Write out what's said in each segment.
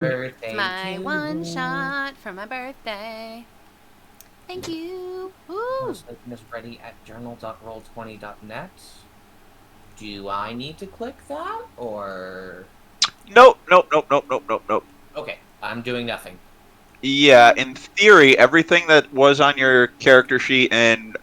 Birthday My to one you. shot for my birthday. Thank you. Woo! Mistaken is ready at journal.roll20.net. Do I need to click that, or... Nope, nope, nope, nope, nope, nope, nope. Okay, I'm doing nothing. Yeah, in theory, everything that was on your character sheet in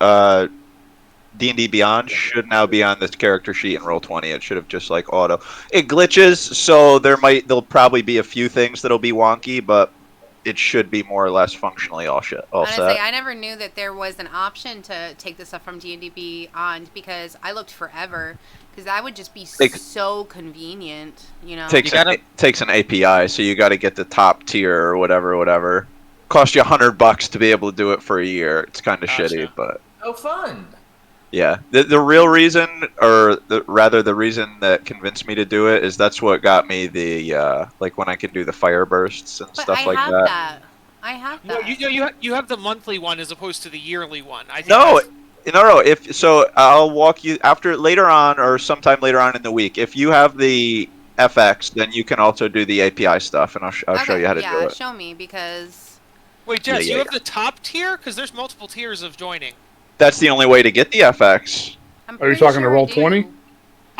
D&D Beyond should now be on this character sheet in Roll20. It should have just like auto. It glitches, so there'll probably be a few things that'll be wonky, but it should be more or less functionally all Honestly, set. I never knew that there was an option to take this stuff from D&D Beyond because I looked forever because that would just be so convenient, you know? Takes an API, so you got to get the top tier or whatever. Cost you $100 to be able to do it for a year. It's kind of shitty, but Oh, fun! yeah. The real reason, or rather the reason that convinced me to do it, is that's what got me the like when I can do the fire bursts and But stuff I like have that. that. I have No, that. you have the monthly one as opposed to the yearly one. I think No, that's no. If so, I'll walk you after later on or sometime later on in the week. If you have the FX, then you can also do the API stuff, and I'll show you how to do it. Show me because... Wait, Jess, Yeah, you yeah, have the top tier? Because there's multiple tiers of joining. That's the only way to get the FX. Are you talking to Roll20?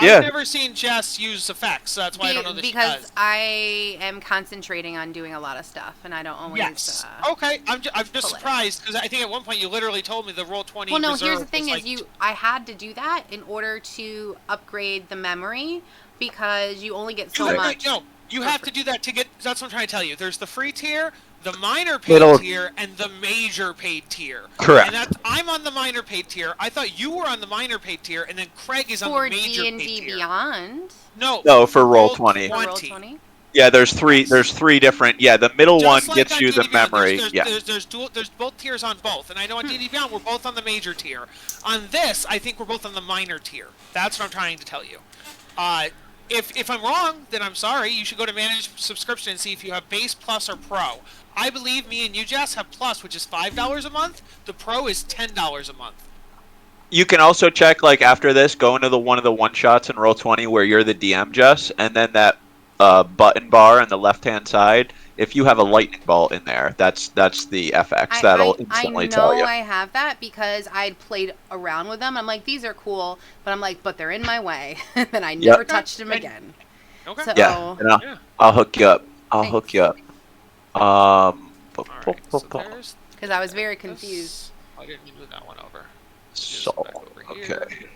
Yeah. I've never seen Jess use effects, so that's why I don't know that she does. Because I am concentrating on doing a lot of stuff, and I don't always... Yes. Okay, I'm just surprised, because I think at one point you literally told me the Roll20 Well, no, reserve here's the thing was is I had to do that in order to upgrade the memory, because you only get so much. No, you have to do that to get... That's what I'm trying to tell you. There's the free tier, the minor paid tier, and the major paid tier. Correct. And I'm on the minor paid tier. I thought you were on the minor paid tier, and then Craig is on the major paid tier. For D&D Beyond? No, for Roll20. Roll20? Yeah, there's three different. Yeah, the middle one Just like gets on you the D&D Beyond, memory. There's both tiers on both, and I know on D&D Beyond we're both on the major tier. On this, I think we're both on the minor tier. That's what I'm trying to tell you. If I'm wrong, then I'm sorry. You should go to manage subscription and see if you have base, plus, or pro. I believe me and you, Jess, have plus, which is $5 a month. The pro is $10 a month. You can also check, like, after this, go into one of the one-shots in Roll20 where you're the DM, Jess, and then that button bar on the left-hand side, if you have a lightning bolt in there, that's the FX. That'll instantly tell you. I have that because I'd played around with them. I'm like, these are cool, but I'm like, but they're in my way. And I never touched them again. Okay. So, yeah, and I'll hook you up. Hook you up. Because I was very confused. I didn't move that one over. So, okay.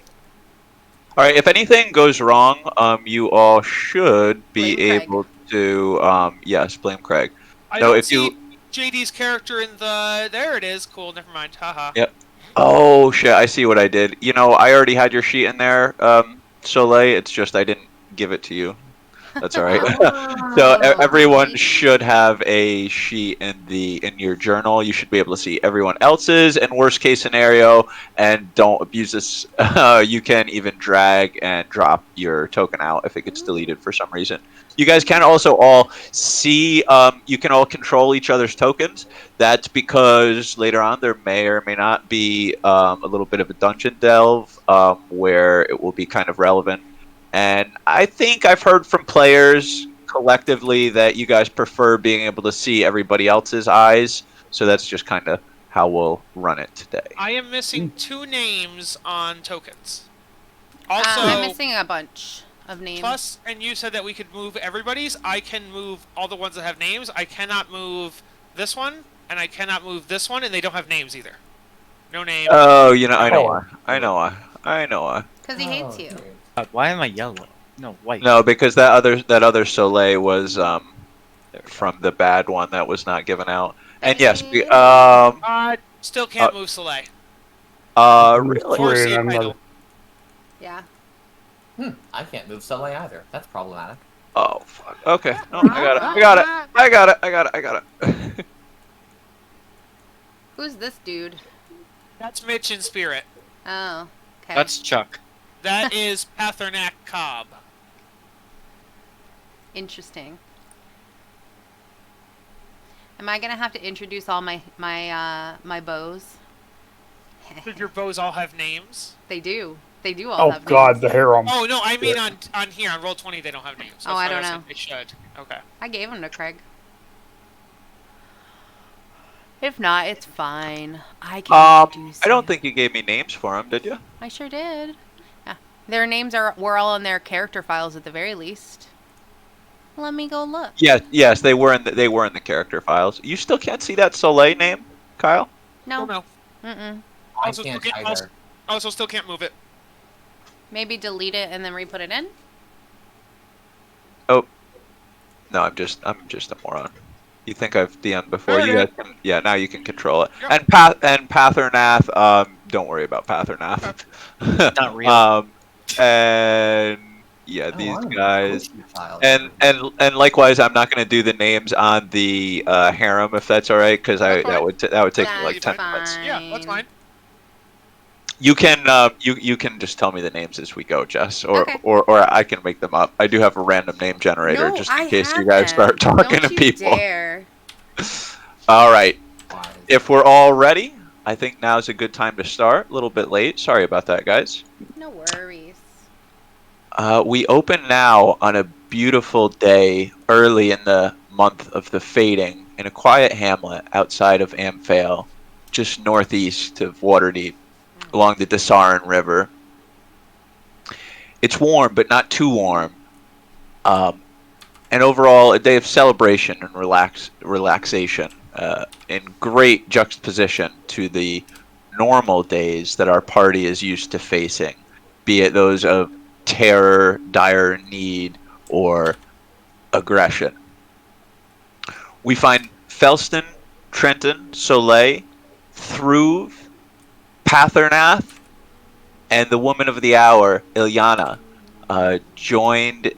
All right. If anything goes wrong, you all should be able to. Yes, blame Craig. I don't see JD's character in the. There it is. Cool. Never mind. Haha. Yep. Oh shit! I see what I did. You know, I already had your sheet in there, Soleil. It's just I didn't give it to you. That's all right. So everyone should have a sheet in your journal. You should be able to see everyone else's. And worst case scenario, and don't abuse this. You can even drag and drop your token out if it gets deleted for some reason. You guys can also all see. You can all control each other's tokens. That's because later on there may or may not be a little bit of a dungeon delve where it will be kind of relevant. And I think I've heard from players collectively that you guys prefer being able to see everybody else's eyes. So that's just kind of how we'll run it today. I am missing 2 names on tokens. Also, I'm missing a bunch of names. Plus, and you said that we could move everybody's. I can move all the ones that have names. I cannot move this one, and I cannot move this one, and they don't have names either. No name. Oh, you know, I know. Because he hates you. Why am I yellow? No, white. No, because that other Soleil was from the bad one that was not given out. And yes, still can't move Soleil. Really? Yeah. I can't move Soleil either. That's problematic. Oh, fuck. Okay. No, I got it. Who's this dude? That's Mitch in spirit. Oh, okay. That's Chuck. That is Pathornack Cobb. Interesting. Am I gonna have to introduce all my bows? Did your bows all have names? They do. They do all have names. Oh God, the harem. Oh no, I mean on here on Roll20 they don't have names. I don't know. They should. Okay. I gave them to Craig. If not, it's fine. I can introduce I don't you. think you gave me names for them, did you? I sure did. Yeah. Their names were all in their character files at the very least. Let me go look. Yes, they were in the character files. You still can't see that Soleil name, Kyle? No. No. Mm-mm. I Also, can't still either. also still can't move it. Maybe delete it and then re-put it in? Oh, no, I'm just a moron. You think I've DM'd before? There You it guys can, yeah, now you can control it. Yep. And Pathernath, don't worry about Pathernath. Not real. And yeah, Oh, these I'm in guys. Koshi files. And likewise, I'm not going to do the names on the harem if that's all right, because That's that fine. would take me like That's 10 fine. minutes. Yeah, that's fine. You can you can just tell me the names as we go, Jess, or Okay. or I can make them up. I do have a random name generator No, just in I case you have guys them. start talking Don't to you people. dare. All right. Wise. If we're all ready, I think now's a good time to start. A little bit late. Sorry about that, guys. No worries. We open now on a beautiful day early in the month of the fading in a quiet hamlet outside of Amphail, just northeast of Waterdeep, along the Desarin River. It's warm, but not too warm. And overall, a day of celebration and relaxation, in great juxtaposition to the normal days that our party is used to facing, be it those of terror, dire need, or aggression. We find Felston, Trenton, Soleil, Thruv, Pathernath, and the woman of the hour, Ilyana, joined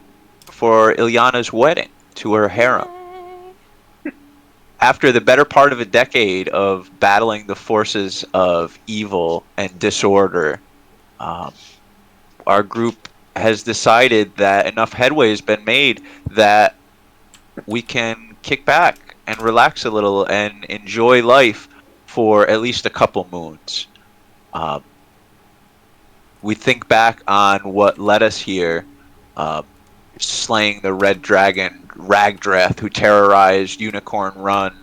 for Ilyana's wedding to her harem. After the better part of a decade of battling the forces of evil and disorder, our group has decided that enough headway has been made that we can kick back and relax a little and enjoy life for at least a couple moons. We think back on what led us here, slaying the red dragon Ragdrath, who terrorized Unicorn Run.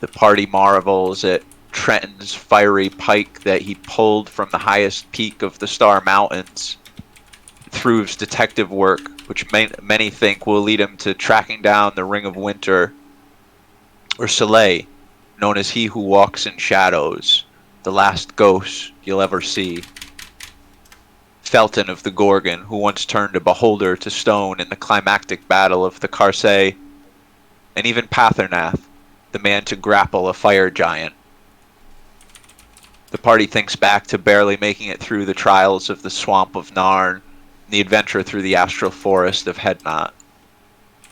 The party marvels at Trenton's fiery pike that he pulled from the highest peak of the Star Mountains. Thruv's detective work, which many think will lead him to tracking down the Ring of Winter. Or Soleil, known as He Who Walks in Shadows, the last ghost you'll ever see. Felton of the Gorgon, who once turned a beholder to stone in the climactic battle of the Karsay. And even Pathernath, the man to grapple a fire giant. The party thinks back to barely making it through the trials of the Swamp of Narn, and the adventure through the astral forest of Hednot.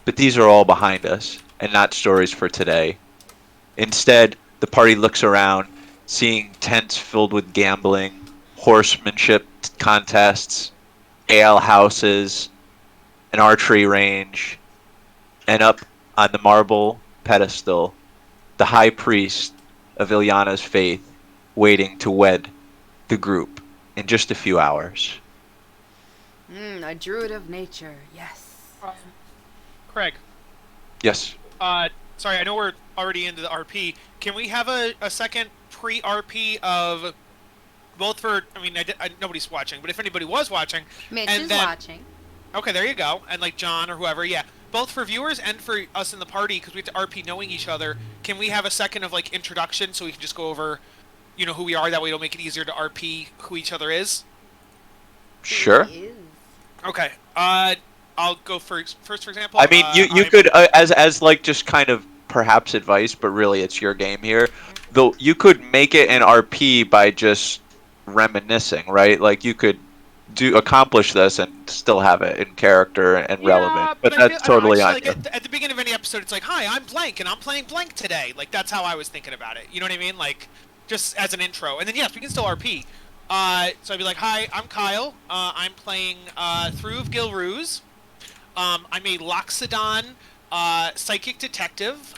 But these are all behind us, and not stories for today. Instead, the party looks around, seeing tents filled with gambling, horsemanship contests, ale houses, an archery range, and up on the marble pedestal, the high priest of Ilyana's faith, waiting to wed the group in just a few hours. A druid of nature, yes. Craig. Yes. Sorry, I know we're already into the RP. Can we have a second pre-RP of both for? I mean, nobody's watching, but if anybody was watching, Mitch and is then, watching. Okay, there you go. And like John or whoever, yeah. Both for viewers and for us in the party, because we have to RP knowing each other. Can we have a second of like introduction so we can just go over, who we are? That way it'll make it easier to RP who each other is. Sure. He is. Okay. I'll go first. For example. I mean, you could as like just kind of perhaps advice, but really it's your game here. Though you could make it an RP by just reminiscing, right? Like you could accomplish this and still have it in character and relevant. But that's totally on you. At the beginning of any episode, it's like, "Hi, I'm blank, and I'm playing blank today." Like that's how I was thinking about it. You know what I mean? Like just as an intro, and then yes, we can still RP. So I'd be like, "Hi, I'm Kyle. I'm playing Thruv Gilruz. I'm a Loxodon psychic detective.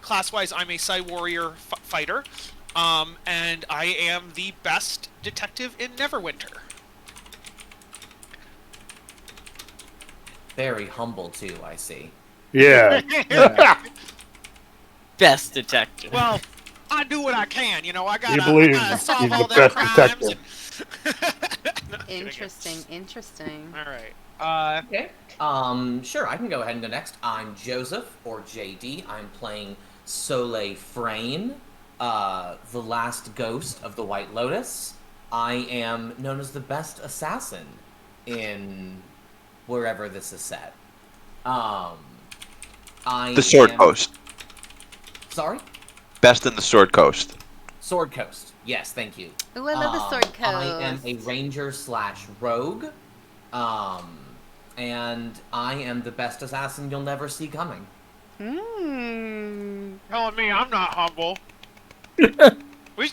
Class-wise, I'm a Psi Warrior fighter. And I am the best detective in Neverwinter." Very humble too, I see. Yeah. best detective. Well, I do what I can. You know, I He gotta believes solve he's all the them best crimes. detective. No, kidding. Interesting. All right. Okay. Sure, I can go ahead and go next. I'm Joseph, or JD. I'm playing Soleil Frayne, the last ghost of the White Lotus. I am known as the best assassin in wherever this is set. I The Sword am... Coast. Sorry? Best in the Sword Coast. Sword Coast. Yes, thank you. Ooh, I love the sword coast. I am a ranger / rogue. And I am the best assassin you'll never see coming. Telling me I'm not humble. I mean,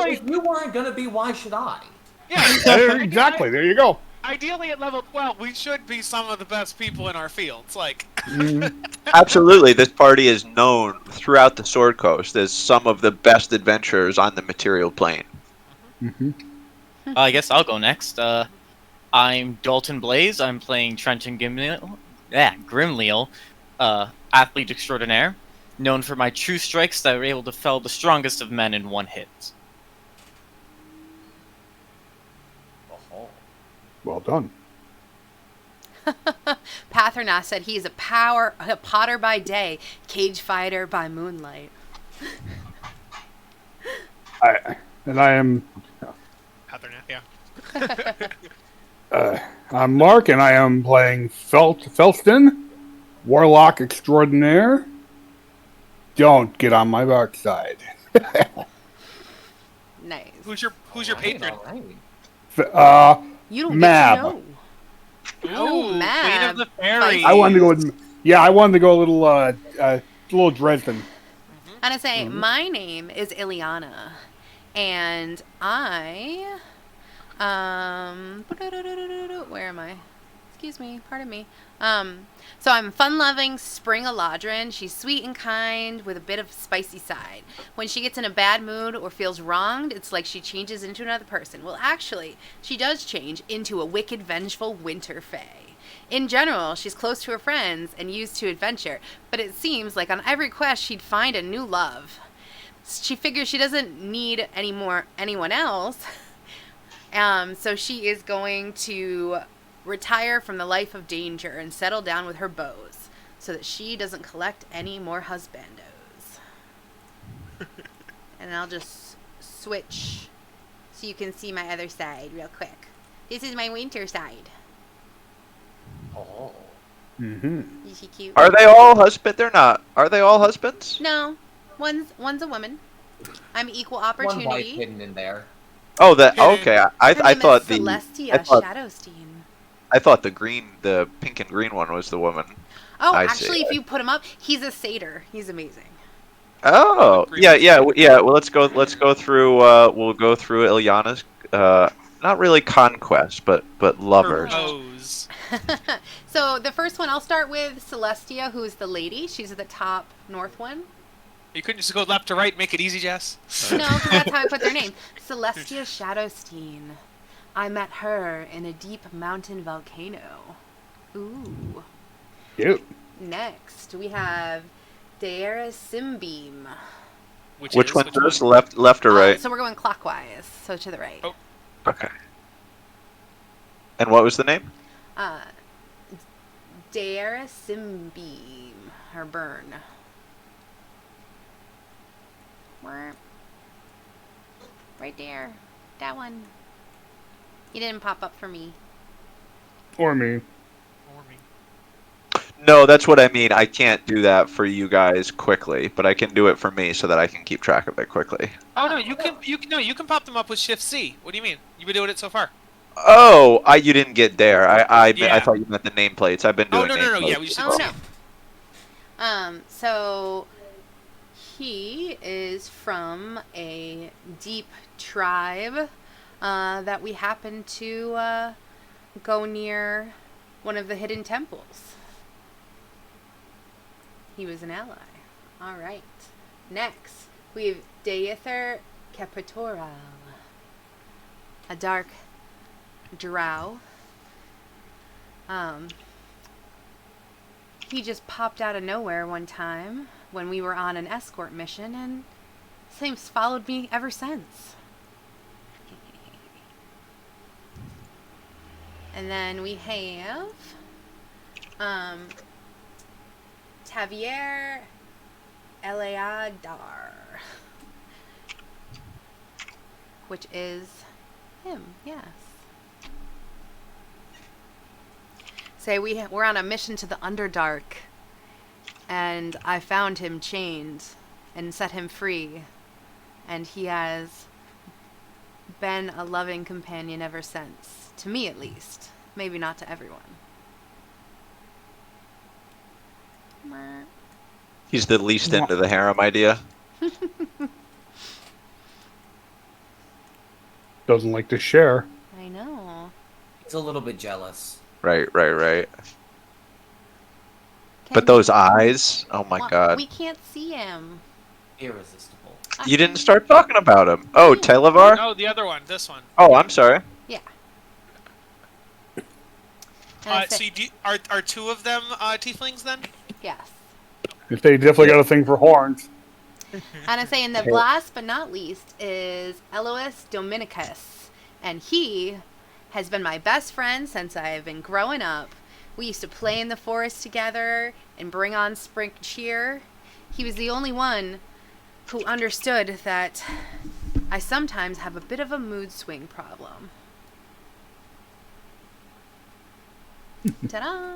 if you weren't gonna be, why should I? Yeah, Exactly. There you go. Ideally, at level 12, we should be some of the best people in our fields. Like, Absolutely, this party is known throughout the Sword Coast as some of the best adventurers on the material plane. Mm-hmm. I guess I'll go next. I'm Dalton Blaze. I'm playing Trenton Grimleal, athlete extraordinaire, known for my true strikes that are able to fell the strongest of men in one hit. Oh. Well done. Pathernat said he's a potter by day, cage fighter by moonlight. I am. yeah. I'm Mark, and I am playing Felston, Warlock Extraordinaire. Don't get on my backside. Nice. Who's your patron? Alright. You don't Mab. get to know. Ooh, Queen Mab. of the Fairies. I wanted to go. I wanted to go a little Dresden. And I say, my name is Ileana, and I, where am I? Excuse me, pardon me. So I'm fun-loving Spring Eladrin. She's sweet and kind with a bit of spicy side. When she gets in a bad mood or feels wronged, it's like she changes into another person. Well, actually, she does change into a wicked, vengeful winter fae. In general, she's close to her friends and used to adventure, but it seems like on every quest she'd find a new love. She figures she doesn't need anyone else, so she is going to retire from the life of danger and settle down with her bows so that she doesn't collect any more husbandos. And I'll just switch so you can see my other side real quick. This is my winter side. Oh. Mm-hmm. Is she cute? Are they all husband? They're not. Are they all husbands? No. One's a woman. I'm equal One wife opportunity. hidden in there. Oh, that okay. Her I name thought is the Celestia thought- Shadowstein. I thought the pink and green one was the woman. Oh, I actually, see. if you put him up, he's a satyr. He's amazing. Oh, Green yeah. one's Well, let's go through. We'll go through Ilyana's. Not really conquest, but lovers. Pose. So the first one, I'll start with Celestia, who is the lady. She's the top north one. You couldn't just go left to right and make it easy, Jess? No, because that's how I put their name. Celestia Shadowstein. I met her in a deep mountain volcano. Ooh. Cute. Next, we have Daera Simbeam. Which one first? Left or right? So we're going clockwise, so to the right. Oh. Okay. And what was the name? Daera Simbeam. Her burn. Right there. That one. He didn't pop up for me. Or me. No, that's what I mean. I can't do that for you guys quickly, but I can do it for me so that I can keep track of it quickly. Oh no, you can pop them up with Shift C. What do you mean? You've been doing it so far. Oh, you didn't get there. I Yeah. thought you meant the nameplates. I've been doing. No. nameplates Yeah, we just as Oh well. no. So he is from a deep tribe that we happen to go near one of the hidden temples. He was an ally. All right. Next, we have Deither Capitoral, a dark drow. He just popped out of nowhere one time when we were on an escort mission, and seems followed me ever since. And then we have Tavier Eleadar, which is him, yes. Say we're on a mission to the Underdark, and I found him chained and set him free, and he has been a loving companion ever since, to me at least, maybe not to everyone. He's the least into the harem idea. Doesn't like to share. I know. He's a little bit jealous. Right. Can But those eyes, oh my god. We can't see him. Irresistible. You didn't start talking about him. Oh, Televar? No, the other one. This one. Oh, I'm sorry. Yeah. And So are two of them tieflings then? yes. If they definitely got a thing for horns. And I say, in the last but not least is Elois Dominicus, and he has been my best friend since I've been growing up. We used to play in the forest together and bring on spring cheer. He was the only one who understood that I sometimes have a bit of a mood swing problem. Ta-da!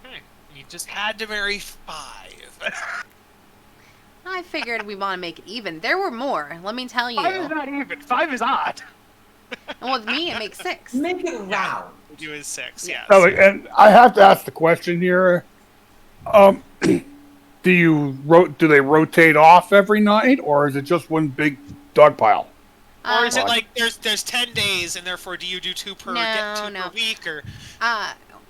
Okay. You just had to marry 5. I figured we want to make it even. There were more, let me tell you. 5 is not even. 5 is odd. And with me, it makes 6. Make it round. You is 6, yes. Oh, and I have to ask the question here. Do they rotate off every night, or is it just one big dog pile? Or is it like there's 10 days, and therefore do you do 2 per No. week, or?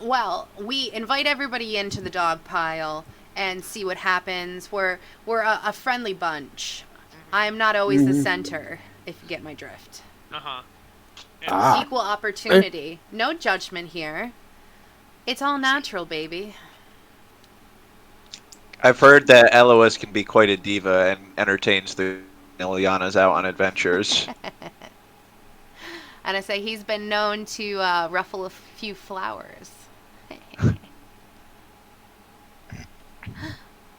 Well, we invite everybody into the dog pile and see what happens. We're a friendly bunch. I'm not always the center, if you get my drift. Uh-huh. Equal opportunity. No judgment here. It's all natural, baby. I've heard that Elois can be quite a diva and entertains the Ilyanas out on adventures. And I say he's been known to ruffle a few flowers.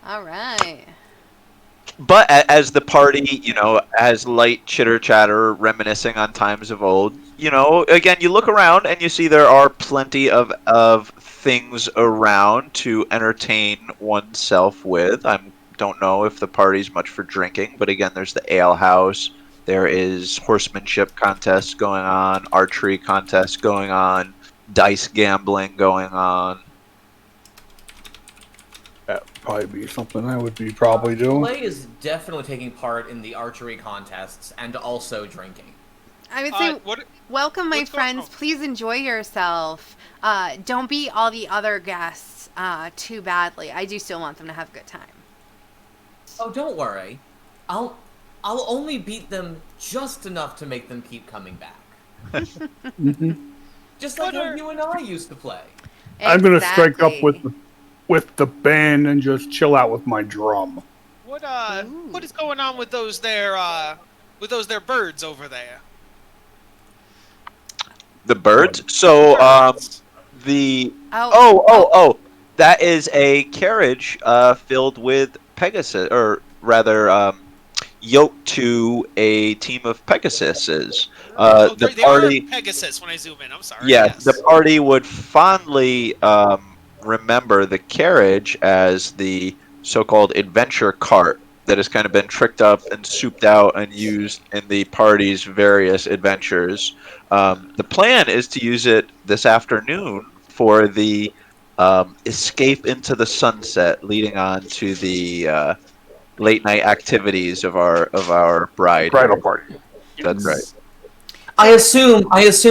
All right. But as the party, has light chitter chatter reminiscing on times of old, again, you look around and you see there are plenty of things around to entertain oneself with. I don't know if the party's much for drinking, but again, there's the ale house. There is horsemanship contests going on, archery contests going on, dice gambling going on. That would probably be something I would be probably doing. Clay is definitely taking part in the archery contests and also drinking. I would say, welcome, my what's going friends. on? Please enjoy yourself. Don't beat all the other guests too badly. I do still want them to have a good time. Oh, don't worry. I'll only beat them just enough to make them keep coming back. Just like how you and I used to play. I'm going to strike up Exactly. with the band and just chill out with my drum. What is going on with those there birds over there? The birds? So, the... Oh. Oh, that is a carriage filled with Pegasus, or rather, yoked to a team of Pegasuses. The They party... are Pegasus when I zoom in. I'm sorry. Yes, the party would fondly remember the carriage as the so-called adventure cart that has kind of been tricked up and souped out and used in the party's various adventures. The plan is to use it this afternoon for the escape into the sunset, leading on to the late night activities of our Bridal party. That's right. I assume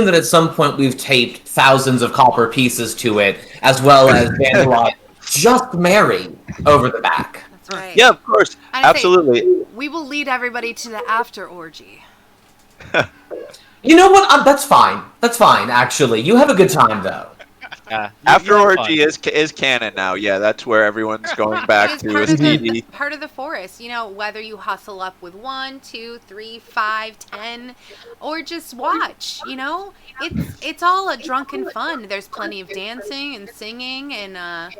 that at some point we've taped thousands of copper pieces to it, as well as Vandalot just married over the back. That's right. Yeah, of course, And I say, absolutely. we will lead everybody to the after orgy. You know what? That's fine. That's fine, actually. You have a good time, though. Yeah. After you'll have orgy fun. is canon now. Yeah, that's where everyone's going back It to is a CD. part of the forest. You know, whether you hustle up with 1, 2, 3, 5, 10, or just watch. You know, it's all a drunken fun. There's plenty of dancing and singing and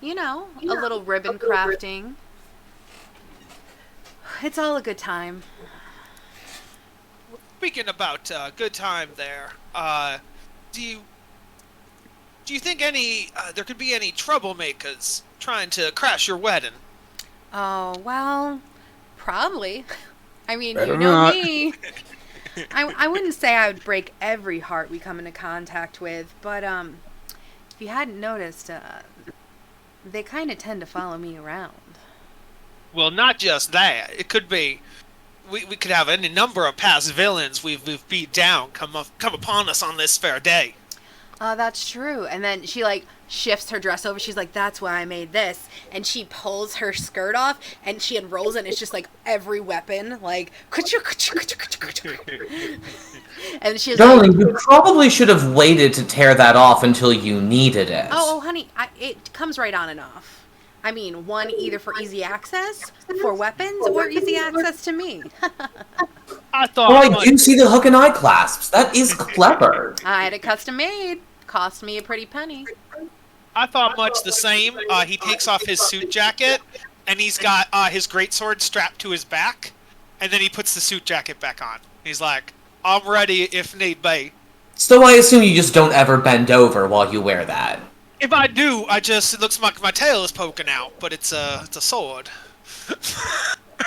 you know, a little ribbon crafting. It's all a good time. Speaking about good time there, do you think there could be any troublemakers trying to crash your wedding? Oh, well, probably. I mean, Better you know not. me. I wouldn't say I would break every heart we come into contact with, but if you hadn't noticed, they kind of tend to follow me around. Well, not just that. It could be we could have any number of past villains we've beat down come upon us on this fair day. That's true. And then she like shifts her dress over. She's like, "That's why I made this." And she pulls her skirt off and she unrolls it. And it's just like every weapon, like, and she's Darling, like, you probably should have waited to tear that off until you needed it. "Oh, honey, it comes right on and off." I mean, one either for easy access for weapons or easy access to me. I thought. Well, I do see the hook and eye clasps. That is clever. I had it custom made. Cost me a pretty penny. I thought much the same. He takes off his suit jacket, and he's got his greatsword strapped to his back, and then he puts the suit jacket back on. He's like, "I'm ready if need be." So I assume you just don't ever bend over while you wear that. If I do, it looks like my tail is poking out, but it's a sword.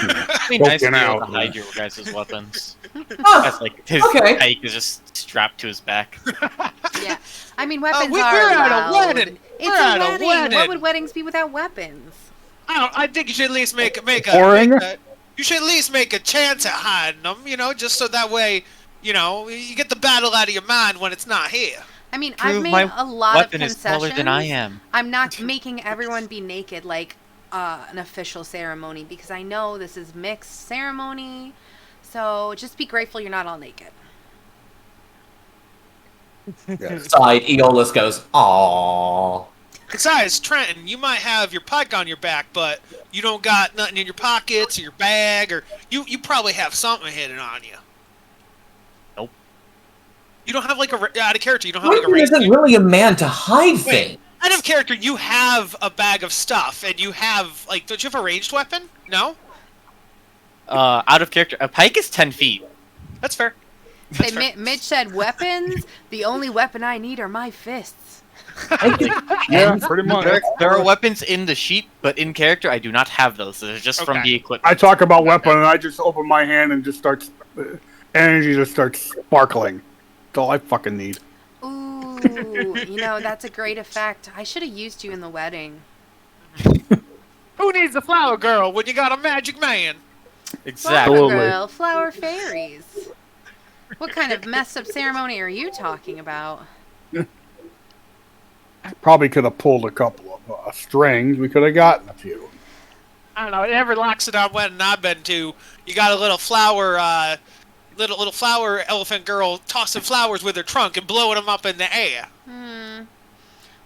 It'd be nice to be able to Poking hide your guys' weapons. Oh, That's like his okay. pike is just strapped to his back. Yeah. I mean, weapons we're are at a allowed. wedding. It's We're a at a wedding. wedding. What would weddings be without weapons? I think you should at least make a Boring. you should at least make a chance at hiding them, just so that way, you get the battle out of your mind when it's not here. I mean, Prove I've made my a lot of weapon is concessions. smaller than I am. I'm not making everyone be naked like an official ceremony because I know this is mixed ceremony. So just be grateful you're not all naked. Side, Aeolus goes, aww. Besides, Trenton, you might have your pike on your back, but you don't got nothing in your pockets or your bag, or you probably have something hidden on you. Nope. You don't have out of character. You don't have like a Raven isn't really a man to hide Wait, things. out of character, you have a bag of stuff, and you have don't you have a ranged weapon? No, Out of character, a pike is 10 feet. that's fair. Say, Mitch said weapons. The only weapon I need are my fists. Yeah, pretty much. There are weapons in the sheet, but in character, I do not have those. They're just from Okay. the equipment. I talk about weapon and I just open my hand and just starts energy just starts sparkling. That's all I fucking need. Ooh, that's a great effect. I should have used you in the wedding. Who needs a flower girl when you got a magic man? Exactly. Flower Absolutely. girl, flower fairies. What kind of messed up ceremony are you talking about? Probably could have pulled a couple of strings. We could have gotten a few. I don't know. It never locks it on wedding I've been to. You got a little flower, little flower elephant girl tossing flowers with her trunk and blowing them up in the air.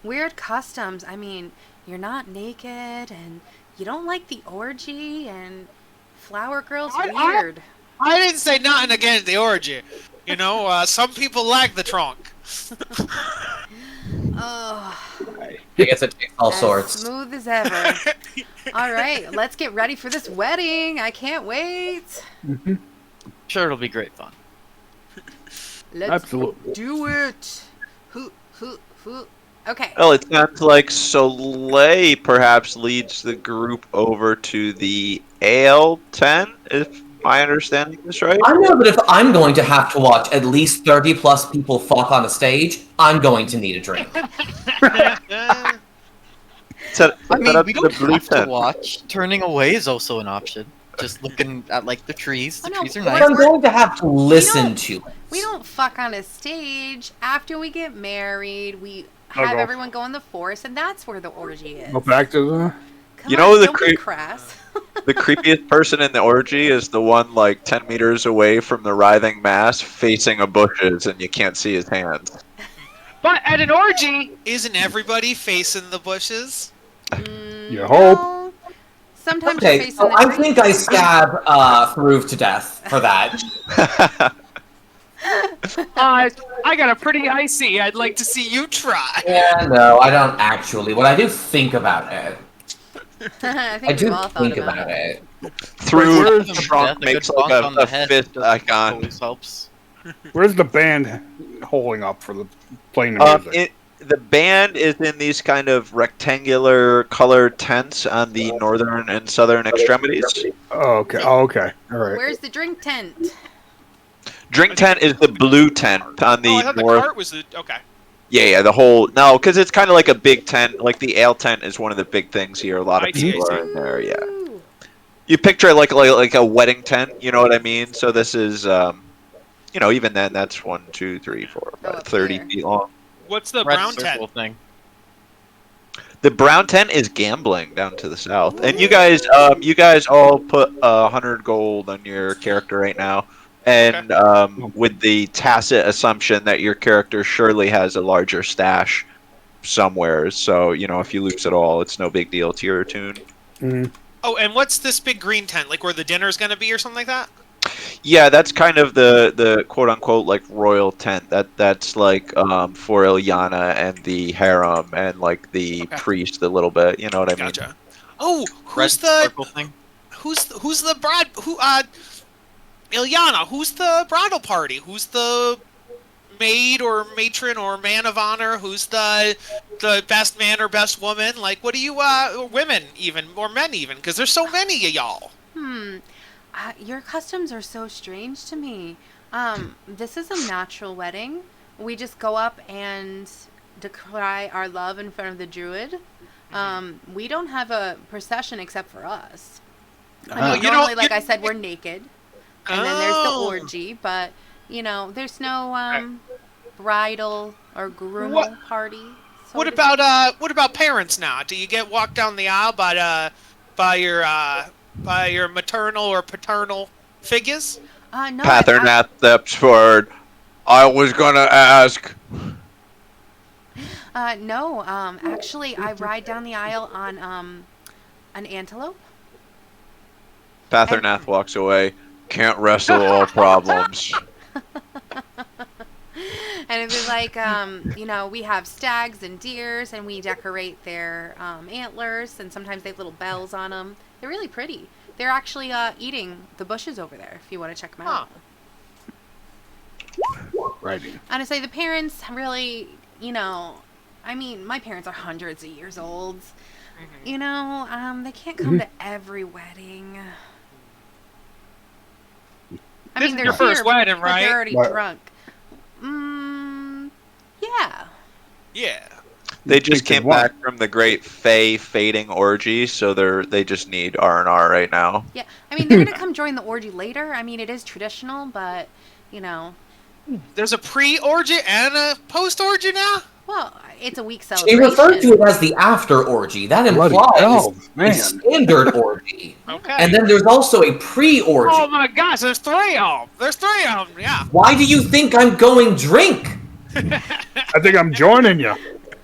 Weird customs. I mean, you're not naked, and you don't like the orgy, and flower girl's weird. I didn't say nothing against the orgy. Some people like the trunk. Oh, I guess it takes all as sorts. smooth as ever. All right, let's get ready for this wedding. I can't wait. Sure, it'll be great fun. Let's Absolutely. do it. Okay. Well, it sounds like Soleil perhaps leads the group over to the ale tent, if my understanding is right. I know that if I'm going to have to watch at least 30 plus people fuck on a stage, I'm going to need a drink. Set I mean, up we the don't blue have to tent. watch. Turning away is also an option. Just looking at, the trees. The Oh, no, trees are But nice. I'm going to have to listen to it. We don't fuck on a stage. After we get married, we I'll have go. everyone go in the forest, and that's where the orgy is. Go back to the. Come You on, know the don't be creep- crass. The creepiest person in the orgy is the one 10 meters away from the writhing mass facing a bushes and you can't see his hands. But at an orgy, isn't everybody facing the bushes? You hope. No. Sometimes Okay, you're facing so the I trees. think I stab Throove to death for that. I got a pretty icy. I'd like to see you try. Yeah, no, I don't actually. But I do think about it. I I think do we've all thought think about about it. it. Through where's Them the to drunk death, a makes good like bonk a, on the a head fist just icon. always helps. Where's the band holding up for the playing the music? The band is in these kind of rectangular colored tents on the northern and southern extremities. Oh, okay. Oh, okay. All right. Where's the drink tent? Drink tent is the blue tent on Oh, the I thought the north. cart was the okay. Yeah, the whole no, because it's kind of like a big tent. Like the ale tent is one of the big things here. A lot of I see, people I are see. in there. Yeah, Ooh. you picture it like a wedding tent. You know what I mean? So this is even then that's 1, 2, 3, 4, Oh, 5, up 30 here. feet long. What's the Red brown circle tent? thing. The brown tent is gambling down to the south, and you guys all put 100 gold on your character right now, and with the tacit assumption that your character surely has a larger stash somewhere. So if you lose it all, it's no big deal to your tune. Mm. Oh, and what's this big green tent? Like where the dinner's gonna be or something like that? Yeah, that's kind of the quote unquote like royal tent. That's like for Ilyana and the harem and like the Okay. priest a little bit. You know what I mean? Gotcha. Oh, Red who's the circle thing. who's the bride? Who Ilyana? Who's the bridal party? Who's the maid or matron or man of honor? Who's the best man or best woman? Like, what do you or women even or men even? Because there's so many of y'all. Your customs are so strange to me. This is a natural wedding. We just go up and decry our love in front of the druid. We don't have a procession except for us. I mean, You normally, don't- like you- I said, we're naked. And then there's the Oh. orgy, but, there's no bridal or groomal What- party. so What to about parents now? Do you get walked down the aisle by your maternal or paternal figures? No, Paternath steps forward. I was gonna ask. no. Actually, I ride down the aisle on an antelope. Paternath walks away. Can't wrestle all problems. And it'd be like, we have stags and deers, and we decorate their antlers, and sometimes they have little bells on them. They're really pretty. They're actually eating the bushes over there, if you want to check them out. Right. And I say the parents really, my parents are hundreds of years old. They can't come to every wedding. I This mean, is they're your first here, wedding, but right? they're already Right. drunk. Yeah. Yeah. They just Think they came want- back from the great Fey fading orgy, so they just need R&R right now. Yeah. I mean, they're going to come join the orgy later. I mean, it is traditional, but, There's a pre-orgy and a post-orgy now? well, it's a week She celebration. referred to it as the after orgy. That Bloody implies hell, a man. standard orgy. Okay. And then there's also a pre-orgy. Oh my gosh, there's 3 of them. There's 3 of them, yeah. Why do you think I'm going drink? I think I'm joining you.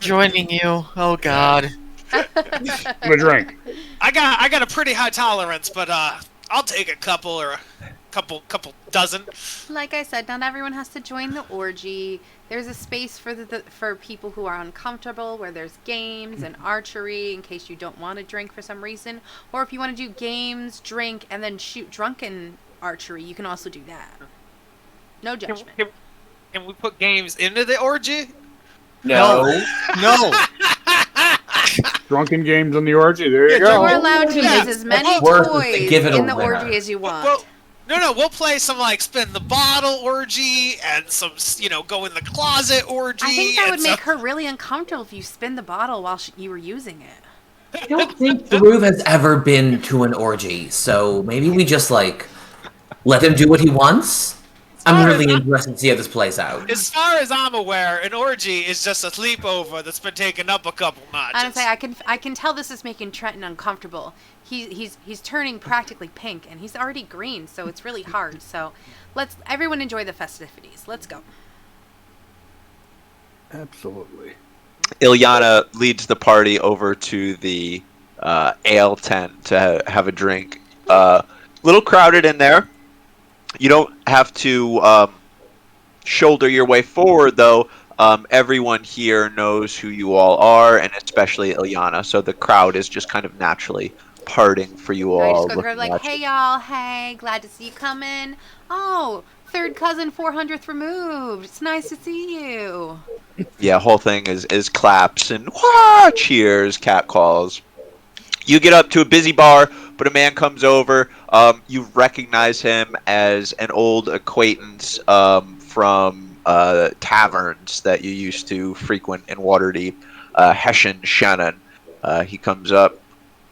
Joining you. Oh God. I'm gonna drink. I got a pretty high tolerance, but I'll take a couple or a couple dozen. Like I said, not everyone has to join the orgy. There's a space for for people who are uncomfortable, where there's games and archery in case you don't want to drink for some reason, or if you want to do games, drink, and then shoot drunken archery, you can also do that. No judgment. Can we put games into the orgy? No. No. Drunken games on the orgy. There you Yeah, go. You're allowed to Yeah. use as many Worth it to toys give it a in the winner. orgy as you want. Well, no, we'll play some like spin the bottle orgy and some go in the closet orgy. I think that and would some- make her really uncomfortable if you spin the bottle while you were using it. I don't think Throove has ever been to an orgy, so maybe we just, let him do what he wants? I'm really interested to see how this plays out. As far as I'm aware, an orgy is just a sleepover that's been taken up a couple notches. Honestly, I can tell this is making Trenton uncomfortable. He's turning practically pink, and he's already green, so it's really hard. So, let's everyone enjoy the festivities. Let's go. Absolutely. Ilyana leads the party over to the ale tent to have a drink. Little crowded in there. You don't have to shoulder your way forward, though. Everyone here knows who you all are, and especially Ilyana. So the crowd is just kind of naturally parting for you I just all. go through Looking like, at hey you. y'all, hey, glad to see you coming. Oh, third cousin 400th removed. It's nice to see you. Yeah, whole thing is claps and wah, cheers, cat calls. You get up to a busy bar, but a man comes over. You recognize him as an old acquaintance from taverns that you used to frequent in Waterdeep. Hessian Shannon. He comes up.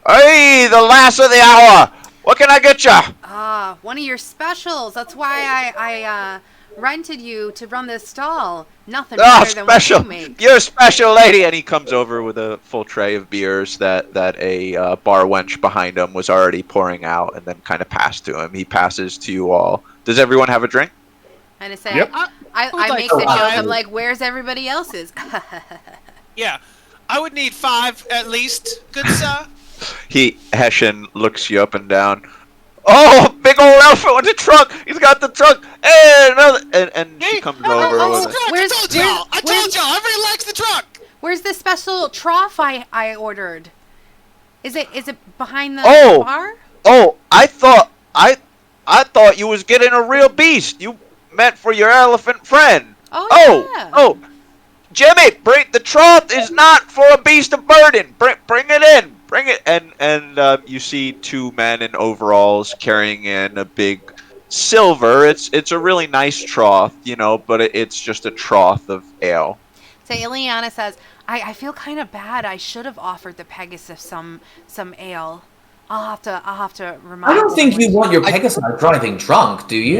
Hey, the last of the hour. What can I get ya? Ah, one of your specials. That's why I rented you to run this stall. Nothing Ah, better than what you special. make. You're a special lady. And he comes over with a full tray of beers that a bar wench behind him was already pouring out and then kind of passed to him. He passes to you all. Does everyone have a drink? And I say, Yep. I would like make the joke. five. I'm like, where's everybody else's? Yeah, I would need 5 at least, good sir. Hessian looks you up and down. Oh, big old elephant with the trunk. He's got the trunk. And another. And she comes over Oh, with the trunk, Where's- I told y'all. I where's- told y'all. Everybody likes the trunk. Where's the special trough I ordered? Is it behind the Oh. bar? Oh, I thought you was getting a real beast. You meant for your elephant friend. Oh, yeah. Oh, Jimmy, the trough is not for a beast of burden. Bring it in. Bring it. And you see 2 men in overalls carrying in a big silver. It's a really nice trough, but it's just a trough of ale. So Ileana says, I feel kind of bad. I should have offered the Pegasus some ale. I'll have to remind. I don't think you someone. want your Pegasus driving drunk, do you?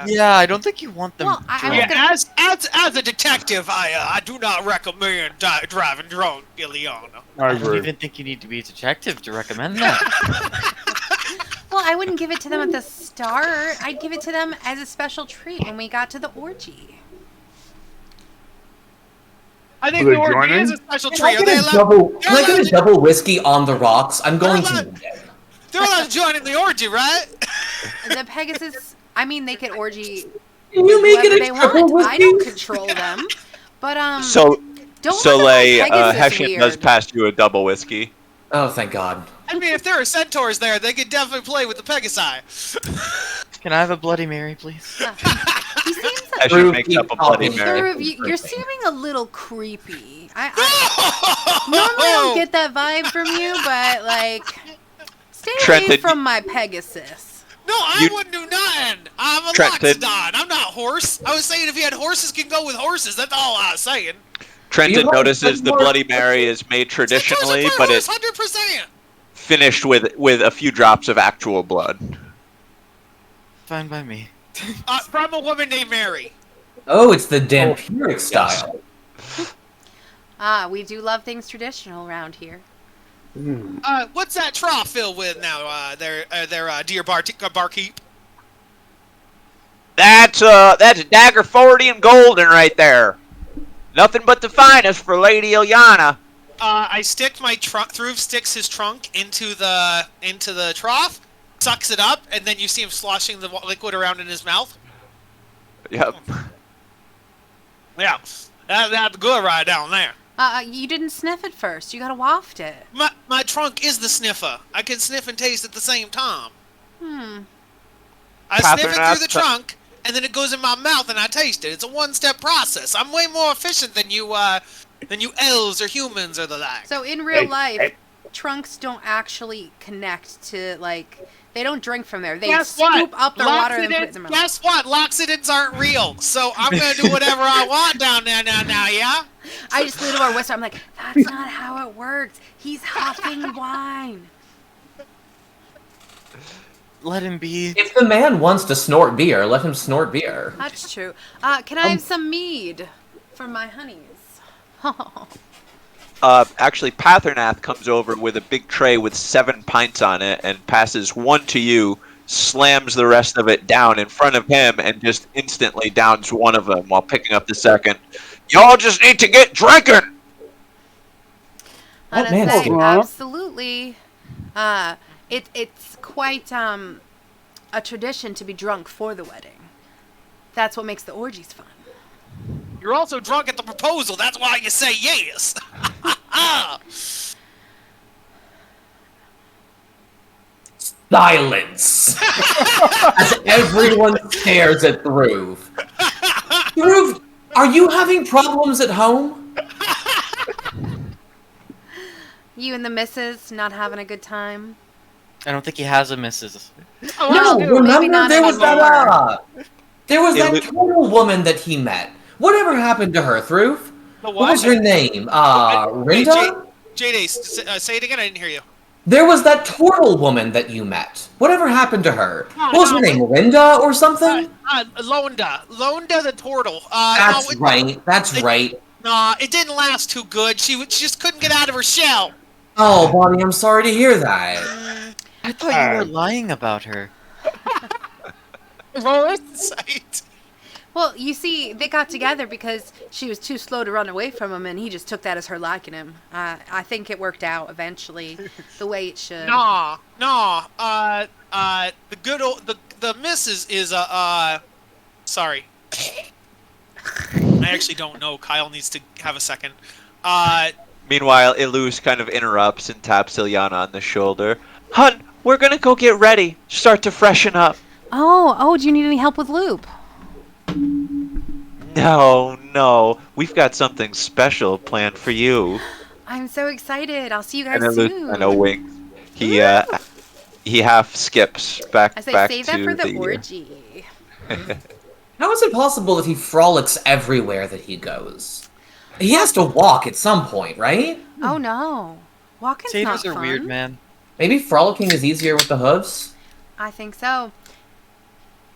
Yeah, I don't think you want them. Well, I was drunk. Yeah, as a detective, I do not recommend driving drunk, Ileana. I I don't agree. even think you need to be a detective to recommend that. Well, I wouldn't give it to them at the start. I'd give it to them as a special treat when we got to the orgy. I think Are the they orgy joining? is a special Can I treat. get a can I get a double whiskey on the rocks? I'm going to. They're allowed to join in the orgy, right? The Pegasus, I mean, they could orgy Can you make whoever it they a triple want. whiskey? I don't control them. But, So don't Soleil, want the whole Pegasus Hessian weird. does pass you a double whiskey. Oh, thank God. I mean, if there are centaurs there, they could definitely play with the Pegasi. Can I have a Bloody Mary, please? He seems like Hessian True, makes keep up a Bloody talking. Mary. you're seeming a little creepy. Normally I don't get that vibe from you, but like, stay away Trenton- from my Pegasus. No, I wouldn't do nothing. I'm a Trenton- Loxodon. I'm not horse. I was saying if you had horses, can go with horses. That's all I was saying. Trenton You notices the more- Bloody Mary is made traditionally, Centaurs are but horse, it's 100%. finished with a few drops of actual blood. Fine by me. From a woman named Mary. Oh, it's the Dampiric style. We do love things traditional around here. What's that trough filled with now? Dear barkeep. That's dagger 40 and golden right there. Nothing but the finest for Lady Ilyana. I stick my trunk. Through sticks his trunk into the trough, sucks it up, and then you see him sloshing the liquid around in his mouth. Yep. Yeah, that's good right down there. You didn't sniff it first. You gotta waft it. My trunk is the sniffer. I can sniff and taste at the same time. I sniff it through the trunk, and then it goes in my mouth, and I taste it. It's a one-step process. I'm way more efficient than you elves or humans or the like. So in real life, trunks don't actually connect to like. They don't drink from there. They Guess scoop what? up their water and put it in their mouth. Guess what? Loxodons aren't real, so I'm gonna do whatever I want down there now, yeah? I just lean over and whisper. I'm like, that's not how it works. He's huffing wine. Let him be. If the man wants to snort beer, let him snort beer. That's true. Can I have some mead for my honeys? Actually, Paternath comes over with a big tray with 7 pints on it and passes one to you, slams the rest of it down in front of him, and just instantly downs one of them while picking up the second. Y'all just need to get drinking. That And I man's say, good. absolutely. It's quite a tradition to be drunk for the wedding. That's what makes the orgies fun. You're also drunk at the proposal. That's why you say yes. Silence! As everyone stares at Thruv. Thruv, are you having problems at home? You and the missus not having a good time? I don't think he has a missus. Oh, No, dude. maybe remember not there was anymore. that It turtle woman that he met. Whatever happened to her, Thruv? The What was her name? Wait, Rinda? JD, say it again. I didn't hear you. There was that turtle woman that you met. Whatever happened to her? Oh, What was her no, name? Rinda or something? Londa the turtle. That's no, right. That's it, right. Nah, it didn't last too good. She just couldn't get out of her shell. Oh, Bonnie, I'm sorry to hear that. I thought you were lying about her. Roll insight. Well, you see, they got together because she was too slow to run away from him, and he just took that as her liking him. I think it worked out eventually, the way it should. Nah. The good old the missus is sorry. I actually don't know. Kyle needs to have a second. Meanwhile, Illu's kind of interrupts and taps Ilyana on the shoulder. Hun, we're gonna go get ready. Start to freshen up. Oh, do you need any help with Loop? No. We've got something special planned for you. I'm so excited. I'll see you And guys Illu soon. kind of winks. He half skips back I say, back save to that for the the orgy. How is it possible that he frolics everywhere that he goes? He has to walk at some point, right? Oh no, walking's Satyrs not are fun. weird, man. Maybe frolicking is easier with the hooves? I think so.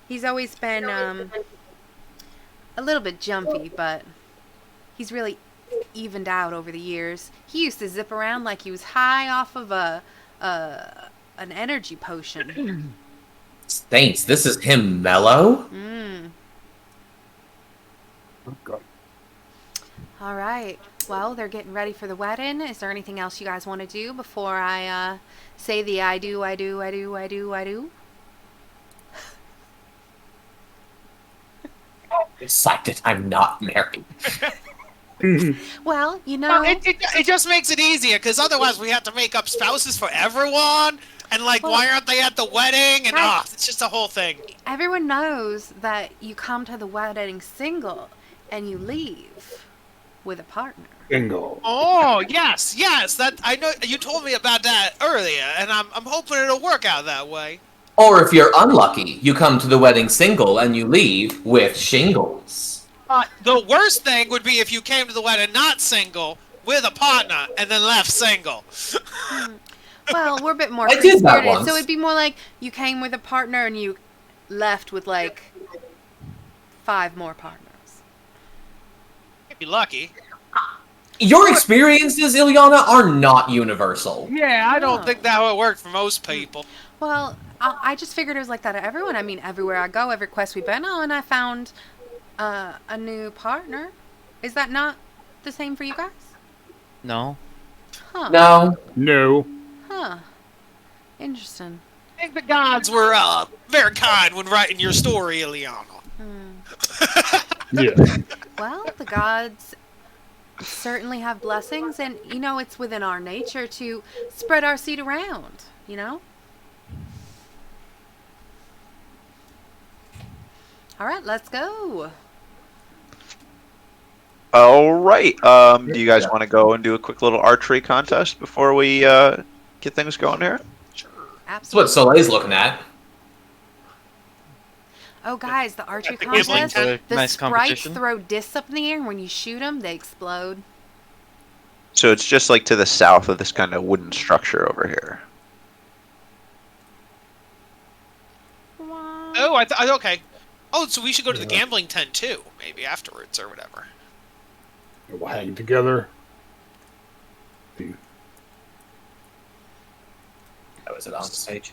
He's always been a little bit jumpy, but he's really evened out over the years. He used to zip around like he was high off of an energy potion. Saints, this is him mellow? Okay. All right. Well, they're getting ready for the wedding. Is there anything else you guys want to do before I say the I do? Excited, I'm not married. Well, you know, It just makes it easier because otherwise we have to make up spouses for everyone, and like, Well, why aren't they at the wedding? And right. it's just a whole thing. everyone knows that you come to the wedding single and you leave with a partner. Bingo. Oh yes. That I know you told me about that earlier, and I'm hoping it'll work out that way. Or if you're unlucky, you come to the wedding single and you leave with shingles. The worst thing would be if you came to the wedding not single with a partner and then left single. Well, we're a bit more I did that free-spirited, once. so it'd be more like you came with a partner and you left with like 5 more partners. If you're lucky. Your experiences, Ilyana, are not universal. Yeah, I don't Oh. think that would work for most people. Well, I just figured it was like that at everyone. I mean, everywhere I go, every quest we've been on, I found a new partner. Is that not the same for you guys? No. Huh. No. No. Huh. Interesting. I think the gods were very kind when writing your story, Ileana. Yeah. Well, the gods certainly have blessings, and you know, it's within our nature to spread our seed around, you know? All right, let's go. All right. Do you guys want to go and do a quick little archery contest before we get things going here? That's Absolutely. what Soleil's looking at. Oh, guys, the archery At the gambling contest, tent. the Nice sprites competition. throw discs up in the air, and when you shoot them, they explode. So it's just like to the south of this kind of wooden structure over here. Oh, okay. Oh, so we should go to the gambling tent too, maybe afterwards or whatever. We'll hang together. Oh, is it on stage?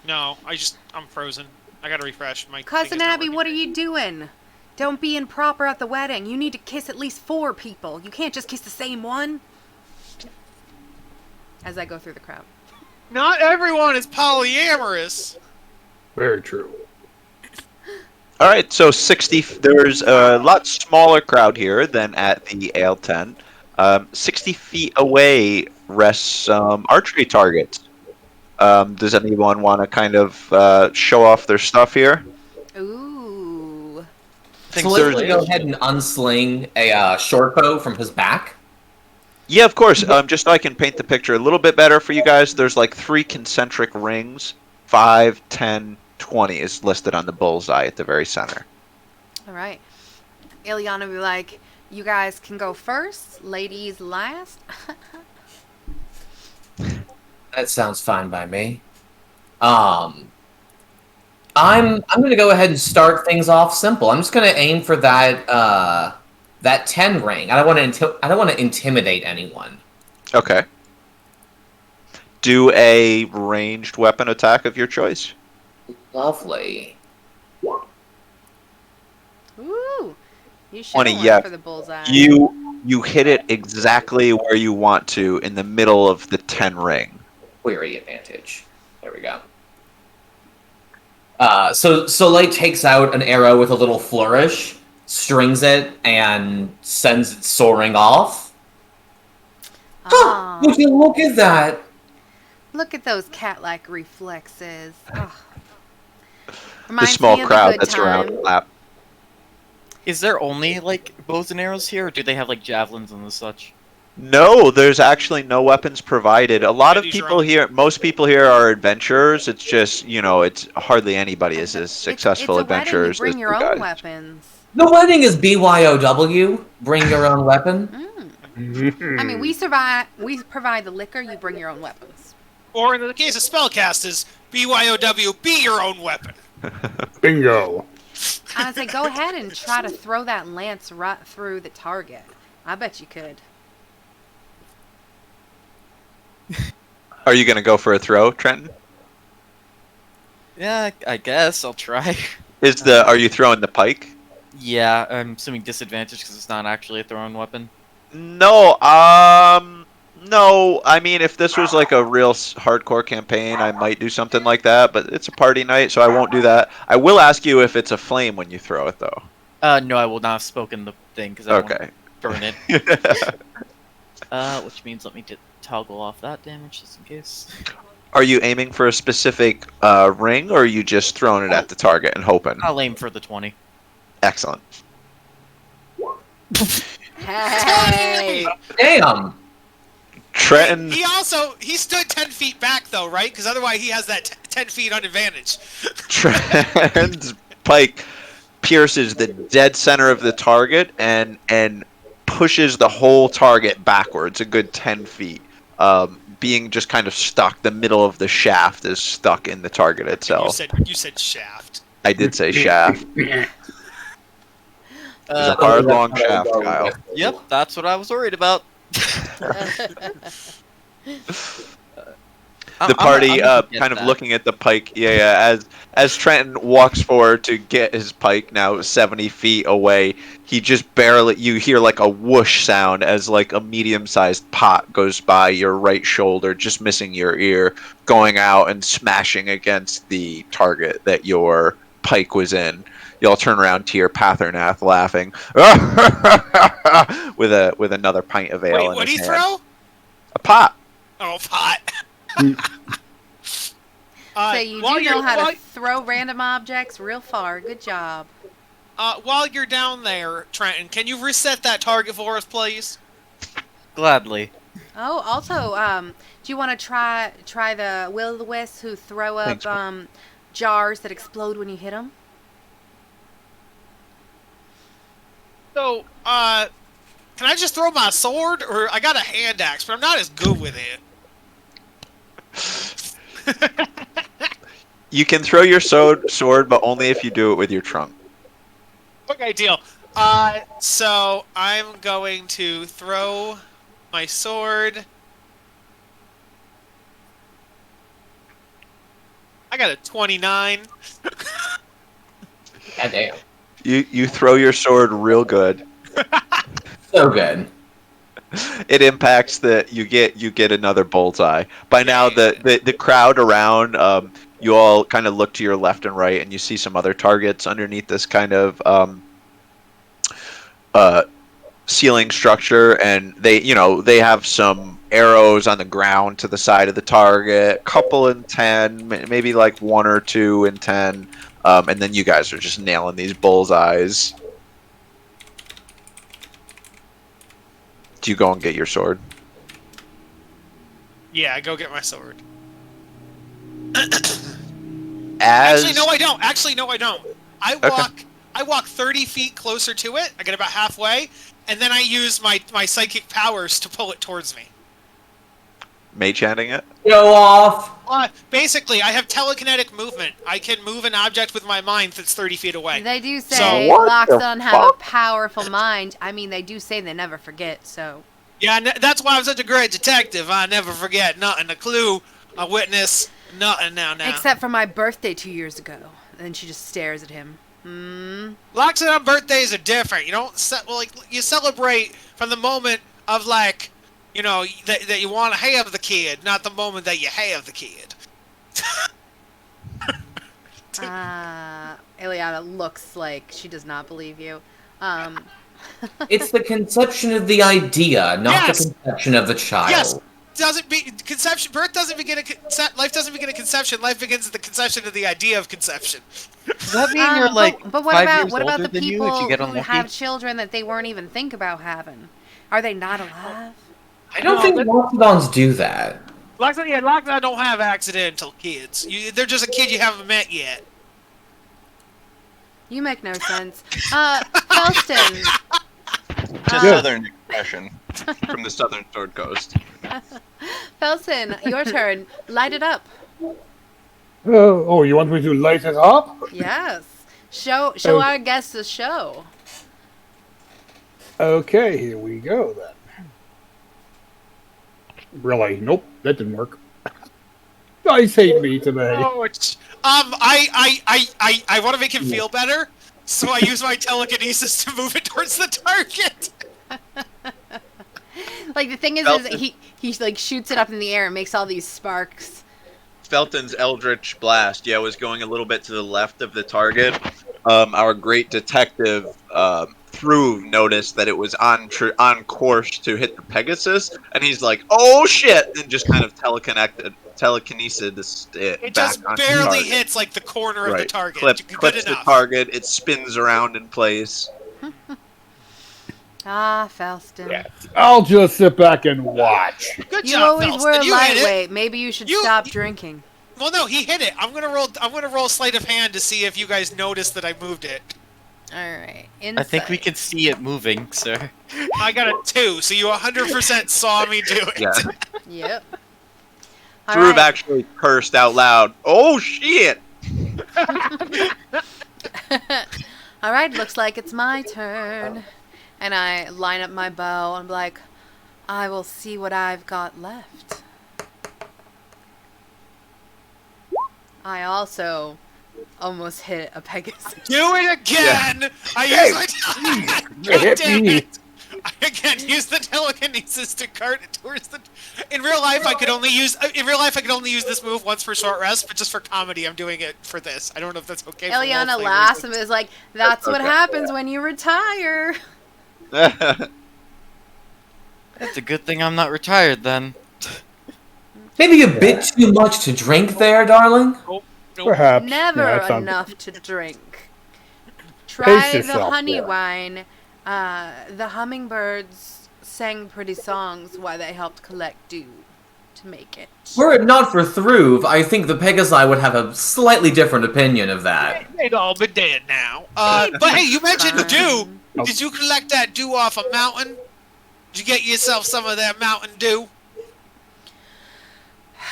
No, I'm frozen. I gotta refresh my. Cousin Abby, what are you doing? Don't be improper at the wedding. You need to kiss at least 4 people. You can't just kiss the same one. As I go through the crowd. Not everyone is polyamorous. Very true. All right, so 60. There's a lot smaller crowd here than at the ale tent. 60 feet away rests some archery targets. Does anyone want to kind of show off their stuff here? Ooh. So let's go ahead and unsling a short bow from his back. Yeah, of course. Just so I can paint the picture a little bit better for you guys, there's like 3 concentric rings. 5, 10, 20 is listed on the bullseye at the very center. All right. Ileana will be like, you guys can go first, ladies last. That sounds fine by me. I'm gonna go ahead and start things off simple. I'm just gonna aim for that 10 ring. I don't want to intimidate anyone. Okay. Do a ranged weapon attack of your choice. Lovely. Ooh. You should 20, have yeah. went for the bullseye. You hit it exactly where you want to in the middle of the 10 ring. Query advantage. There we go. So Soleil takes out an arrow with a little flourish, strings it, and sends it soaring off. Ah, Would you look at that? look at those cat-like reflexes. Oh. The Reminds small me of a crowd good that's around time. the lap. Is there only like bows and arrows here, or do they have like javelins and the such? No, there's actually no weapons provided. A lot of Use your people own. here, most people here are adventurers. It's just, it's hardly anybody is as successful it's a wedding, adventurers you as bring you your own guys. weapons. The wedding is BYOW. Bring your own weapon. I mean, we provide the liquor, you bring your own weapons. Or in the case of spellcasters, BYOW, be your own weapon. Bingo. I would say, go ahead and try to throw that lance right through the target. I bet you could. Are you going to go for a throw, Trenton? Yeah, I guess I'll try. Are you throwing the pike? Yeah, I'm assuming disadvantage because it's not actually a thrown weapon. No, no. I mean, if this was like a real hardcore campaign, I might do something like that, but it's a party night, so I won't do that. I will ask you if it's a flame when you throw it, though. No, I will not have spoken the thing because I Okay. won't burn it. Which means let me toggle off that damage just in case. Are you aiming for a specific ring, or are you just throwing it at the target and hoping? I'll aim for the 20. Excellent. Hey! Damn. Trenton, He stood 10 feet back though, right? Because otherwise he has that 10 feet on advantage. Trenton's pike pierces the dead center of the target and pushes the whole target backwards a good 10 feet. Being just kind of stuck, the middle of the shaft is stuck in the target itself. You said shaft. I did say shaft. It's a Uh, hard, long shaft, Kyle. yep, that's what I was worried about. The party I'm kind of looking at the pike. Yeah. As Trenton walks forward to get his pike, now 70 feet away, he just barely. You hear like a whoosh sound as like a medium-sized pot goes by your right shoulder, just missing your ear, going out and smashing against the target that your pike was in. You all turn around to your Pathurnath, laughing, with another pint of ale. Wait, in what'd he his hand. throw? A pot. Oh, pot. So you do know how to throw random objects real far. Good job. While you're down there, Trenton, can you reset that target for us, please? Gladly. Oh, also, do you want to try the will-o-the-wisps who throw up Thanks, jars that explode when you hit them? So, can I just throw my sword? Or I got a hand axe, but I'm not as good with it. You can throw your sword, but only if you do it with your trunk. Okay, deal. So I'm going to throw my sword. I got a 29. God damn. You throw your sword real good. So good. It impacts you get another bullseye. By now the crowd around you all kind of look to your left and right and you see some other targets underneath this kind of uh ceiling structure, and they have some arrows on the ground to the side of the target, couple in 10, maybe like 1 or 2 in 10, and then you guys are just nailing these bullseyes. Do you go and get your sword? Yeah, go get my sword. As Actually, no, I don't. Actually, no, I don't. I walk 30 feet closer to it. I get about halfway, and then I use my psychic powers to pull it towards me. mage handing it. Go off. Basically, I have telekinetic movement. I can move an object with my mind that's 30 feet away. They do So- say What the Loxodon have a fuck? powerful mind. I mean, they do say they never forget, so... Yeah, that's why I'm such a great detective. I never forget nothing. A clue, a witness, nothing now. Except for my birthday 2 years ago. And then she just stares at him. Loxodon birthdays are different. You don't you celebrate from the moment of that you want to have the kid, not the moment that you have the kid. Ileana looks like she does not believe you. It's the conception of the idea, not Yes! the conception of the child. Yes. Birth doesn't begin life doesn't begin at conception. Life begins at the conception of the idea of conception. Does that mean you're like but what 5 about years what about older the than you people if you get who unlucky? have children that they weren't even think about having? Are they not alive? I don't think Loxodons do that. Loxodon don't have accidental kids. They're just a kid you haven't met yet. You make no sense. Felston. Just southern expression from the southern sword coast. Felston, your turn. Light it up. Oh, you want me to light it up? Yes. Show our guests the show. Okay, here we go then. Really? Nope, that didn't work. Dice hate me today. Oh, I want to make him feel better, so I use my telekinesis to move it towards the target. Like the thing is he like shoots it up in the air and makes all these sparks. Felton's Eldritch Blast, was going a little bit to the left of the target. Our great detective, Through, noticed that it was on course to hit the Pegasus, and he's like, "Oh shit!" and just kind of telekinesis it It back just onto the barely target. hits the corner of the target. Clips Good the enough. target. It spins around in place. Felston. I'll just sit back and watch. Good You job, always Felston. were a You hit it. lightweight. Maybe you should stop drinking. Well, no, he hit it. I'm gonna roll sleight of hand to see if you guys noticed that I moved it. All right. I think we Insight. can see it moving, sir. I got a 2, so you 100% saw me do it. Yeah. Yep. All Through right. actually cursed out loud. Oh shit! All right. Looks like it's my turn. And I line up my bow and I'm like, I will see what I've got left. I also almost hit a Pegasus. Do it again! Yeah. I Hey, use my you God hit damn me. it! I again use the telekinesis to cart it towards the. In real life, I could only use this move once for short rest, but just for comedy, I'm doing it for this. I don't know if that's okay. for Eliana role-play laughs and reasons. is like, that's what Okay. happens when you retire. It's a good thing I'm not retired then. Maybe a bit too much to drink there, darling. Nope. Perhaps. Never Yeah, that sounds- enough to drink. Pace Try the yourself, honey yeah. wine. The hummingbirds sang pretty songs while they helped collect dew to make it. Were it not for Thruv, I think the Pegasi would have a slightly different opinion of that. They'd all be dead now. But hey, you mentioned dew. Oh. Did you collect that dew off a mountain? Did you get yourself some of that mountain dew?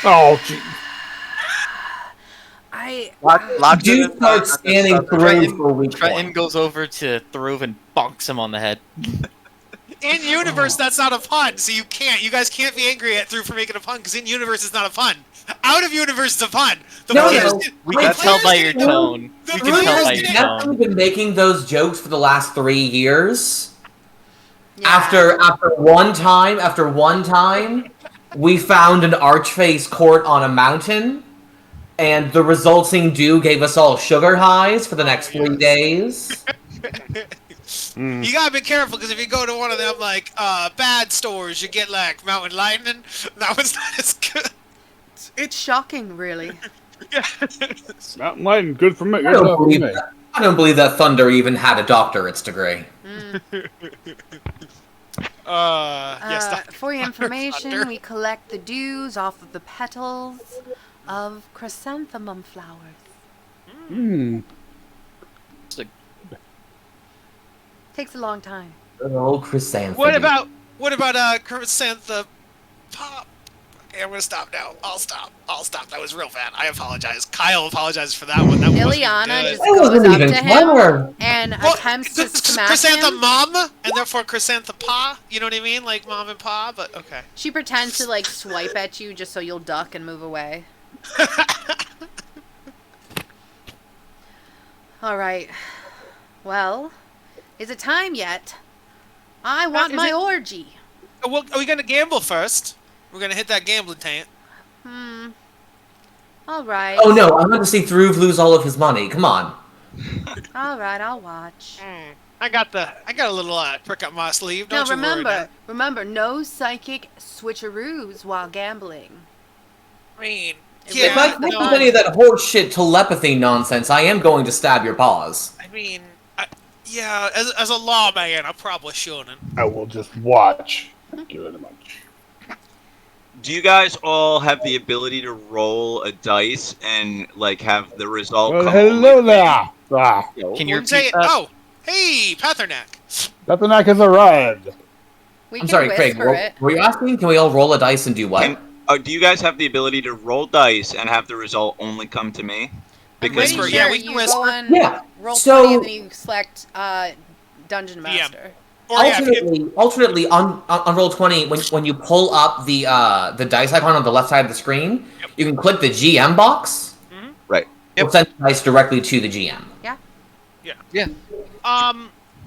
Oh, gee. Locked Do it in start the scanning southern- through for weak Trenton points. goes over to Throve and bonks him on the head. In universe, that's not a pun, so you can't. You guys can't be angry at Through for making a pun, because in universe, it's not a pun. Out of universe, it's a pun. The No, players no. did- We the can tell players by didn't your know- tone. The We Drew can tell has by your definitely tone. been making those jokes for the last 3 years. Yeah. After one time, we found an archface court on a mountain, and the resulting dew gave us all sugar highs for the next 3 days. You gotta be careful, because if you go to one of them, like, bad stores, you get, like, Mountain Lightning. That one's not as good. It's shocking, really. Mountain Lightning, good for me. I Good don't enough for believe me. that. I don't believe that Thunder even had a doctorate's degree. Yes, For your information, Thunder. we collect the dews off of the petals of chrysanthemum flowers. Hmm. Takes a long time. Oh, chrysanthemum. What about Chrysanthemum Pop? Okay, I'm gonna stop now. I'll stop. That was real bad. I apologize. Kyle apologizes for that one. That wasn't Ileana good. just That goes wasn't up even to him clever. and Well, attempts to smack Chrysanthemum him. Mom, and therefore Chrysanthemum Pa. You know what I mean? Like Mom and Pa, but okay. She pretends to like swipe at you just so you'll duck and move away. All right. Well, is it time yet? I want is my it- orgy. Well, are we gonna gamble first? We're gonna hit that gambling tank. All right. Oh no, I want to see Thruv lose all of his money. Come on. All right, I'll watch. I got a little trick up my sleeve. Now Don't you worry, man. remember, no psychic switcheroos while gambling. I mean, If If Yeah, I yeah. think no, of any of that horseshit telepathy nonsense, I am going to stab your paws. I mean, yeah. As a lawman, I probably shouldn't. I will just watch. Thank you very much. Do you guys all have the ability to roll a dice and like have the result Well, come hello only- there. Ah, Can you Wouldn't say repeat it. that? Oh, hey, Pathernach. Pathernach has arrived. We I'm can sorry, Craig. whisper it. Were you asking? Can we all roll a dice and do what? Do you guys have the ability to roll dice and have the result only come to me? I'm Because pretty Whisper, sure yeah, we can you whisper. go on Yeah, roll so- 20 and then you select Dungeon Master. Or yeah, if Alternately, on roll 20, when you pull up the dice icon on the left side of the screen, you can click the GM box. Right. It'll send the dice directly to the GM.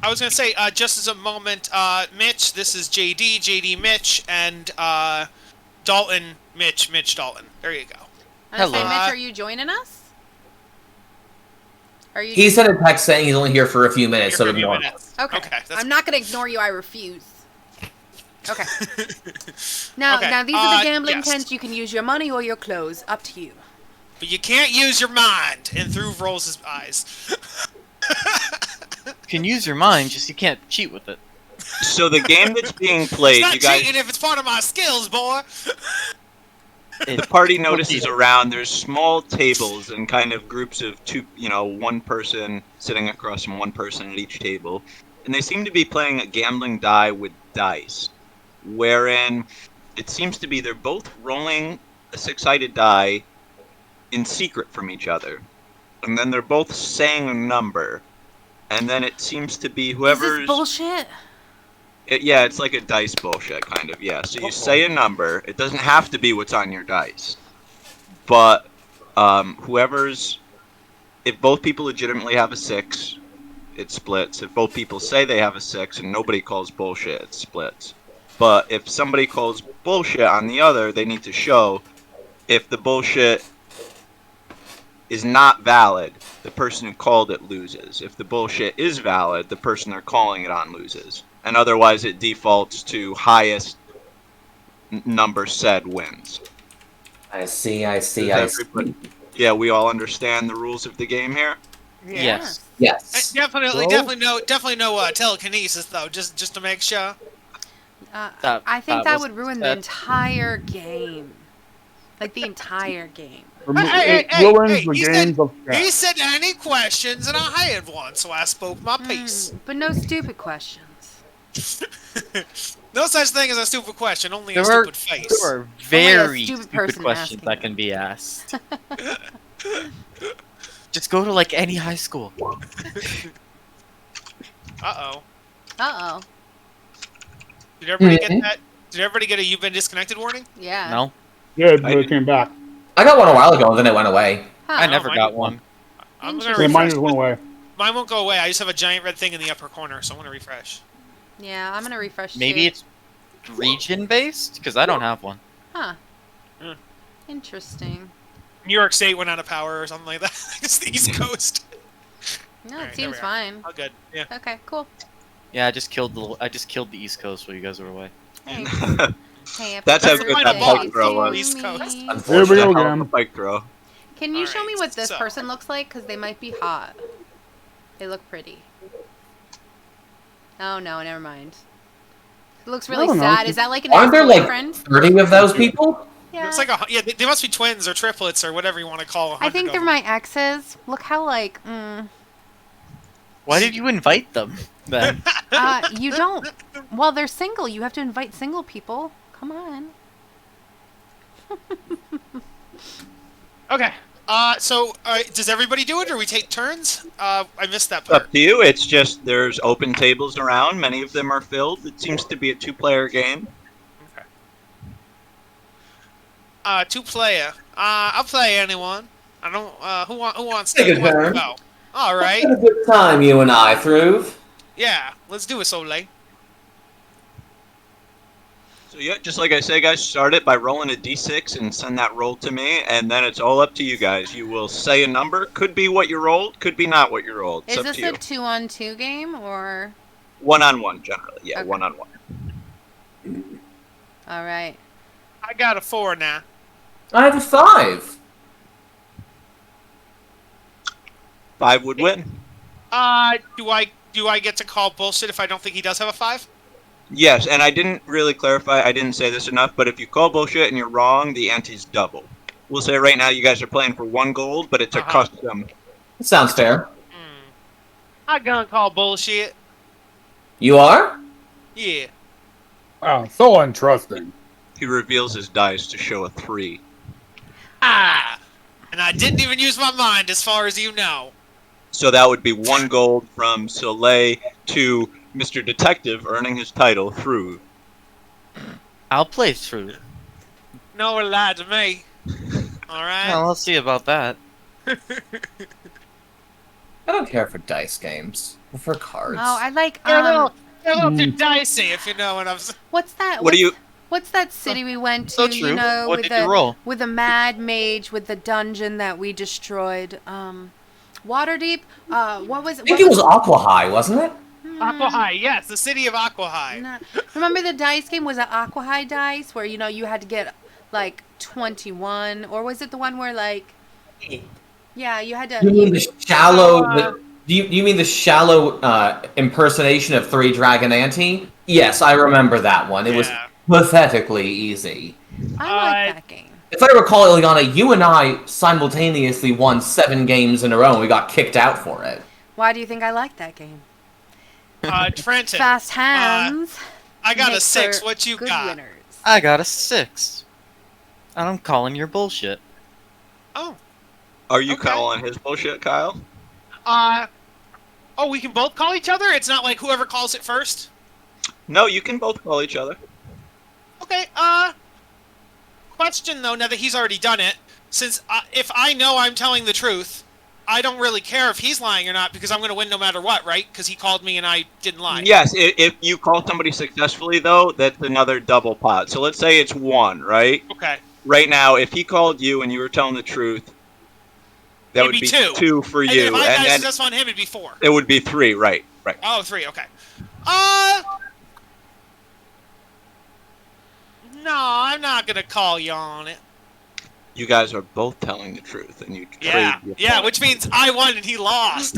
I was gonna say, just as a moment, Mitch, this is JD, JD Mitch, and Dalton, Mitch Dalton. There you go. And I say, Hello. Mitch, are you joining us? Are you? He sent a text saying he's only here for a few minutes, so Here for a few ignore him. minutes. Okay. Okay, that's I'm not gonna ignore you. I refuse. Okay. Now, Okay, now these are the gambling yes. tents. You can use your money or your clothes. Up to you. But you can't use your mind. And through rolls his eyes. You can use your mind, just you can't cheat with it. So the game that's being played, It's not you guys, cheating if it's part of my skills, boy. the party notices around. There's small tables and kind of groups of two, one person sitting across from one person at each table, and they seem to be playing a gambling die with dice, wherein it seems to be they're both rolling a six-sided die in secret from each other, and then they're both saying a number, and then it seems to be Is whoever's. this bullshit? Yeah, it's like a dice bullshit, kind of, yeah. So you say a number. It doesn't have to be what's on your dice. But whoever's... If both people legitimately have a 6, it splits. If both people say they have a 6 and nobody calls bullshit, it splits. But if somebody calls bullshit on the other, they need to show if the bullshit is not valid, the person who called it loses. If the bullshit is valid, the person they're calling it on loses. And otherwise it defaults to highest number said wins. I see. Does everybody- Yeah, we all understand the rules of the game here? Yes. Yes. Definitely So? definitely no telekinesis though. Just to make sure. I think that would ruin the that- entire game. Like the entire game. Hey, It ruins hey, the he games said- of He chess. said any questions, and I had one, so I spoke my piece. But no stupid questions. No such thing as a stupid question, only a There are, stupid face. there are very stupid stupid person questions asking that can be asked. Just go to like any high school. Uh-oh. Uh-oh. Did everybody get that? Did everybody get a "You've been disconnected" warning? Yeah. No, Yeah, but I it didn't- came back. I got one a while ago, and then it went away. Huh. I never mine got didn't. one. I'm gonna Interesting. Yeah, mine refresh. just went away. Mine won't go away. I just have a giant red thing in the upper corner, so I'm gonna refresh. Yeah, I'm gonna refresh. Maybe too. it's region based because I don't have one. Huh. Hmm. Interesting. New York State went out of power or something like that. It's the East Coast. No, Alright, it there seems we are. fine. Oh, good. Yeah. Okay, cool. Yeah, I just killed the East Coast while you guys were away. Thanks. Hey, That's how That's good the that final pike throw boss. was. East Coast. Here we Unfortunately. go Hell of a again. pike throw. Can you show me Alright, what this so- person looks like? Because they might be hot. They look pretty. Oh no, never mind. It looks really don't know. sad. Is that like an Aren't there like ex-boyfriend? 30 of those people? Yeah. Looks like they must be twins or triplets or whatever you want to call them. I think they're my exes. Look how like, Why did you invite them then? you don't. Well, they're single. You have to invite single people. Come on. Okay. So does everybody do it, or we take turns? I missed that It's part. up to you. It's just there's open tables around. Many of them are filled. It seems to be a 2-player game. Okay. 2-player. I'll play anyone. I don't. Who wants Take a who wants to turn. go? All right. Had a good time, you and I, Thruv. Yeah. Let's do it, Soleil. So yeah, just like I say, guys, start it by rolling a d6 and send that roll to me, and then it's all up to you guys. You will say a number. Could be what you rolled. Could be not what you rolled. It's Is up this to you. a 2-on-2 game or? One-on-one, generally. Yeah, Okay. one-on-one. All right. I got a 4 now. I have a 5. 5 would win. Do I get to call bullshit if I don't think he does have a 5? Yes, and I didn't really clarify. I didn't say this enough, but if you call bullshit and you're wrong, the ante's double. We'll say right now you guys are playing for 1 gold, but it's a Uh-huh. custom. Sounds fair. I'm gonna call bullshit. You are? Yeah. Wow, so untrusting. He reveals his dice to show a 3. And I didn't even use my mind, as far as you know. So that would be 1 gold from Soleil to Mr. Detective earning his title through. I'll play through. No one lied to me. All right. Well, let's see about that. I don't care for dice games. I prefer cards. Oh, I like They're a little too dicey, if you know what I'm saying. What's that? What do you... What's that city we went to? So You true. know, What with did you roll? with the mad mage with the dungeon that we destroyed. Waterdeep. What was? I think it was Aqua High, wasn't it? Aqua High, yes, the city of Aqua High. No. Remember the dice game? Was it Aqua High dice where you had to get like 21, or was it the one where like? Yeah, you had to. You mean the shallow? Do you mean the shallow impersonation of 3 Dragon Ante? Yes, I remember that one. It was Yeah. pathetically easy. I like that game. If I recall, Ileana, you and I simultaneously won 7 games in a row, and we got kicked out for it. Why do you think I like that game? Trenton, Fast hands. I got a make 6. for What you good got? winners. I got a 6. And I'm calling your bullshit. Oh. Are you Okay. calling his bullshit, Kyle? Oh, we can both call each other? It's not like whoever calls it first? No, you can both call each other. Okay, question though, now that he's already done it, since if I know I'm telling the truth, I don't really care if he's lying or not because I'm going to win no matter what, right? Because he called me and I didn't lie. Yes, if you call somebody successfully, though, that's another double pot. So let's say it's 1, right? Okay. Right now, if he called you and you were telling the truth, that It'd would be be 2. for And you, then if I and got then successful on him, it'd be 4. it would be 3, right? Oh, 3, okay. No, I'm not going to call you on it. You guys are both telling the truth, and you Yeah, trade your yeah, point. which means I won and he lost.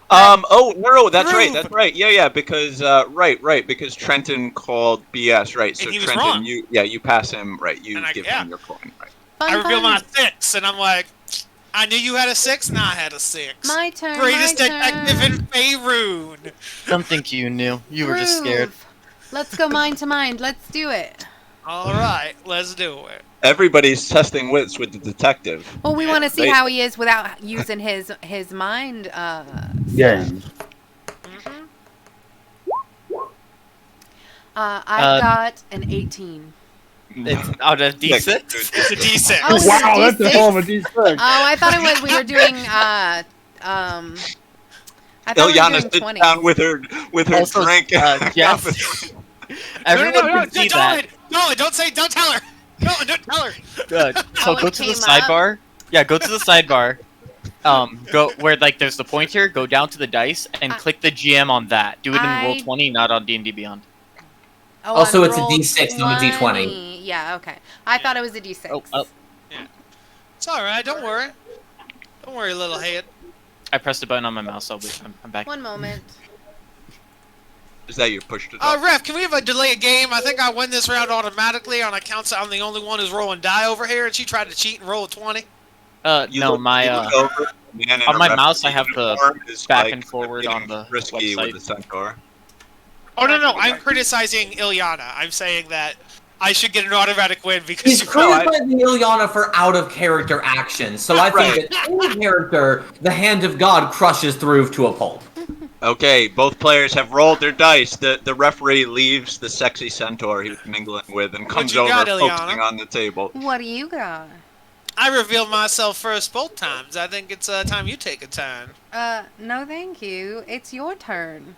Oh no, that's right, Prove. that's right. Yeah, because because Trenton called BS, right? So And he was Trenton, wrong. you pass him, right? You And I- give yeah. him your coin, right? Fun, I reveal fun. my 6, and I'm like, I knew you had a 6, and I had a 6. My turn. Greatest my detective turn. in Faerun. Don't think you knew. You were just scared. Groove. Let's go mind to mind. Let's do it. All right, let's do it. Everybody's testing wits with the detective. Well, we Yeah, want to see right. how he is without using his mind. Game. I've got an 18. It's out of D6. It's a D6. Oh, is it Wow, that's a D6? hell of a D6. Oh, I thought it was we were doing I thought we were Ilyana doing sits 20. down with her Also, drink. Yes. Everyone can see that. Don't tell her. No, don't tell her. Good. So Oh, go it to the came up? sidebar. Yeah, go to the sidebar. Go where like there's the pointer. Go down to the dice and click the GM on that. Do it in I- Roll20, not on D&D Beyond. Oh, Also, on it's a roll D6, not a D20. 20. Yeah, okay. I thought it was a D6. Oh, It's all right. Don't worry. Don't worry, little head. I pressed a button on my mouse. So I'm back. One moment. Is that you pushed it up? Ref, can we have a delay a game? I think I win this round automatically on account I'm the only one who's rolling die over here, and she tried to cheat and roll a 20. You No, look- my you look over, man in on a my referee mouse, I have the uniform is, back like, and forward getting on the risky website. with the centaur. Oh, no, I'm criticizing Ilyana. I'm saying that I should get an automatic win because He's you criticizing Ilyana for out-of-character actions, so I think that any character, the hand of God crushes through to a pulp. Okay, both players have rolled their dice. The referee leaves the sexy centaur he was mingling with and comes you over, got, Ilyana? focusing on the table. What do you got? I revealed myself first both times. I think it's time you take a turn. No thank you. It's your turn.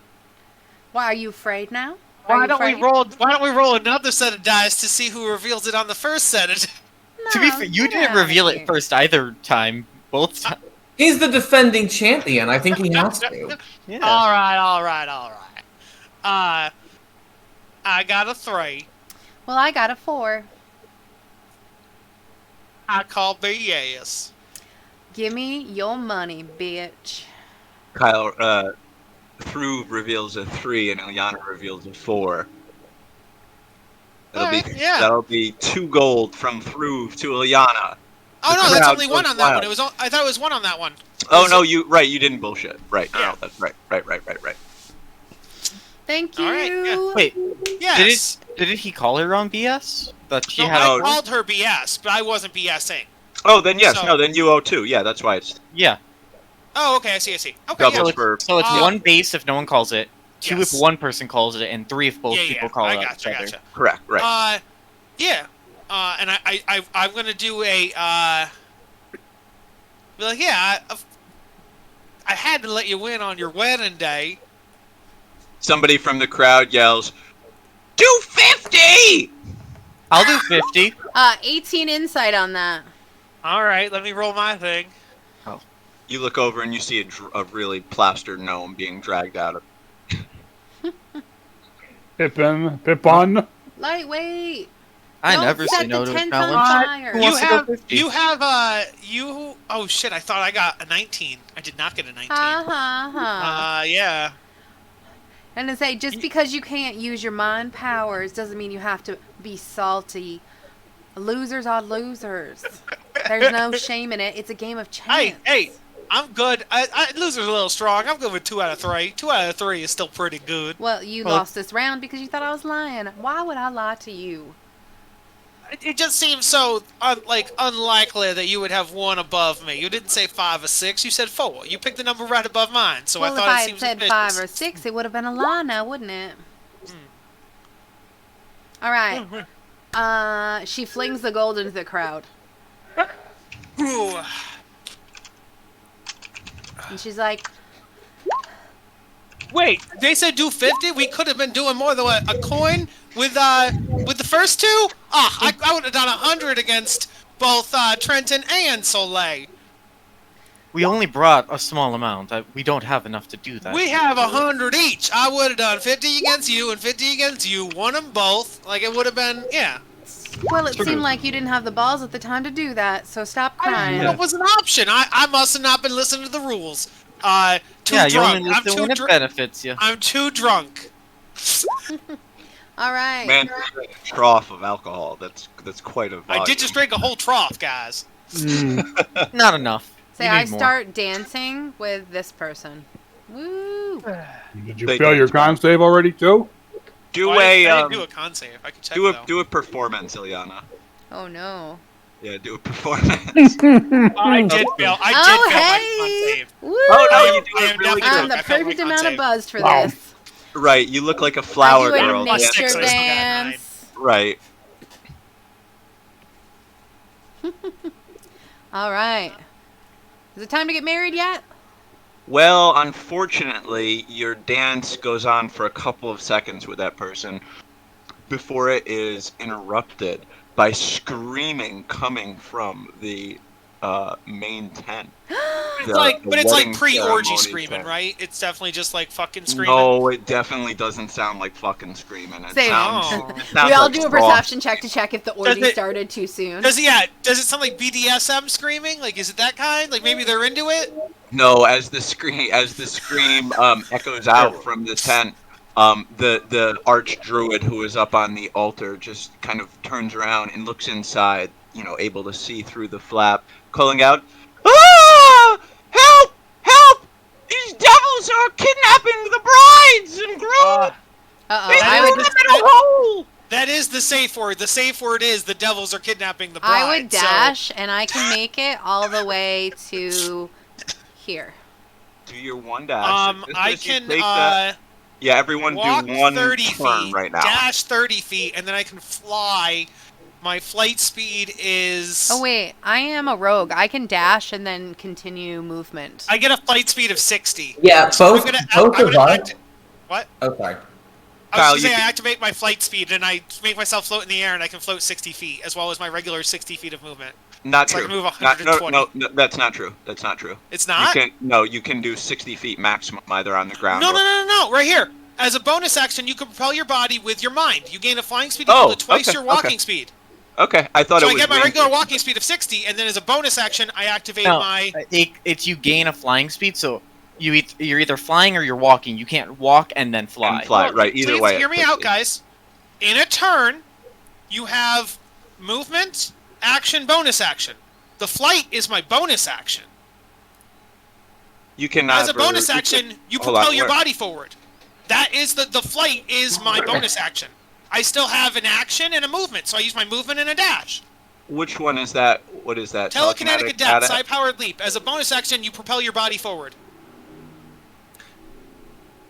Why, are you afraid now? Why don't we roll another set of dice to see who reveals it on the first set? To be fair, you didn't reveal it first either time. Both times. He's the defending champion. I think he has to. Yeah. All right. I got a 3. Well, I got a 4. I call BS. Give me your money, bitch. Kyle, Through reveals a 3 and Ilyana reveals a 4. Alright, yeah. That'll be 2 gold from Through to Ilyana. Oh The no, that's crowd only 1 goes on that one. wild. It was. I thought it was 1 on that one. Oh Is no, it- you didn't bullshit. Right, Yeah. no, that's right. Thank you. All right, yeah. Wait, Yes. didn't he call her on BS? That she No, had. I called her BS, but I wasn't BSing. Oh, then yes, So- no, then you owe 2. Yeah, that's why it's Yeah. Oh, okay. I see. Okay. doubles Yeah. for. So it's Uh, 1 base if no one calls it, 2 yes. if one person calls it, and 3 if both Yeah. people call I it gotcha. together. Correct, right. Yeah. And I'm gonna do a. Be like, yeah. I had to let you win on your wedding day. Somebody from the crowd yells, "Do 50!" I'll do 50. 18 insight on that. All right. Let me roll my thing. You look over and you see a really plastered gnome being dragged out of. Pippin. Lightweight. I Don't never set say no the to a tent on challenge. fire. Who wants to go 50? Oh shit! I thought I got a 19. I did not get a 19. Ha ha ha. Yeah. And to say, just because you can't use your mind powers doesn't mean you have to be salty. Losers are losers. There's no shame in it. It's a game of chance. Hey, I'm good. Loser's a little strong. I'm good with 2 out of 3. 2 out of 3 is still pretty good. Well, you Well, lost this round because you thought I was lying. Why would I lie to you? It just seems so unlikely that you would have 1 above me. You didn't say 5 or 6. You said 4. You picked the number right above mine. So Well, I if thought I it had seems said suspicious. 5 or 6, it would have been a lie now, wouldn't it? All right. She flings the gold into the crowd. Ooh. And she's like, Wait, they said do 50. We could have been doing more than a coin with the first 2. I would have done 100 against both Trenton and Soleil. We only brought a small amount. We don't have enough to do that. We have 100 each. I would have done 50 against you and 50 against you. Won them both. Like it would have been, yeah. well, it seemed like you didn't have the balls at the time to do that, so stop I crying. didn't know it was an option. I must have not been listening to the rules. Too Yeah, you drunk. only listen when it benefits you. I'm too drunk. All right. Man, you're in a trough of alcohol. That's quite a volume. I did just drink a whole trough, guys. Not enough. Say You I need more. start dancing with this person. Woo! Did you fail your con save already too? Do I a didn't do a con save. I could check though. do a performance, Ilyana. Oh no. Yeah, do a performance. I did fail. I did fail my con hey! save. Woo! Oh no, you do I it am really definitely I'm good. the I failed my perfect con amount of save. buzzed for Wow. this. Right, you look like a flower I do girl. a Plus dancing. nature six, I still got dance. Right. All right. Is it time to get married yet? Well, unfortunately, your dance goes on for a couple of seconds with that person before it is interrupted by screaming coming from the main tent. It's like, The but it's like wedding pre-orgy ceremony screaming, tent. right? It's definitely just like fucking screaming. No, it definitely doesn't sound like fucking screaming. It Same. sounds. Oh. It sounds We all like do a soft. perception check to check if the orgy it- started too soon. Does it sound like BDSM screaming? Like, is it that kind? Like maybe they're into it? No, as the scream echoes out from the tent, the archdruid who is up on the altar just kind of turns around and looks inside, able to see through the flap, calling out, "Ah! Help! Help! These devils are kidnapping the brides and grooms! Uh-oh. They I threw would them in a hole!" That is the safe word. The safe word is the devils are kidnapping the bride. I would dash, and I can make it all the way to here. Do your one dash. This I is you can take that- Yeah, everyone walk do one 30 turn feet, right now. dash 30 feet, and then I can fly. My flight speed is... Oh, wait. I am a rogue. I can dash and then continue movement. I get a flight speed of 60. Yeah, So both I'm of gonna us. What? Oh, sorry. I Kyle, was you going to say can- I activate my flight speed, and I make myself float in the air, and I can float 60 feet, as well as my regular 60 feet of movement. Not So I true. can move Not- 120. no, that's not true. That's not true. It's not? You can do 60 feet maximum either on the ground. No, or... no, no, no, no, right here. As a bonus action, you can propel your body with your mind. You gain a flying speed equal to twice okay, your walking okay. speed. Okay, I thought So it I was. get my range. regular walking speed of 60, and then as a bonus action, I activate No, my... it's you gain a flying speed, so you're either flying or you're walking. You can't walk and then fly. And fly. Well, right, either please way. hear me out, guys. In a turn, you have movement, action, bonus action. The flight is my bonus action. You can. As a bonus action, you hold propel on, your where- body forward. That is the flight is my bonus action. I still have an action and a movement, so I use my movement and a dash. Which one is that? What is that? Telekinetic adapt, adapt? psi-powered leap. As a bonus action, you propel your body forward.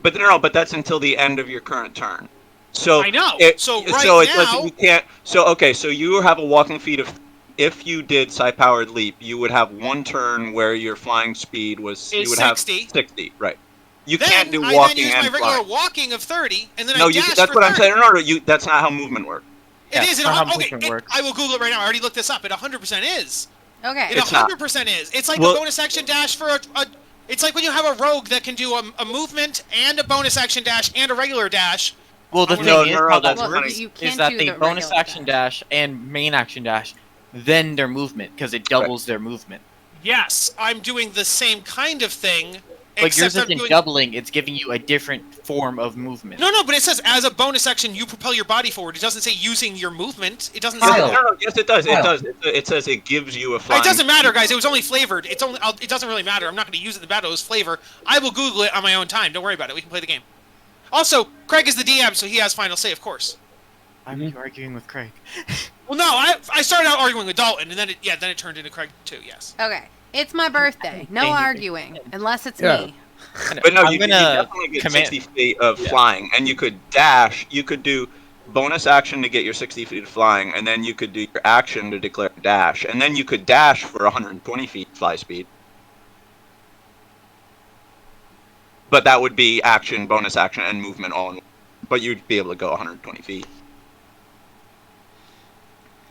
But no, but that's until the end of your current turn. So I know. So right so it now- doesn't. You can't. So okay. So you have a walking speed of. If you did psi-powered leap, you would have one turn where your flying speed was. Is You would 60. have 60. Right. You Then can't do I walking then use and my regular flying. walking of 30, and then No, I dash that's for what I'm 30. saying. No, you. That's not how movement works. Yeah, It is. that's not how Okay, movement works. I will Google it right now. I already looked this up. It 100% is. Okay. It It's not. 100% is. It's like Well- a bonus action dash for a. It's like when you have a rogue that can do a movement and a bonus action dash and a regular dash. Well, the No, thing no, is, no, how that's that well, works you is can't that do they the bonus regular action dash and main action dash, then their movement, because it doubles their movement. Yes, I'm doing the same kind of thing. Like yours except I'm isn't doing... doubling; it's giving you a different form of movement. No, but it says as a bonus action, you propel your body forward. It doesn't say using your movement. It doesn't say Kyle. that. No, yes, it does. It Kyle. does. It says it gives you a flying. It doesn't matter, guys. It was only flavored. It doesn't really matter. I'm not going to use it in the battle. It was flavor. I will Google it on my own time. Don't worry about it. We can play the game. Also, Craig is the DM, so he has final say, of course. I'm arguing with Craig. Well, no, I started out arguing with Dalton, and then it turned into Craig too. Yes. Okay. It's my birthday. No Thank you. arguing. Unless it's Yeah. me. But no, I'm you gonna definitely get command- 60 feet of flying, and you could dash. You could do bonus action to get your 60 feet of flying, and then you could do your action to declare dash, and then you could dash for 120 feet fly speed. But that would be action, bonus action, and movement all in one. But you'd be able to go 120 feet.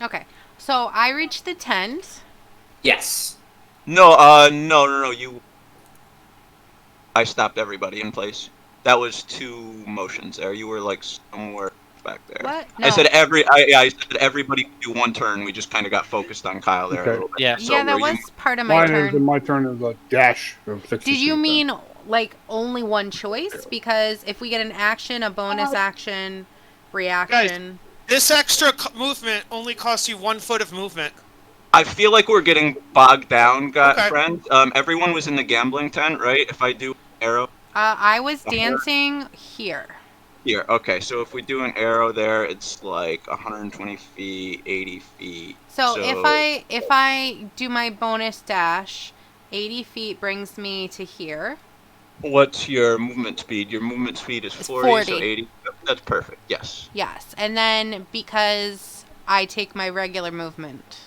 Okay. So I reached the tent. Yes. No, no. I stopped everybody in place. That was 2 motions there. You were like somewhere back there. What? I No. said I said everybody could do one turn. We just kind of got focused on Kyle there Okay. a little bit. Yeah. So Yeah, that were you- was part of my turn. My turn is a dash of 60 Did you feet, mean like only one choice? Because if we get an action, a bonus action, reaction. This extra movement only costs you 1 foot of movement. I feel like we're getting bogged down, Okay. friends. Everyone was in the gambling tent, right? If I do arrow I was dancing here. here, okay. So if we do an arrow there, it's like 120 feet, 80 feet. So if I do my bonus dash, 80 feet brings me to here. What's your movement speed? Your movement speed is It's 40, so 40. 80. That's perfect. Yes. Yes, and then because I take my regular movement,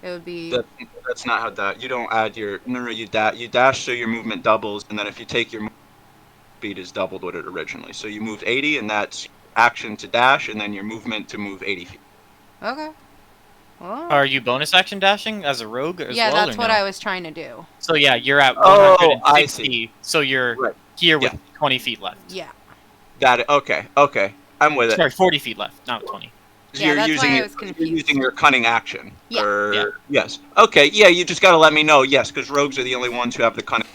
it would be That that's not how that. You don't add your no. You dash so your movement doubles, and then if you take your speed is doubled what it originally. So you moved 80, and that's action to dash, and then your movement to move 80 feet. okay. Well, Are you bonus action dashing as a rogue as yeah, well, that's or what no? I was trying to do. So yeah, you're at Oh, I 160, so you're Right. here with Yeah. 20 feet left. Yeah, Got it. Okay. I'm with it. Sorry, 40 feet left, not 20. So Yeah, that's why using I your, was you're confused. using your cunning action. Yeah. Yeah. Yes. Okay. Yeah. You just got to let me know. Yes, because rogues are the only ones who have the cunning.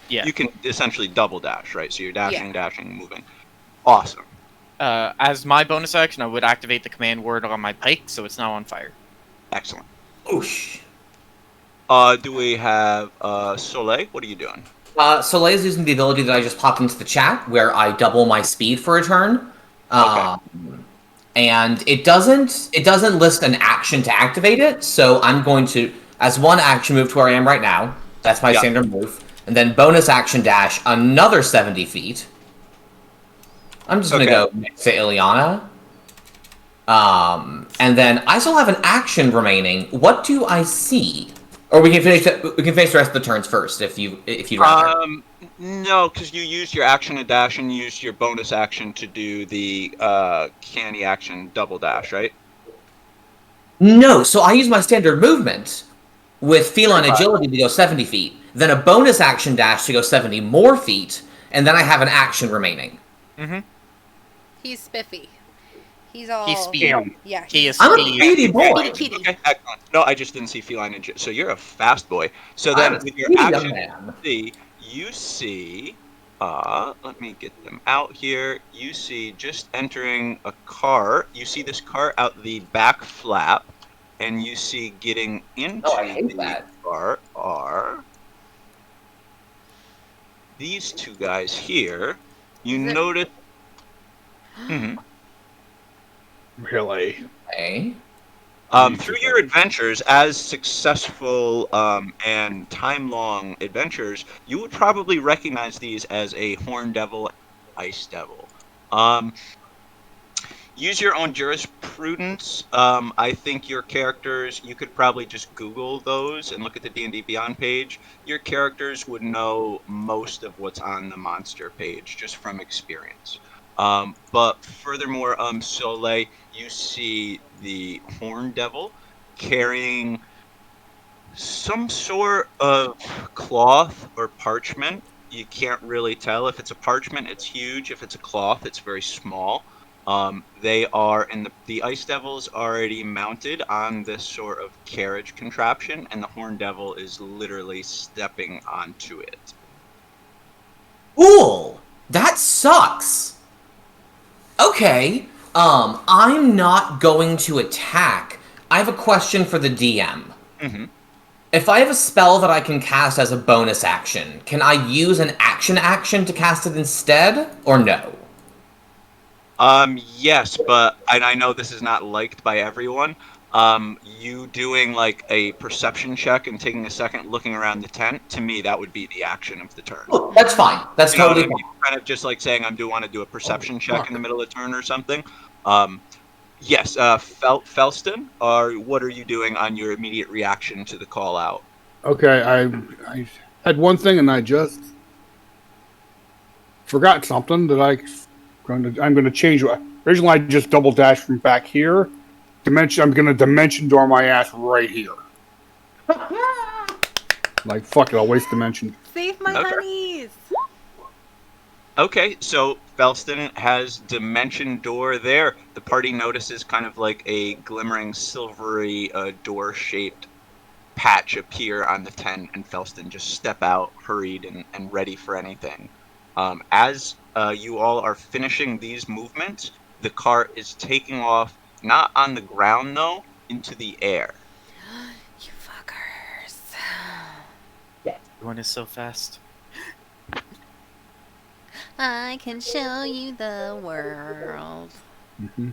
Yeah. You can essentially double dash, right? So you're dashing, Yeah. dashing, moving. Awesome. As my bonus action, I would activate the command word on my pike, so it's now on fire. Excellent. Oosh. Do we have Soleil? What are you doing? Soleil's using the ability that I just popped into the chat, where I double my speed for a turn. And it doesn't list an action to activate it, so I'm going to, as one action, move to where I am right now. That's my Yeah. standard move. And then bonus action dash another 70 feet. I'm just going to Okay. go next to Ileana. And then I still have an action remaining. What do I see? Or we can finish the rest of the turns first, if you'd rather. No, because you used your action to dash and used your bonus action to do the canny action double dash, right? No, so I use my standard movement with feline Right. agility to go 70 feet, then a bonus action dash to go 70 more feet, and then I have an action remaining. Mm-hmm. He's spiffy. He's all. He's speed. Yeah. He is I'm a speed. speedy boy. Speedy kitty. Okay, excellent. No, I just didn't see feline agility. So you're a fast boy. So I'm then a with your speedy young action, man. you see, let me get them out here. You see just entering a car. You see this car out the back flap, and you see getting into Oh, I hate the that. car are these two guys here. You Is it- notice. Mhm. Really? Okay. Through your adventures as successful and time-long adventures, you would probably recognize these as a Horn Devil, Ice Devil. Use your own jurisprudence. I think your characters, you could probably just Google those and look at the D&D Beyond page. Your characters would know most of what's on the monster page just from experience. But furthermore, Soleil, you see the Horn Devil carrying some sort of cloth or parchment. You can't really tell. If it's a parchment, it's huge. If it's a cloth, it's very small. They are, and the Ice Devil's already mounted on this sort of carriage contraption, and the Horn Devil is literally stepping onto it. Cool. That sucks. Okay. I'm not going to attack. I have a question for the DM. Mm-hmm. If I have a spell that I can cast as a bonus action, can I use an action to cast it instead, or no? Yes, but, and I know this is not liked by everyone, you doing like a perception check and taking a second looking around the tent, to me, that would be the action of the turn. Oh, that's fine. That's You know what totally I mean? fine. Kind of just like saying want to do a perception check in the middle of the turn or something. Yes, Felston, or what are you doing on your immediate reaction to the call out? Okay, I had one thing and I just forgot something that I'm going to change. Originally, I just double dash from back here. I'm going to dimension door my ass right here. Like, fuck it, I'll waste dimension. Save my Okay. honeys. Okay, so Felston has Dimension Door there. The party notices kind of like a glimmering silvery door-shaped patch appear on the tent, and Felston just step out, hurried and ready for anything. As you all are finishing these movements, the car is taking off, not on the ground though, into the air. You fuckers. Everyone is so fast. I can show you the world. Mm-hmm.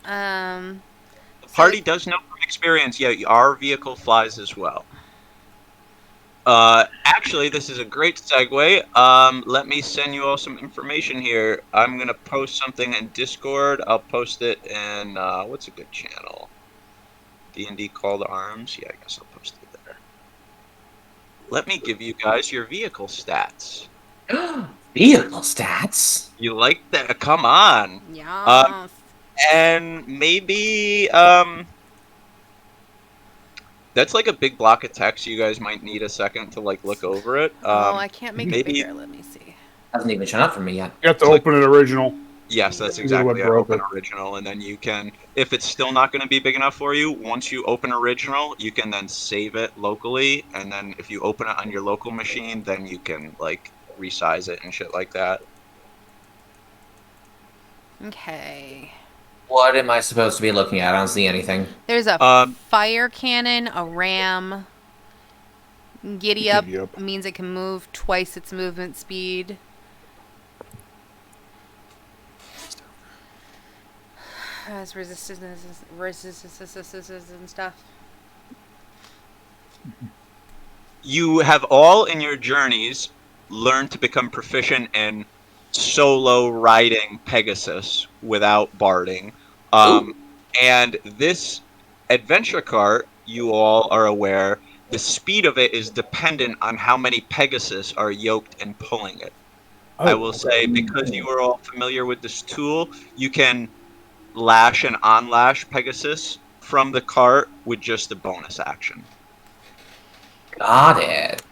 The party does know from experience, yeah, our vehicle flies as well. Actually, this is a great segue. Let me send you all some information here. I'm gonna post something in Discord. I'll post it in what's a good channel? DnD Call to Arms. Yeah, I guess I'll post it there. Let me give you guys your vehicle stats. Vehicle stats. You like that? Come on. Yeah. And maybe that's like a big block of text. You guys might need a second to like look over it. I can't make it maybe- bigger. Let me see. Hasn't even shown up for me yet. You have to open it original. Yes, that's This is what exactly it. broke Open it. original, and then you can, if it's still not going to be big enough for you, once you open original, you can then save it locally, and then if you open it on your local machine, then you can like resize it and shit like that. Okay. What am I supposed to be looking at? I don't see anything. There's a fire cannon, a ram. Giddy up Giddy up. means it can move twice its movement speed. Has resistance and stuff. You have all in your journeys learned to become proficient in solo riding Pegasus without barding. And this adventure cart, you all are aware, the speed of it is dependent on how many Pegasus are yoked and pulling it. I will say, because you are all familiar with this tool, you can lash and unlash Pegasus from the cart with just a bonus action. Got it.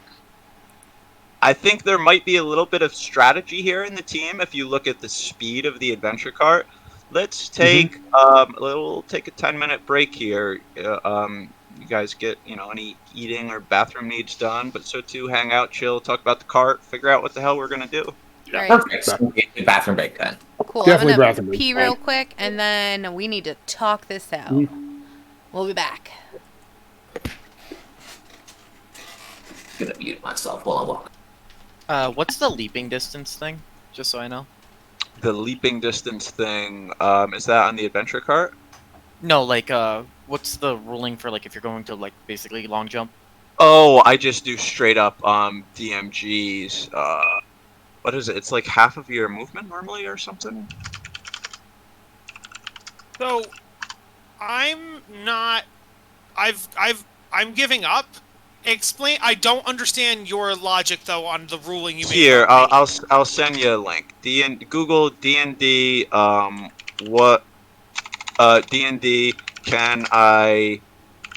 I think there might be a little bit of strategy here in the team if you look at the speed of the adventure cart. Let's take we'll take a 10-minute break here. You guys get any eating or bathroom needs done, but so too hang out, chill, talk about the cart, figure out what the hell we're gonna do. Right. Perfect. Bathroom break then. Cool. Definitely I'm gonna bathroom break. pee real quick, and then we need to talk this out. We'll be back. I'm gonna mute myself while I walk. What's the leaping distance thing? Just so I know. The leaping distance thing, is that on the adventure cart? No, like, what's the ruling for, like, if you're going to, like, basically long jump? Oh, I just do straight up DMGs. What is it? It's like half of your movement normally or something? So, I'm not. I'm giving up. Explain. I don't understand your logic though on the ruling you made. Here, I'll send you a link. Google DnD. What? DnD. Can I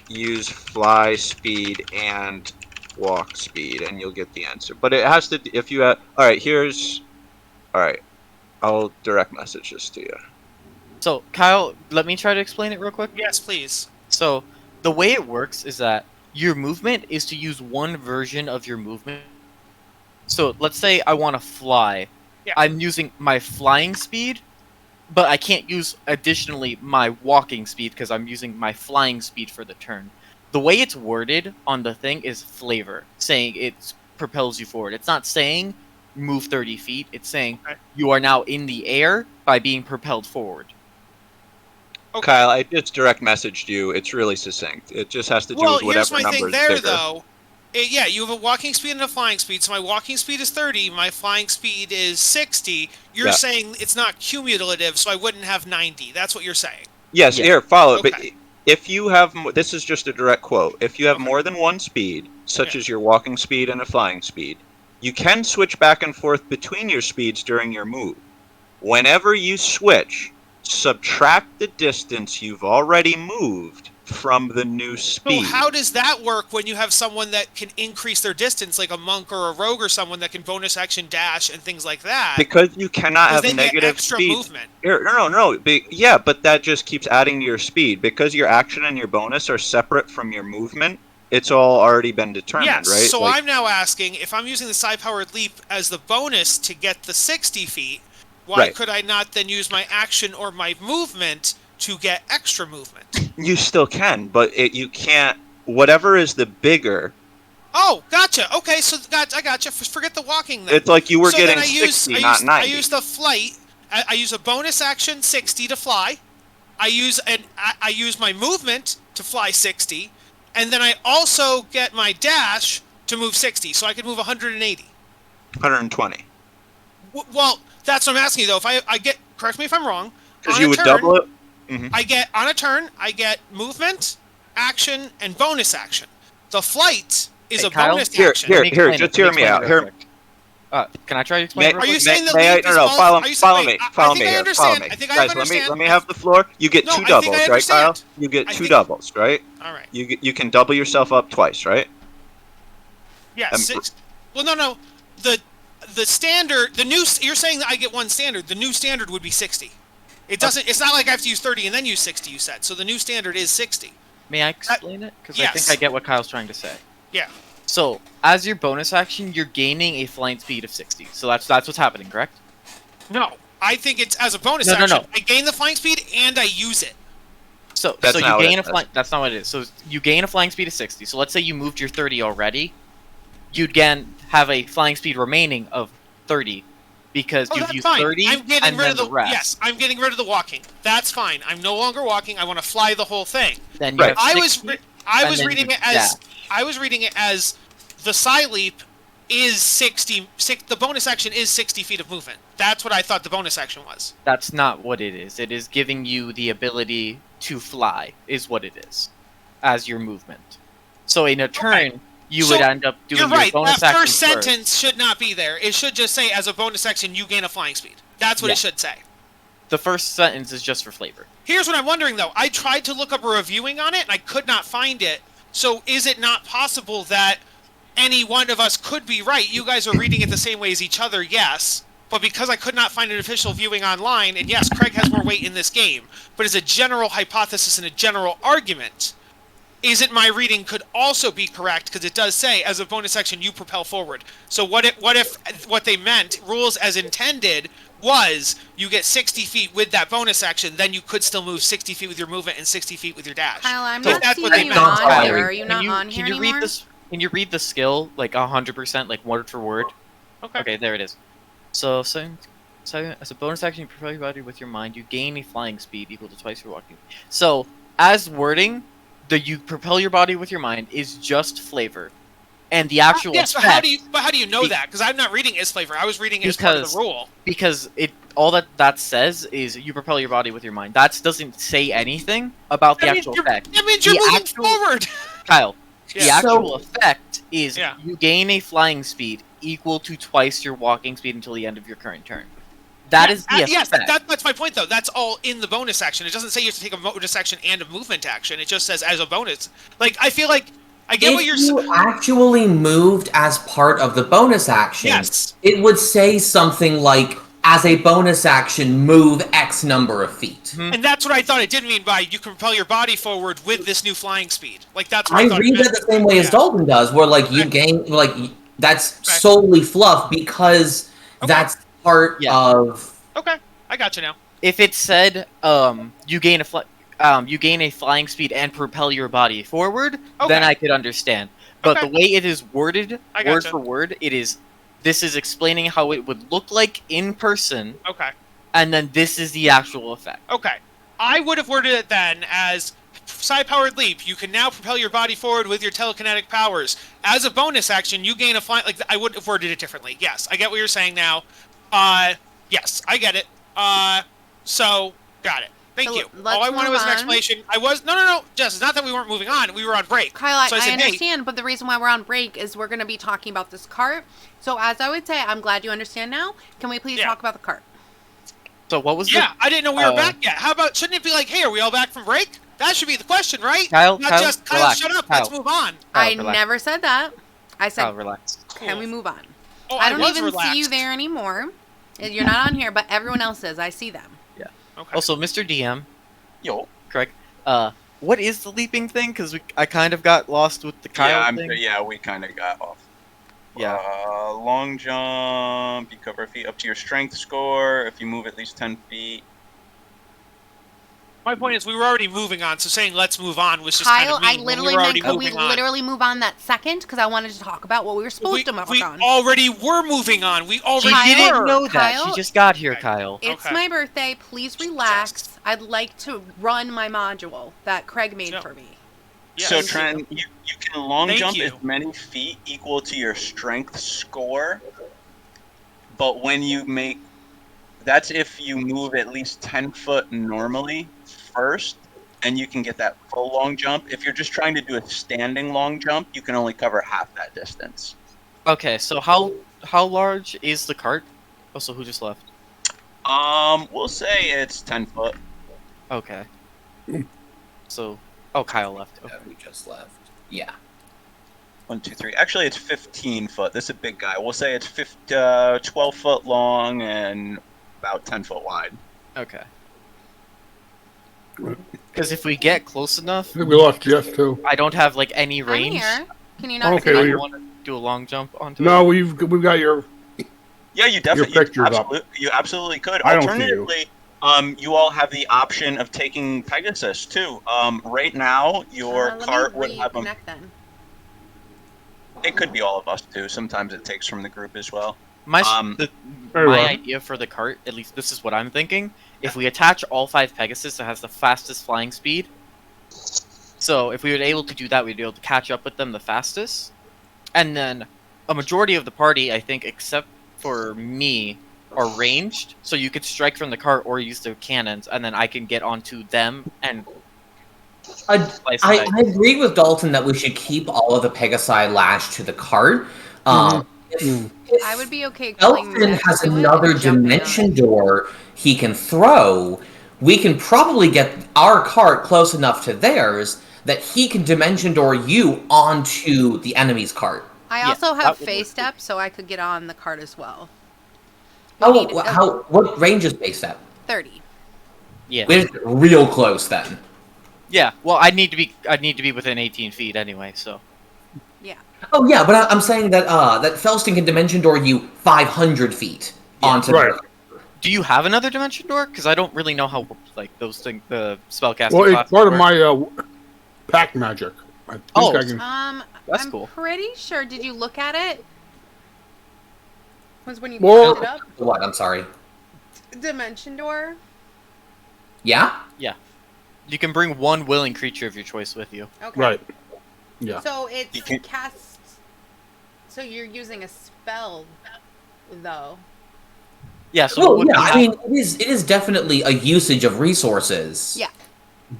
use fly speed and walk speed? And you'll get the answer. But it has to. If you have. All right. Here's. All right. I'll direct message this to you. So, Kyle, let me try to explain it real quick. Yes, please. So, the way it works is that your movement is to use one version of your movement. So, let's say I want to fly. Yeah. I'm using my flying speed, but I can't use additionally my walking speed because I'm using my flying speed for the turn. The way it's worded on the thing is flavor, saying it propels you forward. It's not saying move 30 feet. It's saying you are now in the air by being propelled forward. Okay. Kyle, I just direct messaged you. It's really succinct. It just has to do with here's whatever my number thing is there, bigger. though. Yeah, you have a walking speed and a flying speed. So my walking speed is 30, my flying speed is 60. You're Yeah. saying it's not cumulative, so I wouldn't have 90. That's what you're saying. Yes, Yeah. here, follow it. But Okay. if you have, this is just a direct quote. If you have Okay. more than one speed, such Yeah. as your walking speed and a flying speed, you can switch back and forth between your speeds during your move. Whenever you switch, subtract the distance you've already moved from the new So speed. how does that work when you have someone that can increase their distance, like a monk or a rogue or someone that can bonus action dash and things like that? Because you cannot have they get negative extra speed. movement. No. Yeah, but that just keeps adding to your speed. Because your action and your bonus are separate from your movement, it's all already been determined, Yes, right? so Like, I'm now asking, if I'm using the psi-powered leap as the bonus to get the 60 feet, why Right. could I not then use my action or my movement to get extra movement? you still can, but you can't. Whatever is the bigger, Oh, gotcha. Okay, so I gotcha. Forget the walking then. it's like you were So getting then 60, I not use, 90. I use the flight. I use a bonus action 60 to fly. I use my movement to fly 60, and then I also get my dash to move 60, so I could move 180. 120. Well, that's what I'm asking you though. If I get, correct me if I'm wrong. Because you would double it. Mm-hmm. On a turn, I get movement, action, and bonus action. The flight is a Kyle? bonus Here, action. here, just hear me out. Here. Can I try to explain? Are you saying that may I, leap no, no, follow me I think I here. understand. Follow me. I think I Guys, understand. let me have the floor. You get No, two I think doubles, I right, Kyle? understand. You get I two think- doubles, right? All right. You can double yourself up twice, right? Yeah, 6. Well, no. The standard, you're saying that I get one standard. The new standard would be 60. It doesn't. It's not like I have to use 30 and then use 60. You said so. The new standard is 60. May I explain it? Because I yes. think I get what Kyle's trying to say. Yeah. So, as your bonus action, you're gaining a flying speed of 60. So that's what's happening, correct? No, I think it's as a bonus No, no, action. no. I gain the flying speed and I use it. So That's you not what gain it a flying. That's not what it is. So you gain a flying speed of 60. So let's say you moved your 30 already. You'd again have a flying speed remaining of 30 because you've that's used fine. 30 I'm getting and rid then of the rest. yes. I'm getting rid of the walking. That's fine. I'm no longer walking. I want to fly the whole thing. Then you Right. have I was 60, I and was then reading you it as the psi leap is 60. The bonus action is 60 feet of movement. That's what I thought the bonus action was. That's not what it is. It is giving you the ability to fly, is what it is, as your movement. So in a turn, you So, would end up doing You're your right. bonus That action first sentence should not be there. It should just say, as a bonus action, you gain a flying speed. That's what Yeah. it should say. The first sentence is just for flavor. Here's what I'm wondering, though. I tried to look up a reviewing on it, and I could not find it. So is it not possible that any one of us could be right? You guys are reading it the same way as each other, yes. But because I could not find an official viewing online, and yes, Craig has more weight in this game, but as a general hypothesis and a general argument, isn't my reading could also be correct, because it does say, as a bonus action, you propel forward. So what if what they meant, rules as intended, was you get 60 feet with that bonus action, then you could still move 60 feet with your movement and 60 feet with your dash. Kyle, I'm So not that's seeing what they you meant. on here. Are you not on here can you anymore? read this? Can you read the skill like 100%, like word for word? Okay. Okay, there it is. So as a bonus action, you propel your body with your mind. You gain a flying speed equal to twice your walking. So as wording, you propel your body with your mind is just flavor, and the actual Yes, but effect, how do you know that? Because I'm not reading it as flavor. I was reading it as part of the rule. because it all that says is you propel your body with your mind. That doesn't say anything about the actual effect. That means you're The moving actual- forward. Kyle, Yeah. the actual effect is Yeah. you gain a flying speed equal to twice your walking speed until the end of your current turn. That is the effect. Yes, that's my point, though. That's all in the bonus action. It doesn't say you have to take a bonus action and a movement action. It just says as a bonus. Like, I feel like I get what you're saying. If you actually moved as part of the bonus action, Yes. it would say something like, as a bonus action, move X number of feet. And that's what I thought it did mean by you can propel your body forward with this new flying speed. Like, that's what I I thought read it meant. that the same way as Yeah. Dalton does, where like you Okay. gain like that's Okay. solely fluff because Okay. that's part Yeah. of. Okay, I got you now. If it said you gain a flying speed and propel your body forward, then Okay. I could understand. But Okay. the way it is worded, I word gotcha. for word, this is explaining how it would look like in person, Okay. and then this is the actual effect. Okay. I would have worded it then as psi-powered leap. You can now propel your body forward with your telekinetic powers. As a bonus action, you gain a flying... Like, I would have worded it differently. Yes, I get what you're saying now. Yes, I get it. So, got it. Thank So you. let's All I wanted move was an on. explanation. No, Jess, it's not that we weren't moving on. We were on break. Kyle, So I said, hey, understand, but the reason why we're on break is we're going to be talking about this cart. So as I would say, I'm glad you understand now. Can we please Yeah. talk about the cart? So what was yeah, I didn't know we were uh, back yet. How about, shouldn't it be like, hey, are we all back from break? That should be the question, right? Kyle, Not Kyle, just, Kyle, relax. shut up, Kyle. let's move on. I relax. never said that. I said, relax. can we move on? Oh, I don't was even relaxed. see you there anymore. You're not on here, but everyone else is. I see them. Okay. Also, Mr. DM, Yo. Craig, what is the leaping thing? Because I kind of got lost with the Kyle thing. We kind of got off. Yeah. Long jump. You cover feet up to your strength score. If you move at least 10 feet. My point is, we were already moving on, so saying let's move on was just kind Kyle, of mean. I when literally we were meant, already could we moving on. literally move on that second? Because I wanted to talk about what we were supposed to move we on. already were moving on. We She already Kyle, didn't were. know that. Kyle? She just got here, Okay. Kyle. It's Okay. my birthday. Please relax. I'd like to run my module that Craig made No. for me. Yes. So Trent, you can long Thank jump you. as many feet equal to your strength score, but when you make that's if you move at least 10 foot normally first, and you can get that full long jump. If you're just trying to do a standing long jump, you can only cover half that distance. Okay, so how large is the cart? Also, who just left? We'll say it's 10 foot. Okay. So, oh, Kyle left. Okay. Who just left? Yeah. 1, 2, 3. Actually, it's 15 foot. This is a big guy. We'll say it's 12 foot long and about 10 foot wide. Okay. Because if we get close enough, I think we lost Jess too. I don't have like any I'm range. here. Can you not Okay, see well, me? I you're- want to do a long jump onto No, it. we've got your. Yeah, you definitely picture's up. you absolutely could. I don't see you. Alternatively, you all have the option of taking Pegasus too. Right now, your Let cart me would have a. reconnect then. It could be all of us too. Sometimes it takes from the group as well. My Very my well. idea for the cart, at least this is what I'm thinking. If we attach all 5 Pegasus, it has the fastest flying speed. So if we were able to do that, we'd be able to catch up with them the fastest. And then a majority of the party, I think, except for me, are ranged. So you could strike from the cart or use their cannons, and then I can get onto them and slice and dice. I agree with Dalton that we should keep all of the Pegasi lashed to the cart. If I would be okay killing Elfin next has to it another and jumping on dimension it. door he can throw, we can probably get our cart close enough to theirs that he can dimension door you onto the enemy's cart. I Yeah, also that have would phase work. step, so I could get on the cart as well. What range is base at? 30. Yeah. We're real close then. Yeah. Well, I'd need to be within 18 feet anyway. So. Yeah. Oh yeah, but I'm saying that that Felston can dimension door you 500 feet Yeah. onto Right. the. Do you have another dimension door? Because I don't really know how like those things, the spellcasting. Well, it's classes part of work. my pack magic. I think Oh. I can. That's I'm cool. pretty sure. Did you look at it? Was when you Well- picked it up? What? I'm sorry. Dimension door. Yeah. You can bring one willing creature of your choice with you. Okay. Right. Yeah. So it's You can- cast. So you're using a spell, though. Yeah. So. Well, it would yeah. be I half- mean, it is definitely a usage of resources. Yeah.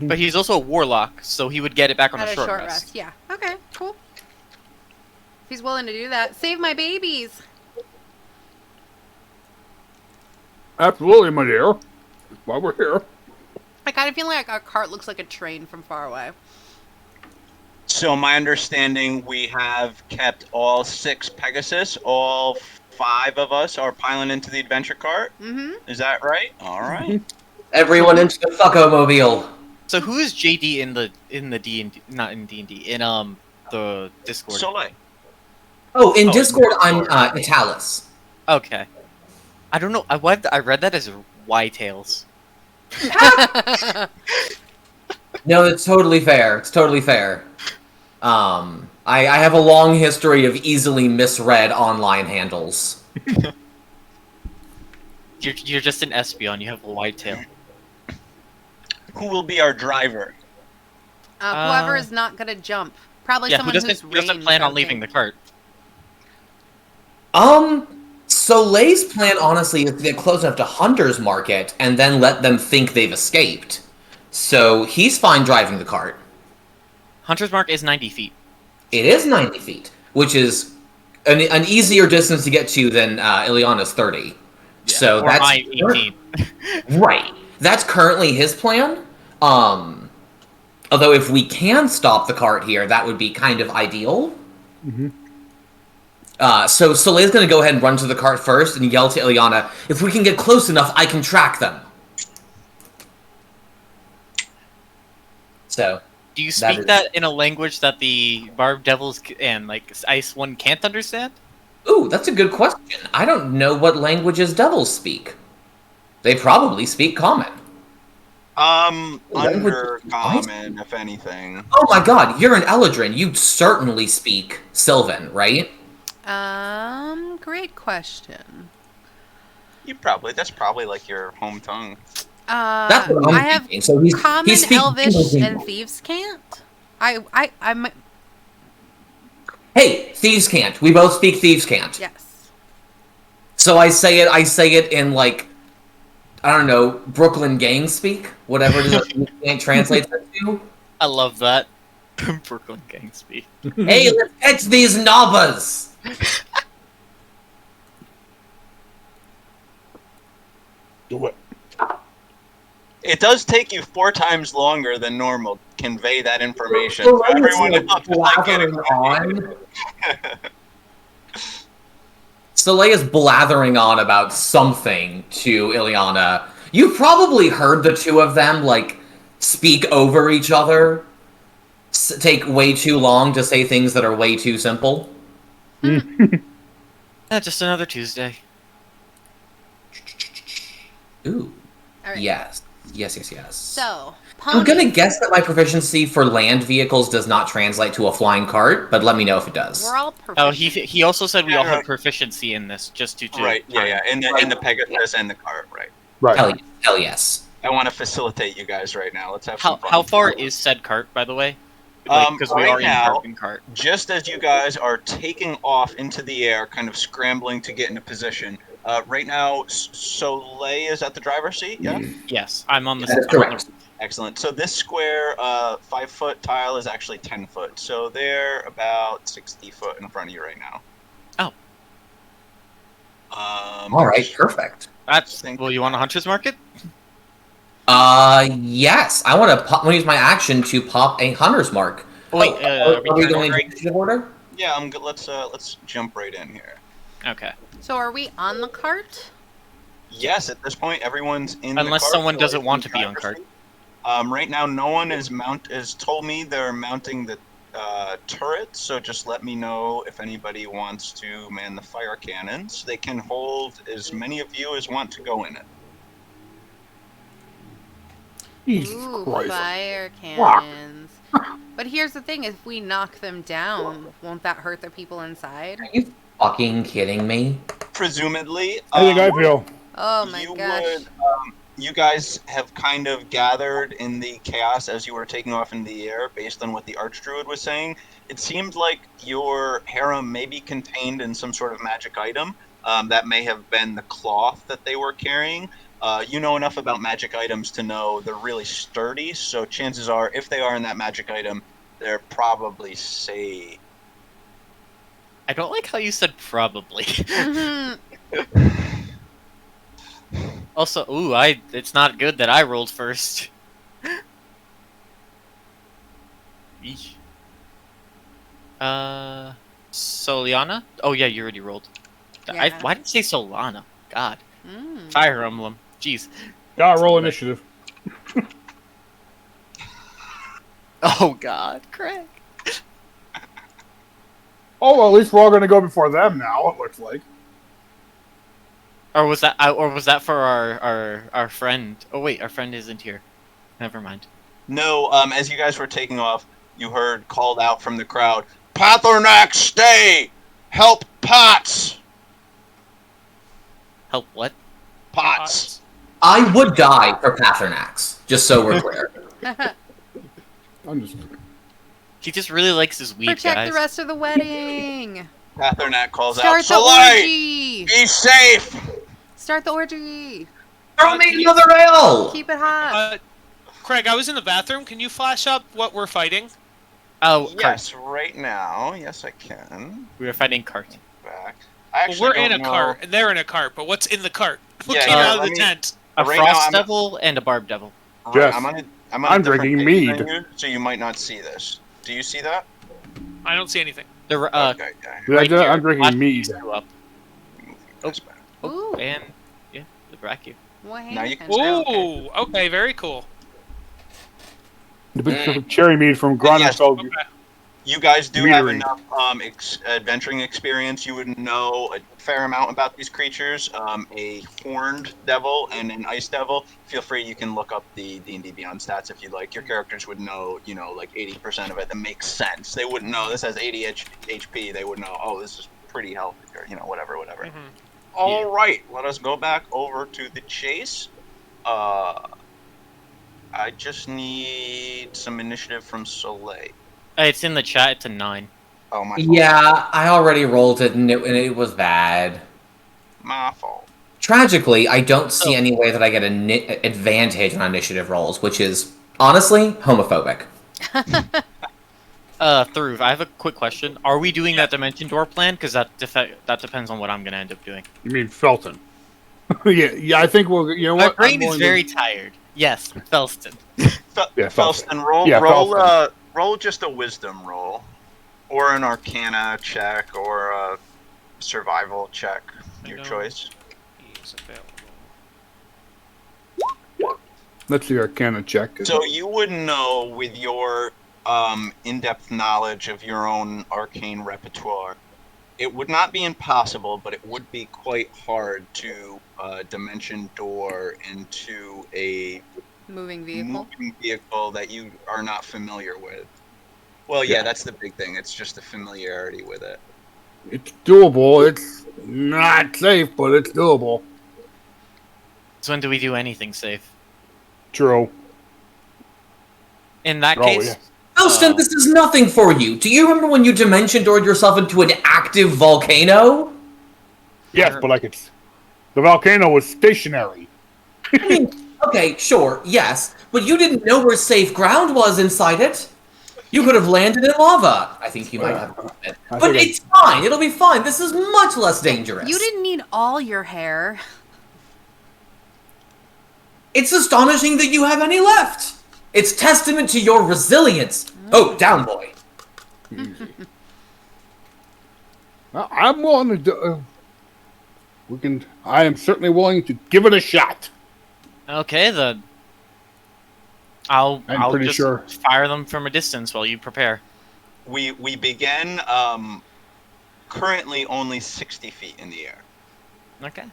But he's also a warlock, so he would get it back on At a short rest. Yeah. Okay. Cool. If he's willing to do that, save my babies. Absolutely, my dear. While we're here. I kind of feel like our cart looks like a train from far away. So my understanding, we have kept all 6 Pegasus. All 5 of us are piling into the adventure cart. Mm-hmm. Is that right? All right. Everyone into the fucko-mobile. So who is JD in the D&D? Not in D&D. In the Discord. Soleil. Oh, in Oh, Discord, in I'm Discord. Italis. Okay. I don't know. I read that as Y-tails. No, it's totally fair. It's totally fair. I have a long history of easily misread online handles. You're just an Espeon. You have a white-tail. Who will be our driver? Whoever is not gonna jump. Probably Yeah. someone Who who's doesn't plan on leaving the cart? Soleil's plan, honestly, is to get close enough to Hunter's Market and then let them think they've escaped. So he's fine driving the cart. Hunter's Mark is 90 feet. It is 90 feet, which is an easier distance to get to than Ileana's 30. So or that's my 18. right. That's currently his plan. Although if we can stop the cart here, that would be kind of ideal. Mhm. So Soleil's going to go ahead and run to the cart first and yell to Ileana, if we can get close enough, I can track them. So, Do you That speak is- that in a language that the Barb Devils and like Ice One can't understand? ooh, that's a good question. I don't know what languages devils speak. They probably speak common. Under What? common, if anything. Oh my god, you're an Eladrin. You certainly speak Sylvan, right? Great question. That's probably like your home tongue. That's what I'm I have thinking. So he's common, speaking elvish, English. and thieves can't. I'm Hey, thieves can't. We both speak thieves can't. yes. So I say it in like, I don't know, Brooklyn gang speak, whatever it is that thieves can't translate it to. I love that. Brooklyn gang speak. Hey, let's catch these nobbas! Do it. It does take you 4 times longer than normal to convey that information. So So I'm just, everyone like, else is like getting blathering on. Soleil is blathering on about something to Ileana. You've probably heard the two of them, like, speak over each other. Take way too long to say things that are way too simple. Just another Tuesday. Ooh. All right. Yes. Yes. So, I'm ponies. gonna guess that my proficiency for land vehicles does not translate to a flying cart, but let me know if it does. We're all proficient. Oh, he also said we all Yeah, had proficiency in this, just due to Right, yeah. time. In the Pegasus and the cart, right. Right. Hell yes. I want to facilitate you guys right now. Let's have some fun. How far is said cart, by the way? Because we right are in now, carbon cart. Just as you guys are taking off into the air, kind of scrambling to get into position, right now, Soleil is at the driver's seat, yeah? Yes, I'm on the. That is I'm on correct. the- Excellent. So this square 5-foot tile is actually 10 foot. So they're about 60 foot in front of you right now. Oh. All right, perfect. That's. Thank Well, you want a hunter's market? Yes. I want to use my action to pop a hunter's mark. Oh, wait, are we return going order? in initiative order? Yeah, I'm good. Let's jump right in here. Okay. So, are we on the cart? Yes, at this point, everyone's in the Unless cart, someone so doesn't in want to be on driver's cart. seat. Right now, no one is told me they're mounting the turret, so just let me know if anybody wants to man the fire cannons. They can hold as many of you as want to go in it. Jesus Ooh, Christ. fire cannons. But here's the thing: if we knock them down, won't that hurt the people inside? Are you fucking kidding me? Presumably, I think I feel. Oh my you gosh. would. You guys have kind of gathered in the chaos as you were taking off in the air, based on what the Archdruid was saying. It seemed like your harem may be contained in some sort of magic item. That may have been the cloth that they were carrying. You know enough about magic items to know they're really sturdy, so chances are, if they are in that magic item, they're probably safe. I don't like how you said probably. Mhm. Also, it's not good that I rolled first. Eesh. Soliana? Oh yeah, you already rolled. Yeah. Why did I say Solana? God. Mm. Fire Emblem. Jeez. Yeah, roll initiative. Oh God, Craig. Oh, well, at least we're all going to go before them now, it looks like. Or was that for our friend? Oh wait, our friend isn't here. Never mind. No, as you guys were taking off, you heard called out from the crowd, Pathornax, stay! Help Potts! Help what? Potts! I would die for Pathornax, just so we're clear. I'm just. He just really likes his weed, Protect guys. the rest of the wedding. Pathornax calls Start out, the Soleil! orgy. Be safe! Start the orgy. Throw me another ale! Keep it hot. Craig, I was in the bathroom. Can you flash up what we're fighting? Oh, Yes, right now. Yes, I can. we were fighting cart. Back. I Well, actually we're in don't a know. cart, and they're in a cart. But what's in the cart? What Yeah, came yeah, out of let the me- tent? A Right now, frost devil and a barb devil. Right, Jess, I'm on a I'm different drinking page mead. than you, so you might not see this. Do you see that? I don't see anything. The Okay, yeah. right here, I'm drinking last mead. two up. Move this back. Ooh. And yeah, the bracket. What Now you hand? can- Ooh, okay, very cool. The big cherry mead from Gronenfeld. Okay. You guys do have Meadery. enough adventuring experience. You would know a fair amount about these creatures. A horned devil and an ice devil. Feel free, you can look up the D&D Beyond stats if you'd like. Your characters would know, like 80% of it. That makes sense. They wouldn't know this has 80 HP. They would know, oh, this is pretty healthy, or whatever. Mhm. All right, let us go back over to the chase. I just need some initiative from Soleil. It's in the chat. It's a 9. Oh, my fault. Yeah, I already rolled it, and it was bad. My fault. Tragically, I don't see Oh. any way that I get an advantage on initiative rolls, which is honestly homophobic. Through. I have a quick question. Are we doing that dimension door plan? Because that depends on what I'm gonna end up doing. You mean Felton? yeah. I think we'll. You know My what? I'm brain is willing very tired. Yes, Felston. Yeah, Felston, roll Yeah, roll Felston. roll just a wisdom roll, or an Arcana check, or a survival check. Your know. choice. He's available. Let's see Arcana check. So you would know with your in-depth knowledge of your own arcane repertoire, it would not be impossible, but it would be quite hard to dimension door into a Moving vehicle. moving vehicle that you are not familiar with. Well, yeah, that's the big thing. It's just the familiarity with it. It's doable. It's not safe, but it's doable. So when do we do anything safe? True. In that Oh, case, yeah. Elston, this is nothing for you. Do you remember when you dimension doored yourself into an active volcano? Yes, but like the volcano was stationary. I mean, okay, sure, yes, but you didn't know where safe ground was inside it. You could have landed in lava. I think you might have. I But think it's fine. It'll be fine. This is much less dangerous. You didn't need all your hair. It's astonishing that you have any left. It's testament to your resilience. Oh, down, boy. I'm willing to do. I am certainly willing to give it a shot. okay, then I'll pretty just sure. fire them from a distance while you prepare. We begin currently only 60 feet in the air. Okay.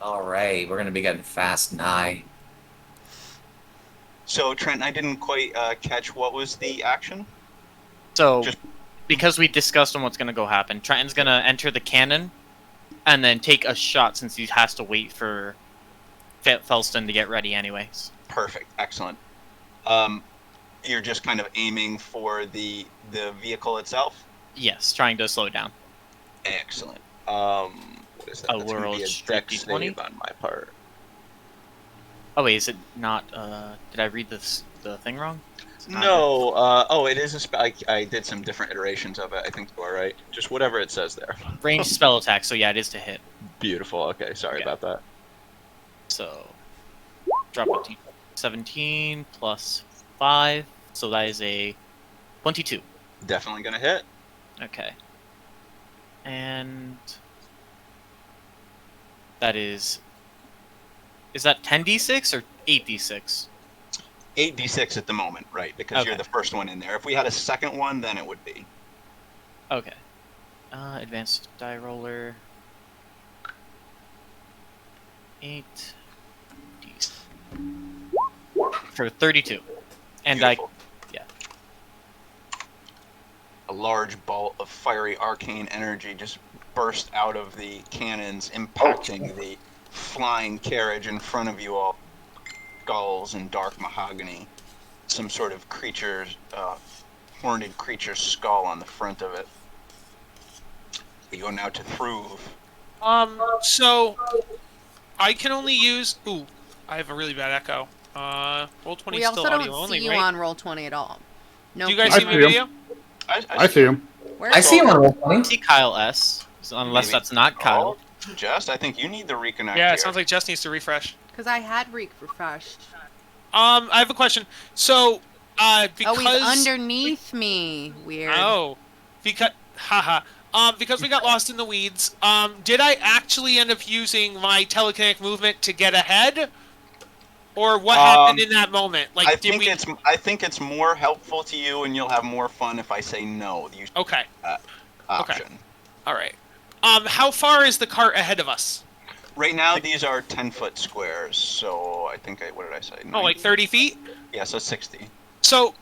All right, we're gonna be getting fast nigh. So Trent, I didn't quite catch what was the action. So, Just- because we discussed on what's gonna go happen, Trenton's gonna enter the cannon, and then take a shot since he has to wait for Felston to get ready anyways. Perfect, excellent. You're just kind of aiming for the vehicle itself. Yes, trying to slow down. Excellent. What is that? A That's gonna world be a straight dex D20? save on my part. Oh wait, is it not? Did I read the thing wrong? It's not No. Oh, it is a spell. I did some different iterations of it. I think you are right. Just whatever it says there. ranged spell attack. So yeah, it is to hit. Beautiful. Okay, sorry Okay. about that. So drop a d17 plus 5. So that is a 22. Definitely gonna hit. Okay. And that is that 10d6 or 8d6? 8d6 at the moment, right? Because you're Okay. the first one in there. If we had a second one, then it would be. Okay. Advanced die roller. 8 d for 32. And Beautiful. yeah. A large bolt of fiery arcane energy just burst out of the cannons, impacting the flying carriage in front of you all. Skulls and dark mahogany. Some sort of creature, horned creature skull on the front of it. We go now to Thruv. So I can only use. Ooh, I have a really bad echo. Roll 20 We is also still don't audio see only, you right? on roll 20 at all. No. Do you guys I see my see 'em. video? I see him. Where I see him on roll 20. See Kyle S. Unless Maybe. that's not Kyle. Oh, Jess, I think you need to reconnect Yeah, here. it sounds like Jess needs to refresh. Because I had refreshed. I have a question. So, because Oh, he's underneath me. Weird. Oh, because because we got lost in the weeds. Did I actually end up using my telekinetic movement to get ahead, or what happened in that moment? Like, I did think we? it's it's more helpful to you, and you'll have more fun if I say no. You Okay. option. All right. How far is the cart ahead of us? Right now, these are 10-foot squares, so I think what did I say? Oh, like 30 feet. Yeah, so 60. So,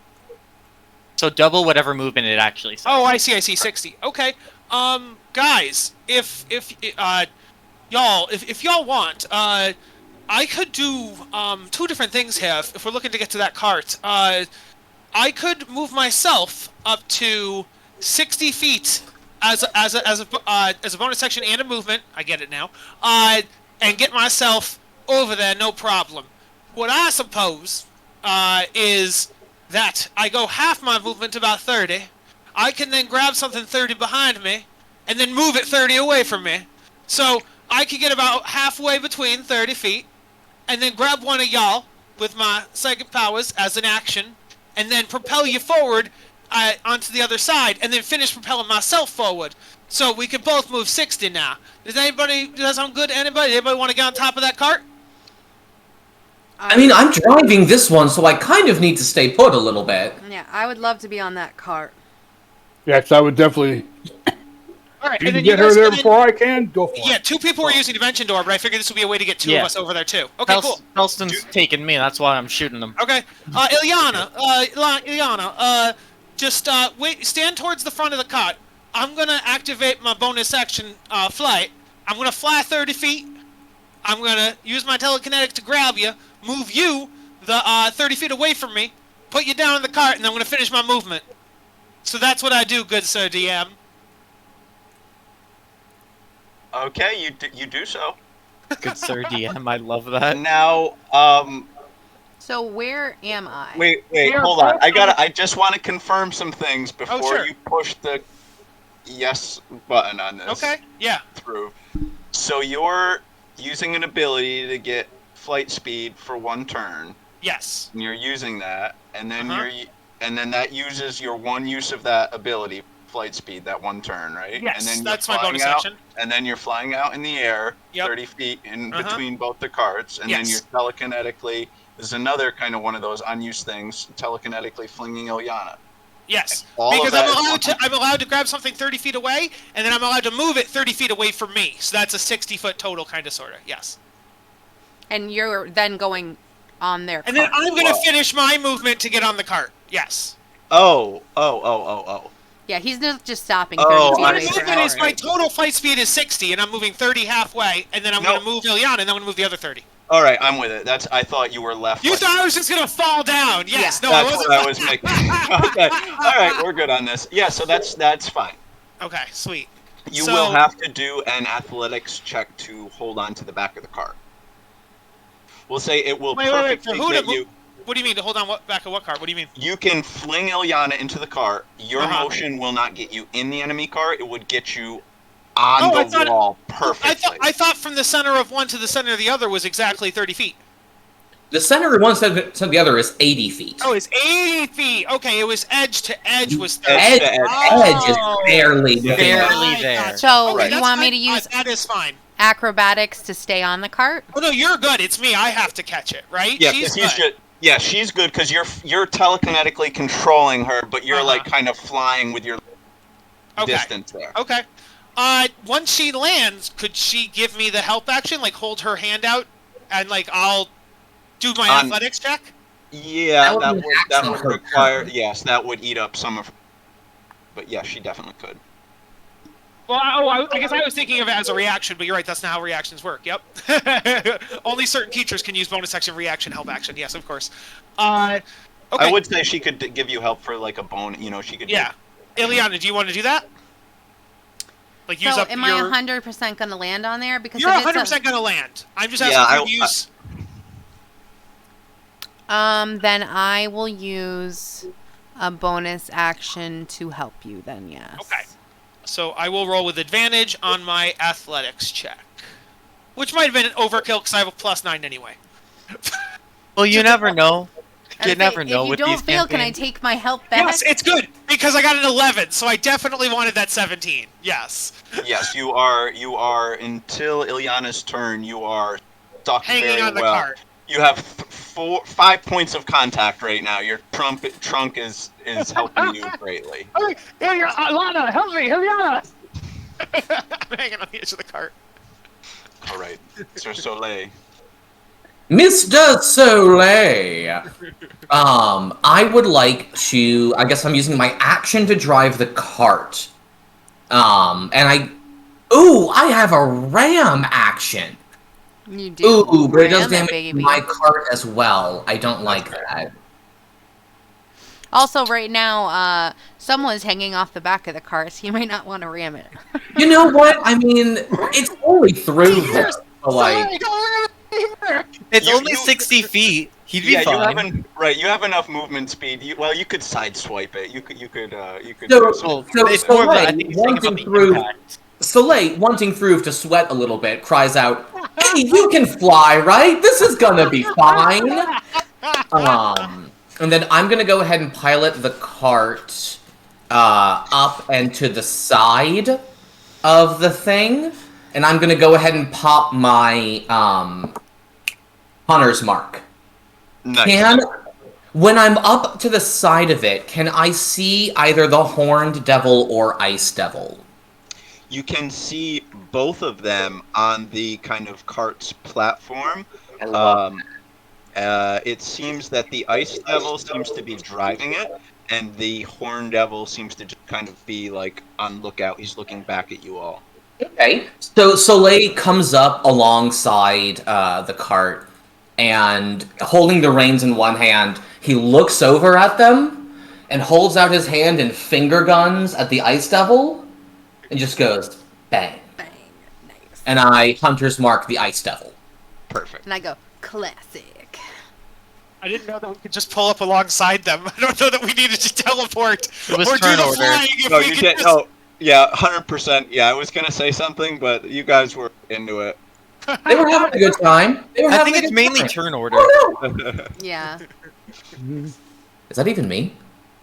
So double whatever movement it actually says. oh, I see. 60. Okay. Guys, if y'all want, I could do 2 different things here if we're looking to get to that cart. I could move myself up to 60 feet as a bonus action and a movement. I get it now. And get myself over there, no problem. What I suppose is that I go half my movement, about 30. I can then grab something 30 behind me, and then move it 30 away from me. So I could get about halfway between 30 feet, and then grab one of y'all with my psychic powers as an action, and then propel you forward onto the other side, and then finish propelling myself forward. So we could both move 60 now. Does that sound good to anybody? Anybody want to get on top of that cart? I mean, I'm driving this one, so I kind of need to stay put a little bit. Yeah, I would love to be on that cart. Yes, I would definitely. All right, If you and can then get her guys there can before I can, go for Yeah, it. 2 people were using Dimension Door, but I figured this would be a way to get 2 Yeah. of us over there too. Okay, cool. Helston's taking me. That's why I'm shooting them. Okay, Ilyana, just wait, stand towards the front of the cart. I'm gonna activate my bonus action flight. I'm gonna fly 30 feet. I'm gonna use my telekinetic to grab you, move you the 30 feet away from me, put you down in the cart, and I'm gonna finish my movement. So that's what I do, good sir DM. Okay, you do so. Good sir DM, I love that. Now, So where am I? wait, We are hold on. both I just want to confirm some things before sure. you push the yes button on this. Okay, yeah. Through. So you're using an ability to get flight speed for 1 turn. Yes. And you're using that, and then Uh-huh. and then that uses your 1 use of that ability, flight speed, that 1 turn, right? Yes, and then you're that's my flying bonus out, action. And then you're flying out in the air, Yep. 30 feet in Uh-huh. between both the carts, and then Yes. you're telekinetically. This is another kind of one of those unused things, telekinetically flinging Ilyana. Yes, All of because that I'm allowed to grab something 30 feet away, and then I'm allowed to move it 30 feet away from me. So that's a 60-foot total, kind of, sort of. Yes. And you're then going on their And then cart. I'm gonna Wow. finish my movement to get on the cart. Yes. Oh. Yeah, he's not just stopping Oh, 30 My I feet see. away movement from is her. my total flight speed is 60, and I'm moving 30 halfway, and then I'm No. gonna move Ilyana, and then I'm gonna move the other 30. All right, I'm with it. I thought you were left. You like- thought I was just gonna fall down? Yes. Yeah. No, I That's wasn't. what I was making. Okay. All right, we're good on this. Yeah, so that's fine. Okay, sweet. You So- will have to do an athletics check to hold on to the back of the cart. We'll say it will Wait, perfectly for who get to you. What do you mean? To hold on? What back of what card? What do you mean? You can fling Ilyana into the cart. Your Uh-huh. motion will not get you in the enemy cart. It would get you on Oh, I the thought- wall perfectly. I thought from the center of one to the center of the other was exactly 30 feet. The center of one side to the other is 80 feet. Oh, it's 80 feet. Okay, it was edge to edge was 30. Edge Edge, to edge. edge is Oh. barely within Barely that. there. Gotcha. So, Okay, you that's want me fine. to use That is fine. acrobatics to stay on the cart? Oh no, you're good. It's me. I have to catch it, right? Yeah, She's because good. she's good because you're telekinetically controlling her, but you're Uh-huh. like kind of flying with your Okay. distance there. Okay. Once she lands, could she give me the help action? Like hold her hand out, and like I'll do my On- athletics check. Yeah, That would that be an would action per require. turn. Yes, that would eat up some of. But yeah, she definitely could. Well, I guess I was thinking of it as a reaction, but you're right. That's not how reactions work. Yep. Only certain teachers can use bonus action, reaction, help action. Yes, of course. Okay. I would say she could give you help for like a bone. You know, she could. Yeah. Ilyana, do you want to do that? Like use So, up am your... I 100% going to land on there? Because You're if it's 100% going to land. I'm just Yeah, asking you to use... then I will use a bonus action to help you. Then yes. Okay. So I will roll with advantage on my athletics check. Which might have been an overkill because I have a +9 anyway. Well, you never know. I You was never saying, know If you with don't these fail, can I campaigns. take my help back? Yes, it's good because I got an 11, so I definitely wanted that 17. Yes. Yes, you are. You are until Ilyana's turn. You are stuck Hanging very on the well. cart. You have 5 points of contact right now. Your trunk is helping you greatly. Oh, Lana, help me, Ilyana! I'm hanging on the edge of the cart. All right, Sir Soleil. Mr. Soleil. I would like to. I guess I'm using my action to drive the cart. Ooh, I have a ram action. You do. Ooh, but it does Ram it, damage baby. my cart as well. I don't like that. Also, right now, someone's hanging off the back of the car, so you might not want to ram it. You know what? I mean, it's only through there. So, like, It's You- only you- 60 feet. He'd be Yeah, you fine. have enough movement speed. You could sideswipe it. You could So- do some Well, So- it's so more of a, I wait, think he's saying about wanting the through- impact. Soleil, wanting through to sweat a little bit, cries out, "Hey, you can fly, right? This is gonna be fine." And then I'm gonna go ahead and pilot the cart up and to the side of the thing, and I'm gonna go ahead and pop my hunter's mark. Nice. When I'm up to the side of it, can I see either the horned devil or ice devil? You can see both of them on the kind of cart's platform. I love It seems that the ice devil seems to be driving it, and the horn devil seems to just kind of be like on lookout. He's looking back at you all. Okay, so Soleil comes up alongside the cart, and holding the reins in one hand, he looks over at them and holds out his hand and finger guns at the ice devil, and just goes bang. Bang. Nice. And I hunter's mark the ice devil. Perfect. And I go, classic. I didn't know that we could just pull up alongside them. I don't know that we needed to teleport It was or do turn the order. flying if No, we you could did. just... Oh, yeah, 100%. Yeah, I was gonna say something, but you guys were into it. They were having a good time. They were I having think a it's good mainly time. turn order. Oh no! Yeah. Is that even me?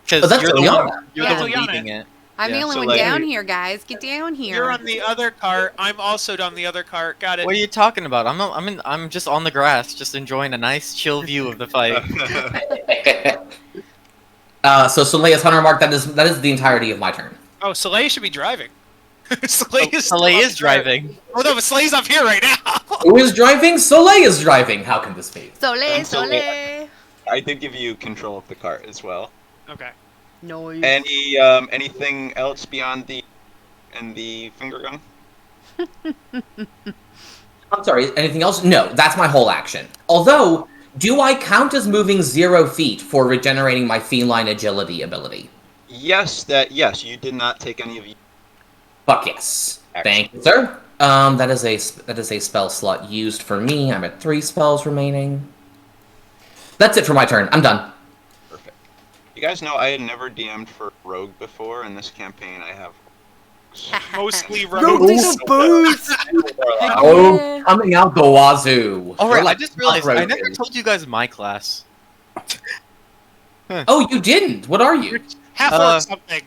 Because Oh, that's you're the Liana. one, you're Yeah. the one Liana. leading it. I'm the Yeah. only So, one like- down here, guys. Get down here. You're on the other cart. I'm also on the other cart. Got it. What are you talking about? I'm just on the grass, just enjoying a nice chill view of the fight. So Soleia's hunter mark. That is the entirety of my turn. Oh, Soleil should be driving. Soleil is still Soleil up is there. driving. Oh no, but Soleil's up here right now. Who is driving? Soleil is driving. How can this be? Soleil, Soleil. Soleil. I did give you control of the cart as well. Okay. Noise. Anything else beyond the finger gun? I'm sorry, anything else? No, that's my whole action. Although, do I count as moving 0 feet for regenerating my feline agility ability? Yes, you did not take any of you. Fuck yes. Thank you, sir. That is a spell slot used for me. I'm at 3 spells remaining. That's it for my turn. I'm done. Perfect. You guys know I had never DM'd for Rogue before. In this campaign, I have Mostly Rogue rogue. is a boost. Oh, coming out the wazoo. All We're right, I like just realized I never cockroaches. told you guys my class. Oh, you didn't? What are you? Half Uh, orc something.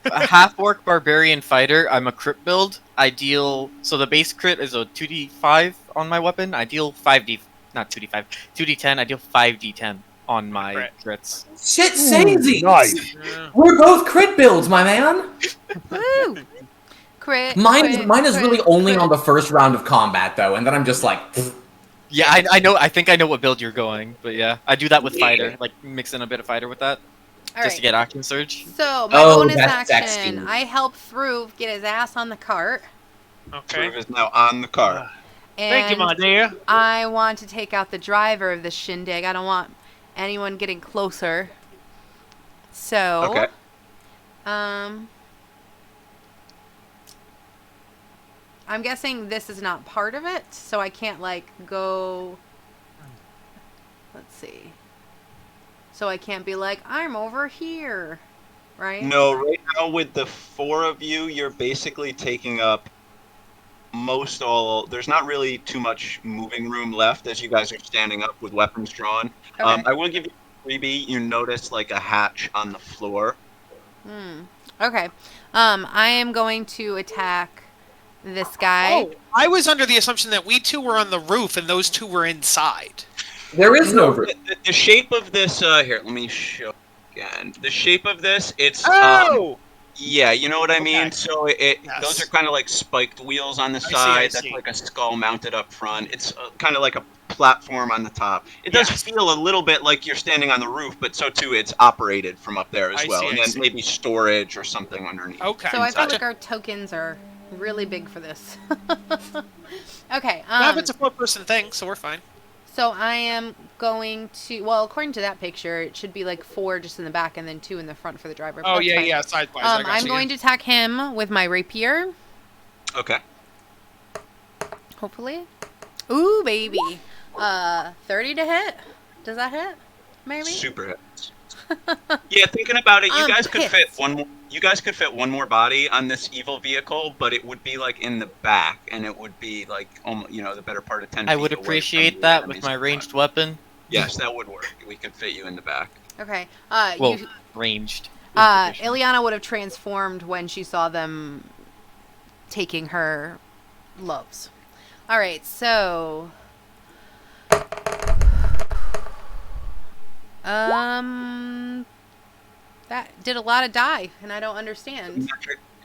A half-orc barbarian fighter. I'm a crit build. I deal so the base crit is a 2d5 on my weapon. I deal 5d, not 2d5, 2d10. I deal 5d10 on my Right. crits. Shit, Samesies. Nice. We're both crit builds, my man. Woo. Crit. Mine crit, is crit, really only crit. on the first round of combat, though, and then I'm just like, pfft. Yeah, I know. I think I know what build you're going, but yeah, I do that with fighter, like mix in a bit of fighter with that, All just to right. get action surge. So my Oh, bonus that's action, sexy. I help Through get his ass on the cart, Okay. Proof is now on the cart. Thank you, and my dear. I want to take out the driver of the shindig. I don't want anyone getting closer. So, Okay. I'm guessing this is not part of it, so I can't like go. Let's see. So I can't be like, I'm over here, right? No, right now with the 4 of you, you're basically taking up most all. There's not really too much moving room left as you guys are standing up with weapons drawn. Okay. I will give you a freebie. You notice like a hatch on the floor. Okay. I am going to attack this guy. Oh, I was under the assumption that we two were on the roof and those two were inside. there is no room. The shape of this. Here, let me show again. The shape of this. It's. Oh! Yeah, you know what I mean. Okay. So Yes. those are kind of like spiked wheels on the see, side. I That's see. like a skull mounted up front. It's kind of like a platform on the top. It does Yes. feel a little bit like you're standing on the roof, but so too it's operated from up there as I well. see, And I then see. maybe storage or something underneath. Okay. So I feel Gotcha. like our tokens are really big for this. Okay. Yeah, but it's a 4-person thing, so we're fine. So I am going to. Well, according to that picture, it should be like 4 just in the back and then 2 in the front for the driver. Oh That's yeah, fine. yeah, sidewise. I got I'm you. going to attack him with my rapier. Okay. Hopefully. Ooh, baby. 30 to hit. Does that hit? Maybe. Super hits. Yeah, thinking about it, you I'm guys could fit pissed. one. You guys could fit one more body on this evil vehicle, but it would be like in the back, and it would be like, the better part of 10 I feet would away from appreciate the that with enemies my in front. ranged weapon. Yes, that would work. We could fit you in the back. Okay. Well, ranged. Ileana would have transformed when she saw them taking her loves. All right, so that did a lot of die, and I don't understand.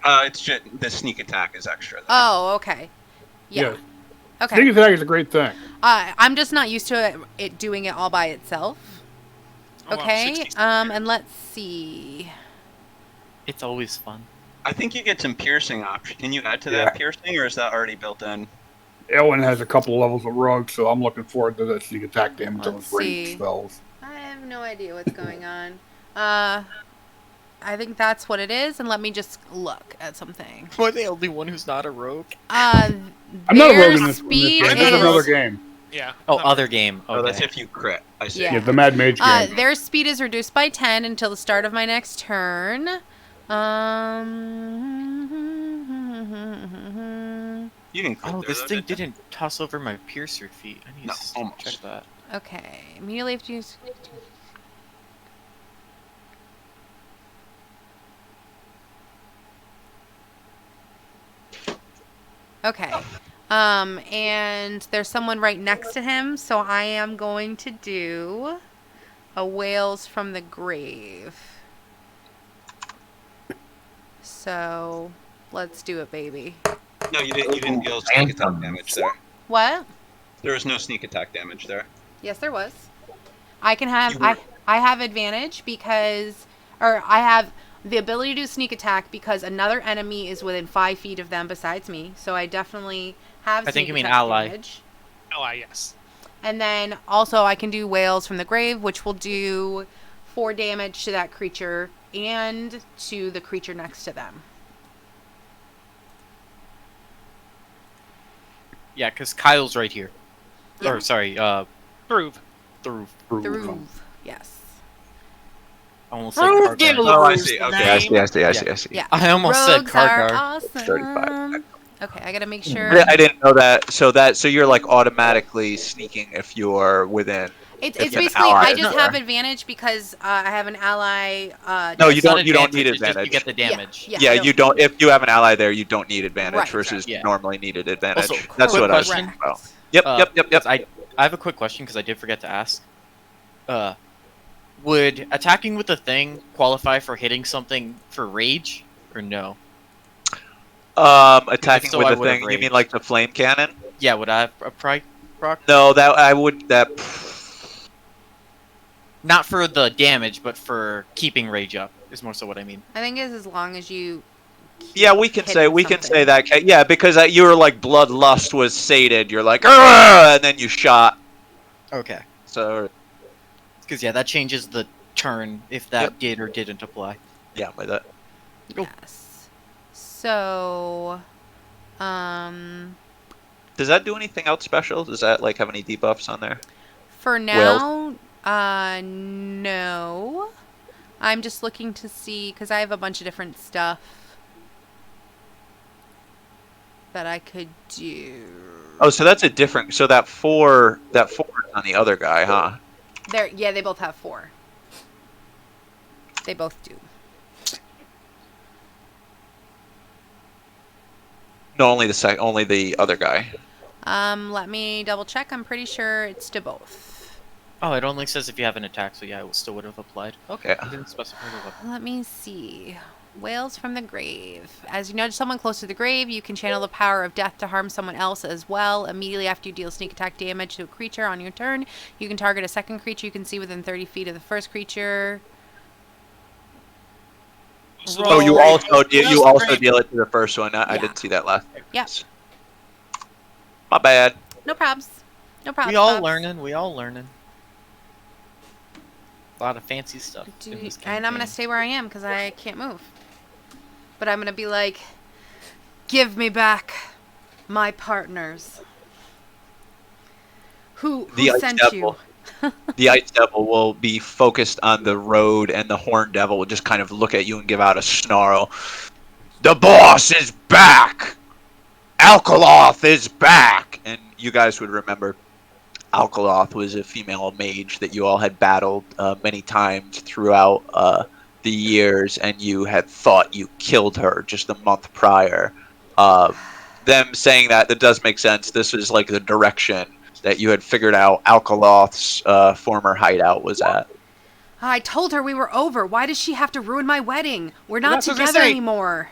It's just the sneak attack is extra. There. Oh, okay. Yeah. Yes. Okay. Sneak attack is a great thing. I'm just not used to it doing it all by itself. Oh, wow, Okay. 60. And let's see. It's always fun. I think you get some piercing option. Can you add to Yeah. that piercing, or is that already built in? Ellen has a couple levels of rogue, so I'm looking forward to that sneak attack damage on Let's his range see. spells. I have no idea what's going on. I think that's what it is, and let me just look at something. Am I the only one who's not a rogue? I'm not a their rogue in this speed game. This is is another game. Yeah. Oh, no. other game. Oh, that's Okay. if you crit. I see. Yeah. Yeah, the Mad Mage game. their speed is reduced by 10 until the start of my next turn. You didn't crit Oh, there, this though, thing did you? didn't toss over my piercer feat. I need No, to almost. check that. Okay, immediately after you. Okay. And there's someone right next to him, so I am going to do a Wails from the Grave. So, let's do it, baby. No, you didn't. You didn't deal sneak attack damage there. What? There was no sneak attack damage there. Yes, there was. I can have You were- I have advantage because, or I have the ability to do sneak attack because another enemy is within 5 feet of them besides me. So I definitely have. I think sneak you mean attack ally. damage. Ally, yes. And then also I can do Wails from the Grave, which will do 4 damage to that creature and to the creature next to them. Yeah, because Kyle's right here. Yeah. Or, sorry, Prove. through. The Roof. Yes. I almost said Prove Kargar. Oh, I see. Okay, I Name. see. I see. Yeah. I almost said Rogues are Kargar. awesome. 35. Okay, I gotta make sure. I didn't know that. So you're like automatically sneaking if you're within. It's If an basically ally I is just there. have advantage because I have an ally. No, It's you not don't. You don't need it's just advantage. You get the damage. Yeah, Yeah, I you don't. If you have an ally there, you don't need advantage Right. versus Yeah. normally needed advantage. Also, That's quick what I was question. thinking about. Yep, yep. I have a quick question because I did forget to ask. Would attacking with the thing qualify for hitting something for rage or no? Attacking so with I the would've thing. You mean raged. like the flame cannon? Yeah, would I have a proc? No, that I would. That. Not for the damage, but for keeping rage up is more so what I mean. I think it's as long as you. Yeah, we can say hitting something. that. Yeah, because you were like bloodlust was sated. You're like, "Argh!" And then you shot. Okay. So Because yeah, that changes the turn if that did or didn't apply. yeah, by that. Yes. So, Does that do anything else special? Does that like have any debuffs on there? for now, no. I'm just looking to see because I have a bunch of different stuff that I could do. Oh, so that's a different. So that four is on the other guy, huh? Yeah, they both have 4. They both do. No, only the other guy. Let me double check. I'm pretty sure it's to both. Oh, it only says if you have an attack, so yeah, it still would have applied. Okay. It didn't specify the weapon. Let me see. Wails from the Grave. As you nudge someone close to the grave, you can channel the power of death to harm someone else as well. Immediately after you deal sneak attack damage to a creature on your turn, you can target a second creature you can see within 30 feet of the first creature. Oh, you Roll. also deal it to the first one. I Yeah. didn't see that last. Yep. My bad. No probs. No problem. We all Pops. learning. We all learning. A lot of fancy stuff. in this And I'm gonna campaign. stay where I am because I can't move. But I'm gonna be like, give me back my partners. Who The Ice sent Devil. you? The Ice Devil will be focused on the road, and the Horn Devil will just kind of look at you and give out a snarl. The boss is back! Alkaloth is back! And you guys would remember Alkaloth was a female mage that you all had battled many times throughout the years, and you had thought you killed her just a month prior. Them saying that does make sense. This is like the direction that you had figured out Alkaloth's former hideout was at. I told her we were over. Why does she have to ruin my wedding? We're not That's what I was together gonna say. anymore.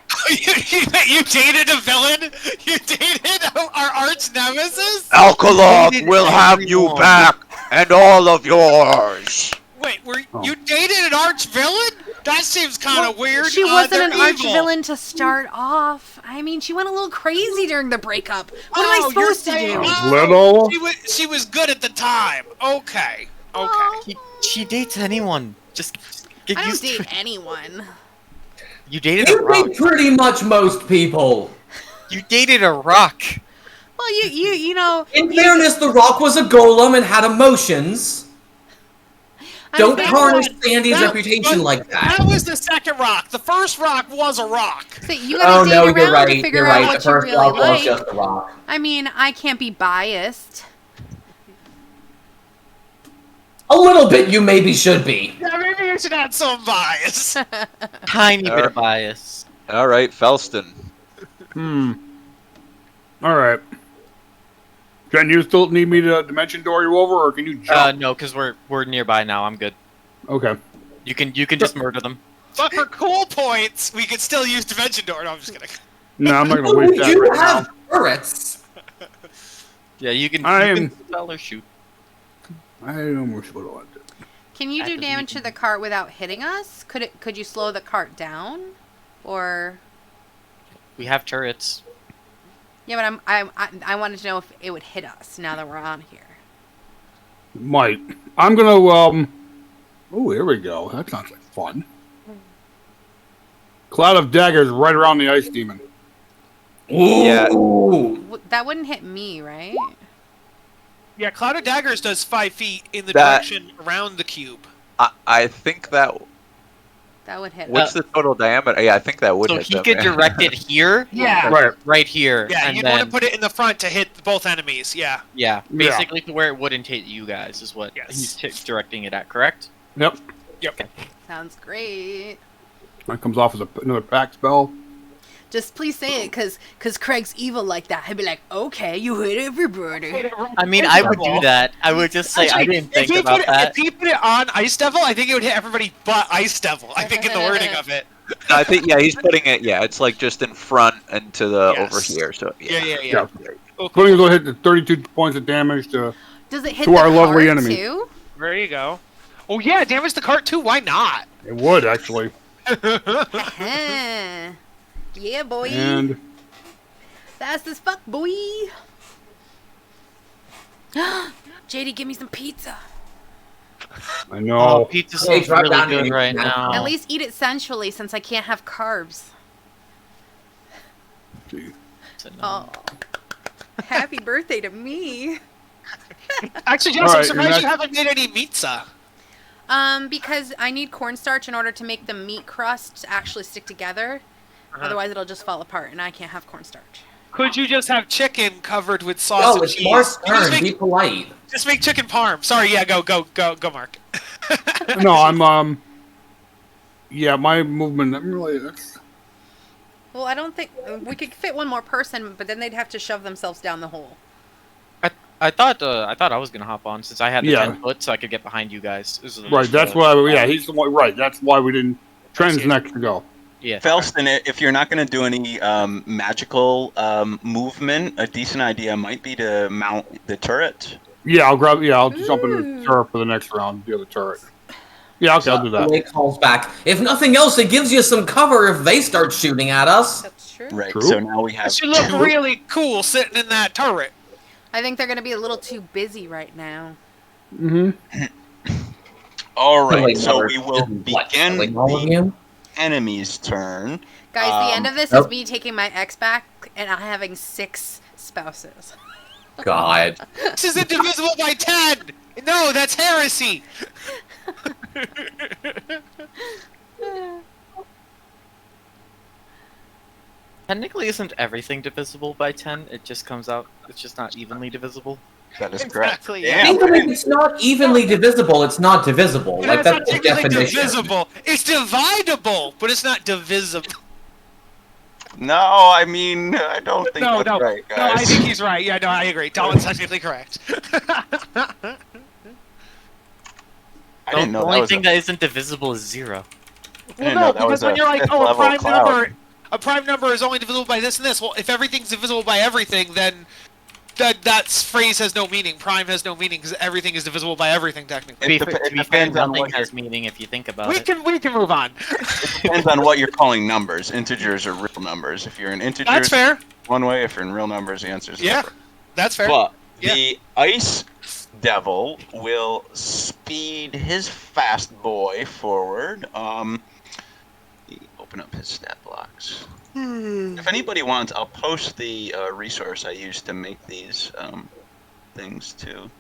You dated a villain? You dated our arch nemesis? Alkaloth Hated will have you everyone. back, and all of yours. Wait, you dated an arch villain? That seems kind of weird. She wasn't They're an arch evil. villain to start off. I mean, she went a little crazy during the breakup. What am I Oh, you're supposed to saying- do? Oh. Little. She was good at the time. Okay. Okay. She dates anyone. Just get I don't used to date it. anyone. You dated a You rock. date pretty much most people. You dated a rock. Well, you know. In fairness, the Rock was a golem and had emotions. I'm Don't saying- tarnish Sandy's That- reputation like that. That was the second rock. The first rock was a rock. So you gotta Oh date no, around you're right. to figure You're out right. what The you first really Rock was like. just a rock. I mean, I can't be biased. A little bit, you maybe should be. Yeah, maybe you should add some bias. Tiny bit of bias. All right, Felston. All right. Jen, you still need me to dimension door you over, or can you jump? No, because we're nearby now. I'm good. Okay. You can just murder them. But for cool points, we could still use Dimension Door. No, I'm just kidding. No, I'm not gonna Oh, waste that you right have now. turrets. Yeah, you can. I you am- can spell or shoot. I almost would have wanted. Can you do Active damage to the cart without hitting us? Could you slow the cart down? Or We have turrets. yeah, but I wanted to know if it would hit us now that we're on here. Might. I'm gonna Oh, here we go. That sounds like fun. Cloud of daggers right around the ice demon. Yeah. Ooh. That wouldn't hit me, right? Yeah, Cloud of Daggers does 5 feet in the That- direction around the cube. I think that. That would hit What's us. the total diameter? Yeah, I think that would So hit he them, could yeah. direct it here. Yeah. Right. Right here. Yeah, and you'd then want to put it in the front to hit both enemies. Yeah. yeah, basically to where it wouldn't hit you guys is what Yes. he's directing it at. Correct? Yep. Sounds great. That comes off as another pack spell. Just please say it, cause Craig's evil like that. He'd be like, okay, you hit everybody. I mean, I would do that. I would just say I didn't think about that. If he put it on Ice Devil, I think it would hit everybody but Ice Devil. I think in the wording of it. No, I think he's putting it. Yeah, it's like just in front and to the Yes. over here. So Yeah. Yeah. Okay. Putting will hit the 32 points of damage to. Does it hit To the our lovely cart enemy. too? There you go. Oh yeah, damage the cart too. Why not? It would actually. Yeah, boy. And Fast as fuck, boy. JD, give me some pizza. I Oh, know. pizza Hey, sounds drop really down good your- right At now. At least eat it sensually, since I can't have carbs. It's a no. Oh, happy birthday to me. Actually, Jess, All I'm right, surprised and you haven't made any pizza. Because I need cornstarch in order to make the meat crust actually stick together. Otherwise, it'll just fall apart, and I can't have cornstarch. Could you just have chicken covered with sauce Oh, and it's cheese? Mark's Just turn. Be make, polite. just make chicken parm. Sorry, yeah, go, Mark. No, I'm Yeah, my movement. I'm really. That's. Well, I don't think we could fit one more person, but then they'd have to shove themselves down the hole. I thought I was gonna hop on since I had the Yeah. 10 foot, so I could get behind you guys. This is Right. That's why. Yeah, he's the one. Right. That's why we didn't. Trent's next to go. Yeah. Felston, if you're not going to do any magical movement, a decent idea might be to mount the turret. Yeah, I'll grab. Yeah, I'll jump into the turret for the next round. The other turret. Yeah, okay, I'll do that. It calls back. If nothing else, it gives you some cover if they start shooting at us. That's true. Right. True. So now we have That should look two. really cool sitting in that turret. I think they're gonna be a little too busy right now. Mm-hmm. All right, Killing so others we will isn't, what, begin killing all of the you? enemy's turn. Guys, the end of this is Nope. me taking my ex back and I'm having 6 spouses. God. This is indivisible by 10! No, that's heresy! Technically, isn't everything divisible by 10? It just comes out. It's just not evenly divisible. That is correct. Exactly, yeah. Damn, Even if it's not evenly divisible, it's not divisible. Like, It's not that's the technically definition. divisible. It's dividable, but it's not divisible. No, I mean, I don't think No, that's no, right, no, I guys. think he's right. Yeah, no, I agree. Dalton's technically correct. I The didn't know that only was thing a, that isn't divisible is 0. I Well, didn't no, know that was because when a you're like, fifth oh, level cloud. a prime number is only divisible by this and this. Well, if everything's divisible by everything, then that phrase has no meaning. Prime has no meaning because everything is divisible by everything technically. To be fair, depends on nothing what has meaning if you think about We it. can move on. It depends on what you're calling numbers. Integers or real numbers. If you're in integers, That's fair. one way. If you're in real numbers, the answer is Yeah, different. that's fair. But Yeah. the ice devil will speed his fast boy forward. Open up his stat blocks. If anybody wants, I'll post the resource I used to make these things to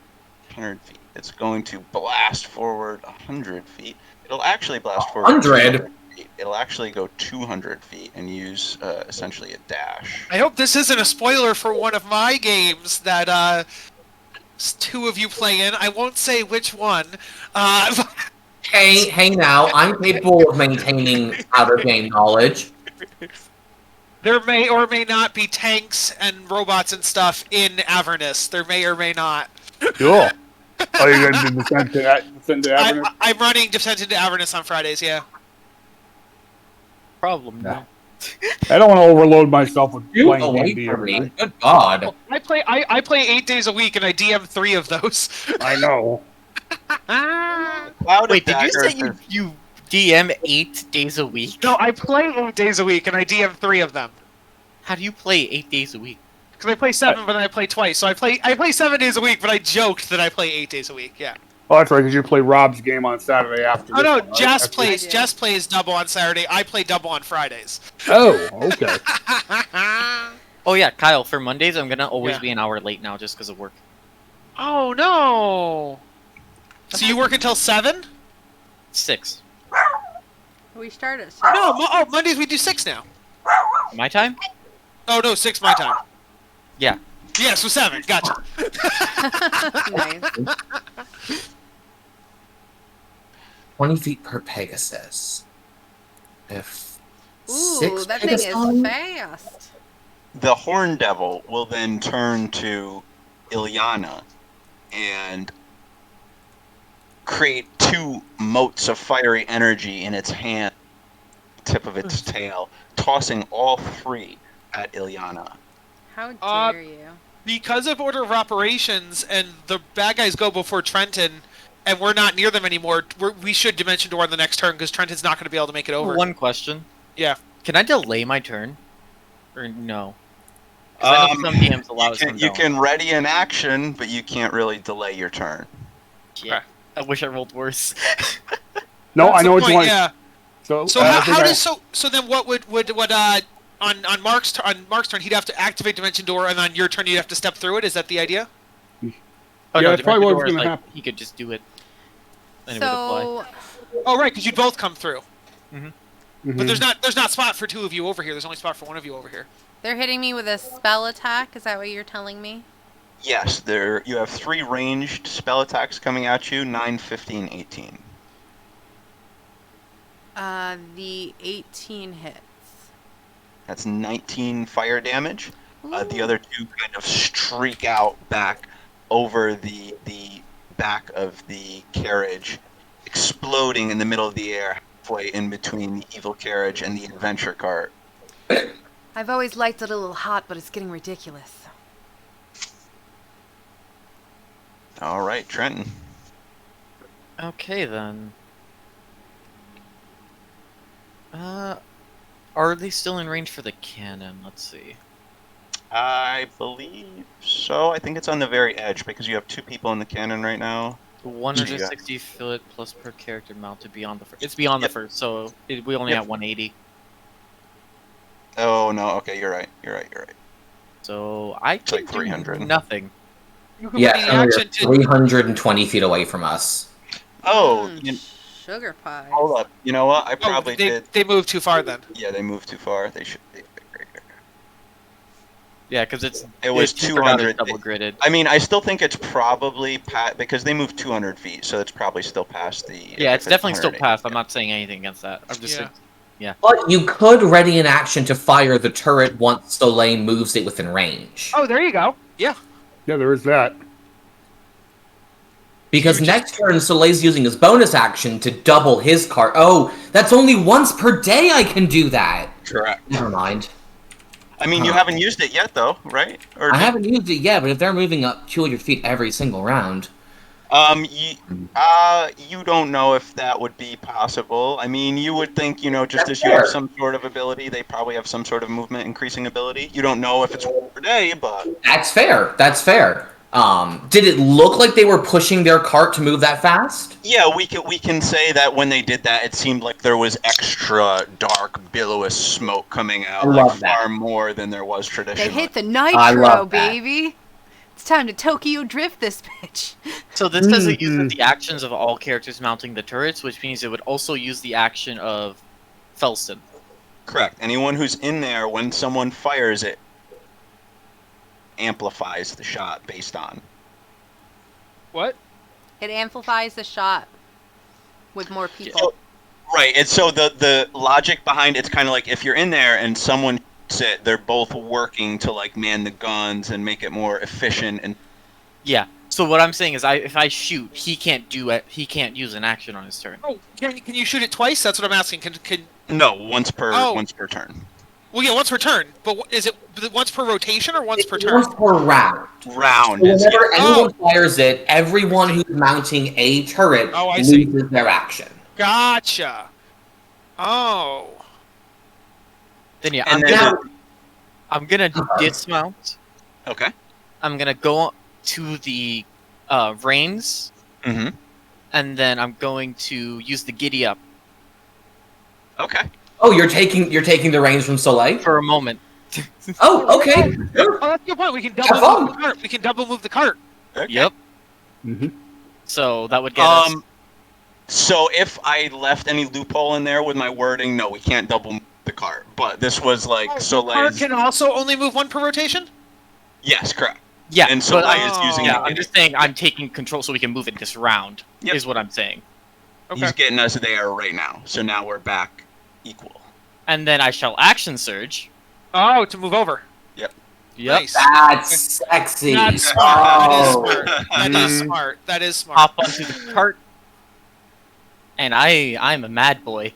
100 feet. It's going to blast forward 100 feet. It'll actually blast forward 100? 200 feet. It'll actually go 200 feet and use essentially a dash. I hope this isn't a spoiler for one of my games that 2 of you play in. I won't say which one. Hey now, I'm capable of maintaining out-of-game knowledge. There may or may not be tanks and robots and stuff in Avernus. There may or may not. Cool. Oh, you're going to descend to Avernus? I'm running Descent into Avernus on Fridays, yeah. Problem Yeah. now. I don't want to overload myself with You playing away D&D from every me. night. Good God. I play 8 days a week and I DM 3 of those. I know. Cloud Wait, did you Dagger- say you DM 8 days a week? No, I play 8 days a week and I DM 3 of them. How do you play 8 days a week? Because I play 7, but then I play twice. So I play 7 days a week, but I joked that I play 8 days a week. Yeah. Oh, that's right, because you play Rob's game on Saturday after Oh this no, one, right? Jess That's- plays. I do. Jess plays double on Saturday. I play double on Fridays. Oh, okay. Oh yeah, Kyle, for Mondays I'm gonna always Yeah. be an hour late now just because of work. Oh no. So you work until 7? 6. We start at 6. No. Mondays we do 6 now. My time? Oh no, 6 my time. Yeah. Yeah, so 7. Gotcha. Nice. 20 feet per Pegasus. If Ooh, 6 that thing is Pegasus- fast. The Horn Devil will then turn to Ilyana and create 2 motes of fiery energy in its hand, tip of its tail, tossing all 3 at Ilyana. How Uh, dare you? Because of order of operations and the bad guys go before Trenton, and we're not near them anymore, we should Dimension Door on the next turn because Trenton's not going to be able to make it over. One question. Yeah. Can I delay my turn? Or no? 'Cause I know some DMs allow it, some You don't. can ready an action, but you can't really delay your turn. Yeah. I wish I rolled worse. No, That's I know the what you point, want. Yeah. So, So I how think I- does so then what would on Mark's turn he'd have to activate Dimension Door, and on your turn you'd have to step through it. Is that the idea? Oh, Yeah, no, that's probably Dimension what was Door is gonna like, happen. he could just do it. And it would apply. So, Oh right, because you'd both come through. Mhm. But there's not spot for 2 of you over here. There's only spot for 1 of you over here. they're hitting me with a spell attack. Is that what you're telling me? Yes, you have 3 ranged spell attacks coming at you, 9, 15, 18. The 18 hits. That's 19 fire damage. The Ooh. other 2 kind of streak out back over the back of the carriage, exploding in the middle of the air, halfway in between the evil carriage and the adventure cart. I've always liked it a little hot, but it's getting ridiculous. All right, Trenton. Okay then. Are they still in range for the cannon? Let's see. I believe so. I think it's on the very edge because you have 2 people in the cannon right now. 160 foot plus per character mounted beyond the first. It's beyond the first, so we only have 180. Oh no. Okay, you're right. You're right. So I It's like can 300. do nothing. You can Yeah, ready the so action you're to. 320 feet away from us. Oh, Sugar pies. hold up. You know what? I Oh, probably they, did. they moved too far then. Yeah, they moved too far. They should be bigger. Yeah, because it's It was you forgot it's 200. double gridded. I mean, I still think it's probably because they moved 200 feet, so it's probably still past the. Yeah, it's definitely still 180. past. I'm not saying anything against that. I'm just Yeah. But you could ready an action to fire the turret once Soleil moves it within range. Oh, there you go. Yeah. Yeah, there is that. Because You just- next turn, Soleil's using his bonus action to double his card. Oh, that's only once per day I can do that. Correct. Never mind. I mean, you haven't used it yet, though, right? Or I haven't used it yet, but if they're moving up 200 feet every single round... You don't know if that would be possible. I mean, you would think, just as you have some sort of ability, they probably have some sort of movement increasing ability. You don't know if it's per day, but... That's fair. That's fair. Did it look like they were pushing their cart to move that fast? Yeah, we can say that when they did that, it seemed like there was extra dark, billowous smoke coming out, I love that. far more than there was They traditionally. hit the I nitro, love that. baby. It's time to Tokyo drift this bitch. So this doesn't use the actions of all characters mounting the turrets, which means it would also use the action of Felston. Correct. Anyone who's in there, when someone fires it, amplifies the shot based on. What? It amplifies the shot with more people. So- right. And so the logic behind it's kind of like if you're in there and someone shoots it, they're both working to like man the guns and make it more efficient. And Yeah. So what I'm saying is, if I shoot, he can't do it. He can't use an action on his turn. Oh, can you shoot it twice? That's what I'm asking. Can no, once per Oh. turn. well, yeah, once per turn. But is it once per rotation or once per turn? Once per round. Round. So Is, whenever yeah. anyone fires it, everyone who's mounting a turret Oh, I see. loses their action. Gotcha. Oh. Then yeah, And I'm then gonna dismount. Okay. I'm gonna go to the reins, Mm-hmm. and then I'm going to use the giddy up Okay. Oh, you're taking the reins from Soleil? for a moment. Oh, okay. Sure. Oh, that's a good point. We can Have double fun. move the cart. We can double move the cart. Okay. Yep. Mm-hmm. So that would get us. So if I left any loophole in there with my wording, no, we can't double move the cart. But this was like The cart Soleil's. can also only move one per rotation. Yes, correct. Yeah, And but Soleil is using yeah, the I'm just saying I'm taking control so we can move it this round. Yep. Is what I'm saying. Okay. He's getting us there right now. So now we're back equal. And then I shall action surge. Oh, to move over. Yep. Nice. That's sexy. That's smart. Oh. That is smart. That is smart. Hop onto the cart. And I'm a mad boy.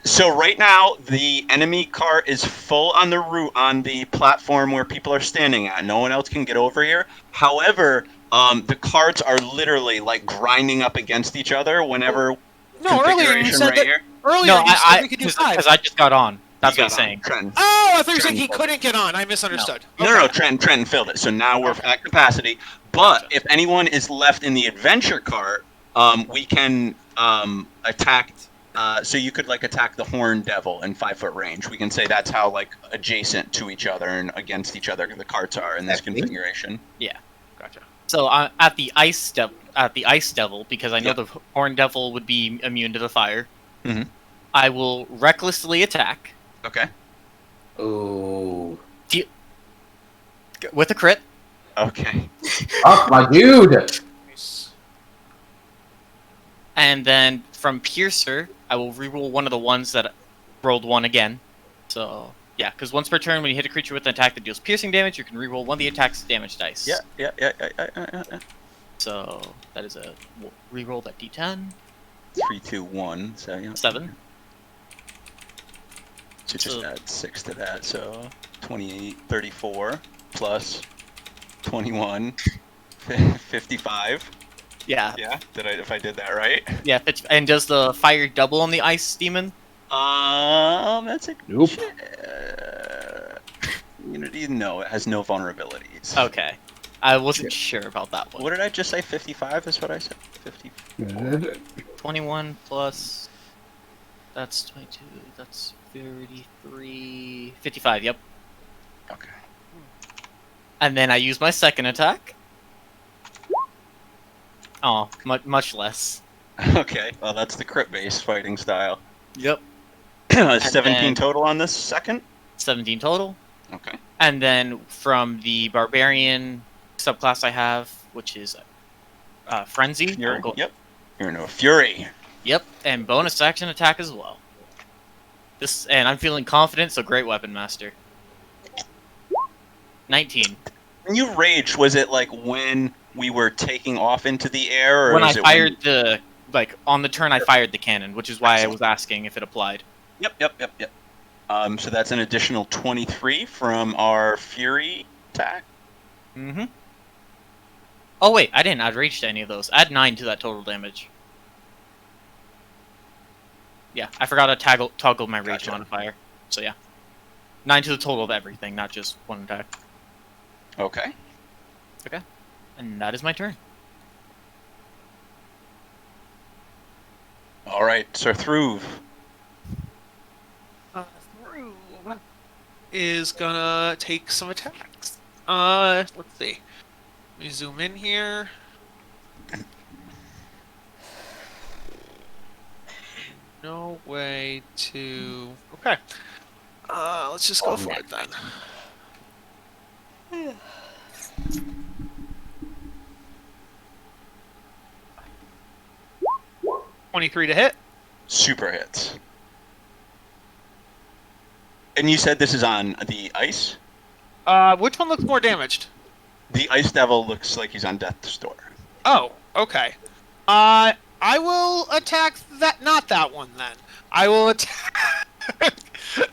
So right now, the enemy cart is full on the route on the platform where people are standing at. No one else can get over here. However, the carts are literally like grinding up against each other whenever No, earlier you configuration said right that. here. Earlier No, you said we could do five. because I just got on. That's You what I'm got on. saying. Trenton. Oh, I thought you said he Trenton. couldn't get on. I misunderstood. No, Okay. Trenton filled it. So now we're at capacity. But if anyone is left in the adventure cart, we can attack. So you could like attack the Horned Devil in 5-foot range. We can say that's how like adjacent to each other and against each other the carts are in this configuration. Gotcha. So at the ice devil, because I know the horn devil would be immune to the fire. Mhm. I will recklessly attack Okay. Ooh. with a crit. Okay. Up, my dude. Nice. And then from Piercer, I will reroll one of the ones that rolled one again. So, yeah, because once per turn, when you hit a creature with an attack that deals piercing damage, you can reroll one of the attack's damage dice. Yeah. So, that is a reroll that d10. 3, 2, 1. So yeah. 7. So just So- add 6 to that. So 28, 34 plus 21, 55. Yeah. Yeah. If I did that right? Yeah, and does the fire double on the ice demon? That's a Nope. No, it has no vulnerabilities. Okay. I wasn't sure about that one. What did I just say? 55 is what I said. 50. 21 plus. That's 22. That's 33. 55. Yep. Okay. And then I use my second attack. Oh, much less. Okay. Well, that's the crit-based fighting style. Yep. 17 then- total on this second. 17 total. Okay. And then from the barbarian subclass I have, which is frenzy. You're, I'll go- Yep. You're into a fury. Yep, and bonus action attack as well. And I'm feeling confident, so great weapon master. 19. When you rage, was it like when we were taking off into the air, or When I was it fired on the turn I fired the cannon, which is why I was asking if it applied. Yep. So that's an additional 23 from our fury attack. Mm-hmm. Oh wait, I didn't add rage to any of those. Add 9 to that total damage. Yeah, I forgot to toggle my rage Gotcha. modifier. So yeah. 9 to the total of everything, not just one attack. Okay. And that is my turn. All right. So Thruv. Through is gonna take some attacks. Let's see. Let me zoom in here. No way to. Okay. Let's just go for it then. 23 to hit. Super hits. And you said this is on the ice? Which one looks more damaged? The ice devil looks like he's on death's door. Oh, okay. I will attack that. Not that one then. I will attack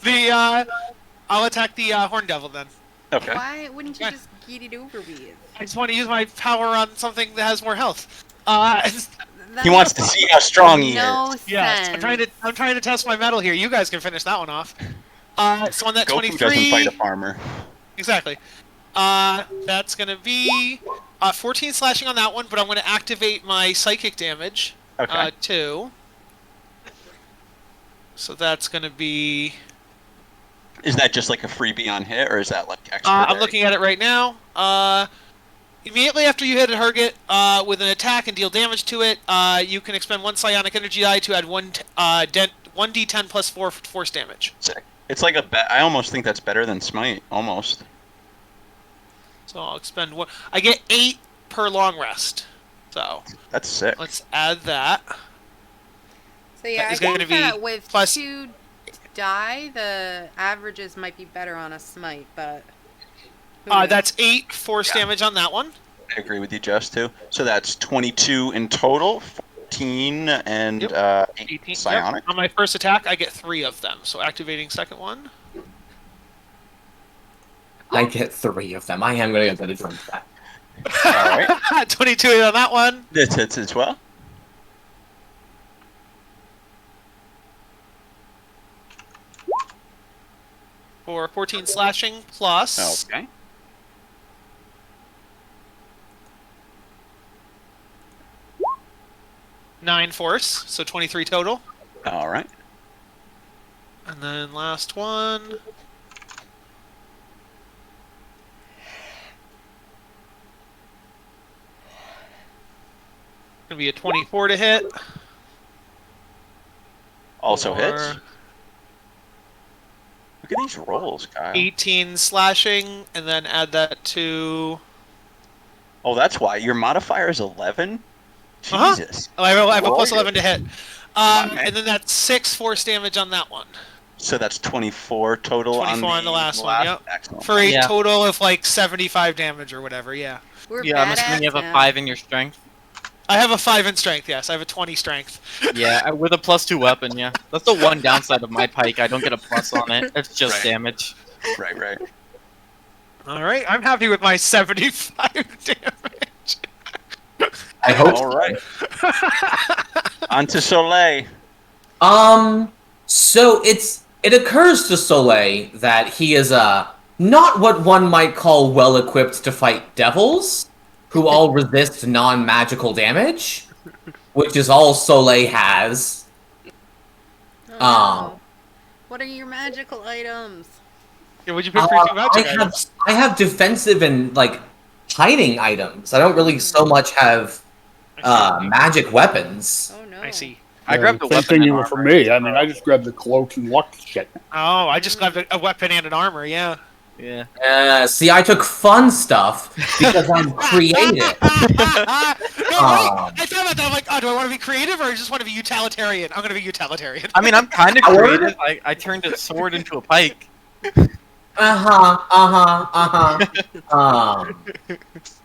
the. I'll attack the horn devil then. Okay. Why wouldn't you Yeah. just get it over with? I just want to use my power on something that has more health. He wants to see how strong he no is. Yeah, sense. I'm trying to test my metal here. You guys can finish that one off. So on that Goku 23. doesn't fight a farmer. Exactly. That's gonna be 14 slashing on that one, but I'm gonna activate my psychic damage Okay. too. So that's gonna be. Is that just like a freebie on hit, or is that like extra? I'm looking at it right now. Immediately after you hit a target with an attack and deal damage to it, you can expend one psionic energy die to add 1d10 plus 4 force damage. Sick. It's like I almost think that's better than smite. Almost. So I'll expend one. I get 8 per long rest. So That's sick. let's add that. So yeah, That I is gonna think be that with plus- 2 die, the averages might be better on a smite, but who knows? That's 8 force Yeah. damage on that one. I agree with you, Jess, too. So that's 22 in total, 14 and Yep. 8 18. psionic. Yep. On my first attack, I get 3 of them. So activating second one. I get 3 of them. I am going to get better drink that. All right. 22 on that one. This hits as well. For 14 slashing plus Okay. 9 force, so 23 total. All right. And then last one. Gonna be a 24 to hit. Also for hits. Look at these rolls, Kyle. 18 slashing, and then add that to. Oh, that's why your modifier is 11. Uh-huh. Jesus. Oh, I have a plus Roll 11 to hit. Okay. And then that's 6 force damage on that one. So that's 24 total 24 on the last one, yep. Excellent. For a Yeah. total of like 75 damage or whatever, yeah. We're Yeah, I'm badass assuming you have a now. 5 in your strength. I have a 5 in strength, yes. I have a 20 strength. Yeah, with a +2 weapon, yeah. That's the one downside of my pike. I don't get a plus on it. It's just Right. damage. Right. Alright, I'm happy with my 75 damage. I hope. All right. On to Soleil. So it occurs to Soleil that he is not what one might call well-equipped to fight devils, who all resist non-magical damage, which is all Soleil has. Oh, no. What are your magical items? Yeah, would you pick for your two magic I items? have defensive and like hiding items. I don't really so much have I see. magic weapons. Oh no. I see. I grabbed the Same weapon thing and even for armor. me. I mean, I just grabbed the cloak and luck shit. Oh, I just grabbed a weapon and an armor. Yeah. Yeah. See, I took fun stuff because I'm creative. No, wait. I thought about that. I'm like, oh, do I want to be creative or I just want to be utilitarian? I'm going to be utilitarian. I mean, I'm kind of Howard? creative. I turned a sword into a pike.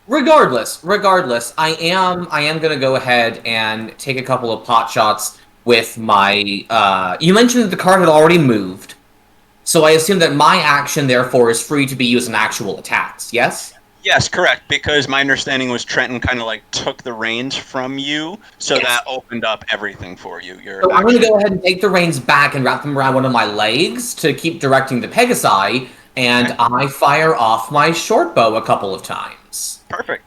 Regardless, I am gonna go ahead and take a couple of pot shots with my. You mentioned that the card had already moved, so I assume that my action therefore is free to be used in actual attacks. Yes. Yes, correct. Because my understanding was Trenton kind of like took the reins from you, so Yes. that opened up everything for you. Your So I'm going to action. go ahead and take the reins back and wrap them around one of my legs to keep directing the Pegasi, and Okay. I fire off my short bow a couple of times. Perfect.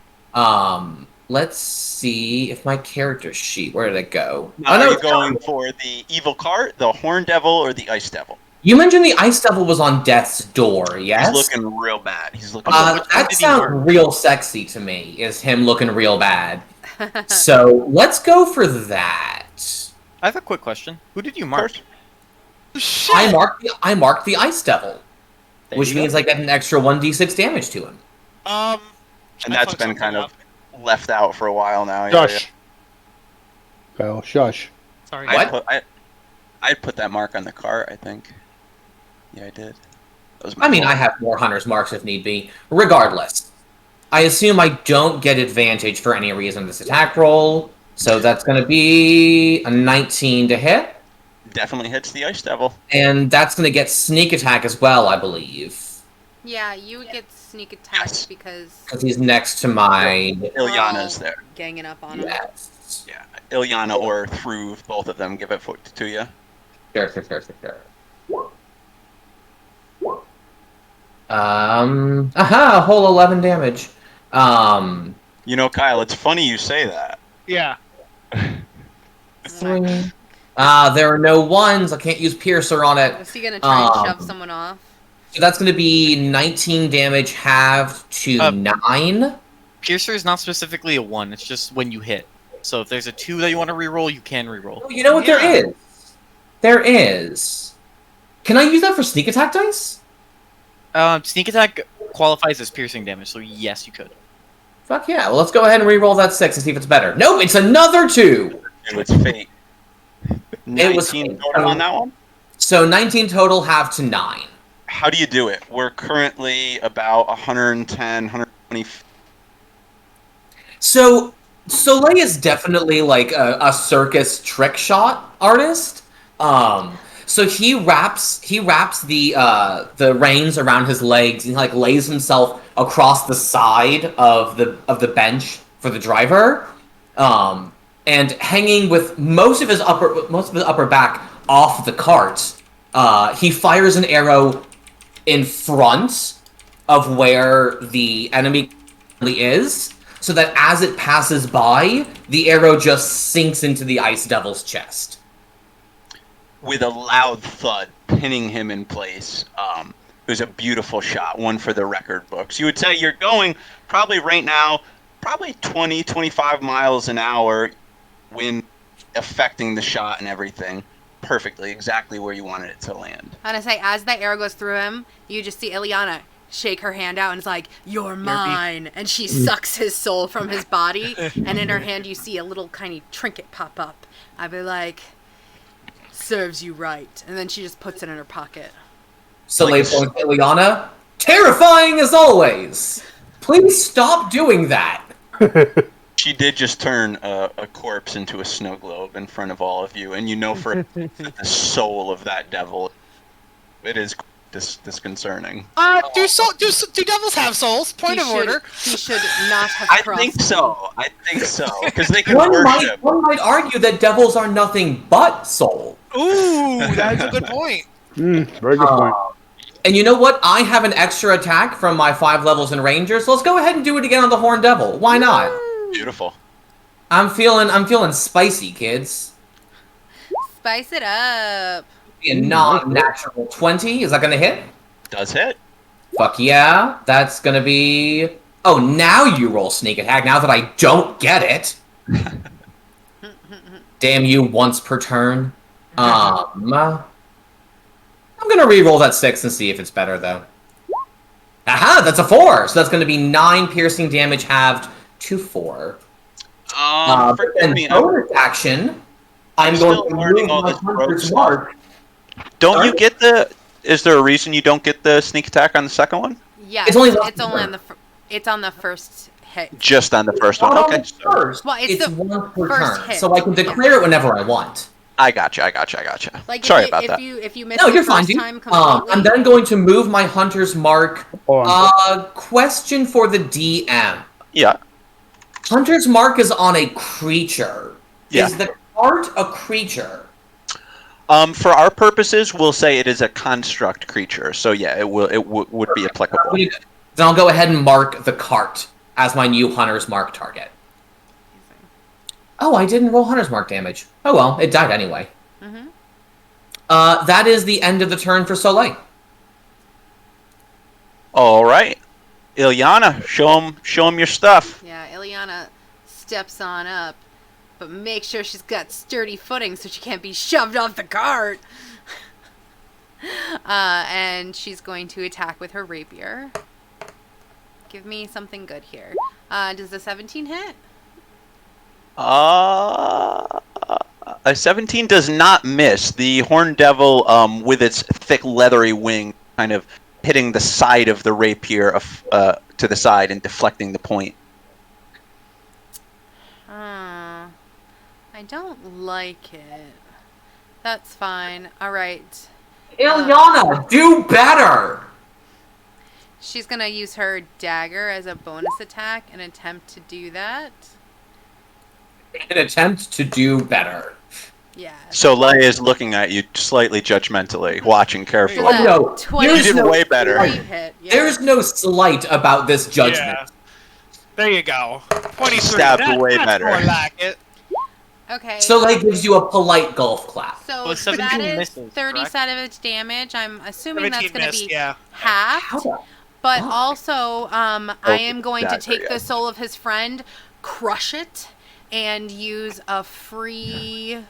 Let's see if my character sheet, where did it go? Now, Oh, no, are you it's going not. for the evil cart, the horn devil, or the ice devil? You mentioned the Ice Devil was on death's door, yes? He's looking real bad. He's looking. which one That did he mark? sounds real sexy to me, is him looking real bad. So, let's go for that. I have a quick question. Who did you mark? Shit. I marked the Ice Devil, There which you go. means I get an extra 1d6 damage to him. and I that's fucked been something kind up. of left out for a while now. Shush. Kyle, shush. Sorry. What? I put that mark on the cart, I think. Yeah, I did. That was my I mean, fault. I have more Hunter's Marks if need be. Regardless, I assume I don't get advantage for any reason in this attack roll, so that's going to be a 19 to hit, Definitely hits the ice devil. and that's going to get sneak attack as well, I believe, Yeah, you would get sneak attack Yes. because because he's next to my... Ilyana's there. ganging up on him. Yes. Yeah, Ilyana or Thruv, both of them give it to you. Sure. A whole 11 damage. You know, Kyle, it's funny you say that. Yeah. 3. There are no ones. I can't use Piercer on it. Was he gonna try and shove Um, someone off? So that's going to be 19 damage halved to 9. Piercer is not specifically a 1. It's just when you hit. So if there's a 2 that you want to reroll, you can reroll. Oh, you know what? Yeah. There is. There is. Can I use that for sneak attack dice? Sneak attack qualifies as piercing damage, so yes, you could. Fuck yeah. Well, let's go ahead and reroll that 6 and see if it's better. Nope, it's another 2. It's fate. It was 19 total on that one? So 19 total, half to 9. How do you do it? We're currently about 110, 120. So Soleil is definitely like a circus trick shot artist. So he wraps the reins around his legs and he like lays himself across the side of the bench for the driver, and hanging with most of his upper back off the cart. He fires an arrow in front of where the enemy is, so that as it passes by, the arrow just sinks into the Ice Devil's chest. With a loud thud, pinning him in place. It was a beautiful shot, one for the record books. You would say you're going probably right now, probably 20, 25 miles an hour, wind affecting the shot and everything perfectly, exactly where you wanted it to land. And I say, as that arrow goes through him, you just see Ilyana shake her hand out and is like, "You're mine," and she sucks his soul from his body, and in her hand you see a little tiny trinket pop up. I'd be like, "Serves you right," and then she just puts it in her pocket. Soleil points to Ileana. Terrifying as always! Please stop doing that! She did just turn a corpse into a snow globe in front of all of you, and you know for the soul of that devil, it is disconcerting. Do devils have souls? Point of order. He should not have I crossed. think so. Because they can One worship. might argue that devils are nothing but soul. Ooh, that's a good point. Very good point. And you know what? I have an extra attack from my 5 levels in Ranger, so let's go ahead and do it again on the Horned Devil. Why not? Beautiful. I'm feeling spicy, kids. Spice it up. A non-natural 20. Is that gonna hit? Does hit. Fuck yeah. That's gonna be... Oh, now you roll sneak attack, now that I don't get it. Damn you, once per turn. I'm gonna re-roll that 6 and see if it's better, though. Aha, that's a 4! So that's gonna be 9 piercing damage halved to 4. But then bonus action, I'm going to learning move all my this hunter's rogue mark. Don't Sorry? you get the? Is there a reason you don't get the sneak attack on the second one? Yes, It's only left on the it's on the first hit. Just on the first one. Not on Okay. the first. Well, it's the once per first turn, hit. so I can declare it whenever I want. I gotcha. Like Sorry if you, about if that. you if you miss No, the you're fine, first dude. time completely. I'm then going to move my hunter's mark. Hold on. Question for the DM. Yeah. Hunter's mark is on a creature. Yeah. Is the cart a creature? For our purposes, we'll say it is a construct creature. So yeah, it would be applicable. Then I'll go ahead and mark the cart as my new hunter's mark target. Oh, I didn't roll hunter's mark damage. Oh well, it died anyway. Mhm. That is the end of the turn for Soleil. All right, Ilyana, show him your stuff. Yeah, Ileana steps on up, but make sure she's got sturdy footing so she can't be shoved off the cart. And she's going to attack with her rapier. Give me something good here. Does the 17 hit? A 17 does not miss. The Horned Devil, with its thick leathery wing, kind of hitting the side of the rapier to the side and deflecting the point. I don't like it. That's fine. All right. Ilyana, do better! She's going to use her dagger as a bonus attack and attempt to do that. An attempt to do better. Yeah. So Leia is looking at you slightly judgmentally, watching carefully. Does that no, 20 You did way better. hit? Yeah. There's no slight about this judgment. Yeah. There you go. 23. Stabbed way that's better. more like it. Okay. Soleil gives you a polite golf clap. So Well, 17 that is misses, 30 correct? savage damage. I'm assuming that's 17 going to missed, be yeah. halved. How the But fuck? also, I am going to dagger, take yeah. the soul of his friend, crush it, and use a free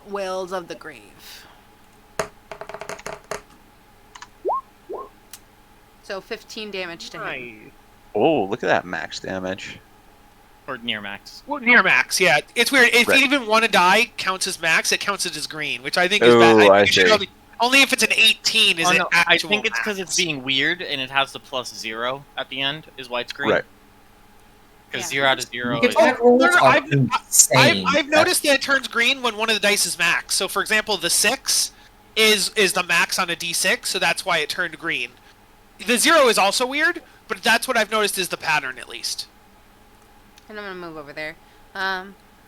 Wails of the Grave. So 15 damage to him. Nice. Oh, look at that max damage. Or near max. Well, near max, yeah. It's weird. If Right. even one die counts as max, it counts it as green, which I think is Ooh, bad. I think you should see. only if it's an 18 is Oh, it no, actual I think it's because max. it's being weird and it has the +0 at the end, is why it's green. Right. Because Yeah. 0 out of 0 is. Attack rolls no, are I've insane. noticed that it turns green when one of the dice is max. So, for example, the 6 is the max on a d6, so that's why it turned green. The 0 is also weird, but that's what I've noticed is the pattern, at least. And I'm going to move over there.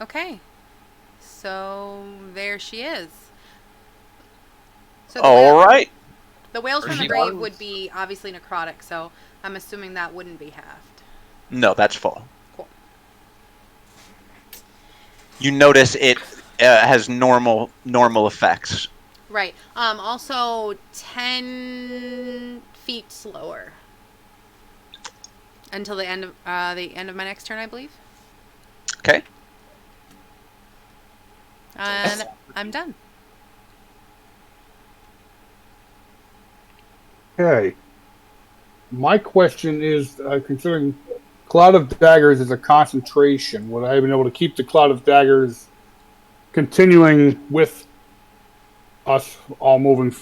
Okay. So there she is. So All right. The Wails from the She Grave was. would be obviously necrotic, so I'm assuming that wouldn't be halved. No, that's full. Cool. You notice it has normal effects. Right. Also 10 feet slower. Until the end of my next turn, I believe. Okay. And I'm done. Okay. My question is, considering Cloud of Daggers is a concentration, would I have been able to keep the Cloud of Daggers continuing with us all moving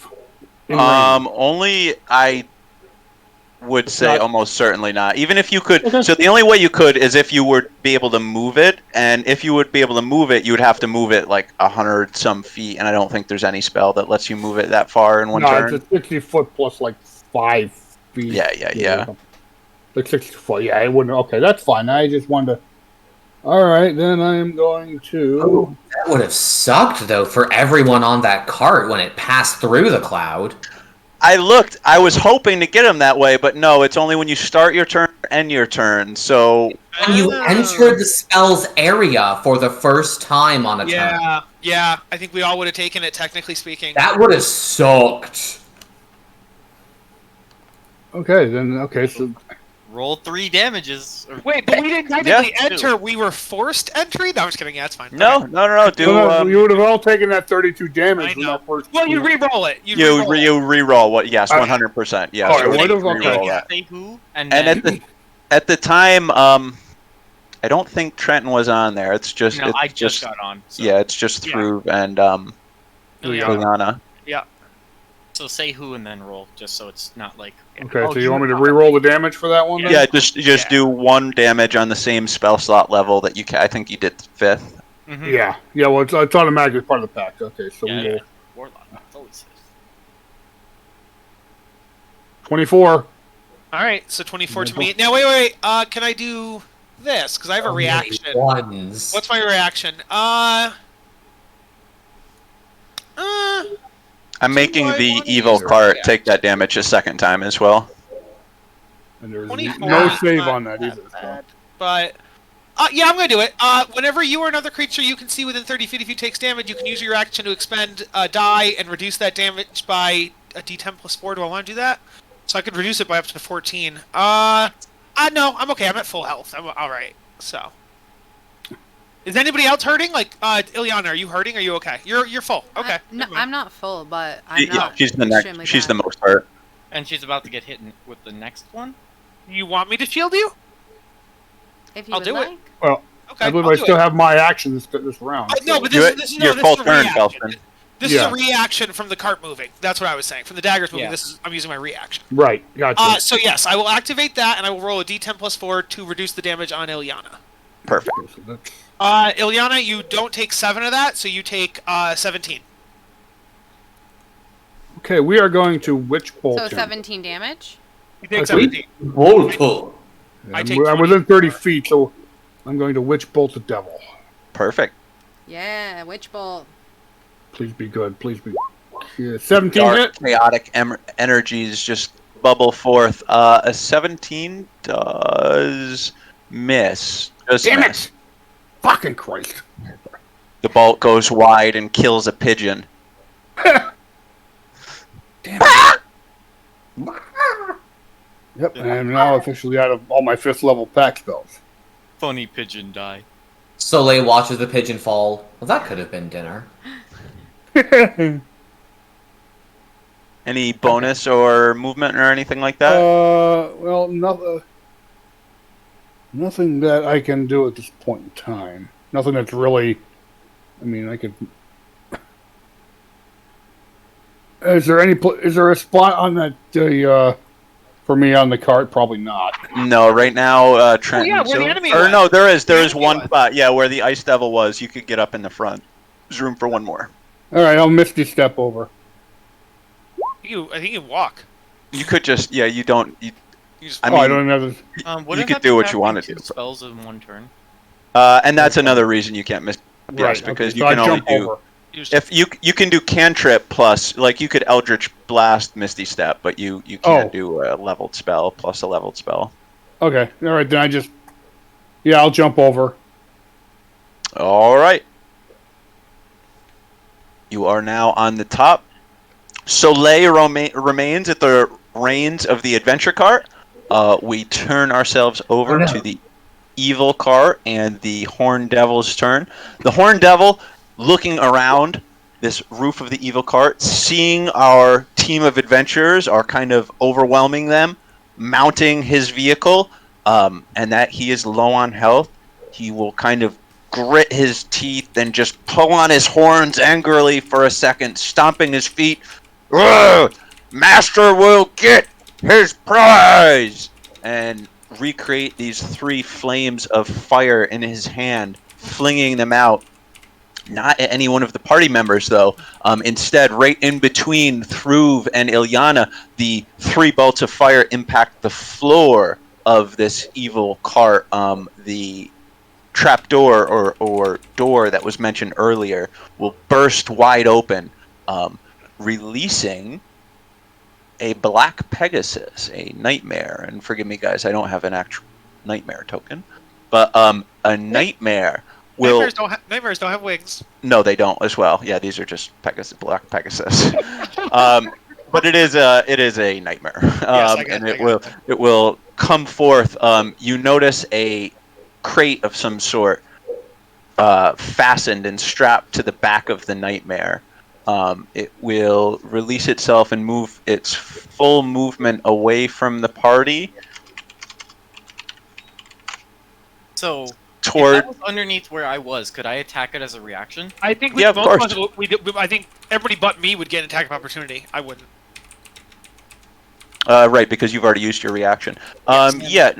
in range? Only I would say Not- almost certainly not. Even if you could, Okay. so the only way you could is if you would be able to move it, and if you would be able to move it, you would have to move it like 100 some feet, and I don't think there's any spell that lets you move it that far in one No, turn. it's a 60 foot plus like 5 feet. Yeah. Like 60 foot, yeah, it wouldn't. Okay, that's fine. I just wanted to. All right, then I am going to. That would have sucked, though, for everyone on that cart when it passed through the cloud. I looked. I was hoping to get him that way, but no. It's only when you start your turn or end your turn. So When you entered the spell's area for the first time on a turn. Yeah. I think we all would have taken it, technically speaking. That would have sucked. Okay, then. Okay, so Roll 3 damages. Wait, but we didn't technically enter. We were forced entry? No, I'm just kidding. Yeah, that's fine. no. you would have all taken that 32 damage I from know. that first. Well, you re-roll it. You re-roll what? Yes, 100%. Yes. All right, you what if- re-roll okay. that. Say who, and And then... at the time, I don't think Trenton was on there. It's just No, it's I just got on. So. yeah, it's just Yeah. Thruv and Ileana. Ileana. So say who and then roll, just so it's not like... Okay, oh, so you want me to re-roll the damage for that one? Then? Yeah, just Yeah. do 1 damage on the same spell slot level that you can. I think you did 5th. Mhm. Yeah. Well, it's automatic as part of the pact. Okay, so Yeah, we will. Warlock. It's always 24. All right, so 24 to me. Now, wait. Can I do this? Because I have a reaction. Ones. What's my reaction? I'm making I the wanna evil use cart reaction? take that damage a second time as well. And there's 24 no is save not on that that either. bad. But, yeah, I'm going to do it. Whenever you or another creature you can see within 30 feet, if you takes damage, you can use your action to expend a die and reduce that damage by a d10 plus 4. Do I want to do that? So I could reduce it by up to 14. No, I'm okay. I'm at full health. I'm all right. So, is anybody else hurting? Like, Ileana, are you hurting? Are you okay? You're full. Okay. No, never mind. I'm not full, but I'm not. She's the extremely next. She's the bad. most hurt. And she's about to get hit with the next one? You want me to shield you? If you I'll would do it. like. Well, Okay. I believe I'll I do still it. have my action this round. No, but Do it. this is Your this full is a turn, reaction. Kelson. This Yeah. is a reaction from the cart moving. That's what I was saying. From the daggers moving, Yeah. I'm using my reaction. Right, gotcha. So yes, I will activate that, and I will roll a d10 plus 4 to reduce the damage on Ileana. Perfect. So that's- Ileana, you don't take 7 of that, so you take 17. Okay, we are going to Witch Bolt. So him. 17 damage. You take Okay. 17. Multiple. I I'm, take I'm 20. within 30 feet, so I'm going to Witch Bolt the Devil. Perfect. Yeah, witch bolt. Please be good. Please be. Yeah, 17 Dark, hit. chaotic energies just bubble forth. A 17 does miss. Just Damn miss. it! Fucking Christ. The bolt goes wide and kills a pigeon. Yep, and I'm now officially out of all my 5th level pack spells. Funny pigeon die. Soleil watches the pigeon fall. Well, that could have been dinner. Any bonus or movement or anything like that? Well, nothing that I can do at this point in time. Nothing that's really. I mean, I could. Is there a spot on that for me on the cart? Probably not. No, right now, Trenton. yeah, where the enemy or was. no, there is The enemy one was. spot. Yeah, where the ice devil was. You could get up in the front. There's room for one more. All right, I'll misty step over. I think you walk. You could just you don't. You just I I mean, don't have. Wouldn't could that do be what you casting wanna 2 do. spells in 1 turn. and that's another reason you can't miss. Yes, Right, because okay, you so can I only jump do. over. you just- If you can do cantrip plus, like you could Eldritch Blast, Misty Step, but you can't do a leveled spell plus a leveled spell. Okay, all right, then I'll jump over. All right. You are now on the top. Soleil remains at the reins of the adventure cart. We turn ourselves over to the evil cart and the Horn Devil's turn. The Horn Devil, looking around this roof of the evil cart, seeing our team of adventurers are kind of overwhelming them, mounting his vehicle, and that he is low on health, he will kind of grit his teeth and just pull on his horns angrily for a second, stomping his feet. "Ugh! Master will get his prize! And recreate these 3 flames of fire in his hand, flinging them out. Not at any one of the party members, though. Instead, right in between Thruv and Ileana, the 3 bolts of fire impact the floor of this evil cart. The trapdoor or door that was mentioned earlier will burst wide open, releasing a black Pegasus, a nightmare. And forgive me, guys, I don't have an actual nightmare token, but a nightmare will. Nightmares don't have wings. No, they don't as well. Yeah, these are just black Pegasus. But it is a nightmare, and it will come forth. You notice a crate of some sort, fastened and strapped to the back of the nightmare. It will release itself and move its full movement away from the party. So, toward. if that was underneath where I was, could I attack it as a reaction? I think Yeah, of course. I think everybody but me would get an attack of opportunity. I wouldn't. Right, because you've already used your reaction. Yeah, it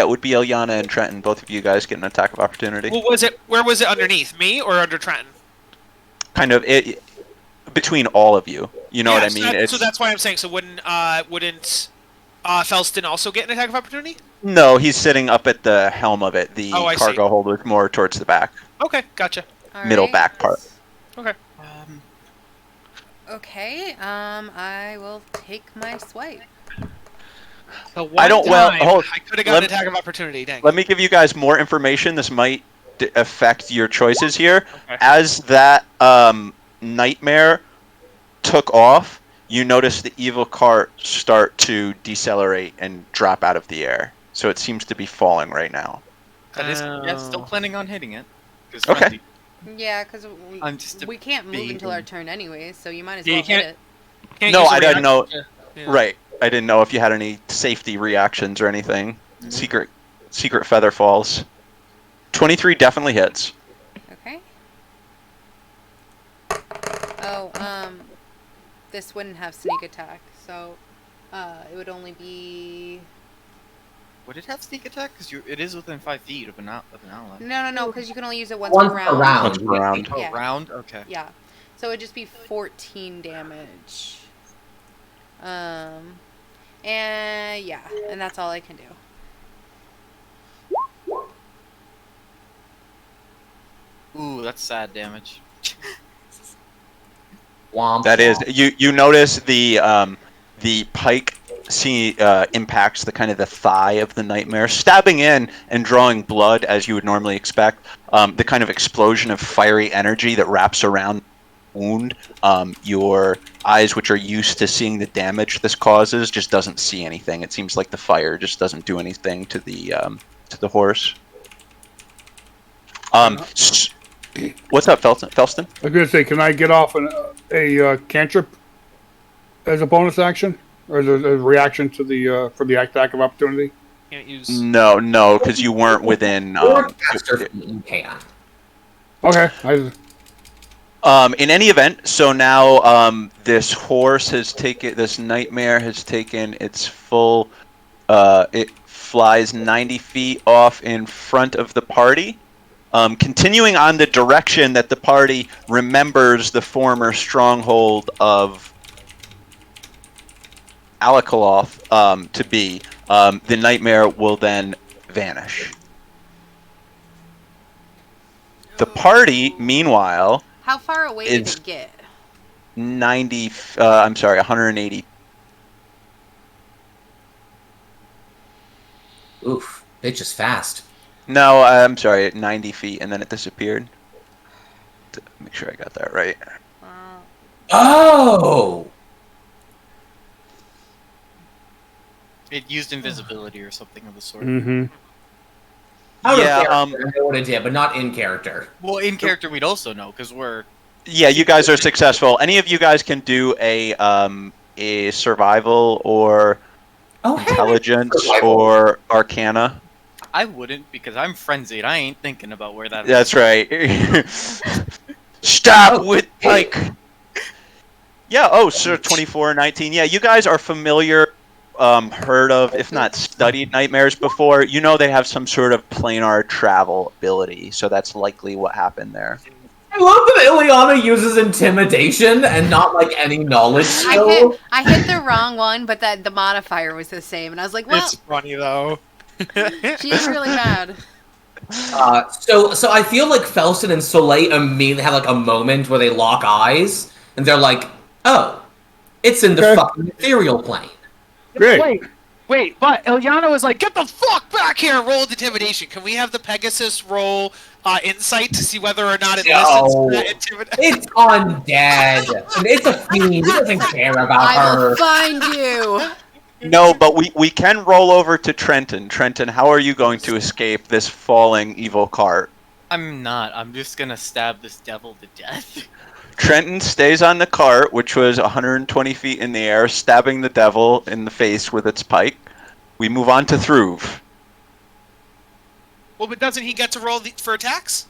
would be Eliana and Trenton. Both of you guys get an attack of opportunity. Well, where was it underneath? Me or under Trenton? Kind of it between all of you. You know what I mean? So that's why I'm saying. So wouldn't Felston also get an attack of opportunity? No, he's sitting up at the helm of it. The I cargo see. hold is more towards the back, Okay, gotcha. middle back part. Okay. Okay, I will take my swipe. I don't. Well, hold. I could have got an attack of opportunity. Dang. Let me give you guys more information. This might affect your choices here. Okay. As that nightmare took off, you notice the evil cart start to decelerate and drop out of the air. So it seems to be falling right now. That is, yeah, still planning on hitting it. 'Cause Okay. frenzy. Yeah, because I'm just a we can't move until our baby. turn anyways, so you might as Yeah, well you can't- hit it. Can't No, use a I didn't know. reaction. Yeah. Right. I didn't know if you had any safety reactions or anything. Secret feather falls. 23 definitely hits. Okay. Oh, this wouldn't have sneak attack, so it would only be. Would it have sneak attack? Because it is within 5 feet of an ally. No, because you can only use it once Once per per round. round. Once per round. Oh, Yeah. round? Okay. Yeah, so it'd just be 14 damage. And yeah, and that's all I can do. Ooh, that's sad damage. Womp, That is, womp. you notice the pike impacts the kind of the thigh of the nightmare, stabbing in and drawing blood as you would normally expect. The kind of explosion of fiery energy that wraps around the wound. Your eyes, which are used to seeing the damage this causes, just doesn't see anything. It seems like the fire just doesn't do anything to the horse. What's up, Felston? I was gonna say, can I get off a cantrip as a bonus action, or as a reaction to the for the attack of opportunity? Can't use. No, because you weren't within. Or caster feat, you can. Okay. In any event, so now this horse has taken, this nightmare has taken its full. It flies 90 feet off in front of the party. Continuing on the direction that the party remembers the former stronghold of Alakaloth to be, the nightmare will then vanish. The party, meanwhile, How far away did It's- it get? 180. Oof, bitch is fast. No, I'm sorry, 90 feet, and then it disappeared. Make sure I got that right. Oh! It used invisibility or something of the sort. Mm-hmm. Out Yeah, of character, I know what it did, but not in character. Well, in character, we'd also know because we're. Yeah, you guys are successful. Any of you guys can do a survival or Oh, hey, intelligence survival. or arcana. I wouldn't because I'm frenzied. I ain't thinking about where that. That's right. Stop Oh, with hey. like. Yeah. Oh, so 24, 19. Yeah, you guys are familiar, heard of, if not studied nightmares before. You know they have some sort of planar travel ability, so that's likely what happened there. I love that Ileana uses intimidation and not like any knowledge skill. I hit the wrong one, but the modifier was the same, and I was like, well, It's funny though. she's really bad. So I feel like Felston and Soleil immediately have like a moment where they lock eyes, and they're like, "Oh, it's in the Okay. fucking ethereal plane." Great. Wait, but Ilyana was like, "Get the fuck back here!" and rolled intimidation. Can we have the Pegasus roll insight to see whether or not it listens to that intimidation? It's undead. And it's a fiend. It doesn't care about I will her. find you. No, but we can roll over to Trenton. Trenton, how are you going to escape this falling evil cart? I'm not. I'm just gonna stab this devil to death. Trenton stays on the cart, which was 120 feet in the air, stabbing the devil in the face with its pike. We move on to Thruv. Well, but doesn't he get to roll for attacks?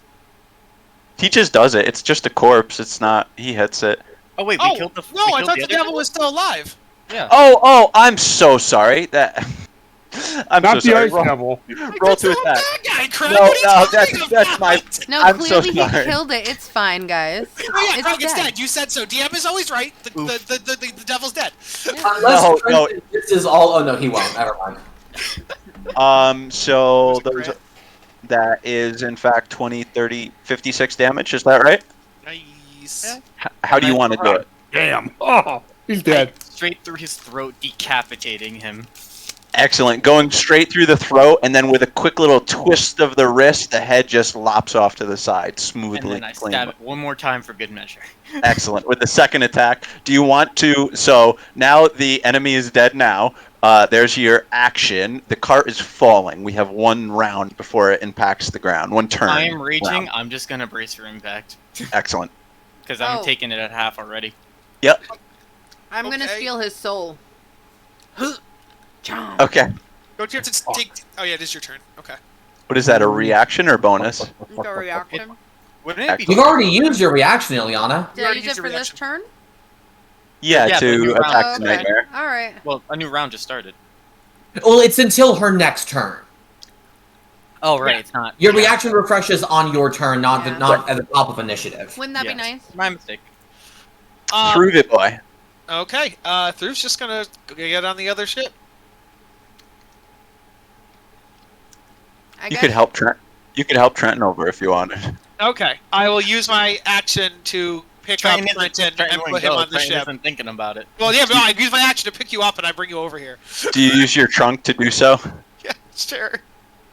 He just does it. It's just a corpse. It's not. He hits it. Oh wait, we killed the. No, we I killed thought the the other devil was still alive. Yeah. Oh, I'm so sorry. That. I'm Not so the sorry. ice Roll, devil. roll to attack. That guy, Craig. No, What are you talking that's my. about? No, I'm so clearly he sorry. killed it. It's fine, guys. Oh yeah, It's Craig, it's dead. dead. You said so. DM is always right. The devil's dead. Unless No. this is all. Oh no, he won't. Never mind. So There's a those. crit. That is in fact 20, 30, 56 damage. Is that right? Nice. How do you want to do it? Damn. Oh, he's dead. Straight through his throat, decapitating him. Excellent. Going straight through the throat, and then with a quick little twist of the wrist, the head just lops off to the side And smoothly. then I clean. stab it one more time for good measure. Excellent. With the second attack, do you want to? So now the enemy is dead. Now, there's your action. The cart is falling. We have one round before it impacts the ground. One turn. I am raging. round. I'm just gonna brace for impact Excellent. because I'm Oh. taking it at half already. Yep. I'm gonna Okay. steal his soul. Chomp. Okay. Don't you have to take? Oh yeah, it is your turn. Okay. What is that? A reaction or bonus? Go reaction. Wouldn't it be? You've already used your reaction, Ilyana. Did I already use used it your for this reaction. turn? Yeah, Yeah, but to you attack Oh, the okay. nightmare. All right. Well, a new round just started. Well, it's until her next turn. Oh right, Yeah. it's not. Your yeah. reaction refreshes on your turn, not Yeah. not at the top of initiative. Wouldn't that Yes. be nice? My mistake. Prove it, boy. Okay. Threw's just gonna get on the other ship. I You guess. could help Trent. You could help Trenton over if you wanted. Okay. I will use my action to pick up Trenton and put him on the ship. isn't thinking about it. Well, yeah, but I use my action to pick you up and I bring you over here. Do you use your trunk to do so? Yeah, sure.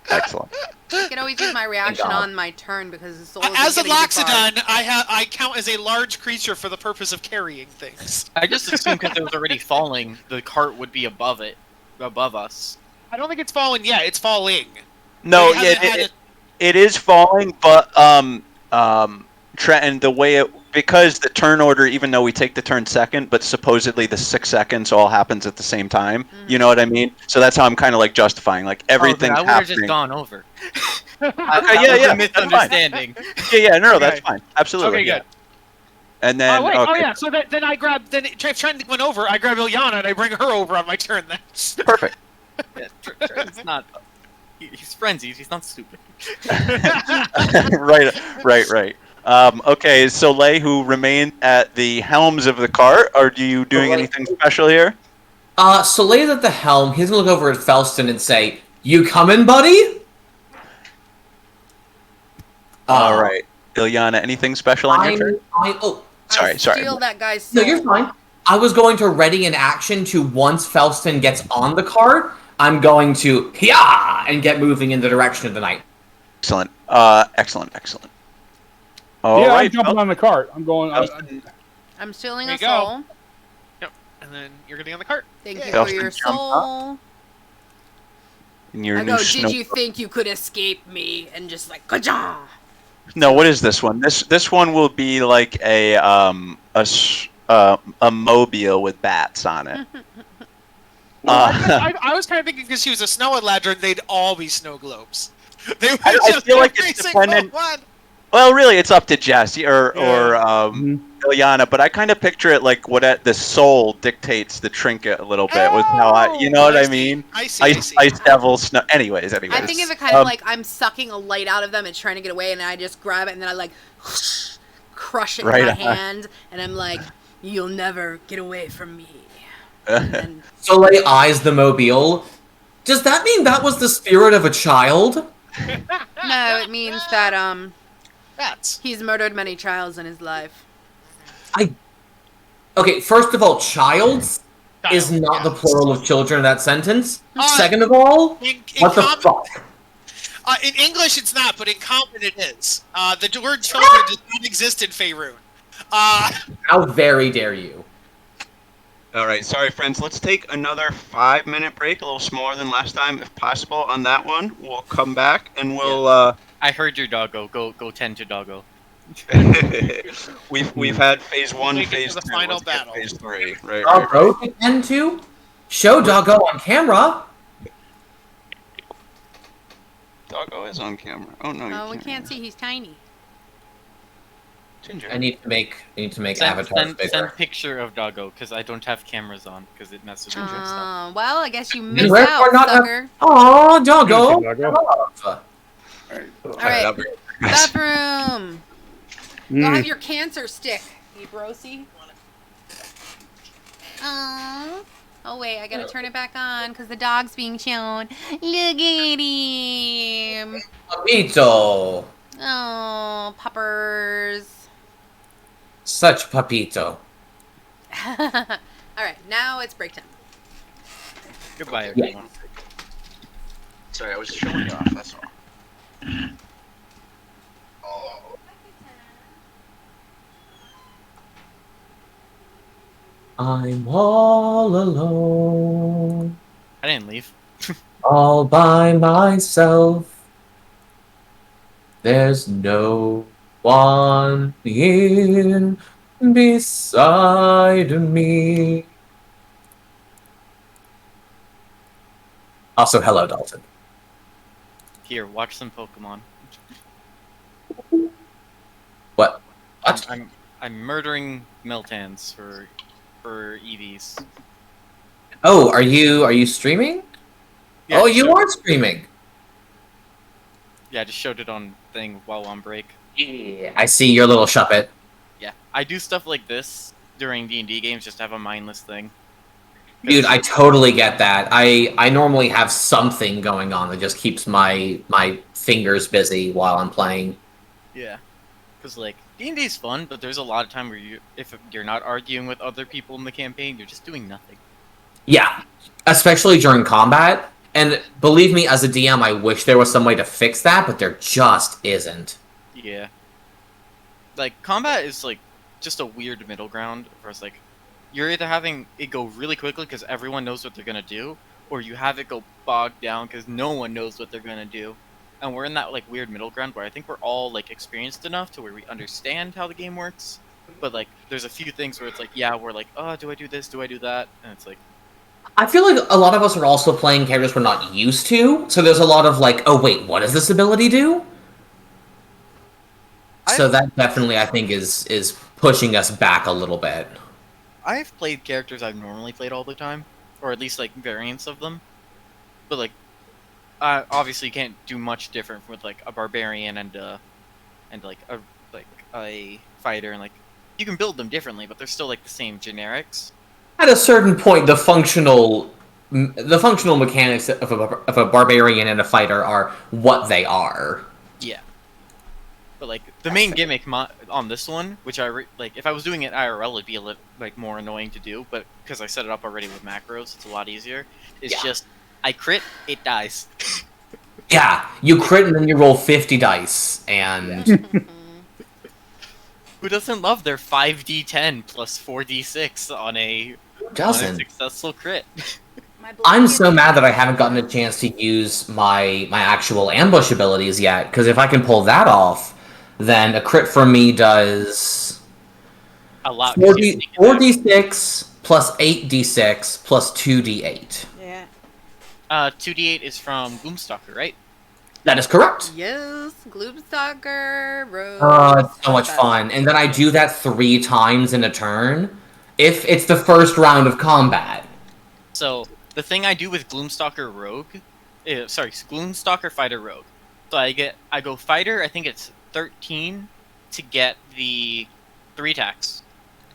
Excellent. I can always use my reaction God. on my turn because the soul. As a isn't getting too far. Loxodon, I count as a large creature for the purpose of carrying things. I just assumed because it was already falling, the cart would be above us. I don't think it's fallen yet. It's falling. No, They haven't had it is falling, but Trenton, the way it because the turn order, even though we take the turn second, but supposedly the 6 seconds all happens at the same time. You know what I mean? So that's how I'm kind of like justifying like everything's I would have happening. just gone over. Okay, That yeah, was yeah, a that's fine. misunderstanding. Yeah, no, Okay. that's fine. Absolutely. Okay, good. And then Wait, okay, oh yeah. So then I grab. Then if Trenton went over, I grab Ilyana and I bring her over on my turn. Then. perfect. Yeah, it's not. He's frenzied. He's not stupid. right. Okay, is Soleil who remained at the helms of the cart? Are you doing Soleil. anything special here? Soleil's at the helm. He's gonna look over at Felston and say, "You coming, buddy?" All right, Ilyana, anything special on your turn? I Sorry. Steal that guy's soul. No, you're fine. I was going to ready an action to once Felston gets on the cart, I'm going to yeah and get moving in the direction of the night. Excellent. Excellent. All yeah, right. I'm jumping on the cart. I'm going. I'm stealing There a you go. soul. And then you're gonna be on the cart. Thank you Felston for your jump soul. In your I new go, snow. did you think you could escape me? And just like, ka No, what is this one? This one will be like a mobile with bats on it. I was kind of thinking because she was a snow ladder, they'd all be snow globes. They would I just feel like every it's single dependent- one. Well, really, it's up to Jess or Mhm. Ilyana, but I kind of picture it like the soul dictates the trinket a little bit with how you know what I mean? I see. Ice devil, snow. Anyways. I think of it kind Um, of like I'm sucking a light out of them. It's trying to get away, and I just grab it, and then I like crush it Right in my on. hand, and I'm like, "You'll never get away from me." And Soleil eyes the mobile. Does that mean that was the spirit of a child? No, it means that Bats. he's murdered many childs in his life. Okay, first of all, childs is Child, not the yeah. plural of children in that sentence. Uh, Second of all, In what the common, fuck? in English, it's not, but in common, it is. The word children does not exist in Faerun. How very dare you? All right, sorry, friends. Let's take another 5-minute break, a little smaller than last time, if possible. On that one, we'll come back and we'll. I heard your doggo. Go tend to doggo. We've had phase 1, Make it to phase the 2. final Let's get battle. phase 3. Right. Doggo to end to? Show Doggo on camera. Doggo is on camera. Oh no, you Oh, we can't see. He's tiny. Ginger. I need to make Send, avatars bigger. send picture of doggo because I don't have cameras on because it messes with your stuff. Well, I guess you And miss wherefore out, not have- sucker. Aw, Doggo. Thank you, Doggo. Love. All right, bathroom. Go Mm. have your cancer stick, you brosi. Aww. Oh wait, I gotta turn it back on because the dog's being shown. Look at him. Papito. Oh, puppers. Such papito. All right, now it's break time. Goodbye, Yeah. everyone. Sorry, I was showing you off. That's all. I'm all alone, I didn't leave. all by myself. There's no one here beside me. Also, hello, Dalton. Here, watch some Pokemon. What? What? I'm murdering Miltans for EVs. Oh, are you streaming? Yeah, Oh, just you showed- are streaming. Yeah, I just showed it on thing while on break. Yeah, I see your little shuppet. Yeah, I do stuff like this during D&D games just to have a mindless thing. Dude, I totally get that. I normally have something going on that just keeps my fingers busy while I'm playing. Yeah, because like D&D is fun, but there's a lot of time where if you're not arguing with other people in the campaign, you're just doing nothing. Yeah, especially during combat. And believe me, as a DM, I wish there was some way to fix that, but there just isn't. Yeah. Like combat is like just a weird middle ground where it's like you're either having it go really quickly because everyone knows what they're gonna do, or you have it go bogged down because no one knows what they're gonna do. And we're in that like weird middle ground where I think we're all like experienced enough to where we understand how the game works. But like there's a few things where it's like, yeah, we're like, oh, do I do this? Do I do that? And it's like, I feel like a lot of us are also playing characters we're not used to, so there's a lot of like, oh wait, what does this ability do? So that definitely, I think, is pushing us back a little bit. I've played characters I've normally played all the time, or at least like variants of them. But like, obviously you can't do much different with like a barbarian and like a fighter, and like you can build them differently, but they're still like the same generics. At a certain point, the functional mechanics of a barbarian and a fighter are what they are. Yeah. But like the main gimmick on this one, which like, if I was doing it IRL, it'd be a little like more annoying to do, but because I set it up already with macros, it's a lot easier. It's just I crit, it dies. Yeah, you crit and then you roll 50 dice, and Who doesn't love their 5d10 plus 4d6 on a successful crit? I'm so mad that I haven't gotten a chance to use my actual ambush abilities yet, because if I can pull that off, then a crit for me does A lot. 4d6 plus 8d6 plus 2d8. Yeah. 2d8 is from Gloomstalker, right? That is correct. Yes, Gloomstalker, Rose. Oh, it's so much fun. And then I do that 3 times in a turn, if it's the first round of combat. So, the thing I do with Gloomstalker Gloomstalker Fighter Rogue. So I go Fighter, I think it's 13 to get the 3 attacks.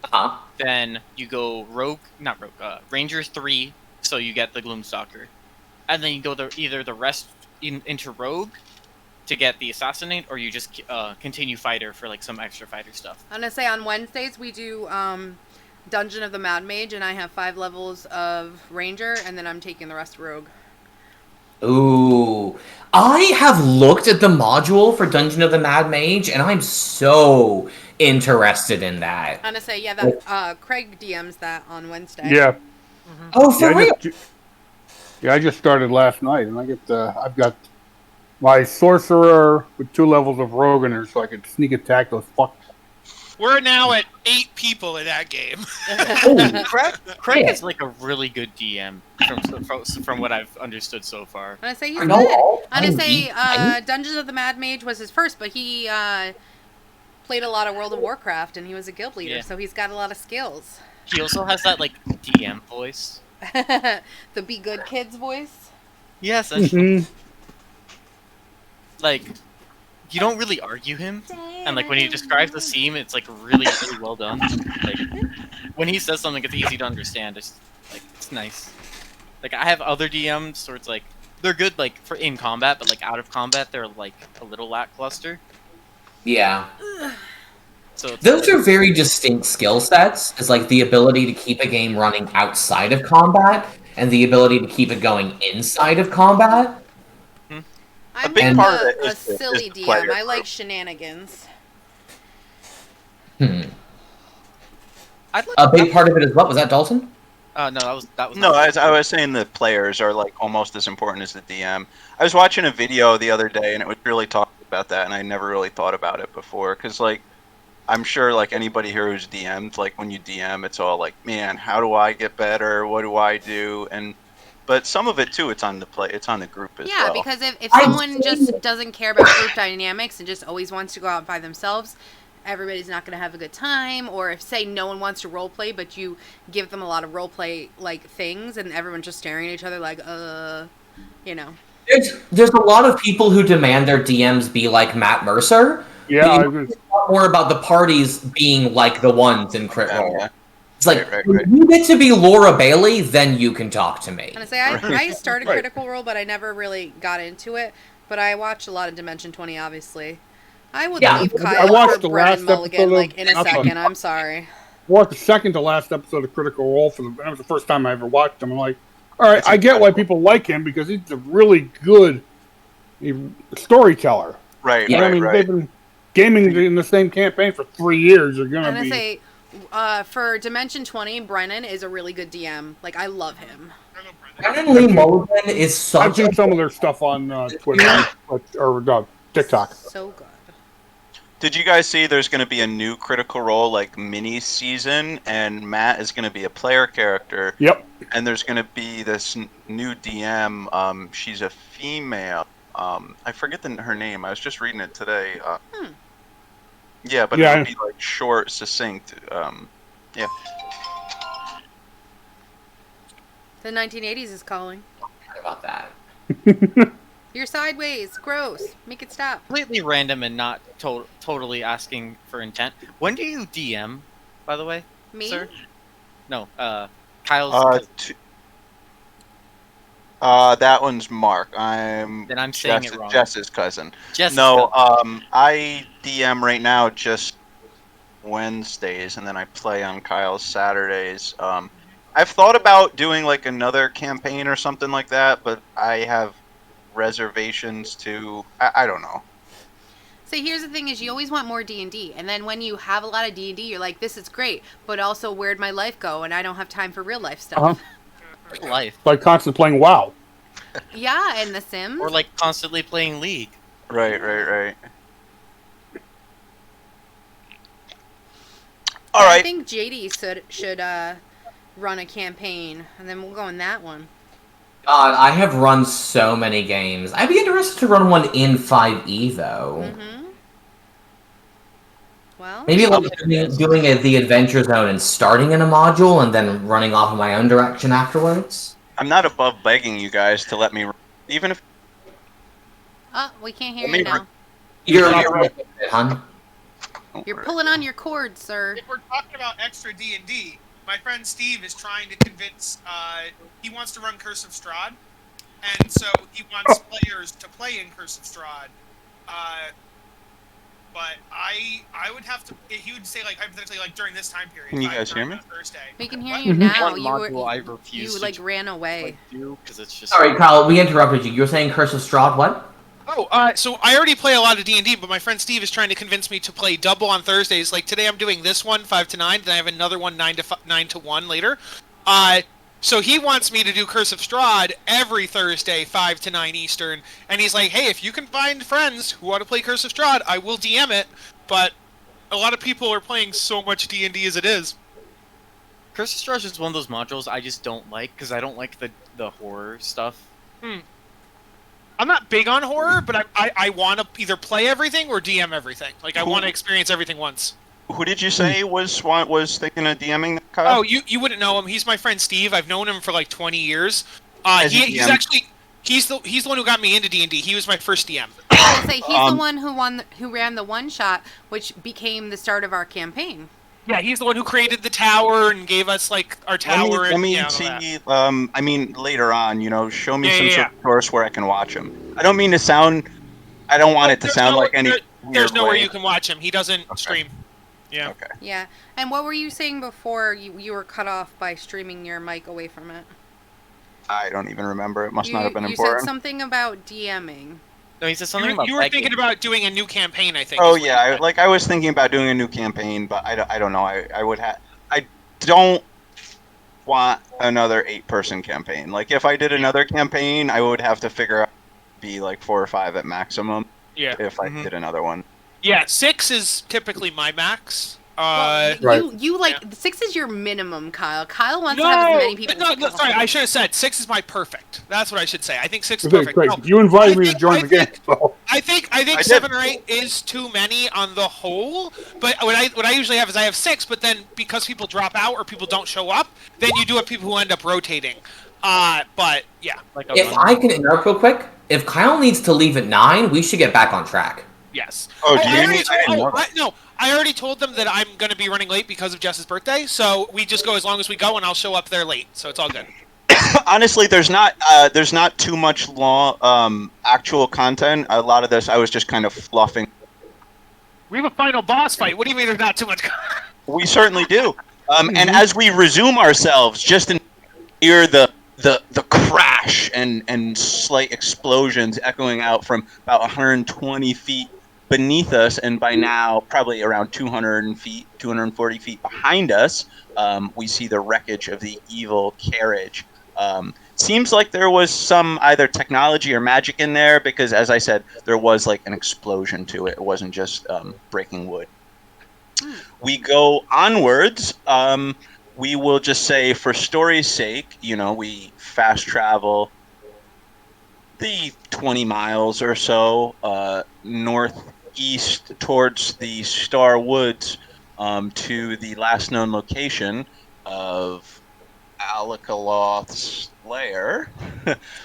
Uh-huh. Then you go Rangers 3, so you get the Gloomstalker. And then you go either the rest into Rogue, to get the assassinate, or you just continue fighter for like some extra fighter stuff? I'm gonna say on Wednesdays we do Dungeon of the Mad Mage, and I have 5 levels of Ranger, and then I'm taking the rest Rogue. Ooh. I have looked at the module for Dungeon of the Mad Mage, and I'm so interested in that. I'm gonna say that Craig DMs that on Wednesday. Yeah, Oh, for real? I just started last night, and I've got my sorcerer with 2 levels of rogue in her, so I can sneak attack those fuck. We're now at 8 people in that game. Craig is like a really good DM from what I've understood so far. I'm gonna say he's I know good. all I'm gonna time say I- Dungeons of the Mad Mage was his first, but he played a lot of World of Warcraft, and he was a guild leader, Yeah. so he's got a lot of skills. He also has that like DM voice. The Be Good Kids voice. Yes, like you don't really argue him, and like when he describes the scene, it's like really well done. Like when he says something, it's easy to understand. It's nice. Like I have other DMs where it's like they're good like for in combat, but like out of combat they're like a little lackluster. Yeah. So it's Those are very distinct skill sets, is like the ability to keep a game running outside of combat and the ability to keep it going inside of combat. I'm big like part of it a is the silly player DM. I like group. shenanigans. Hmm. I'd like A big part of it is what? Was that Dalton? no, that was No, not- as I was saying, the players are like almost as important as the DM. I was watching a video the other day, and it was really talking about that, and I never really thought about it before. Because like, I'm sure like anybody here who's DM'd, like when you DM, it's all like, man, how do I get better? What do I do? But some of it too, it's on the play, it's on the group as Yeah, well. because if I've someone seen- just doesn't care about group dynamics and just always wants to go out by themselves, everybody's not going to have a good time. Or if, say, no one wants to role play, but you give them a lot of role play like things, and everyone's just staring at each other like, you know. There's a lot of people who demand their DMs be like Matt Mercer. Yeah, But I you was, talk more about the parties being like the ones in Crit Yeah, Roll. yeah. It's like, Right. when you get to be Laura Bailey, then you can talk to me. And I say I started Right. Critical Role, but I never really got into it. But I watched a lot of Dimension 20, obviously. I would Yeah. leave I Kyle watched for the Brennan last Mulligan episode of- like in a Not the- second. I'm sorry. watched the second to last episode of Critical Role that was the first time I ever watched him. I'm like, all right, That's I get why incredible. people like him because he's a really good storyteller. Right, Yeah, I right, mean, right. they've been gaming in the same campaign for 3 years. They're I'm gonna gonna be. say for Dimension 20, Brennan is a really good DM. Like I love him. Brennan Lee Mulligan is I've such seen a... some of their stuff on Twitter or TikTok. So good. Did you guys see there's going to be a new Critical Role like mini season, and Matt is going to be a player character, Yep. and there's going to be this new DM. She's a female. I forget her name. I was just reading it today. Yeah, but Yeah. it'll be like short, succinct. Yeah. The 1980s is calling. Sorry about that. You're sideways. Gross. Make it stop. completely random and not totally asking for intent. When do you DM, by the way, Me? sir? No, Kyle's. That one's Mark. I'm Then I'm saying it wrong. Jess's cousin. Jessica. No, I DM right now just Wednesdays, and then I play on Kyle's Saturdays. I've thought about doing like another campaign or something like that, but I have reservations to. I don't know. So here's the thing: is you always want more D&D, and then when you have a lot of D&D, you're like, "This is great," but also, where'd my life go? And I don't have time for real life stuff. Uh-huh. Life. Like constantly playing WoW. Yeah, and The Sims. Or like constantly playing League. Right. I All right. think JD should run a campaign, and then we'll go in that one. God, I have run so many games. I'd be interested to run one in 5e, though. Mm-hmm. Well, Maybe like doing the Adventure Zone and starting in a module and then running off in my own direction afterwards. I'm not above begging you guys to let me, even if oh, we can't hear Let you me now. You're right, hon. You're pulling on your cord, sir. If we're talking about extra D&D, my friend Steve is trying to convince, he wants to run Curse of Strahd, and so he wants players to play in Curse of Strahd But I would have to. He would say like hypothetically like during this time period. Can you 5 guys to hear 9 me? on Thursday. We can hear What? you now. One You were module I refuse you to like ran away. like, do because it's just. Sorry, Kyle, we interrupted you. You were saying Curse of Strahd, what? Oh, so I already play a lot of D&D, but my friend Steve is trying to convince me to play double on Thursdays. Like today, I'm doing this one 5 to 9, then I have another one 9 to 1 later. So he wants me to do Curse of Strahd every Thursday 5 to 9 Eastern, and he's like, "Hey, if you can find friends who want to play Curse of Strahd, I will DM it." But a lot of people are playing so much D&D as it is. Curse of Strahd is one of those modules I just don't like because I don't like the horror stuff. I'm not big on horror, but I want to either play everything or DM everything. Like I Cool. want to experience everything once. Who did you say was thinking of DMing that, Kyle? Oh, you wouldn't know him. He's my friend Steve. I've known him for like 20 years. Has he He's DM'd? actually he's the one who got me into D&D. He was my first DM. I was gonna say he's the one who ran the one shot, which became the start of our campaign. Yeah, he's the one who created the tower and gave us like our tower. Let me and, all that. see. I mean, later on, show me some Yeah. sort of source where I can watch him. I don't mean to sound. I don't want it to There's sound like any. There's weird nowhere way. you can watch him. He doesn't stream. Yeah. Okay. Yeah. And what were you saying before you were cut off by streaming your mic away from it? I don't even remember. It must You, not have been you important. said something about DMing. No, he said something about You were begging. thinking about doing a new campaign, I think. Oh is what yeah, you said. I was thinking about doing a new campaign, but I don't know. I would have. I don't want another 8-person campaign. Like if I did another campaign, I would have to figure out be like 4 or 5 at maximum. Yeah. If I did another one. Yeah, 6 is typically my max. Well, Right. you like 6 is your minimum, Kyle. Kyle wants to have as many people. No, as possible. sorry, I should have said 6 is my perfect. That's what I should say. I think 6 is Okay, perfect. great. No, You invited I me to think- join I the game. think- So. I think I did. 7 or 8 is too many on the whole. But what I usually have is I have 6, but then because people drop out or people don't show up, then you do have people who end up rotating. But yeah, Like a If run- I can interrupt real quick, if Kyle needs to leave at 9, we should get back on track. yes. Oh, do I you already need? I didn't know that. no, I already told them that I'm going to be running late because of Jess's birthday. So we just go as long as we go, and I'll show up there late. So it's all good. Honestly, there's not too much actual content. A lot of this I was just kind of fluffing. We have a final boss fight. What do you mean there's not too much? We certainly do. And as we resume ourselves, just hear the crash and slight explosions echoing out from about 120 feet beneath us, and by now probably around 240 feet behind us, we see the wreckage of the evil carriage. Seems like there was some either technology or magic in there, because as I said, there was like an explosion to it. It wasn't just breaking wood. We go onwards. We will just say, for story's sake, we fast travel the 20 miles or so northeast towards the Star Woods to the last known location of Alikaloth's lair.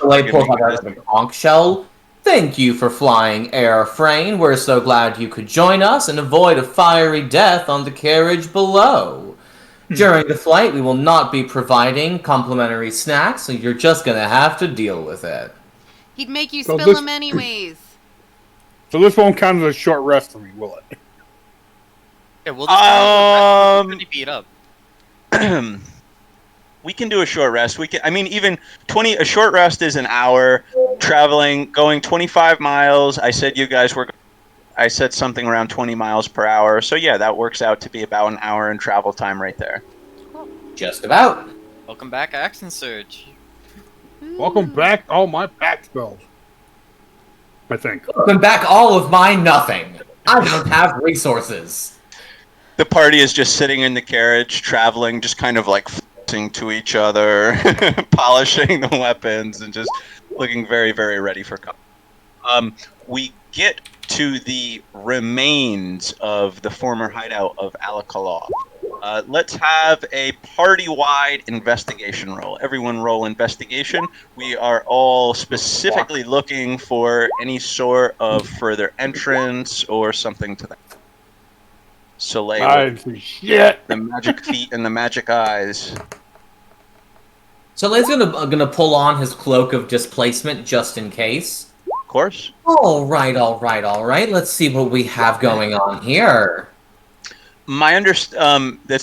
Like, pulls out a conch shell. Thank you for flying, Air Frane. We're so glad you could join us and avoid a fiery death on the carriage below. During the flight, we will not be providing complimentary snacks, so you're just gonna have to deal with it. He'd make you So spill this- them anyways. So this won't count as a short rest for me, will it? Yeah, we'll just pretty beat up. We can do a short rest. We can. I mean, even a short rest is an hour traveling, going 25 miles. I said you guys were. I said something around 20 miles per hour. So yeah, that works out to be about an hour in travel time right there. Just about. Welcome back, Accent Surge. Welcome back, all my pack spells. I think. Welcome back all of my nothing. I don't have resources. The party is just sitting in the carriage, traveling, just kind of like flexing to each other, polishing the weapons, and just looking very, very ready for combat. We get to the remains of the former hideout of Alikaloth. Let's have a party-wide investigation roll. Everyone roll investigation. We are all specifically looking for any sort of further entrance or something to that. Soleil, I didn't see shit. the magic feet and the magic eyes. So Lane's gonna pull on his cloak of displacement just in case. course. All right, all right, all right. Let's see what we have going on here. That's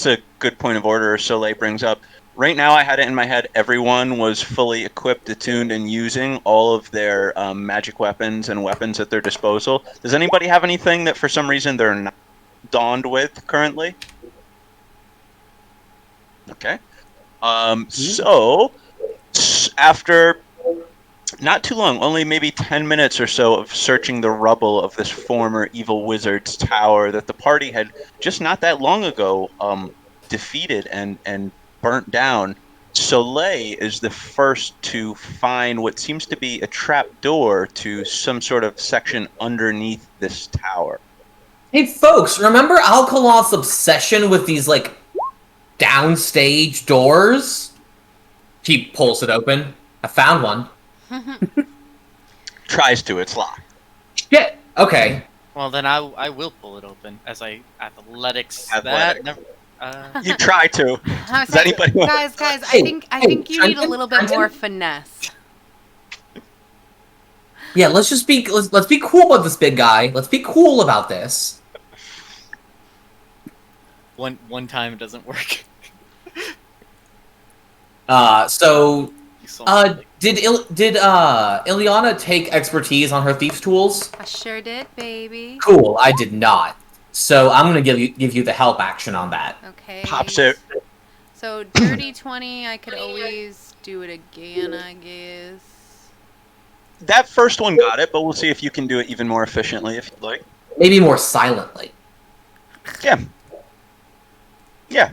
a good point of order Soleil brings up. Right now, I had it in my head everyone was fully equipped, attuned, and using all of their magic weapons and weapons at their disposal. Does anybody have anything that for some reason they're not donned with currently? Okay. So, after not too long, only maybe 10 minutes or so of searching the rubble of this former evil wizard's tower that the party had just not that long ago defeated and burnt down, Soleil is the first to find what seems to be a trap door to some sort of section underneath this tower. Hey, folks, remember Alcaloth's obsession with these, like, downstage doors? He pulls it open. I found one. Tries to, it's locked. Shit. Okay. Well, then I will pull it open as I athletics. Athletic. That. You try to. I was Does saying, anybody want- guys, I Hey, think you need a Trenton, little bit Trenton? more finesse. Yeah, let's be cool about this big guy. Let's be cool about this. One time it doesn't work. So You saw me. did Ileana take expertise on her thieves tools? I sure did, baby. Cool, I did not. So I'm gonna give you the help action on that. Okay. Pops it. So dirty 20, I could always do it again, I guess. That first one got it, but we'll see if you can do it even more efficiently if you'd like. Maybe more silently. Yeah. Yeah.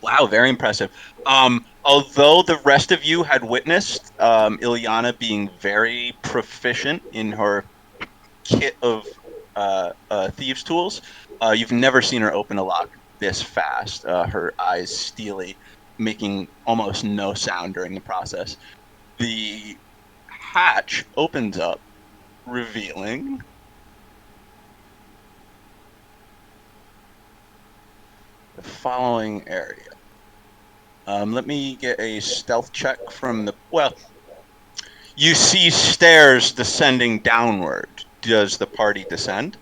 Wow, very impressive. Although the rest of you had witnessed Ileana being very proficient in her kit of thieves' tools, you've never seen her open a lock this fast. Her eyes steely, making almost no sound during the process. The hatch opens up, revealing the following area. Let me get a stealth check from the... Well, you see stairs descending downward. Does the party descend?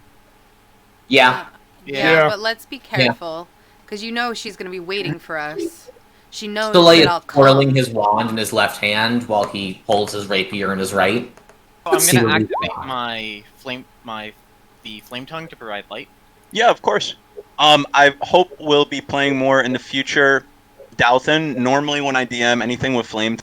Yeah. Yeah, Yeah. but let's be careful, because you know she's gonna be waiting for us. She knows Soleil that is I'll twirling come. his wand in his left hand while he holds his rapier in his right. I'm Let's see gonna what we activate got. the flame tongue to provide light. Yeah, of course. I hope we'll be playing more in the future. Douthin, normally when I DM anything with flame,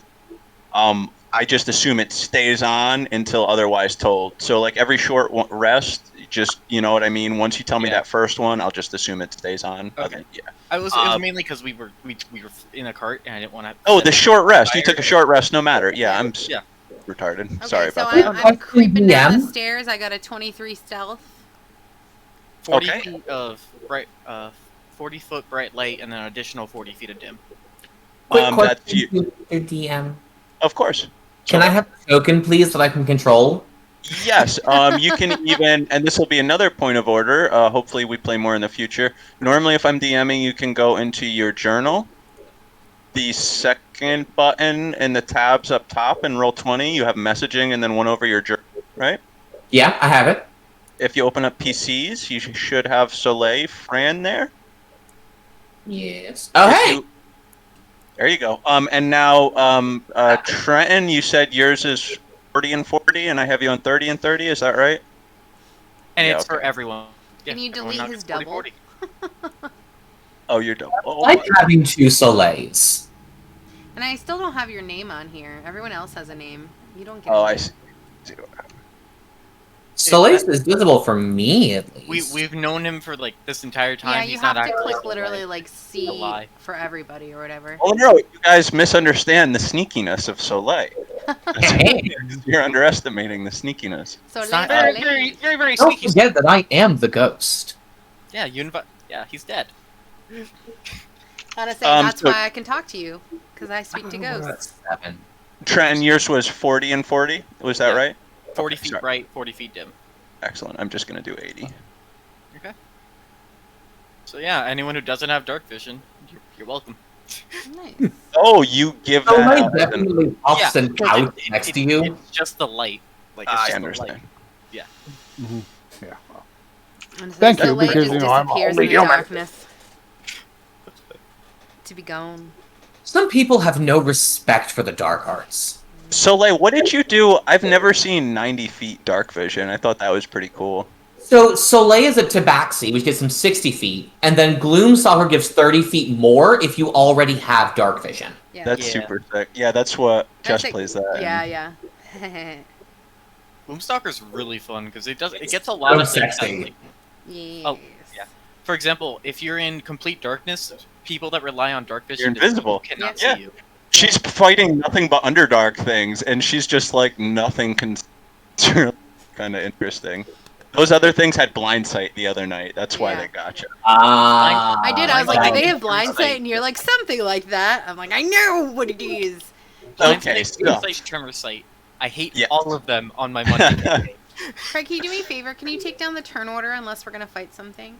I just assume it stays on until otherwise told. So like every short rest, just, you know what I mean? Once you tell me Yeah. that first one, I'll just assume it stays on. Okay. Yeah. It was mainly because we were in a cart and I didn't want to. Oh, the short rest. You took a short rest no matter. Yeah, I'm Yeah. retarded. Okay, Sorry so about that. I'm creeping down the DM. stairs. I got a 23 stealth. 40 Okay. feet of bright, 40-foot bright light, and then an additional 40 feet of dim. Quick That's question, you. Mr. DM. Of course. Can I have a token, please, that I can control? Yes, you can even, and this will be another point of order. Hopefully, we play more in the future. Normally, if I'm DMing, you can go into your journal, the second button in the tabs up top, and roll 20. You have messaging, and then one over your journal, right? Yeah, I have it. If you open up PCs, you should have Soleil Fran there. Yes. Oh, If hey! you- there you go. And now, Trenton, you said yours is 40 and 40, and I have you on 30 and 30. Is that right? And Yeah, it's for okay. everyone. Can you everyone delete now his gets 40, double? 40. Oh, you're double. Oh, I like having two Soleils. And I still don't have your name on here. Everyone else has a name. You don't get oh, a I name. see. Soleil's is visible for me, at least. We've known him for like this entire time. Yeah, you He's have not to actually click literally like a C lie. for everybody or whatever. Oh no, you guys misunderstand the sneakiness of Soleil. Hey, You're underestimating the sneakiness. So It's not- Very, late, very, late. very, very don't sneaky. forget that I am the ghost. Yeah, Yeah, he's dead. Gotta say, that's so- why I can talk to you, because I speak to ghosts. 7. Trenton, yours was 40 and 40. Was that Yeah. right? 40 Okay, feet sorry. bright, 40 feet dim. Excellent. I'm just gonna do 80. So yeah, anyone who doesn't have dark vision, you're welcome. Nice. Oh, you give that Soleil out as an- definitely ups and because outs next to you. It's just the light. Like it's I just understand. the light. Yeah. Well, And so Thank you, Soleil because, just you know, I'm disappears only in the human. darkness. To be gone. Some people have no respect for the dark arts. Soleil, what did you do? I've never seen 90 feet dark vision. I thought that was pretty cool. So Soleil is a tabaxi, which gives him 60 feet, and then Gloomstalker gives 30 feet more if you already have dark vision. Yeah. That's Yeah. super sick. Yeah, that's what That's Jess it. plays that. Yeah, in. yeah. Boomstalker's really fun because it gets a lot of things. sexy. Like, Yes. Oh, yeah. For example, if you're in complete darkness, people that rely on dark vision You're invisible. cannot Yeah. see you. She's fighting nothing but Underdark things, and she's just like nothing can. Kind of interesting. Those other things had blind sight the other night. That's why Yeah. they got you. I did. I was like, Blind do they sight. have blind sight? And you're like, something like that. I'm like, I know what it is. Blind Okay, sight, so- sight, tremor sight. I hate Yes. all of them on my Monday. Craig, can you do me a favor? Can you take down the turn order unless we're gonna fight something?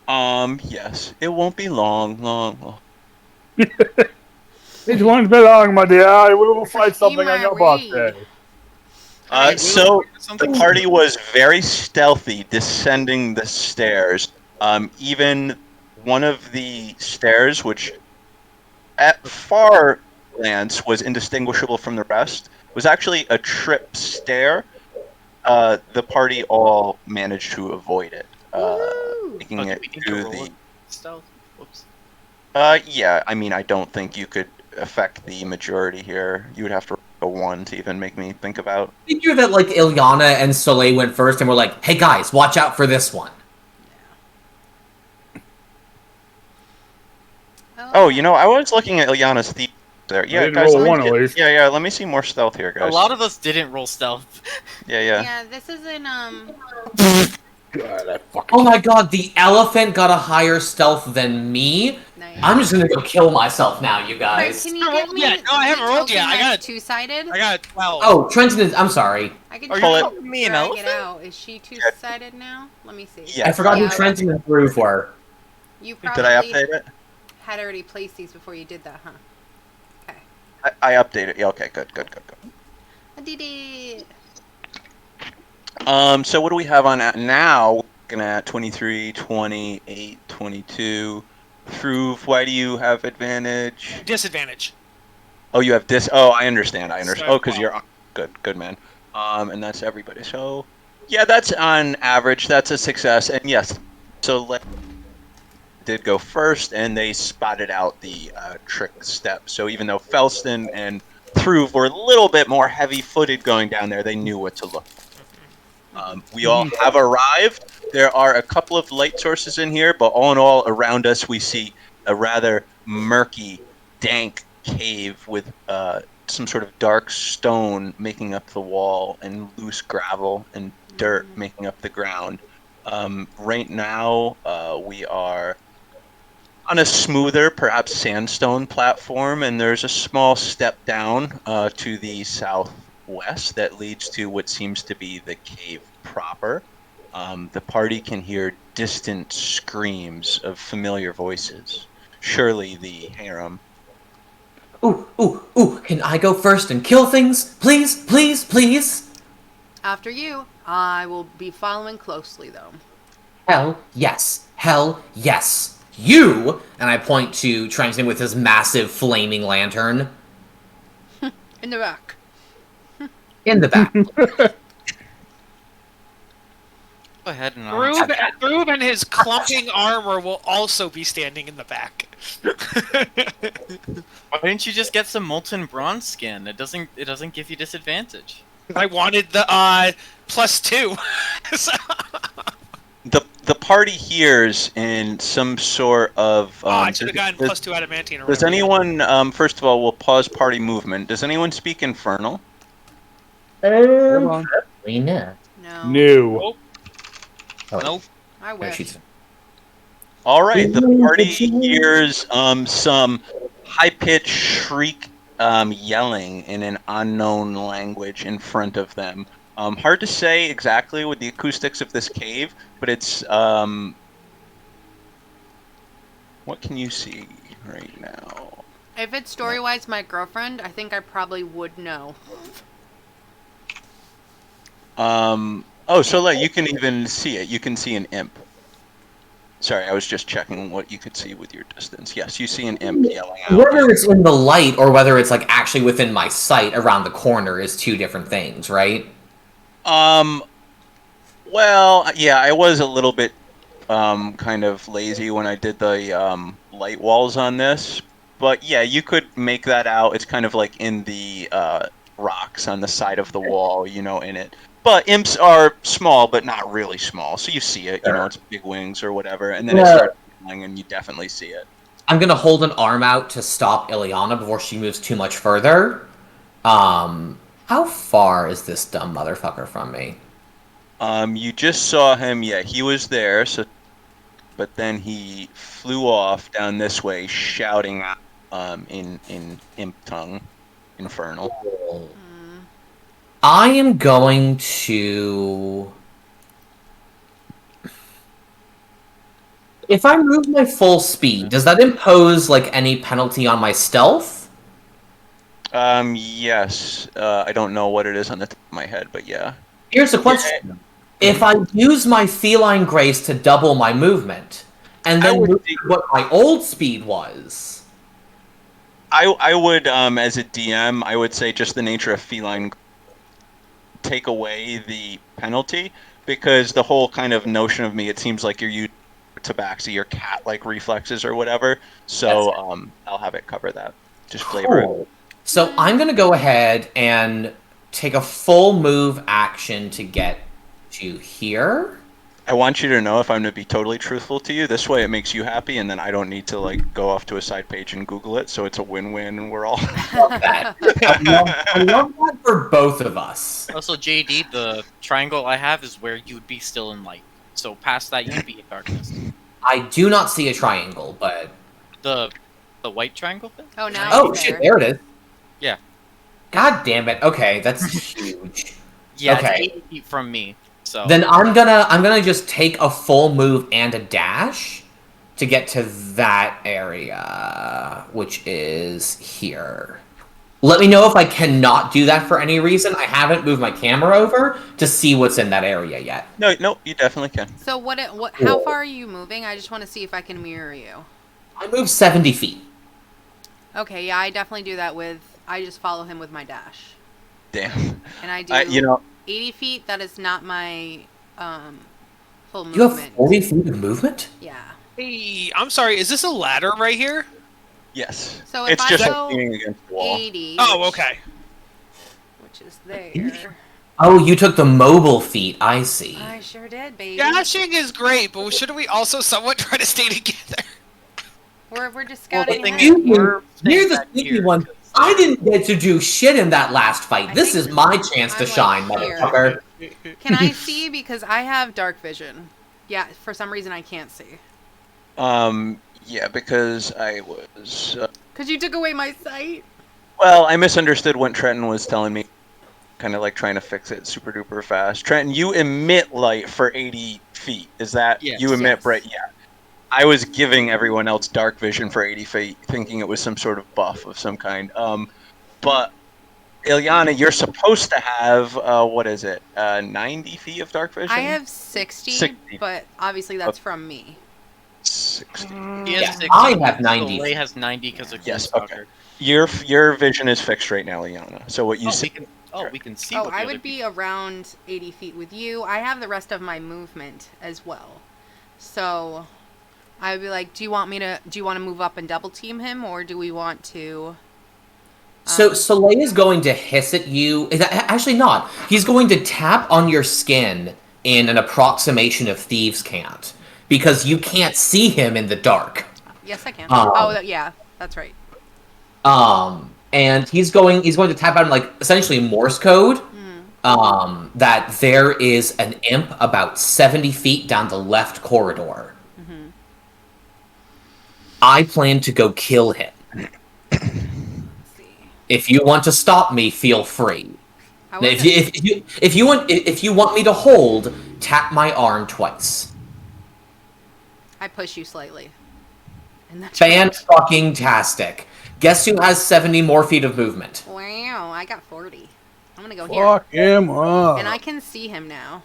Yes. It won't be long. It won't be long, my dear. I will fight something on your Marie. birthday. So the Something party was very stealthy descending the stairs. Even one of the stairs, which at far glance was indistinguishable from the rest, was actually a trip stair. The party all managed to avoid it, Woo! making Oh, do it we need to to roll the. it? Stealth. Whoops. Yeah, I mean, I don't think you could affect the majority here. You would have to roll a 1 to even make me think about. Figure that like Ilyana and Soleil went first and were like, hey guys, watch out for this one. Oh, you know, I was looking at Ilyana's thief there. Yeah, didn't guys, roll let me one at get- least. Yeah, let me see more stealth here, guys. A lot of us didn't roll stealth. Yeah. Yeah, this isn't God, that fucking. Oh my god, the elephant got a higher stealth than me? nice. I'm just gonna go kill myself now, you Craig, guys. can you No, give me yeah, no, I haven't the rolled yet. token I got that's it. two-sided? I got 12. Oh, Trenton is. I'm sorry. I can Are try you and calling me an drag elephant? it out. Is she two-sided now? Let me see. Yeah. I forgot Yeah. who Trenton and Groove were. You Did I probably update it? had already placed these before you did that, huh? Okay. I updated. Yeah, okay, good. I did it. So what do we have on at now? Looking at 23, 28, 22. Through, why do you have advantage? Disadvantage. Oh, you have dis. Oh, I understand. So, Oh, because well. you're good, man. And that's everybody. So, yeah, that's on average. That's a success. And yes, so did go first, and they spotted out the trick step. So even though Felston and Thruv were a little bit more heavy-footed going down there, they knew what to look for. We all have arrived. There are a couple of light sources in here, but all in all, around us, we see a rather murky, dank cave with some sort of dark stone making up the wall and loose gravel and dirt making up the ground. Right now, we are on a smoother, perhaps sandstone platform, and there's a small step down to the southwest that leads to what seems to be the cave proper. The party can hear distant screams of familiar voices. Surely the harem. Ooh, can I go first and kill things? Please? After you, I will be following closely, though. Hell yes. You! And I point to Trenton with his massive flaming lantern In the back. in the back. Go ahead and Groove and his clumping armor will also be standing in the back. Why didn't you just get some molten bronze skin? It doesn't give you disadvantage. I wanted the +2. So- The party hears in some sort of. I should have gotten +2 adamantine. Or Does whatever. anyone? First of all, we'll pause party movement. Does anyone speak Infernal? Hold on. We know. No. New. Oh, Nope. I no, wish. she's- All right, the party hears some high-pitched shriek yelling in an unknown language in front of them. Hard to say exactly with the acoustics of this cave, but it's What can you see right now? If it's story-wise my girlfriend, I think I probably would know. Oh, so like you can even see it. You can see an imp. Sorry, I was just checking what you could see with your distance. Yes, you see an imp yelling out. Whether it's in the light or whether it's like actually within my sight around the corner is two different things, right? Well, yeah, I was a little bit kind of lazy when I did the light walls on this, but yeah, you could make that out. It's kind of like in the rocks on the side of the wall, in it. But imps are small, but not really small, so you see it. It's big wings or whatever, and then it starts flying, and you definitely see it. I'm gonna hold an arm out to stop Ileana before she moves too much further. How far is this dumb motherfucker from me? You just saw him. Yeah, he was there. So, but then he flew off down this way, shouting in imp tongue, infernal. I am going to. If I move my full speed, does that impose like any penalty on my stealth? Yes. I don't know what it is on the top of my head, but yeah. Here's the question. If I use my feline grace to double my movement, and then move what my old speed was. I would, as a DM, I would say just the nature of feline take away the penalty, because the whole kind of notion of me, it seems like you're using tabaxi or cat-like reflexes or whatever. So I'll have it cover that. Just flavor it. So I'm going to go ahead and take a full move action to get to here. I want you to know, if I'm going to be totally truthful to you, this way it makes you happy, and then I don't need to like go off to a side page and Google it, so it's a win-win, and we're all... I love that for both of us. Also, JD, the triangle I have is where you'd be still in light. So past that, you'd be in darkness. I do not see a triangle, but... The white triangle thing? Oh, now Oh, it's shit, there. there it is. Yeah. God damn it. Okay, that's huge. Yeah, Okay. it's 8 feet from me. So Then I'm gonna just take a full move and a dash to get to that area, which is here. Let me know if I cannot do that for any reason. I haven't moved my camera over to see what's in that area yet. No, you definitely can. So how far are you moving? I just want to see if I can mirror you. I moved 70 feet. Okay, yeah, I definitely do that I just follow him with my dash. Damn. And I do 80 feet, that is not my full movement. You have 40 feet of movement? Yeah. Hey, I'm sorry. Is this a ladder right here? Yes. So if it's I just go leaning against the wall. 80, Oh, okay. which is there. Oh, you took the mobile feet. I see. I sure did, baby. Dashing is great, but shouldn't we also somewhat try to stay together? We're just Well, the scouting thing ahead. is, we're You're the back sneaky here, one. 'cause, I didn't get to do shit in that last fight. I This think is my chance to I'm, shine, like, here. motherfucker. Can I see? Because I have dark vision. Yeah, for some reason I can't see. Yeah, because I was... Because you took away my sight. well, I misunderstood what Trenton was telling me. Kind of like trying to fix it super duper fast. Trenton, you emit light for 80 feet. Is that... Yes. You emit Yes. bright... Yeah. I was giving everyone else dark vision for 80 feet, thinking it was some sort of buff of some kind. But Ileana, you're supposed to have, what is it, 90 feet of dark vision? I have 60, 60. but obviously that's from me. 60. He has Yeah, 60, I have 90. Soleil has 90 because of Yes, Gloomstalker. Your vision is fixed right now, Ileana. So what you see... We can see. Oh, what the I other would be around 80 feet with you. I have the rest of my movement as well. So I would be like, do you want to move up and double team him, or do we want to... So Soleil is going to hiss at you. Actually, not. He's going to tap on your skin in an approximation of thieves' cant, because you can't see him in the dark. Yes, I can. Um, yeah, that's right. And he's going to tap out in like essentially Morse code. That there is an imp about 70 feet down the left corridor. Mm-hmm. I plan to go kill him. Let's see. If you want to stop me, feel free. I Now, wasn't- if you want me to hold, tap my arm twice. I push you slightly. in the Fan-fucking-tastic. Guess who has 70 more feet of movement? Wow, I got 40. I'm gonna go here. Fuck him up. And I can see him now.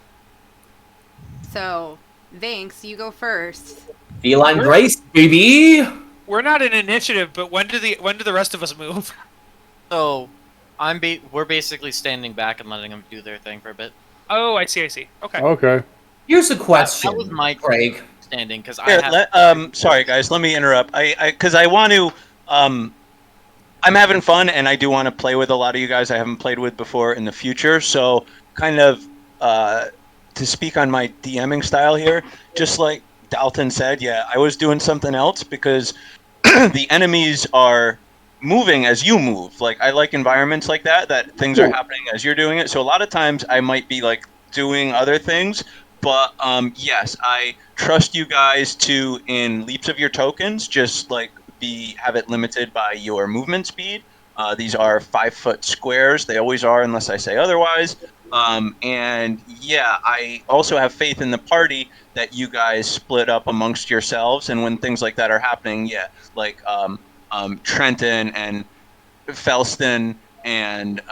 So, Vinx, you go first. Feline Grace, baby! We're not in initiative, but when do the rest of us move? So, we're basically standing back and letting them do their thing for a bit. Oh, I see. Okay. Okay. Here's a question, That was my Craig. standing because I Here, have. sorry guys, let me interrupt. Because I want to. I'm having fun, and I do want to play with a lot of you guys I haven't played with before in the future. So, kind of to speak on my DMing style here, just like Dalton said, yeah, I was doing something else because the enemies are moving as you move. Like, I like environments like that things are happening as you're doing it. So a lot of times I might be like doing other things, but yes, I trust you guys to, in leaps of your tokens, just like have it limited by your movement speed. These are 5-foot squares. They always are unless I say otherwise. And yeah, I also have faith in the party that you guys split up amongst yourselves. And when things like that are happening, yeah, like Trenton and Felston and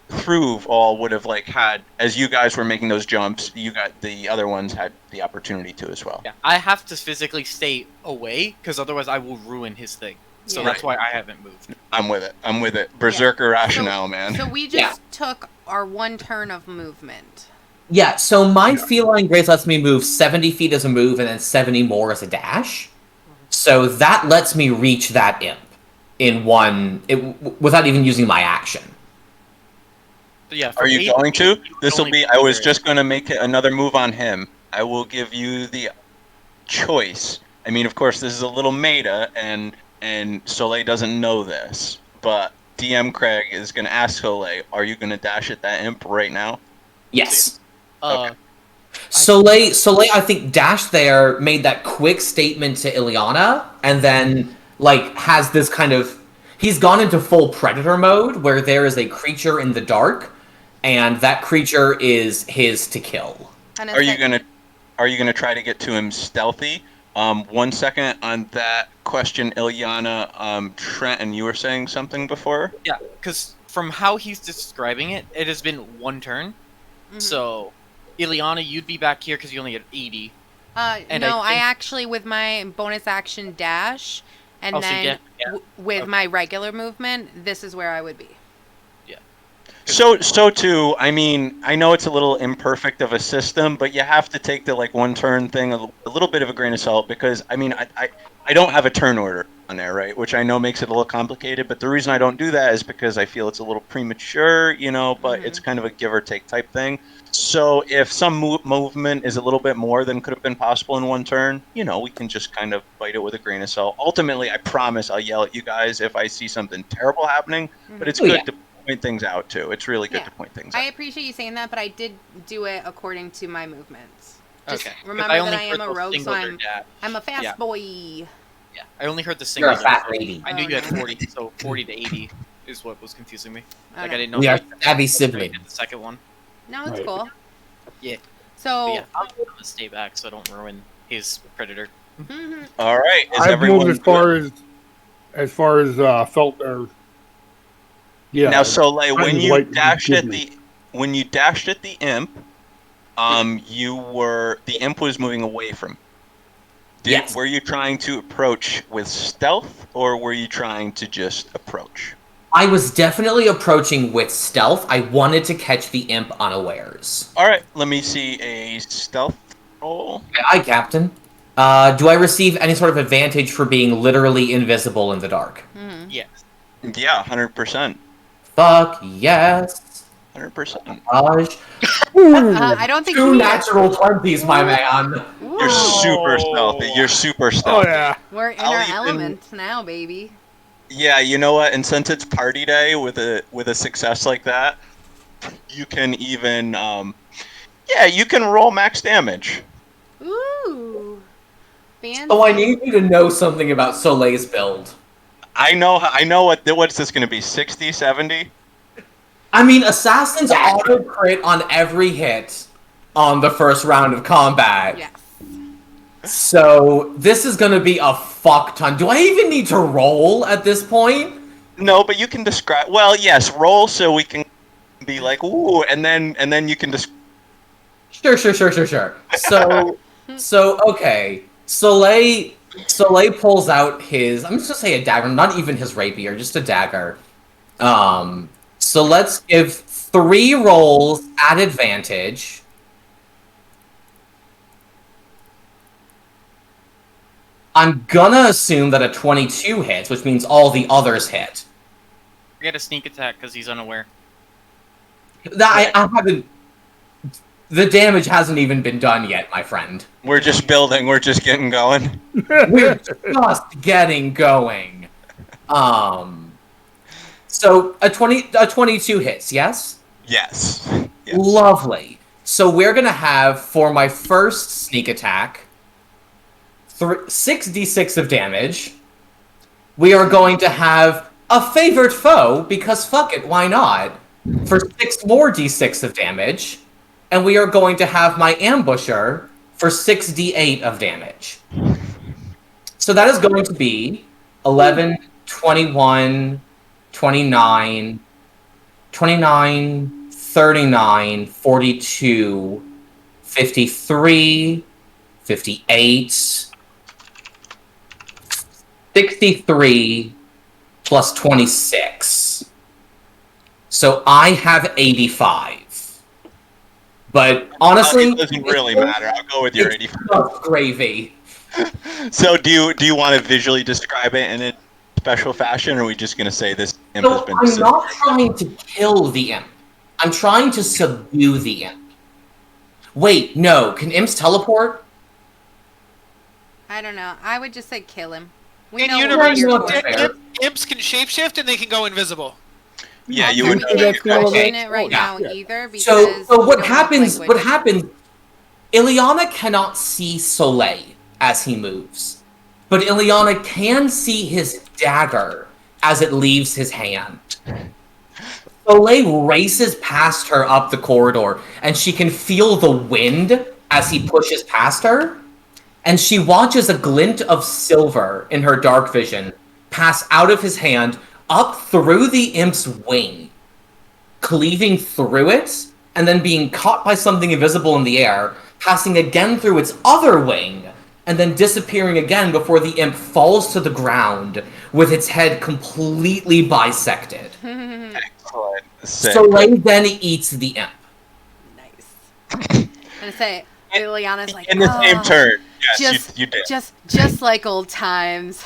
Thruv all would have like had, as you guys were making those jumps, you got the other ones had the opportunity to as well. Yeah, I have to physically stay away because otherwise I will ruin his thing. So Yeah. that's why I haven't moved. I'm with it. Berserker rationale, man. So we just took our 1 turn of movement. Yeah, so my Feline Grace lets me move 70 feet as a move and then 70 more as a dash. So that lets me reach that imp in without even using my action. But yeah, Are you 80 going to? feet, you This will only be. move I was there. just going to make another move on him. I will give you the choice. I mean, of course, this is a little meta, and Soleil doesn't know this, but DM Craig is going to ask Soleil, "Are you going to dash at that imp right now?" Yes. Uh, Soleil, I think, dashed there, made that quick statement to Ileana, and then, like, has this kind of... He's gone into full predator mode, where there is a creature in the dark, and that creature is his to kill. And Are you gonna try to get to him stealthy? 1 second on that question, Ileana. Trenton, you were saying something before? yeah, because from how he's describing it, it has been 1 turn. Mhm. So, Ileana, you'd be back here because you only get 80. And no, I think- actually, with my bonus action dash, and Oh, so then yeah. with Okay. my regular movement, this is where I would be. So too. I mean, I know it's a little imperfect of a system, but you have to take the like 1 turn thing a little bit of a grain of salt because I mean, I don't have a turn order on there, right? Which I know makes it a little complicated, but the reason I don't do that is because I feel it's a little premature, you know. But it's kind of a give or take type thing. So if some movement is a little bit more than could have been possible in 1 turn, you know, we can just kind of bite it with a grain of salt. Ultimately, I promise I'll yell at you guys if I see something terrible happening. But it's good to point things out too. It's really good Yeah. to point things I out. appreciate you saying that, but I did do it according to my movements. Just Okay. 'Cause remember I that only I am heard a the rogue, so singular I'm dash. a fast Yeah. boy. Yeah, I only heard the You're single. a fat lady. I knew Oh, you had no. 40, so 40 to 80 is what was confusing me. Like, I Okay. didn't know We are if I stabby did siblings. the second one. No, it's Right. cool. Yeah. So, But yeah, I'm gonna stay back so I don't ruin his predator. mhm. All right. Is I've everyone moved good? as far as felt or yeah. Now, Soleil, when Trenton's you light dashed gives at me. the imp, the imp was moving away from. Yes. Were you trying to approach with stealth, or were you trying to just approach? I was definitely approaching with stealth. I wanted to catch the imp unawares. All right. Let me see a stealth roll. Aye, Captain. Do I receive any sort of advantage for being literally invisible in the dark? Mhm. Yes. Yeah, 100%. Fuck yes. 100%. Gosh. I don't think Two he- natural 20s, my man. You're super stealthy. You're super Oh stealthy. yeah. We're in I'll our even- element now, baby. Yeah, you know what? And since it's party day with a success like that, you can even you can roll max damage. Ooh. Fancy. So I need you to know something about Soleil's build. I know what's this going to be? 60, 70? I mean, assassins auto crit on every hit on the first round of combat. Yes. So this is gonna be a fuck ton. Do I even need to roll at this point? No, but you can describe. Well, yes, roll so we can be like, ooh, and then you can describe. Sure. So okay. Soleil pulls out his. I'm just gonna say a dagger, not even his rapier, just a dagger. So let's give 3 rolls at advantage. I'm gonna assume that a 22 hits, which means all the others hit. Get a sneak attack because he's unaware. I haven't. The damage hasn't even been done yet, my friend. We're just building. We're just getting going. We're just getting going. So a 22 hits, yes? Yes. Yes. Lovely. So we're gonna have, for my first sneak attack, 6d6 of damage. We are going to have a favored foe, because fuck it, why not? For 6 more d6 of damage. And we are going to have my ambusher for 6d8 of damage. So that is going to be 11, 21, 29, 39, 42, 53, 58, 63, plus 26. So I have 85. But honestly, it doesn't really matter. I'll go with your 85. It's gravy. So do you want to visually describe it in a special fashion, or are we just going to say this imp has So been? I'm not trying to kill the imp. I'm trying to subdue the imp. Wait, no. Can imps teleport? I don't know. I would just say kill him. We In know universe, what we're fair. imps can shapeshift and they can go invisible. Yeah, you We would. can't That's not question okay. it right Yeah. now Yeah. either because So we what don't have happens? language. What happens? Ileana cannot see Soleil as he moves, but Ileana can see his dagger as it leaves his hand. Soleil races past her up the corridor, and she can feel the wind as he pushes past her. And she watches a glint of silver in her dark vision pass out of his hand up through the imp's wing, cleaving through it, and then being caught by something invisible in the air, passing again through its other wing, and then disappearing again before the imp falls to the ground with its head completely bisected. Excellent. Sick. Soleil then eats the imp. Nice. I'm gonna say Liliana's like in the same "Oh, turn. Yes, just, you did. just like old times.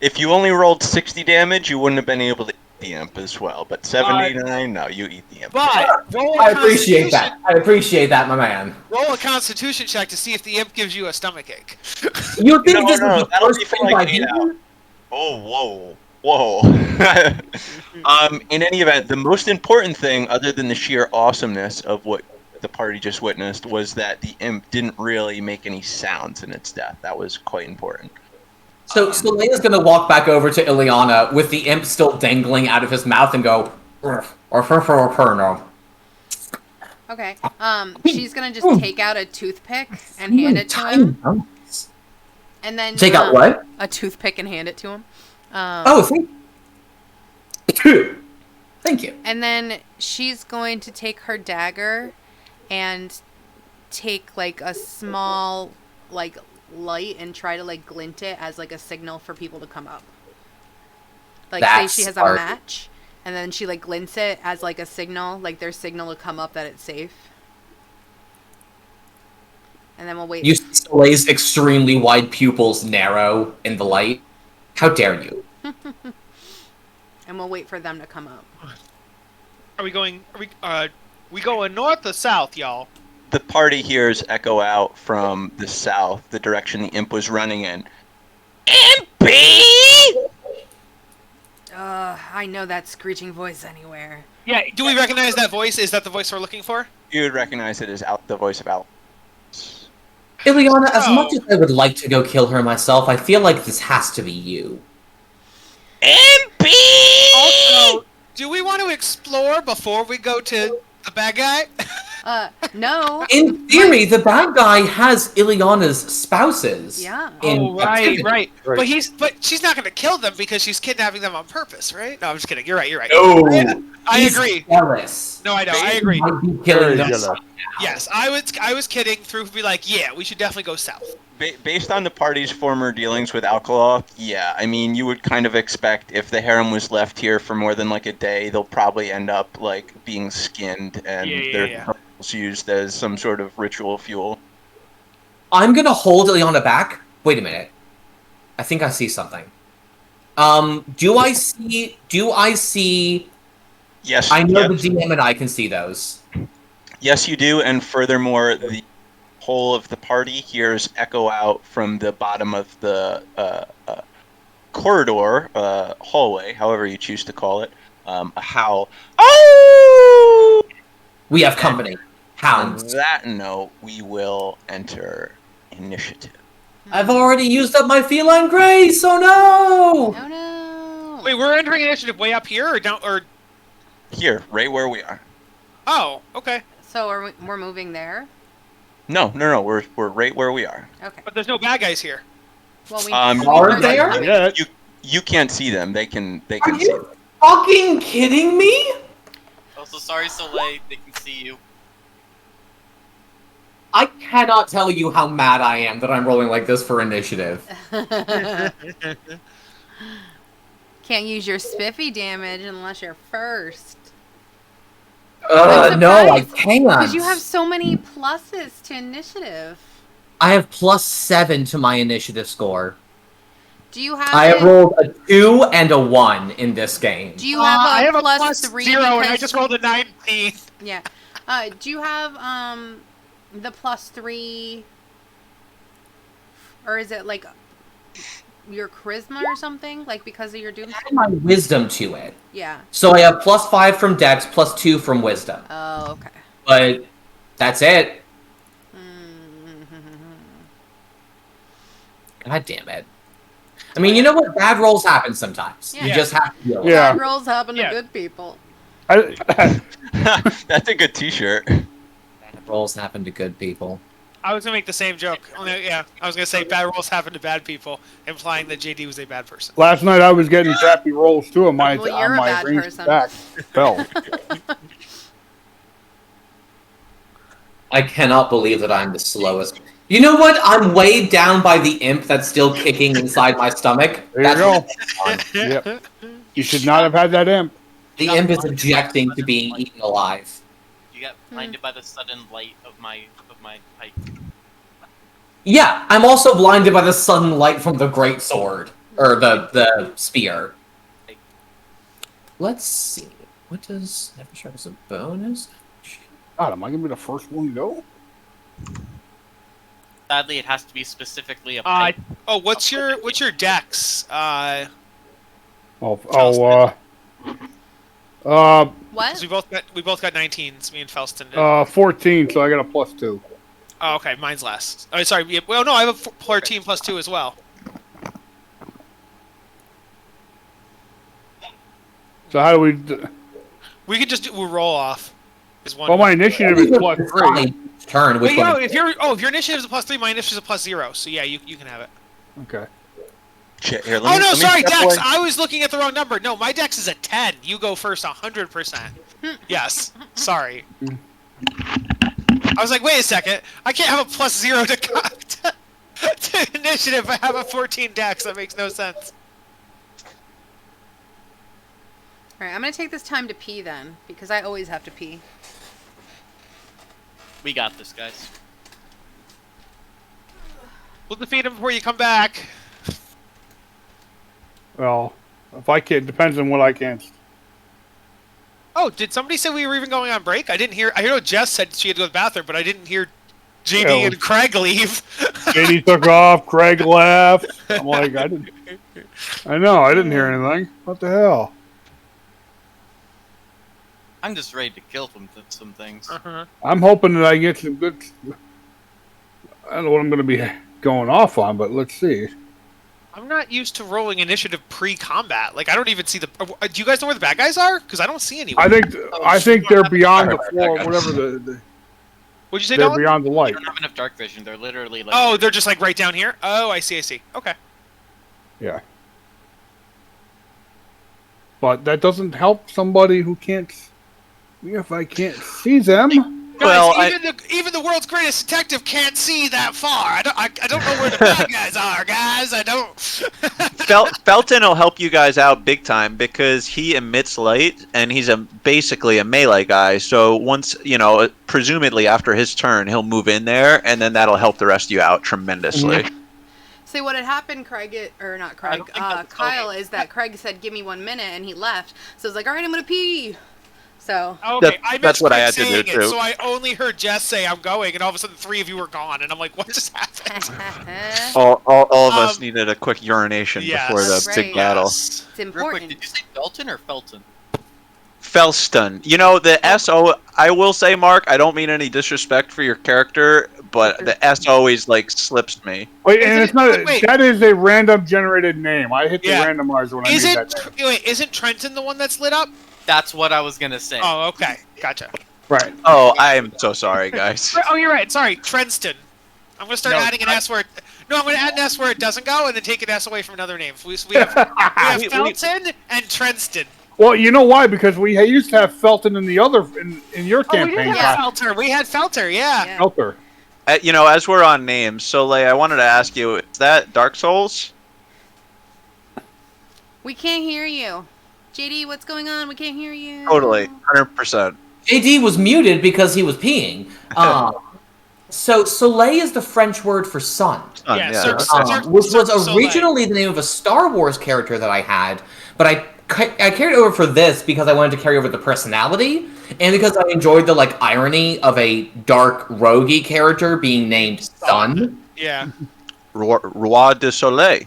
If you only rolled 60 damage, you wouldn't have been able to eat the imp as well. But 79, no, you eat the imp. But roll I a appreciate that. constitution- I appreciate that, my man. Roll a constitution check to see if the imp gives you a stomachache. You think No, this no, is the that'll first be for thing like I 8 do? hours. Oh, whoa. In any event, the most important thing, other than the sheer awesomeness of what the party just witnessed, was that the imp didn't really make any sounds in its death. That was quite important. So Lena's gonna walk back over to Ileana with the imp still dangling out of his mouth and go, or no. Okay. She's gonna just take out a toothpick and hand it to him, and then Take out what? A toothpick and hand it to him. Oh, thank you. Thank you. And then she's going to take her dagger and take like a small like light and try to like glint it as like a signal for people to come up. Like That's say she has smart. a match and then she like glints it as like a signal, like their signal to come up that it's safe. And then we'll wait. You see Soleil's extremely wide pupils narrow in the light. How dare you? And we'll wait for them to come up. Are we going? We going north or south, y'all? The party hears echo out from the south, the direction the imp was running in. Impy! I know that screeching voice anywhere. Yeah. Do we recognize that voice? Is that the voice we're looking for? You would recognize it as the voice of Al. Ileana, as Oh. much as I would like to go kill her myself, I feel like this has to be you. Impy! Also, do we want to explore before we go to the bad guy? No. In theory, the bad guy has Ileana's spouses. Yeah. in Oh, right, captivity. right. Right. But she's not going to kill them because she's kidnapping them on purpose, right? No, I'm just kidding. You're right. You're right. No, I he's agree. jealous. No, I know. I He agree. might be killing Very them. jealous. Yes, I was kidding. Through would be like, yeah, we should definitely go south. Based on the party's former dealings with alcohol, yeah, I mean, you would kind of expect if the harem was left here for more than like a day, they'll probably end up like being skinned and their pearls used as some sort of ritual fuel. I'm gonna hold Ileana back. Wait a minute. I think I see something. Do I see? Yes, I know yes, the DM and I can see those. yes, you do, and furthermore, the whole of the party hears echo out from the bottom of the corridor, hallway, however you choose to call it, a howl. Oh! We have company. On Hounds. that note, we will enter initiative. I've already used up my feline grace. Oh no! Oh no. Wait, we're entering initiative way up here or down or? Here, right where we are. Oh, okay. So we're moving there? No, we're right where we are. Okay. But there's no bad guys here. Well, we Are we- there? Yeah. You can't see them. They can Are see you them. fucking kidding me? Also, sorry, Soleil, they can see you. I cannot tell you how mad I am that I'm rolling like this for initiative. Can't use your spiffy damage unless you're first. No, I surprised, can't. Because you have so many pluses to initiative. I have +7 to my initiative score. Do you have I have rolled a 2 and a 1 in this game. Do you have a I have a plus 3 +0 and I because- just rolled a 19. Yeah. Do you have the +3, or is it like your charisma or something? Like because of your doom? Add my wisdom to it. Yeah. So I have +5 from Dex, +2 from wisdom. Oh, okay. But that's it. God damn it. I mean, you know what? Bad rolls happen sometimes. Yeah. You just have to deal with it. Yeah. Bad rolls happen to Yeah. good people. That's a good T-shirt. Bad rolls happen to good people. I was gonna make the same joke. Only, yeah, I was gonna say bad rolls happen to bad people, implying that JD was a bad person. Last night I was getting crappy rolls too on my Well, you're on a my bad ranged person. attack. Fell. I cannot believe that I'm the slowest. You know what? I'm weighed down by the imp that's still kicking inside my stomach. There you That's go. what's going on. Yep. You should not have had that imp. The imp is objecting to being eaten alive. You got blinded by the sudden light of my pipe. Yeah, I'm also blinded by the sudden light from the great sword. Or the spear. Let's see. What does never show as a bonus? God, am I gonna be the first one to go? Sadly, it has to be specifically a pipe. Oh, what's your dex? Oh, What? 'Cause we both got 19s. Me and Felston did. 14, so I got a +2. Oh, okay, mine's less. Oh, sorry. Yeah, well, no, I have a 14 plus 2 as well. So how do we? We could just we'll roll off. Is one. Well, my initiative is +3. Turn. Which Wait, one? no, if your initiative is a +3, my initiative is a +0. So yeah, you can have it. Okay. Shit, here, Oh no, let me sorry, step Dex. away. I was looking at the wrong number. No, my Dex is a 10. You go first, 100%. Yes. Sorry. I was like, wait a second. I can't have a +0 to initiative. I have a 14 Dex. That makes no sense. Alright, I'm gonna take this time to pee then, because I always have to pee. We got this, guys. We'll defeat him before you come back. Well, if I can, depends on what I can. Oh, did somebody say we were even going on break? I didn't hear. I heard Jess said she had to go to the bathroom, but I didn't hear JD Yeah, and Craig leave. JD took off. Craig left. I'm like, I didn't hear anything. What the hell? I'm just ready to kill some things. Uh-huh. I'm hoping that I get some good. I don't know what I'm going to be going off on, but let's see. I'm not used to rolling initiative pre-combat. Like, I don't even see the. Do you guys know where the bad guys are? Because I don't see anyone. I think they're beyond the floor, whatever the What'd you say, They're Dalton? beyond the You light. don't have enough dark vision. They're literally like. Oh, they're just like right down here? Oh, I see. Okay. Yeah. But that doesn't help somebody who can't. If I can't see them. Guys, Well, even the world's greatest detective can't see that far. I don't know where the bad guys are, guys. I don't. Felton will help you guys out big time because he emits light and he's basically a melee guy. So once, presumably after his turn, he'll move in there and then that'll help the rest of you out tremendously. See, what had happened, or not Craig, don't think that was Kyle, okay. is that Craig said, give me 1 minute, and he left. So I was like, all right, I'm going to pee. So. Okay, I That's missed what I Craig had to do, saying it, too. So I only heard Jess say I'm going, and all of a sudden 3 of you were gone, and I'm like, what just happened? All of us needed a quick urination yes. before the That's big right. battle. Yes. It's Real quick, important. did you say Felton or Felton? Felston. The SO, I will say, Mark, I don't mean any disrespect for your character, but the S always, slips me. Wait, and Is it's it- not. wait. That is a random generated name. I hit the Yeah. randomizer when I made that name. Isn't Trenton the one that's lit up? That's what I was gonna say. Oh, okay. Gotcha. Right. Oh, I am so sorry, guys. Oh, you're right. Sorry, Trenston. I'm gonna start No, adding an S where. No, I'm gonna add an S where it doesn't go, and then take an S away from another name. We have Felton and Trenston. Well, you know why? Because we used to have Felton in the other in your Oh, we campaign. did have Felter. We had Felter. Yeah. Yeah. Felter. As we're on names, Soleil, I wanted to ask you, is that Dark Souls? We can't hear you. JD, what's going on? We can't hear you. Totally, 100%. JD was muted because he was peeing. So Soleil is the French word for sun. Yeah, Sir- Which was Soleil. originally the name of a Star Wars character that I had, but I carried it over for this because I wanted to carry over the personality, and because I enjoyed the irony of a dark roguey character being named Sun. Yeah. Roi de Soleil.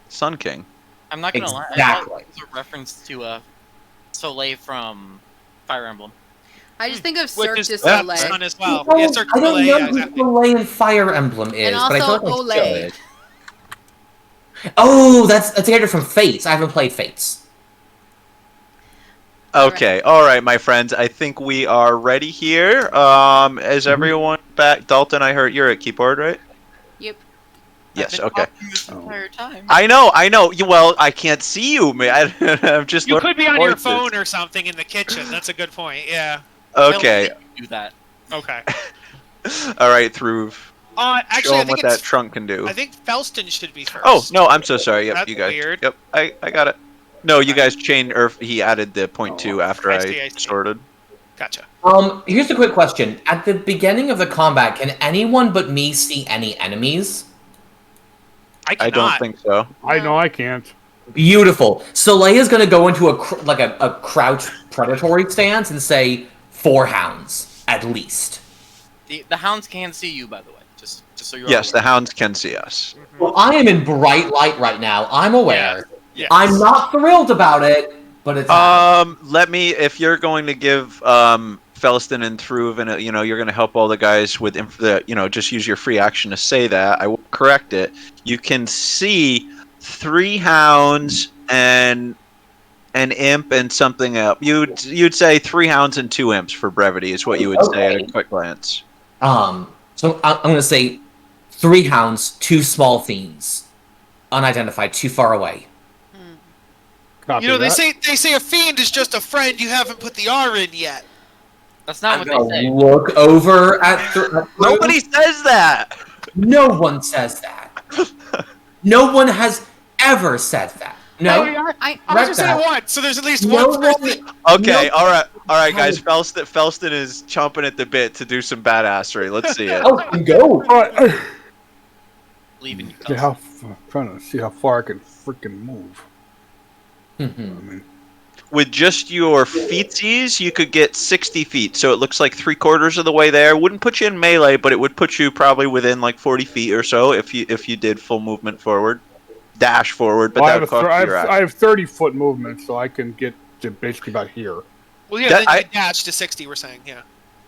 Sun King. I'm not gonna lie. I Exactly. thought it was a reference to Soleil from Fire Emblem. I just think of Which Cirque is du that Soleil. son as well. I Yeah, don't, Cirque I du don't Soleil, know yeah, who exactly. Soleil and Fire Emblem is, And but I also feel like I Olay. should. Oh, that's a character from Fates. I haven't played Fates. Okay, all right, my friends. I think we are ready here. Is everyone back? Dalton, I heard you're at keyboard, right? Yep. Yes. I've been Okay. talking this entire time. I know. Well, I can't see you, man. I'm just. You could be on your voices. phone or something in the kitchen. That's a good point. Yeah. Okay. Do that. Okay. All right, Throove. Show Actually, I them think what it's. that trunk can do. I think Felston should be first. Oh no, I'm so sorry. Yep, That's you guys. weird. Yep, I got it. No, you guys changed, or he added the point 2 after I I see. sorted. Gotcha. Here's a quick question. At the beginning of the combat, can anyone but me see any enemies? I I cannot. don't think so. I know I can't. Beautiful. Soleil is going to go into a crouch predatory stance and say 4 hounds at least. The hounds can see you, by the way. Just so you're Yes, the aware. hounds can see us. Well, I am in bright light right now. I'm aware. Yes. I'm not thrilled about it, but it's Let me. If you're going to give Felston and Throove, and you're going to help all the guys with just use your free action to say that. I will correct it. You can see 3 hounds and an imp and something else. You'd say 3 hounds and 2 imps for brevity is what you would say at a quick glance. So I'm going to say 3 hounds, 2 small fiends, unidentified, too far away. Copy You know, they that. say a fiend is just a friend you haven't put the R in yet. That's not I'm what they say. going to look over at Nobody says that. No one says that. No one has ever said that. No. I I was just saying that. one, so there's at least No one one- person. Okay, No. all right, guys. Felston is chomping at the bit to do some badassery. Let's see it. Oh, go. All right. Leaving you. See how trying to see how far I can freaking move. I Mhm. mean, With just your feetsies, you could get 60 feet. So it looks like 3/4 of the way there. Wouldn't put you in melee, but it would put you probably within 40 feet or so if you did full movement forward, dash forward. But well, that would cost you your I have 30-foot movement, so I can get to basically about here. Well, yeah, That- then you could dash to 60. We're saying, yeah.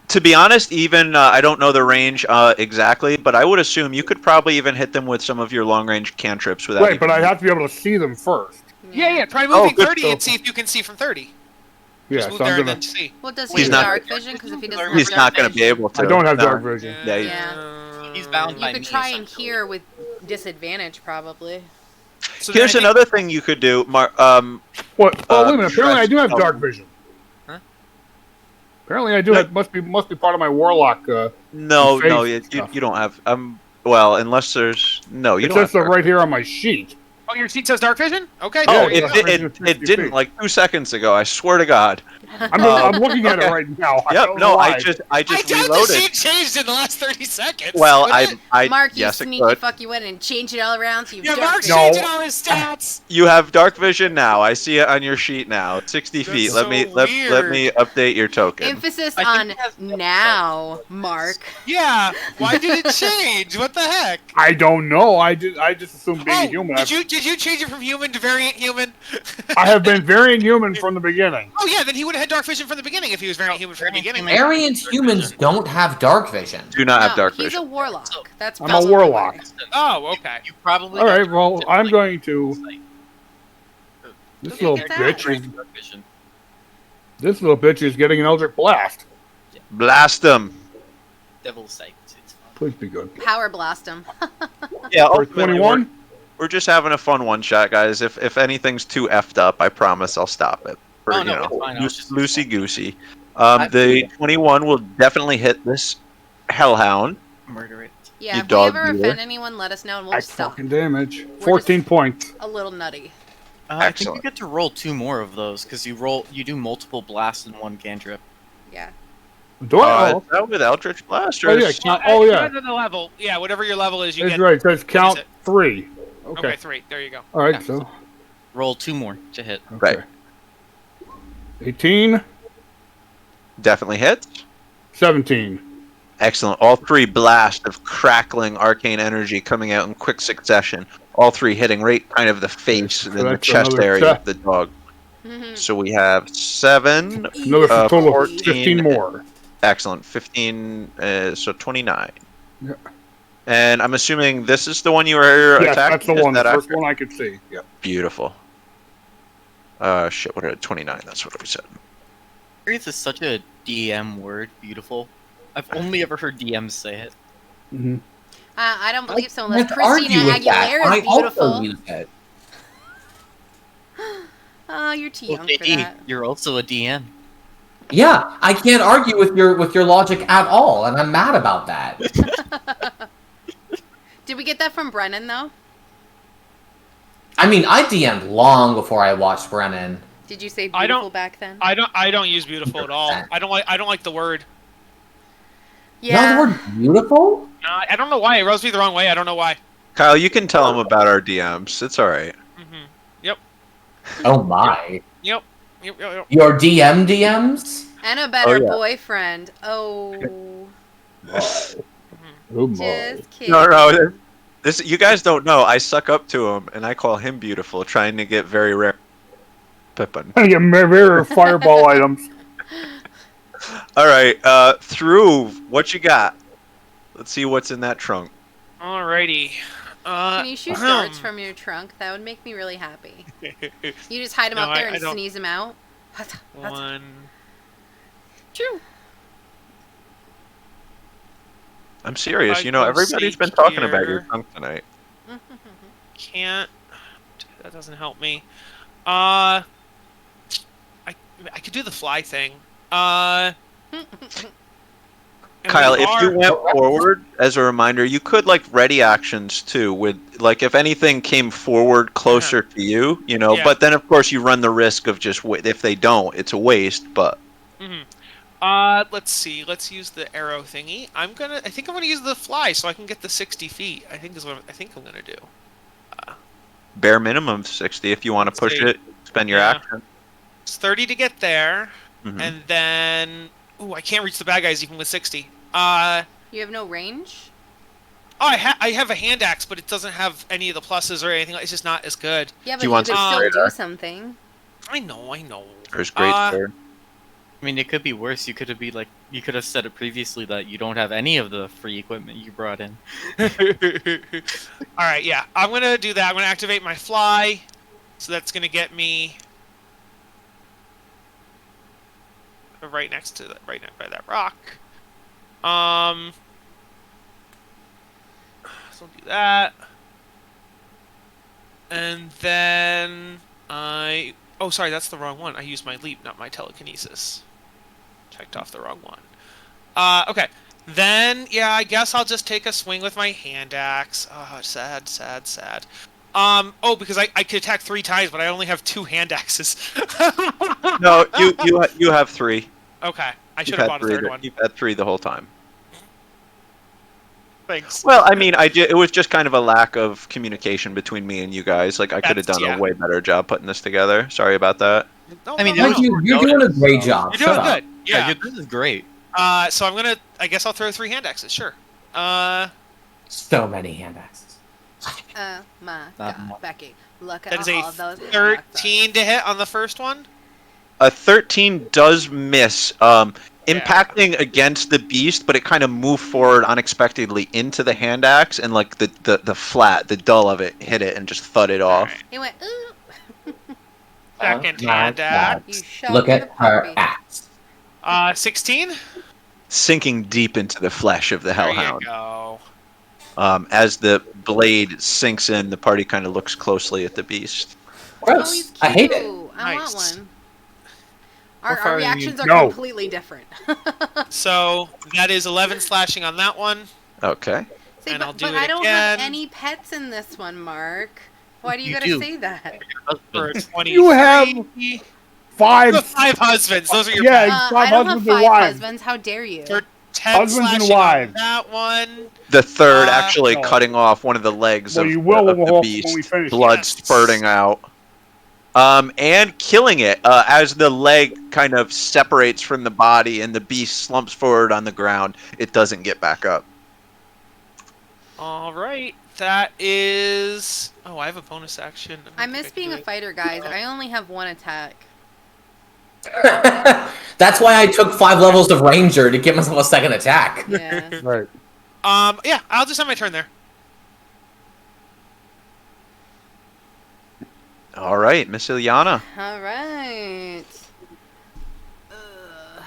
To be honest, even I don't know the range exactly, but I would assume you could probably even hit them with some of your long-range cantrips without. Right, but I have to be able to see them first. Yeah. Try Oh, moving good 30 stuff. and see if you can see from 30. Yeah, Just move so there I'm and gonna. then see. Well, does he He's have not- dark vision? Because if he doesn't have He's dark not going to be vision, able to. I don't have No. dark vision. Yeah. He's bound you by could me, try and essentially. hear with disadvantage, probably. So then Here's I think- another thing you could do. What? Oh, wait a minute. Apparently, I do have Tress- dark vision. Huh? Apparently, I do have. Must be part of my warlock. No, Faith no, you stuff. don't have. Well, unless there's no, you It don't says have. so dark- right here on my sheet. Oh, your seat says dark vision? Okay. Oh, there you yeah. go. it didn't like 2 seconds ago. I swear to God. I'm looking at it okay. right now. I Yep. don't know No, why. I just I doubt the reloaded. sheet changed in the last 30 seconds. Well, would it? I Mark, you yes, it sneaky could. fuck, you went and changed it all around so you've Yeah, dark Mark's vision. No. changing all his stats. You have dark vision now. I see it on your sheet now. 60 That's feet. so let weird. me update your token. Emphasis I think on he has double now, Mark. Yeah. Why did it change? What the heck? I don't know. I just assumed being a human. did you change it from human to variant human? I have been very human from the beginning. Oh yeah, then he would have had dark vision from the beginning if he was variant human from the beginning. Variant humans don't have dark vision. Do not have No, dark he's vision. a warlock. That's I'm a probably warlock. why. Oh, okay. You probably. All got right. Well, dark I'm vision, going like, to. like, This Okay, little get that. bitch. dark vision. This little bitch is getting an Eldritch Blast. Blast them. Devil's sight. It's fun. Please be good. Power blast him. Yeah. For ultimately, 21. We're just having a fun one shot, guys. If anything's too effed up, I promise I'll stop it. For, Oh, no, it's fine. I was just- loosey goosey. The 21 will definitely hit this hellhound. Murder it. Yeah, You if we dog ever dealer. offend anyone, let us know and we'll I just stop. fucking damage. 14 points. A little nutty. I think Excellent. you get to roll 2 more of those because you do multiple blasts in one cantrip. Yeah. Do I? Is that with Eldritch Blast? Or Oh, yeah. is- Count, oh, yeah. Depends on the level. Yeah, whatever your level is, you That's get. right. It says count it? 3. Okay, Okay. 3. There you go. All right. Yeah. So. Roll 2 more to hit. Okay. Right. 18. Definitely hits. 17. Excellent. All 3 blasts of crackling arcane energy coming out in quick succession. All 3 hitting right kind of the face and the that's chest another area of the dog. Mhm. So we have 7. Another total of 14. 15 more. Excellent. 15. So 29. Yeah. And I'm assuming this is the one you were Yes, attacking? that's the Is one. The that first accurate? one I could see. Yeah. Beautiful. Shit, what are it? 29, that's what we said. Experience is such a DM word, beautiful. I've only ever heard DMs say it. Mm-hmm. I don't believe so Can't unless Christina argue with that. Aguilera is I also beautiful. use it. Oh, you're too Well, young for JD, that. you're also a DM. Yeah, I can't argue with your logic at all, and I'm mad about that. Did we get that from Brennan though? I mean, I DM'd long before I watched Brennan. Did you say I don't- beautiful back then? I don't use beautiful at all. I don't like the word. Yeah. Not the word beautiful? I don't know why. It rubs me the wrong way. I don't know why. Kyle, you can tell him about our DMs. It's alright. Yep. Oh my. Yep. Your DMs? And a better yeah. boyfriend. Oh. Oh, my. Just kidding. No. This you guys don't know. I suck up to him, and I call him beautiful, trying to get very rare Pippin. I get rare fireball items. Alright, through what you got? Let's see what's in that trunk. Alrighty. Can you shoot darts from your trunk? That would make me really happy. You just hide them No, up there I and don't. sneeze them out. 1. True. I'm serious. I You know, can everybody's see been talking about your here. trunk tonight. Can't. That doesn't help me. I could do the fly thing. And Kyle, we if are- you went forward, as a reminder, you could like ready actions too. With like, if anything came forward closer to you, you know. Yeah. But then, of course, you run the risk of just if they don't, it's a waste. But let's see. Let's use the arrow thingy. I think I'm gonna use the fly so I can get the 60 feet. I think is what I think I'm gonna do. bare minimum 60 if you want to Let's push see. it. Spend your Yeah. action. It's 30 to get there, Mhm. and then I can't reach the bad guys even with 60. You have no range? I have a hand axe, but it doesn't have any of the pluses or anything. It's just not as good. Yeah, but Do you you want could some still radar? do something. I know. There's great sword. I mean, it could be worse. You could have said it previously that you don't have any of the free equipment you brought in. All right, yeah, I'm gonna do that. I'm gonna activate my fly, so that's gonna get me right next to right by that rock. So I'll do that. And then oh, sorry, that's the wrong one. I used my leap, not my telekinesis. Checked off the wrong one. Okay. Then, yeah, I guess I'll just take a swing with my hand axe. Oh, sad, sad, sad. Oh, because I could attack 3 times, but I only have 2 hand axes. No, you have 3. Okay, I should You've have had bought a 3. third one. You've had 3 the whole time. Thanks. Well, I mean, it was just kind of a lack of communication between me and you guys. Like, I could have That's- done yeah. a way better job putting this together. Sorry about that. No, I mean, no, it was- no. You're doing a great job. You're Shut doing up. good. Yeah. this is great. So I'm gonna. I guess I'll throw 3 hand axes. Sure. So many hand axes. Oh my God, Becky, look That at is a all those. 13 to hit on the first one. A 13 does miss, impacting against the beast, but it kind of moved forward unexpectedly into the hand axe, and like the dull of it hit it and just thudded off. Alright. It went ooh. Second Oh, my hand axe. You showed Look me at the her puppy. axe. 16. Sinking deep into the flesh of the There you hellhound. go. As the blade sinks in, the party kind of looks closely at the beast. Oh, Gross. he's cute. I hate it. I Nice. want one. How far Our are you- reactions are No. completely different. So that is 11 slashing on that one. Okay. See, And I'll but, do but it I don't have again. any pets in this one, Mark. Why do you, You gotta do. say that? For a 20. You have You 5. have 5 husbands. Those are your Yeah, pets. five I don't have husbands and 5 wives. husbands. How dare you? For 10 Husbands and slashing on wives. that one. The third Uh, actually no. cutting off one of the legs Well, of, you will of when the we beast, finish. blood Yes. spurting out. And killing it as the leg kind of separates from the body and the beast slumps forward on the ground. It doesn't get back up. All right. That is. Oh, I have a bonus action. I miss being a fighter, guys. I only have 1 attack. That's why I took 5 levels of Ranger to give myself a second attack. Yeah. Right. Yeah, I'll just have my turn there. All right, Miss Ilyana. All right. Ugh.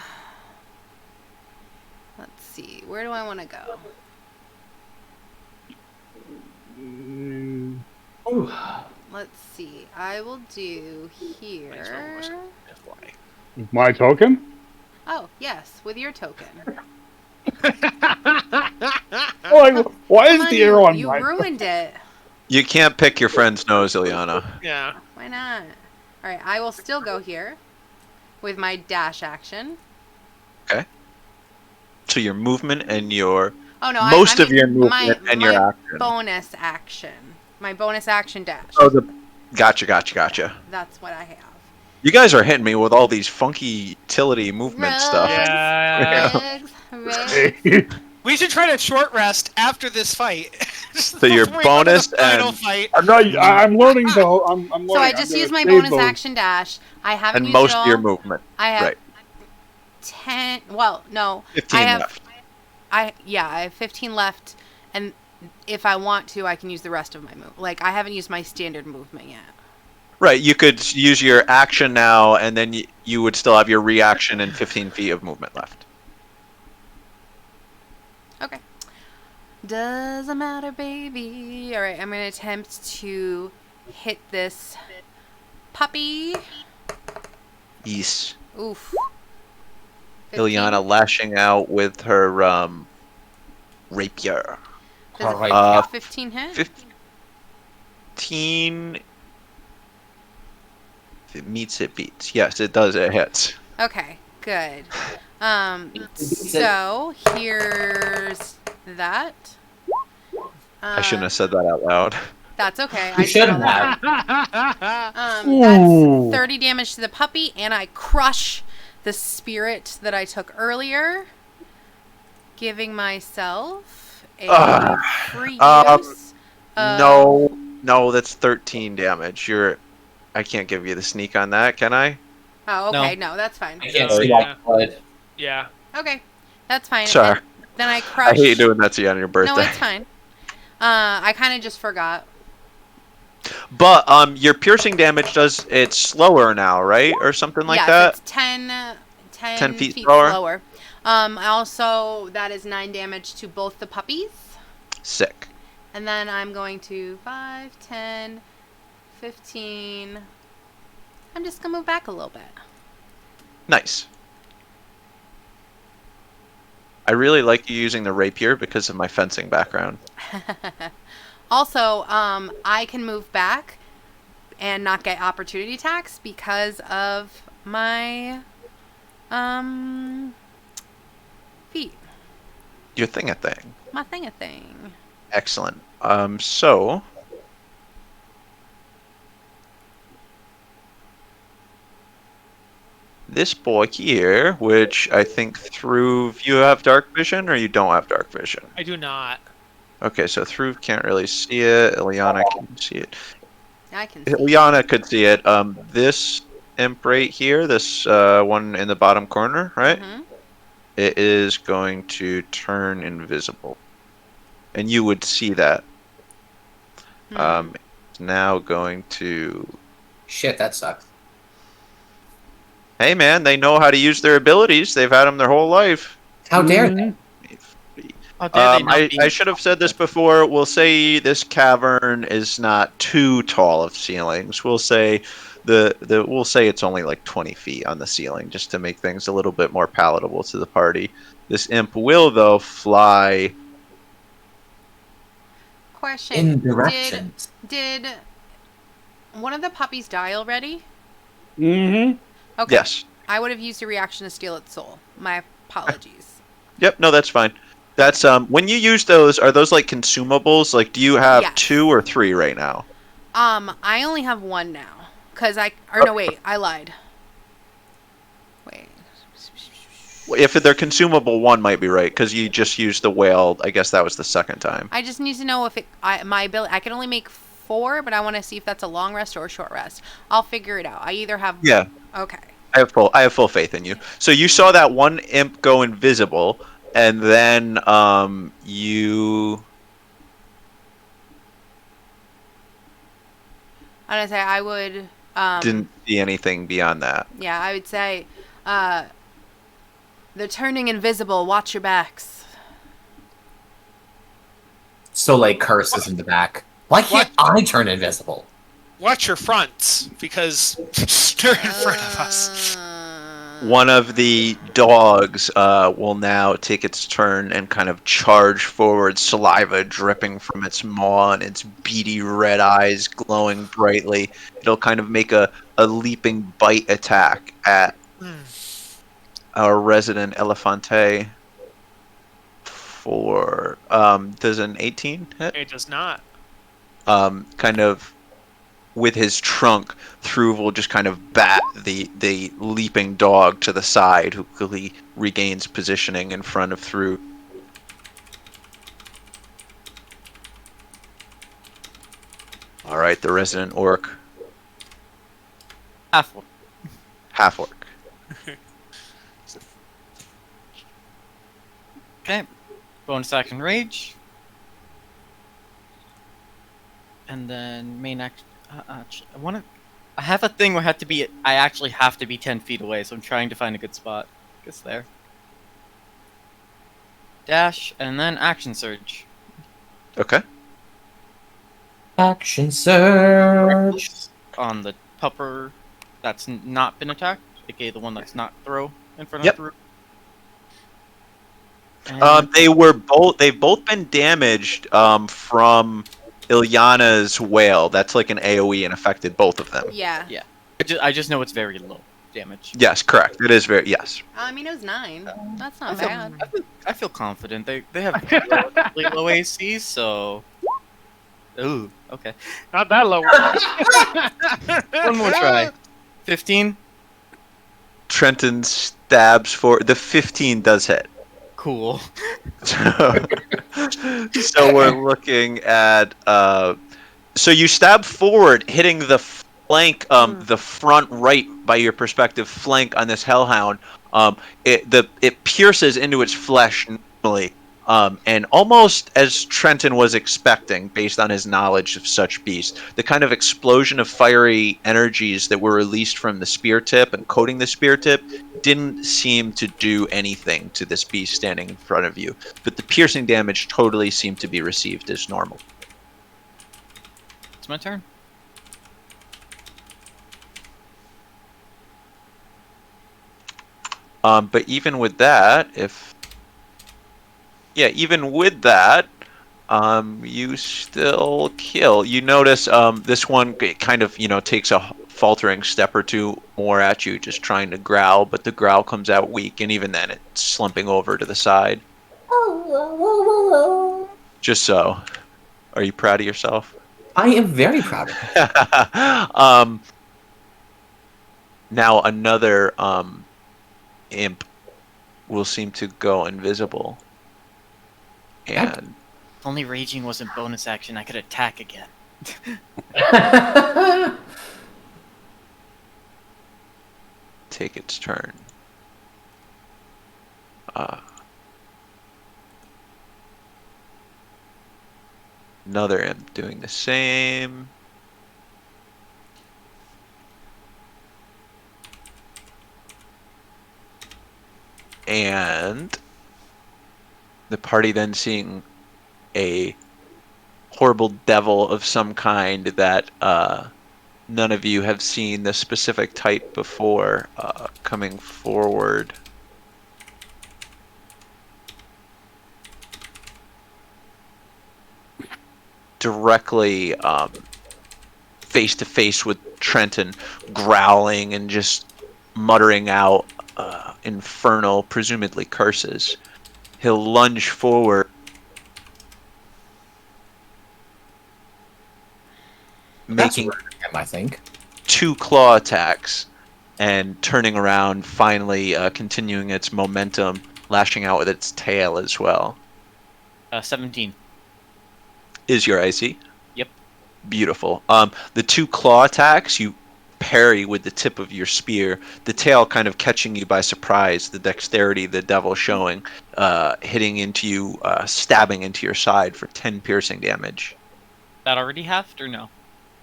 Let's see. Where do I want to go? Ooh. Let's see. I will do Might as well rush here. FY. My token? Oh, yes, with your token. Oh, why is Come the arrow on you my ruined it. You can't pick your friend's nose, Ilyana. Yeah. Why not? All right, I will still go here with my dash action. So your movement and your Oh no, most I of mean your movement my, and your my action. bonus action. My bonus action dash. Oh, gotcha. That's what I have. You guys are hitting me with all these funky utility movement stuff. Yeah. Regs. We should try to short rest after this fight. So your Before we go to the bonus final and- fight. I'm learning though. I'm learning. So I I'm just gonna used my save bonus those. action dash. I haven't And used most it all. of your movement. I have Right. 10. Well, no. 15 I have. left. I have 15 left, and if I want to, I can use the rest of my move. Like I haven't used my standard movement yet. Right, you could use your action now, and then you would still have your reaction and 15 feet of movement left. Okay. Doesn't matter, baby. All right, I'm gonna attempt to hit this puppy. Yes. Oof. 15. Ilyana lashing out with her rapier. Does All right. Uh, 15 hit? 15. If it meets, it beats. Yes, it does. It hits. Okay, good. beats it. So here's that. I shouldn't have said that out loud. That's okay. You I should do all the have. time. Ooh. That's 30 damage to the puppy, and I crush the spirit that I took earlier, giving myself a free use. No, that's 13 damage. I can't give you the sneak on that, can I? Oh, okay. No, that's fine. I can't Oh, see yeah. that blood. Yeah. Okay, that's fine. Sorry. And then I crush. I hate doing that to you on your birthday. No, it's fine. I kind of just forgot. But your piercing damage it's slower now, right? Or something like yes, that? it's 10 10, 10 feet feet slower? slower. That is 9 damage to both the puppies. Sick. And then I'm going to 5, 10, 15. I'm just going to move back a little bit. Nice. I really like you using the rapier because of my fencing background. Also, I can move back and not get opportunity attacks because of my feet. Your thing a thing. My thing. Excellent. So this boy here, which I think you have dark vision or you don't have dark vision? I do not. Okay, so Thruv can't really see it. Ilyana can see it. I can see. Ilyana could see it. This imp right here, this one in the bottom corner, right? Mhm. It is going to turn invisible, and you would see that. It's now going to. Shit, that sucks. Hey man, they know how to use their abilities. They've had them their whole life. How dare they? Mhm. How dare they not I be- should have said this before. We'll say this cavern is not too tall of ceilings. We'll say we'll say it's only like 20 feet on the ceiling, just to make things a little bit more palatable to the party. This imp will though fly. Question. In directions. Did one of the puppies die already? Mm-hmm. Okay. Yes. I would have used a reaction to steal its soul. My apologies. Yep. No, that's fine. That's when you use those, are those like consumables? Like, do you have Yes. 2 or 3 right now? I only have 1 now. No, wait, I lied. Wait. If they're consumable, 1 might be right because you just used the whale. I guess that was the second time. I just need to know if my ability. I can only make 4, but I want to see if that's a long rest or a short rest. I'll figure it out. I either have. Yeah. Okay. I have full faith in you. So you saw that one imp go invisible, and then you. I'm gonna say I would. Didn't see anything beyond that. Yeah, I would say. They're turning invisible. Watch your backs. Soleil curses in the back. Why can't I turn invisible? Watch your fronts, because they're in front of us. One of the dogs will now take its turn and kind of charge forward, saliva dripping from its maw and its beady red eyes glowing brightly. It'll kind of make a leaping bite attack at our resident Elefante for does an 18 hit? It does not. Kind of with his trunk, Thruv will just kind of bat the leaping dog to the side, who quickly regains positioning in front of Thruv. All right, the resident orc, half. half orc. Okay. Bonus action rage. And then main action. I have a thing where I actually have to be 10 feet away, so I'm trying to find a good spot. Guess there. Dash, and then action surge. Okay. Action surge. On the pupper that's not been attacked, aka the one that's not throw in front Yep. of Thruv. And They've both been damaged from Ilyana's whale. That's like an AoE and affected both of them. Yeah. Yeah. I just know it's very low damage. Yes, correct. It is very yes. I mean, it was 9. That's not I feel, bad. I feel confident. They have relatively low AC, so. Ooh, okay. Not that low. One more try. 15. Trenton stabs for the 15 does hit. Cool. So we're looking at so you stab forward, hitting the flank, the front right by your perspective flank on this hellhound. It pierces into its flesh normally, and almost as Trenton was expecting, based on his knowledge of such beasts, the kind of explosion of fiery energies that were released from the spear tip and coating the spear tip didn't seem to do anything to this beast standing in front of you, but the piercing damage totally seemed to be received as normal. It's my turn. But even with that, even with that, you still kill. You notice this one kind of takes a faltering step or two more at you, just trying to growl, but the growl comes out weak, and even then it's slumping over to the side. Just so. Are you proud of yourself? I am very proud of it. Now another imp will seem to go invisible. And If only raging wasn't bonus action, I could attack again. take its turn. Another imp doing the same. And the party then seeing a horrible devil of some kind that none of you have seen the specific type before coming forward. Directly face to face with Trenton, growling and just muttering out infernal, presumably curses. He'll lunge forward. Making him, I think. 2 claw attacks and turning around, finally continuing its momentum, lashing out with its tail as well. 17. Is your IC? Yep. Beautiful. The 2 claw attacks, you parry with the tip of your spear, the tail kind of catching you by surprise, the dexterity the devil showing, hitting into you, stabbing into your side for 10 piercing damage. That already halved or no?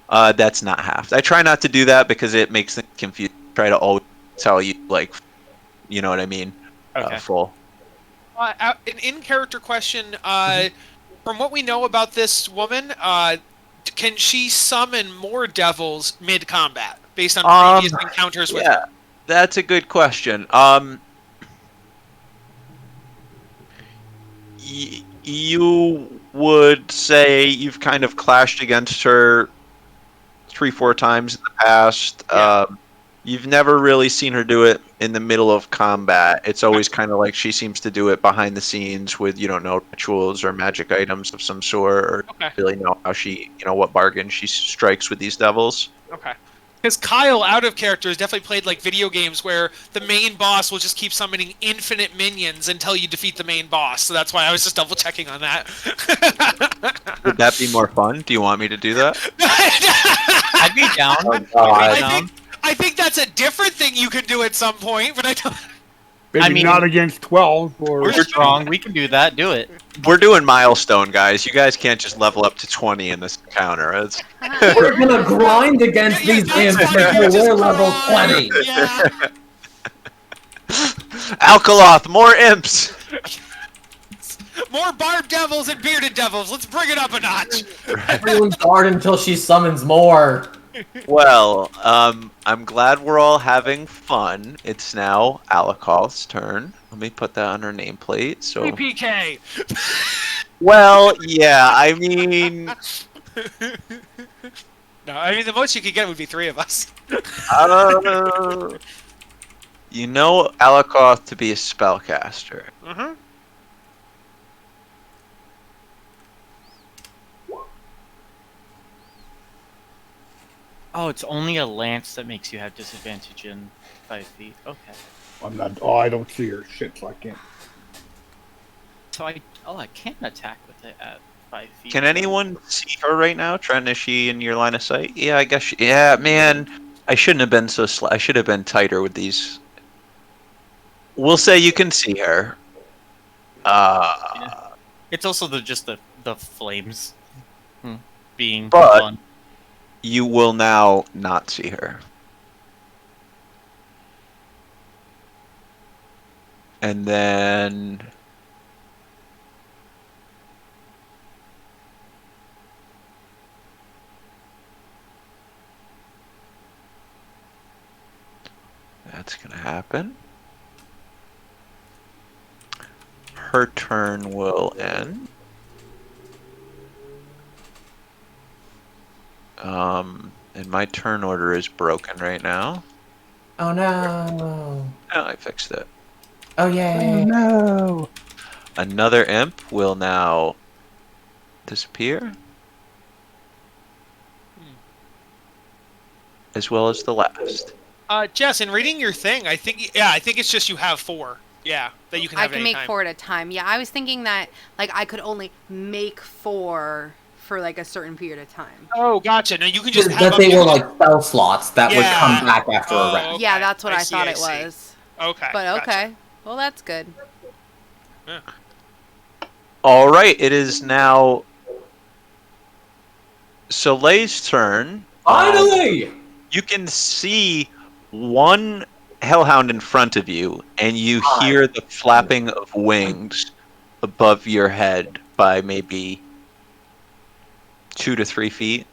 That's not half. I try not to do that because it makes things confusing. Try to always tell you, like, you know what I mean? Okay. Full. An in-character question. From what we know about this woman, can she summon more devils mid-combat based on previous encounters with her? That's a good question. You would say you've kind of clashed against her 3-4 times in the past. Yeah. You've never really seen her do it in the middle of combat. It's always kind of like she seems to do it behind the scenes with, you don't know, rituals or magic items of some sort, or really know how she, what bargain she strikes with these devils. Okay. Because Kyle, out of character, has definitely played like video games where the main boss will just keep summoning infinite minions until you defeat the main boss. So that's why I was just double checking on that. Would that be more fun? Do you want me to do that? I'd be down. I think that's a different thing you could do at some point, but I don't. Maybe not against 12 or. We're strong. We can do that. Do it. We're doing milestone, guys. You guys can't just level up to 20 in this encounter. We're gonna grind against these imps until we're level 20. Yeah. Alkaloth, more imps. More barbed devils and bearded devils. Let's bring it up a notch. Everyone's guard until she summons more. Well, I'm glad we're all having fun. It's now Alakoth's turn. Let me put that on her nameplate. So. PK. Well, yeah. I mean. No, I mean the most you could get would be 3 of us. You know Alakoth to be a spellcaster. Mm-hmm. Oh, it's only a lance that makes you have disadvantage in 5 feet. Okay. I'm not. Oh, I don't see her. Shit, so I can't. So I can attack with it at 5 feet. Can anyone see her right now? Trent, is she in your line of sight? Yeah, I guess. Yeah, man. I shouldn't have been so I should have been tighter with these. We'll say you can see her. It's also just the flames being But- fun. You will now not see her. And then that's gonna happen. Her turn will end. And my turn order is broken right now. Oh no. Oh, I fixed it. Oh yay. no. Another imp will now disappear. As well as the last. Jess, in reading your thing, I think it's just you have 4. Yeah, that you can I have can at make any time. 4 at a time. Yeah, I was thinking that like I could only make 4 for like a certain period of time. Oh, gotcha. No, you can just have That up they to- were like spell slots that would come Yeah. back after a Oh, round. okay. Yeah, that's what I see, thought it see. was. Okay. But gotcha. okay. Well, that's good. All right, it is now Soleil's turn. Finally! You can see one hellhound in front of you, and you hear the flapping of wings above your head by maybe 2 to 3 feet.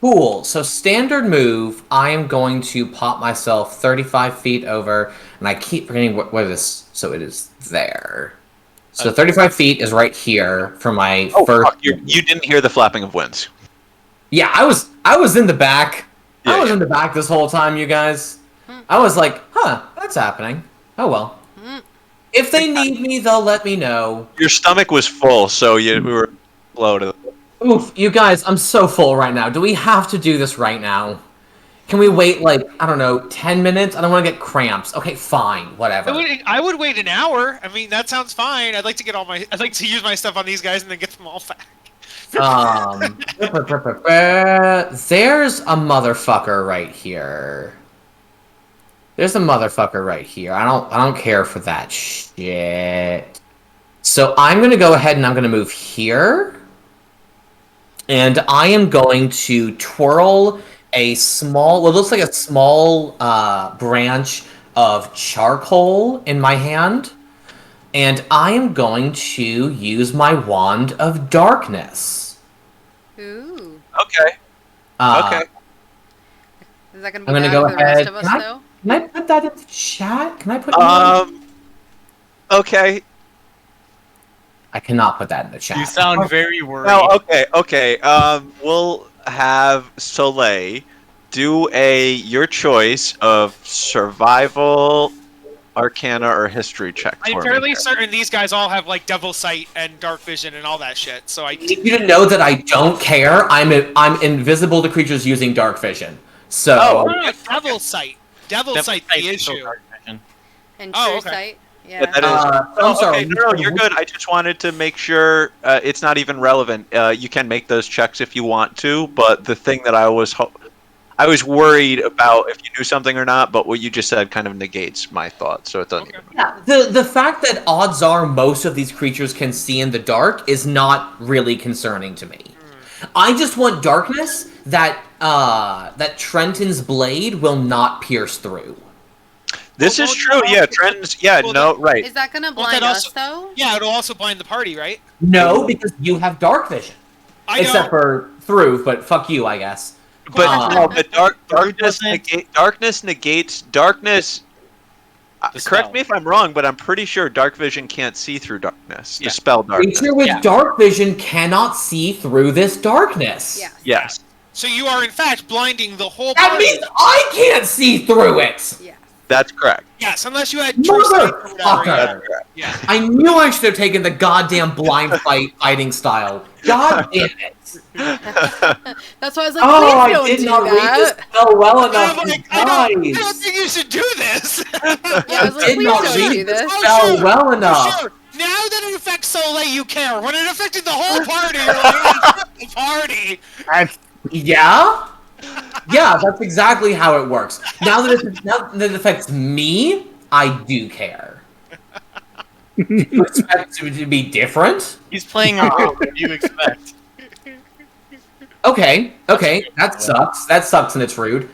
Cool. So standard move, I am going to pop myself 35 feet over, and I keep forgetting what this. So it is there. So 35 feet is right here for my first. Fuck, you didn't hear the flapping of wings. Yeah, I was in the back. I Yeah, was yeah. in the back this whole time, you guys. I was like, huh, that's happening. Oh well. If they need me, they'll let me know. Your stomach was full, so we were slow to. Oof, you guys, I'm so full right now. Do we have to do this right now? Can we wait like, I don't know, 10 minutes? I don't want to get cramps. Okay, fine, whatever. I would wait an hour. I mean, that sounds fine. I'd like to use my stuff on these guys and then get them all back. There's a motherfucker right here. There's a motherfucker right here. I don't care for that shit. So I'm gonna go ahead and I'm gonna move here. And I am going to twirl a small, what looks like a small branch of charcoal in my hand. And I am going to use my Wand of Darkness. Ooh. Okay. Okay. Is that going I'm to be gonna bad go for the ahead. rest of us, though? Can I put that in the chat? Can I put? Okay. I cannot put that in the chat. You sound very worried. No. Okay. We'll have Soleil do your choice of survival, arcana, or history check I'm for fairly me. certain these guys all have like devil sight and dark vision and all that shit. So I You didn't know that I don't care. I'm invisible to creatures using dark vision. So devil sight. Devil sight the issue. And Oh, true okay. sight? Yeah. Yeah, that is. I'm sorry. Okay, no, you're good. I just wanted to make sure it's not even relevant. You can make those checks if you want to, but the thing that I was worried about if you knew something or not, but what you just said kind of negates my thought, so it doesn't even. Yeah, the fact that odds are most of these creatures can see in the dark is not really concerning to me. I just want darkness that Trenton's blade will not pierce through. This is true. Yeah, trends. Yeah, right. Is that going to Well, blind that us, also- though? Yeah, it'll also blind the party, right? No, because you have dark vision. I Except don't. for through, but fuck you, I guess. But no, but darkness doesn't- negates darkness. The Correct spell. me if I'm wrong, but I'm pretty sure dark vision can't see through darkness. Yeah. The spell darkness. Creature with Yeah. dark vision cannot see through this darkness. Yes. Yes. So you are in fact blinding the whole That party. means I can't see through it. Yes. That's correct. Yes, unless you had true sight or whatever. Motherfucker. Yeah. That's correct. Yeah. I knew I should have taken the goddamn blind fighting style. God damn it. That's why I was like, Oh, I please don't did do not read this that. spell well I'm enough. like, you I don't guys. think you should do this. Yeah, I was like, did please not don't read do this this. spell well enough. Sure. Now that it affects Soleil, you care. When it affected the whole party, you're like, it's the party. Yeah? Yeah, that's exactly how it works. Now that it affects me, I do care. You expect it to be different? He's playing around. What do you expect? Okay, that sucks. That sucks and it's rude.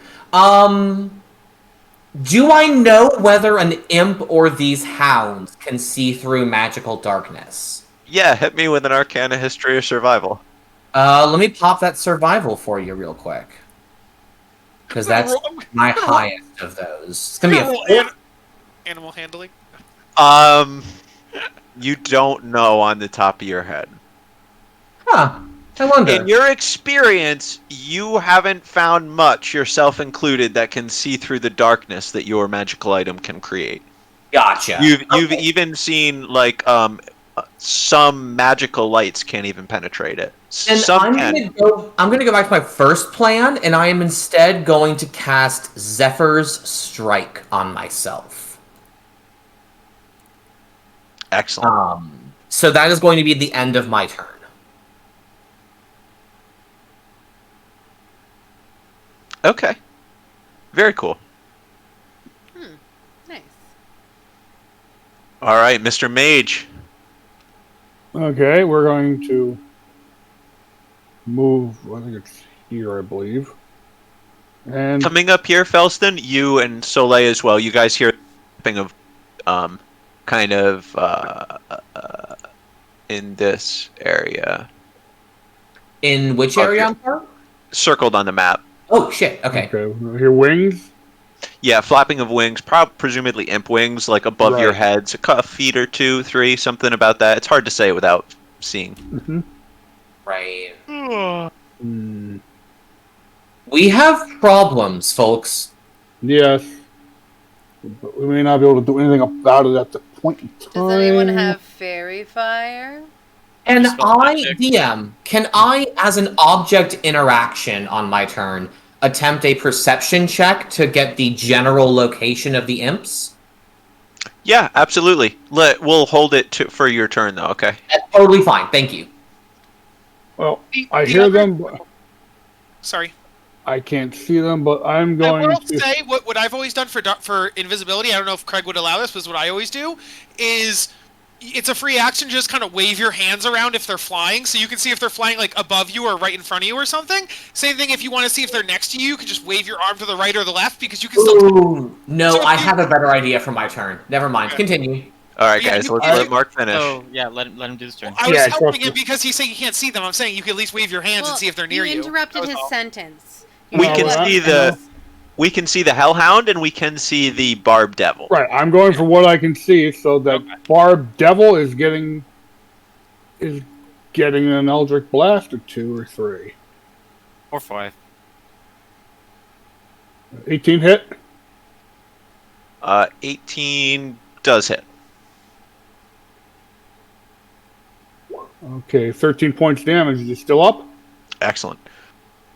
Do I know whether an imp or these hounds can see through magical darkness? Yeah, hit me with an Arcana history or survival. Let me pop that survival for you real quick. Because that's my highest of those. It's going to be a 4. Animal handling. You don't know on the top of your head. Huh. I wonder. In your experience, you haven't found much, yourself included, that can see through the darkness that your magical item can create. Gotcha. You've even seen like some magical lights can't even penetrate it. And Some I'm can. gonna go back to my first plan, and I am instead going to cast Zephyr's Strike on myself. Excellent. So that is going to be the end of my turn. Okay. Very cool. Nice. All right, Mr. Mage. Okay, we're going to move. I think it's here, I believe. And Coming up here, Felston, you and Soleil as well. You guys hear something of kind of in this area. In which area? I'm sorry? Circled on the map. Oh shit! Okay. okay, we hear wings. Yeah, flapping of wings, presumably imp wings, like above your heads, a feet or 2, 3, something about that. It's hard to say without seeing. Mm-hmm. Right. Mm, We have problems, folks. yes, but we may not be able to do anything about it at the point in time. Does anyone have fairy fire? And Spell I, magic. DM, can I, as an object interaction on my turn, attempt a perception check to get the general location of the imps? Yeah, absolutely. We'll hold it for your turn, though, okay? That's totally fine, thank you. Well, The I hear other- them, but Sorry. I can't see them. But I'm I going will to. say what I've always done for invisibility. I don't know if Craig would allow this, but what I always do is it's a free action. Just kind of wave your hands around if they're flying, so you can see if they're flying like above you or right in front of you or something. Same thing if you want to see if they're next to you. You can just wave your arm to the right or the left because you can still. Ooh, no, So I if you- have a better idea for my turn. Never mind, Okay. continue. All right, Yeah, guys, you- let's you- let Mark finish. Oh yeah, let him do his turn. I was Yeah, helping trust him me. because he's saying you can't see them. I'm saying you can at least wave your hands and see if they're near you. You interrupted That was his all. sentence. We You can let see me the- finish. We can see the Hellhound, and we can see the Barb Devil. Right, I'm going for what I can see. So that Okay. Barb Devil is getting an Eldritch Blast or 2 or 3. Or 5. 18 hit. 18 does hit. Okay, 13 points damage. Is he still up? Excellent.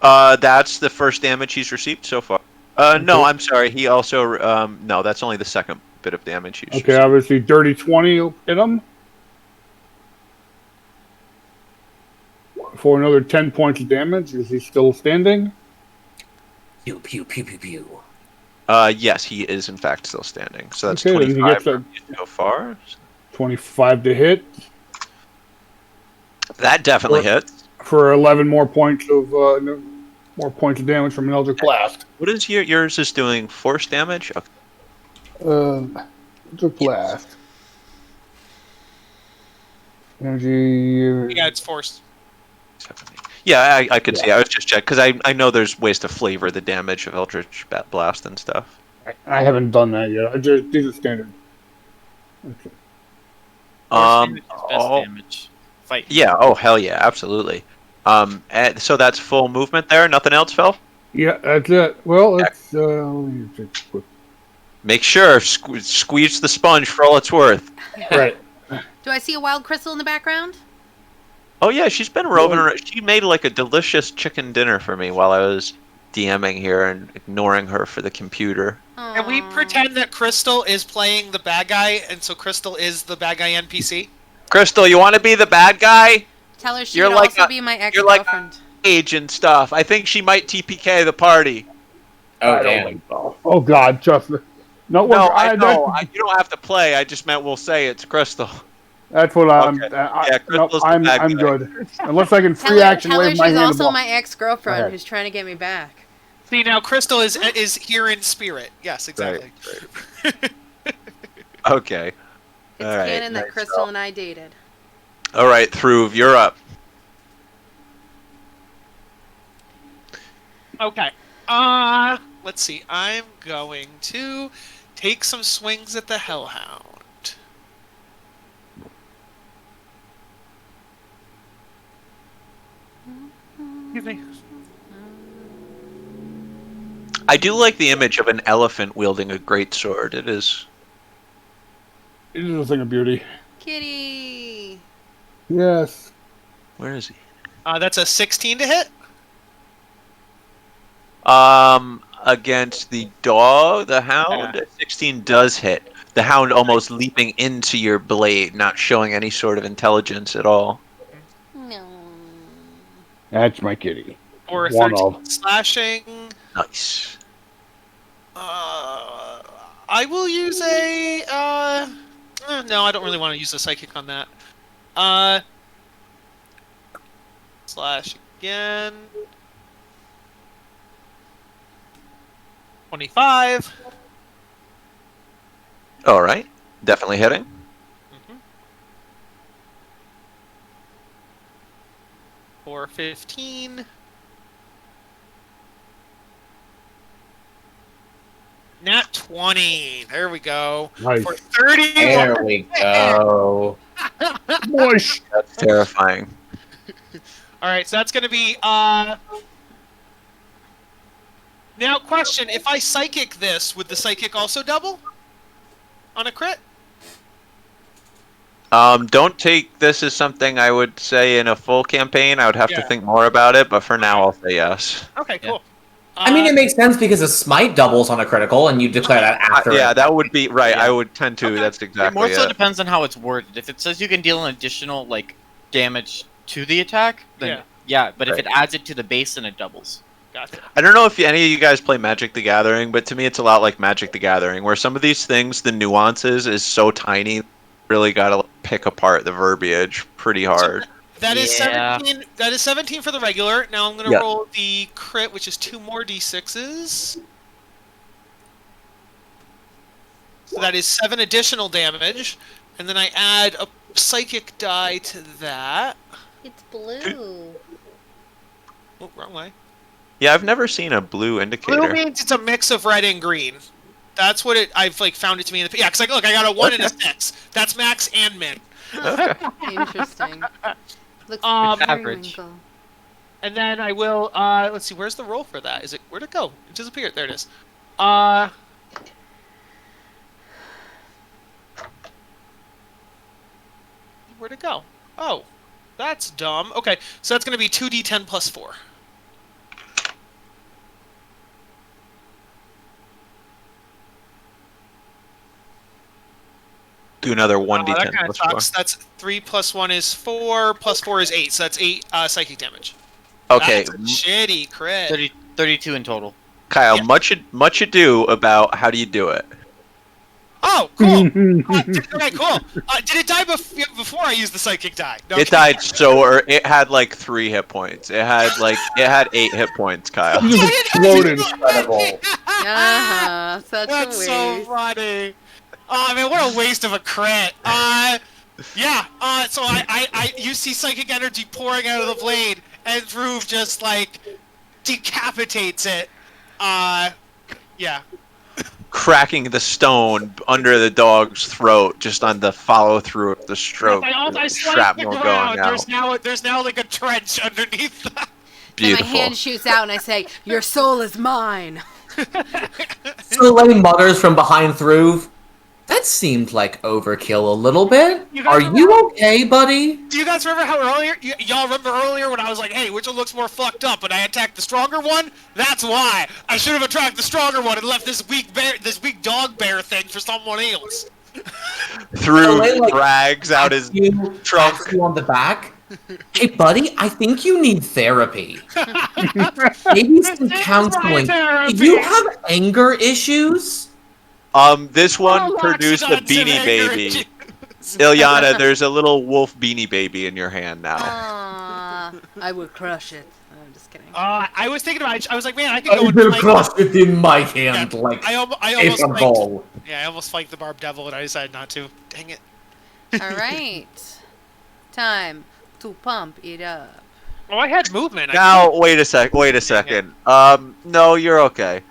That's the first damage he's received so far. No, Okay. I'm sorry. He also no, that's only the second bit of damage he's Okay, received. obviously, dirty 20 will hit him. For another 10 points of damage. Is he still standing? Pew, pew, pew, pew, pew. Yes, he is in fact still standing. So that's Okay, then he 25 gets a- so far. 25 to hit That definitely Or- hits. for 11 more points of damage from an Eldritch Blast. What is yours is doing? Force damage? Okay. Eldritch Blast. Energy. Yeah, it's forced. Yeah, I could see. I was just checking because I know there's ways to flavor the damage of Eldritch Blast and stuff. I haven't done that yet. These are standard. Okay. Force damage is best oh, damage. Fight. yeah. Oh hell yeah, absolutely. So that's full movement there. Nothing else, Phil? Yeah, that's it. Well, let's let me take a quick. Make sure squeeze the sponge for all it's worth. Right. Do I see a wild crystal in the background? Oh yeah, she's been roving around. She made like a delicious chicken dinner for me while I was DMing here and ignoring her for the computer. Can we Aw. pretend that Crystal is playing the bad guy, and so Crystal is the bad guy NPC? Crystal, you want to be the bad guy? Tell her she You're would like also a- be my you're like a- ex-girlfriend. Age and stuff. I think she might TPK the party. Oh, I don't damn. think so. Oh God, Justin. No, No, we're- I know. that- You don't have to play. I just meant we'll say it's Crystal. That's what I'm. Okay. Yeah, Crystal's the I'm bad guy. good. Unless I can Tell free her, action tell her wave she's my hand also above. my ex-girlfriend ahead. who's trying to get me back. See, now Crystal is here in spirit. Yes, exactly. Okay. It's All right, canon that nice Crystal job. and I dated. All right, Thruv, you're up. Okay. Let's see. I'm going to take some swings at the Hellhound. Excuse me. I do like the image of an elephant wielding a great sword. It is. It is a thing of beauty. Kitty. Yes. Where is he? That's a 16 to hit. Against the dog, the hound, 16 does hit. The hound almost leaping into your blade, not showing any sort of intelligence at all. No. That's my kitty. Or One 13 of. slashing. Nice. I will use a. No, I don't really want to use a psychic on that. Slash again. 25. All right. Definitely hitting. For 15. Nat 20. There we go. Nice. For 30. There we go. Mush. That's terrifying. All right, so that's going to be Now, question: if I psychic this, would the psychic also double on a crit? Don't take this as something I would say in a full campaign. I would have to Yeah. think more about it, but for now, I'll say yes. Okay, cool. I mean, it makes sense because a smite doubles on a critical, and you declare that after. Yeah, that would be right. Yeah. I would tend to. Okay. That's It exactly more so it. depends on how it's worded. If it says you can deal an additional like damage to the attack, then yeah. But if Right. it adds it to the base, then it doubles. Gotcha. I don't know if any of you guys play Magic the Gathering, but to me, it's a lot like Magic the Gathering, where some of these things, the nuances is so tiny, really gotta pick apart the verbiage pretty hard. That is Yeah. 17. That is 17 for the regular. Now I'm going to Yeah. roll the crit, which is 2 more d6s. So that is 7 additional damage, and then I add a psychic die to that. It's blue. Oh, wrong way. Yeah, I've never seen a blue indicator. Blue means it's a mix of red and green. That's what I've like found it to be in the. Yeah, because like, look, I got a 1 and a 6. That's max and min. Okay. Interesting. Looks average. periwinkle. And then I will. Let's see. Where's the roll for that? Is it where'd it go? It disappeared. There it is. Where'd it go? Oh, that's dumb. Okay, so that's gonna be 2d10 plus 4. Do another That 1d10 kind of plus 4. sucks. That's 3 plus 1 is 4 plus 4 is 8. So that's 8 psychic damage. Okay, That's a shitty crit. 32 in total. Kyle, Yeah. much ado about how do you do it? Oh, cool. Okay, cool. Did it die before I used the psychic die? No, It died it had like 3 hit points. It had 8 hit points, Kyle. Exploded. Incredible. Such That's a waste. so funny. Oh man, what a waste of a crit. Yeah. So you see psychic energy pouring out of the blade, and Dhruv just like decapitates it. Yeah. Cracking the stone under the dog's throat just on the follow through of the stroke. I With sliced shrapnel the going ground. out. There's now like a trench underneath that. Then my Beautiful. hand shoots out and I say, "Your soul is mine." Soleil mutters from behind Thruv. That seemed like overkill a little bit. You guys Are remember- you okay, buddy? Do you guys remember how earlier y'all remember earlier when I was like, "Hey, which one looks more fucked up?" and I attacked the stronger one? That's why I should have attacked the stronger one and left this weak dog bear thing for someone else. Through like, drags out his You trunk. taps you on the back. Hey, buddy, I think you need therapy. Maybe some counseling. therapy. Do you have anger issues? This one Oh, produced a lots of beanie anger baby. issues. Ilyana, there's a little wolf beanie baby in your hand now. I would crush it. I'm just kidding. I was thinking about it. I was like, man, I could go I and will flank. crush it in my hand Yeah, like I a almost paper flanked. ball. Yeah, I almost flanked the Barb Devil, and I decided not to. Dang it. All right. Time to pump it up. Oh, I had movement. Now, wait a second. No, you're okay.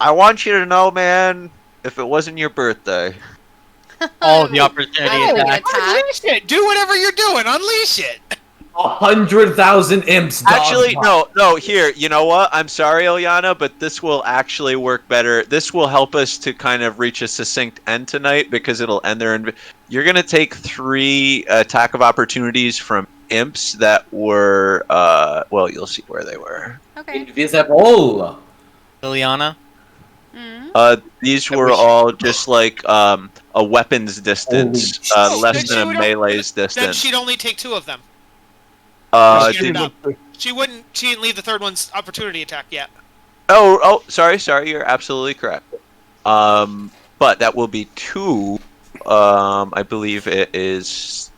I want you to know, man, if it wasn't your birthday. All the opportunity I'm gonna attack. get attacked. Unleash it. Do whatever you're doing. Unleash it. 100,000 imps, dog. Actually, no, here, you know what? I'm sorry, Ilyana, but this will actually work better. This will help us to kind of reach a succinct end tonight because it'll end there. You're going to take 3 attack of opportunities from imps that were, well, you'll see where they were. Okay. Invisible. Liliana. These were all just like a weapons distance, Holy less Then than a she would- melee's Then distance. she'd only take 2 of them. She Did- would- She wouldn't. She didn't leave the third one's opportunity attack yet. Oh, sorry, you're absolutely correct. But that will be 2. I believe it is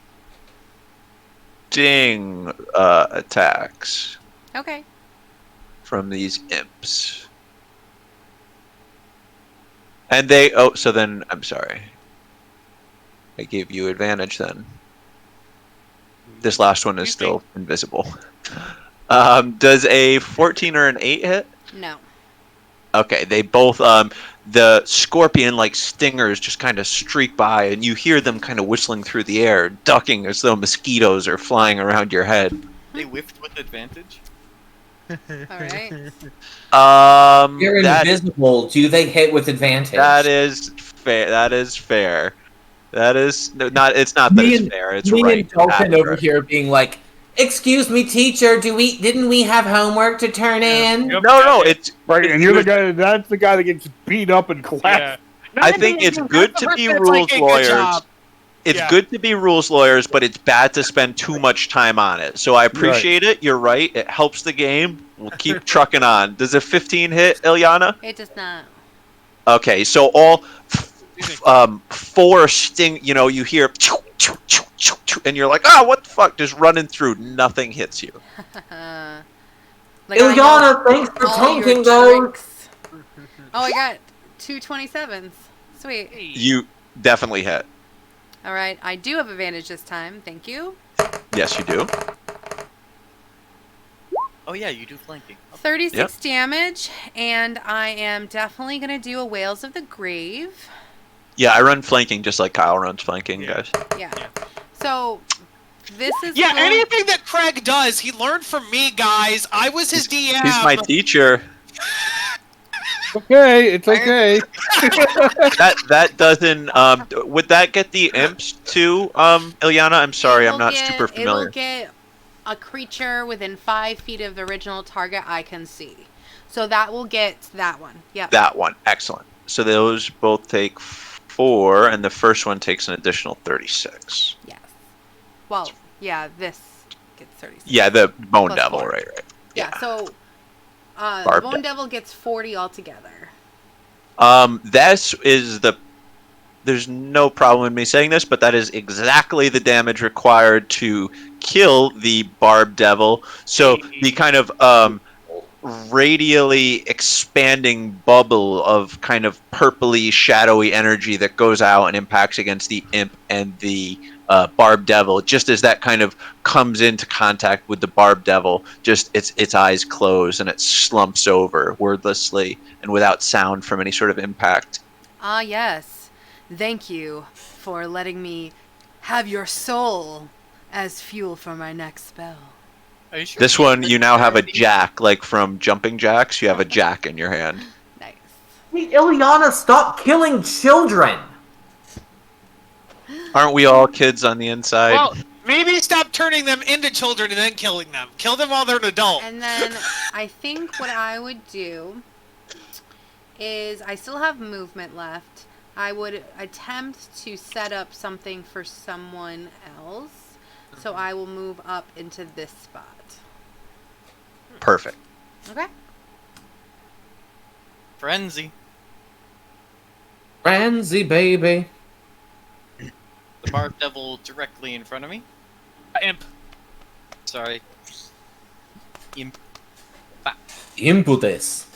sting attacks Okay. from these imps. And they, so then, I'm sorry. I gave you advantage then. This last one is still invisible. Does a 14 or an 8 hit? No. Okay, they both, the scorpion like stingers just kind of streak by, and you hear them kind of whistling through the air, ducking as though mosquitoes are flying around your head. They whiffed with advantage. All right. You're That, invisible. Do they hit with advantage? that is fair. That is fair. That is not. It's not that it's fair. It's me right. and Dalton That's over right. here being like, "Excuse me, teacher. Didn't we have homework to turn in?" Yep. No, it's Right, it's and you're the good. guy. That's the guy that gets beat up and clapped. I think it's good to be rules lawyers. It's Yeah. good to be rules lawyers, but it's bad to spend too much time on it. So I appreciate it. You're right. It helps the game. We'll keep trucking on. Does a 15 hit, Ilyana? It does not. Okay, so all 4 sting. You know, you hear, and you're like, oh, what the fuck? Just running through. Nothing hits you. Like I know Ilyana, thanks for all your tanking those. tricks. Oh, I got 2 27s. Sweet. You definitely hit. All right. I do have advantage this time. Thank you. Yes, you do. Oh yeah, you do flanking. 36 damage, and I am definitely going to do a Whales of the Grave. Yeah, I run flanking just like Kyle runs flanking, guys. Yeah. So, this is... Yeah, going- anything that Craig does, he learned from me, guys. I was his DM. He's my teacher. Okay, it's okay. That doesn't. Would that get the imps too, Ilyana? I'm sorry, I'm not super It familiar. will get a creature within 5 feet of the original target I can see. So that will get that one. Yep. That one, excellent. So those both take 4, and the first one takes an additional 36. Yes. Well, yeah, this gets 36. Yeah, the Bone Plus Devil, 4. right. Yeah, so the Barb Bone Devil gets 40 altogether. This is the. There's no problem in me saying this, but that is exactly the damage required to kill the Barb Devil. So the kind of radially expanding bubble of kind of purpley, shadowy energy that goes out and impacts against the imp and the Barb Devil. Just as that kind of comes into contact with the Barb Devil, just its eyes close and it slumps over wordlessly and without sound from any sort of impact. Ah, yes. Thank you for letting me have your soul as fuel for my next spell. Are you sure? This one, you now have a jack, like from Jumping Jacks. You have a jack in your hand. Nice. Hey, Ilyana, stop killing children. Aren't we all kids on the inside? Well, maybe stop turning them into children and then killing them. Kill them while they're an adult. And then I think what I would do is I still have movement left. I would attempt to set up something for someone else. So I will move up into this spot. Perfect. Okay? Frenzy. Frenzy, baby. The Barb Devil directly in front of me. Imp. Sorry. Imp. Impetus.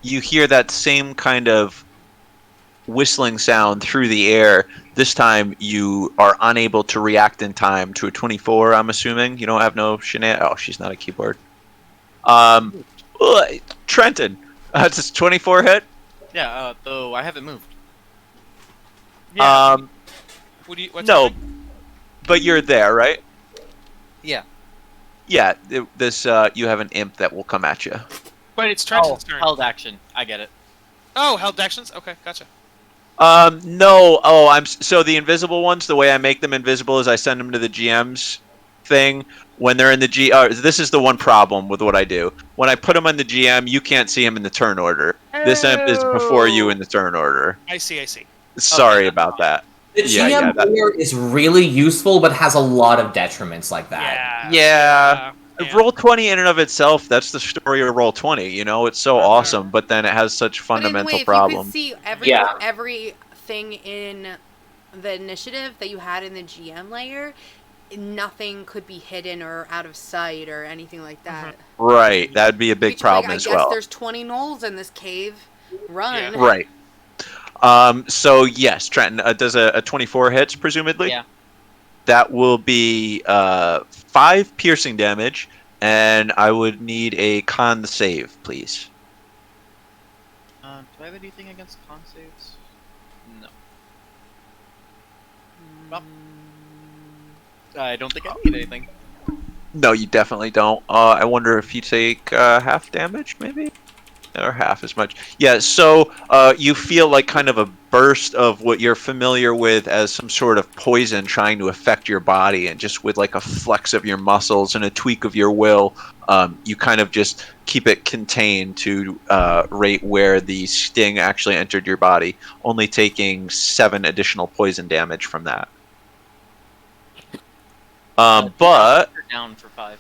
You hear that same kind of whistling sound through the air. This time you are unable to react in time to a 24, I'm assuming. You don't have no Oh, she's not a keyboard. Trenton, it's a 24 hit. Yeah, though I haven't moved. Yeah. What's No, happening? but you're there, right? Yeah. Yeah, you have an imp that will come at you. But it's Trenton's turn. Held action. I get it. Oh, held actions? Okay, gotcha. No. So the invisible ones, the way I make them invisible is I send them to the GM's thing when they're in the this is the one problem with what I do. When I put them on the GM, you can't see them in the turn order. This imp is before you in the turn order. I see. Sorry about that. The GM player is really useful, but has a lot of detriments like that. Yeah. Roll 20 in and of itself, that's the story of Roll 20. You know, it's so awesome, but then it has such fundamental problems. If you could see everything in the initiative that you had in the GM layer, nothing could be hidden or out of sight or anything like that. Right, that'd be a big problem as well. I guess there's 20 gnolls in this cave. Run. Yeah. Right. So yes, Trenton, does a 24 hits, presumably? Yeah. That will be 5 piercing damage, and I would need a con save, please. Do I have anything against con saves? No. Well, I don't think I need anything. No, you definitely don't. I wonder if you take half damage, maybe? Or half as much. Yeah, so you feel like kind of a burst of what you're familiar with as some sort of poison trying to affect your body, and just with like a flex of your muscles and a tweak of your will, you kind of just keep it contained to rate where the sting actually entered your body, only taking 7 additional poison damage from that. But... Up or down for 5?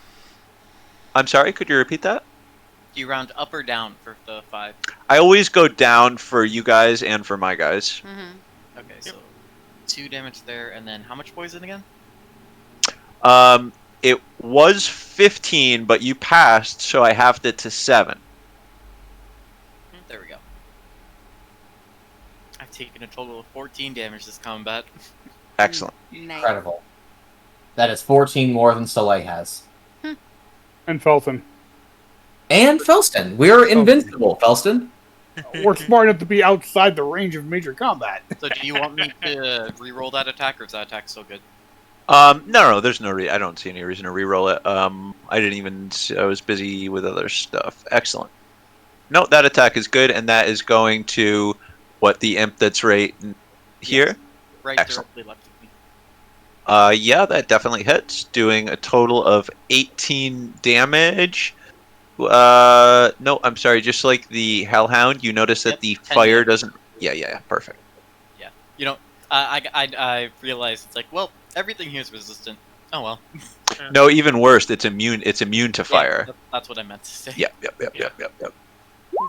I'm sorry, could you repeat that? Do you round up or down for the 5? I always go down for you guys and for my guys. Mm-hmm. Okay, so 2 damage there, and then how much poison again? It was 15, but you passed, so I halved it to 7. There we go. I've taken a total of 14 damage this combat. Excellent. Nice. Incredible. That is 14 more than Soleil has. And Felton. And Felston. We're invincible, Felston. We're smart enough to be outside the range of major combat. So do you want me to re-roll that attack, or is that attack still good? No, there's no I don't see any reason to re-roll it. I was busy with other stuff. Excellent. No, that attack is good, and that is going to, the imp that's right here? Yes. Right. Excellent. Directly left of me. Yeah, that definitely hits, doing a total of 18 damage. No, I'm sorry, just like the Hellhound, you notice that the fire doesn't... Yeah, perfect. Yeah. You know, I realized it's like, well, everything here is resistant. Oh well. No, even worse, it's immune to fire. Yeah, that's what I meant to say. Yep.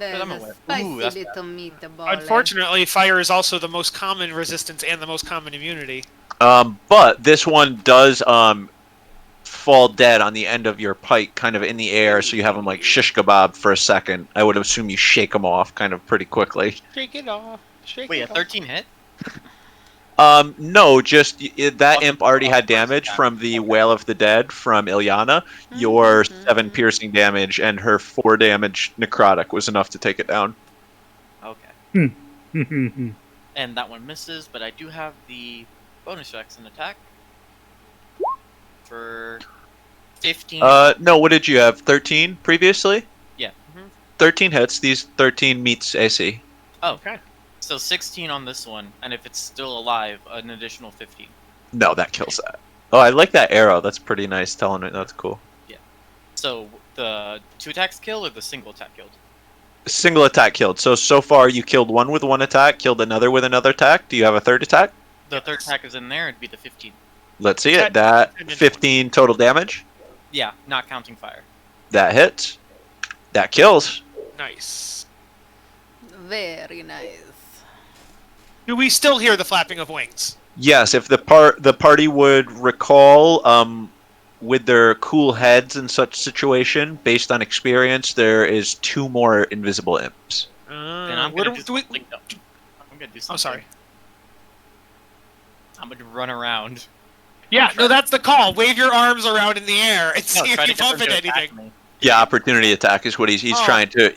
There's I'm a aware. spicy Ooh, that's little meatball. Unfortunately, fire is also the most common resistance and the most common immunity. But this one does fall dead on the end of your pike, kind of in the air, so you have them like shish kebab for a second. I would assume you shake them off kind of pretty quickly. Shake it off. Wait, a 13 hit? No, just that imp already had damage from the Wail of the Dead from Ilyana. Your 7 piercing damage and her 4 damage necrotic was enough to take it down. Okay. And that one misses, but I do have the bonus action attack for 15. No, what did you have? 13 previously? Yeah. 13 hits. These 13 meets AC. Oh, okay. So 16 on this one, and if it's still alive, an additional 15. No, that kills that. Oh, I like that arrow. That's pretty nice. Telling it. That's cool. Yeah. So the 2 attacks kill or the single attack killed? Single attack killed. So far you killed one with 1 attack, killed another with another attack. Do you have a 3rd attack? The 3rd attack is in there. It'd be the 15. Let's see it. That 15 total damage. Yeah, not counting fire. That hits. That kills. Nice. Very nice. Do we still hear the flapping of wings? Yes, if the party would recall, with their cool heads in such situation, based on experience, there is 2 more invisible imps. Then I'm What gonna do do we? something. No. I'm gonna do something. I'm sorry. I'm gonna run around. Yeah, no, that's the call. Wave your arms around in the air and see try if you to get bump them into to attack anything. me. Yeah, opportunity attack is what he's Oh. trying to Well,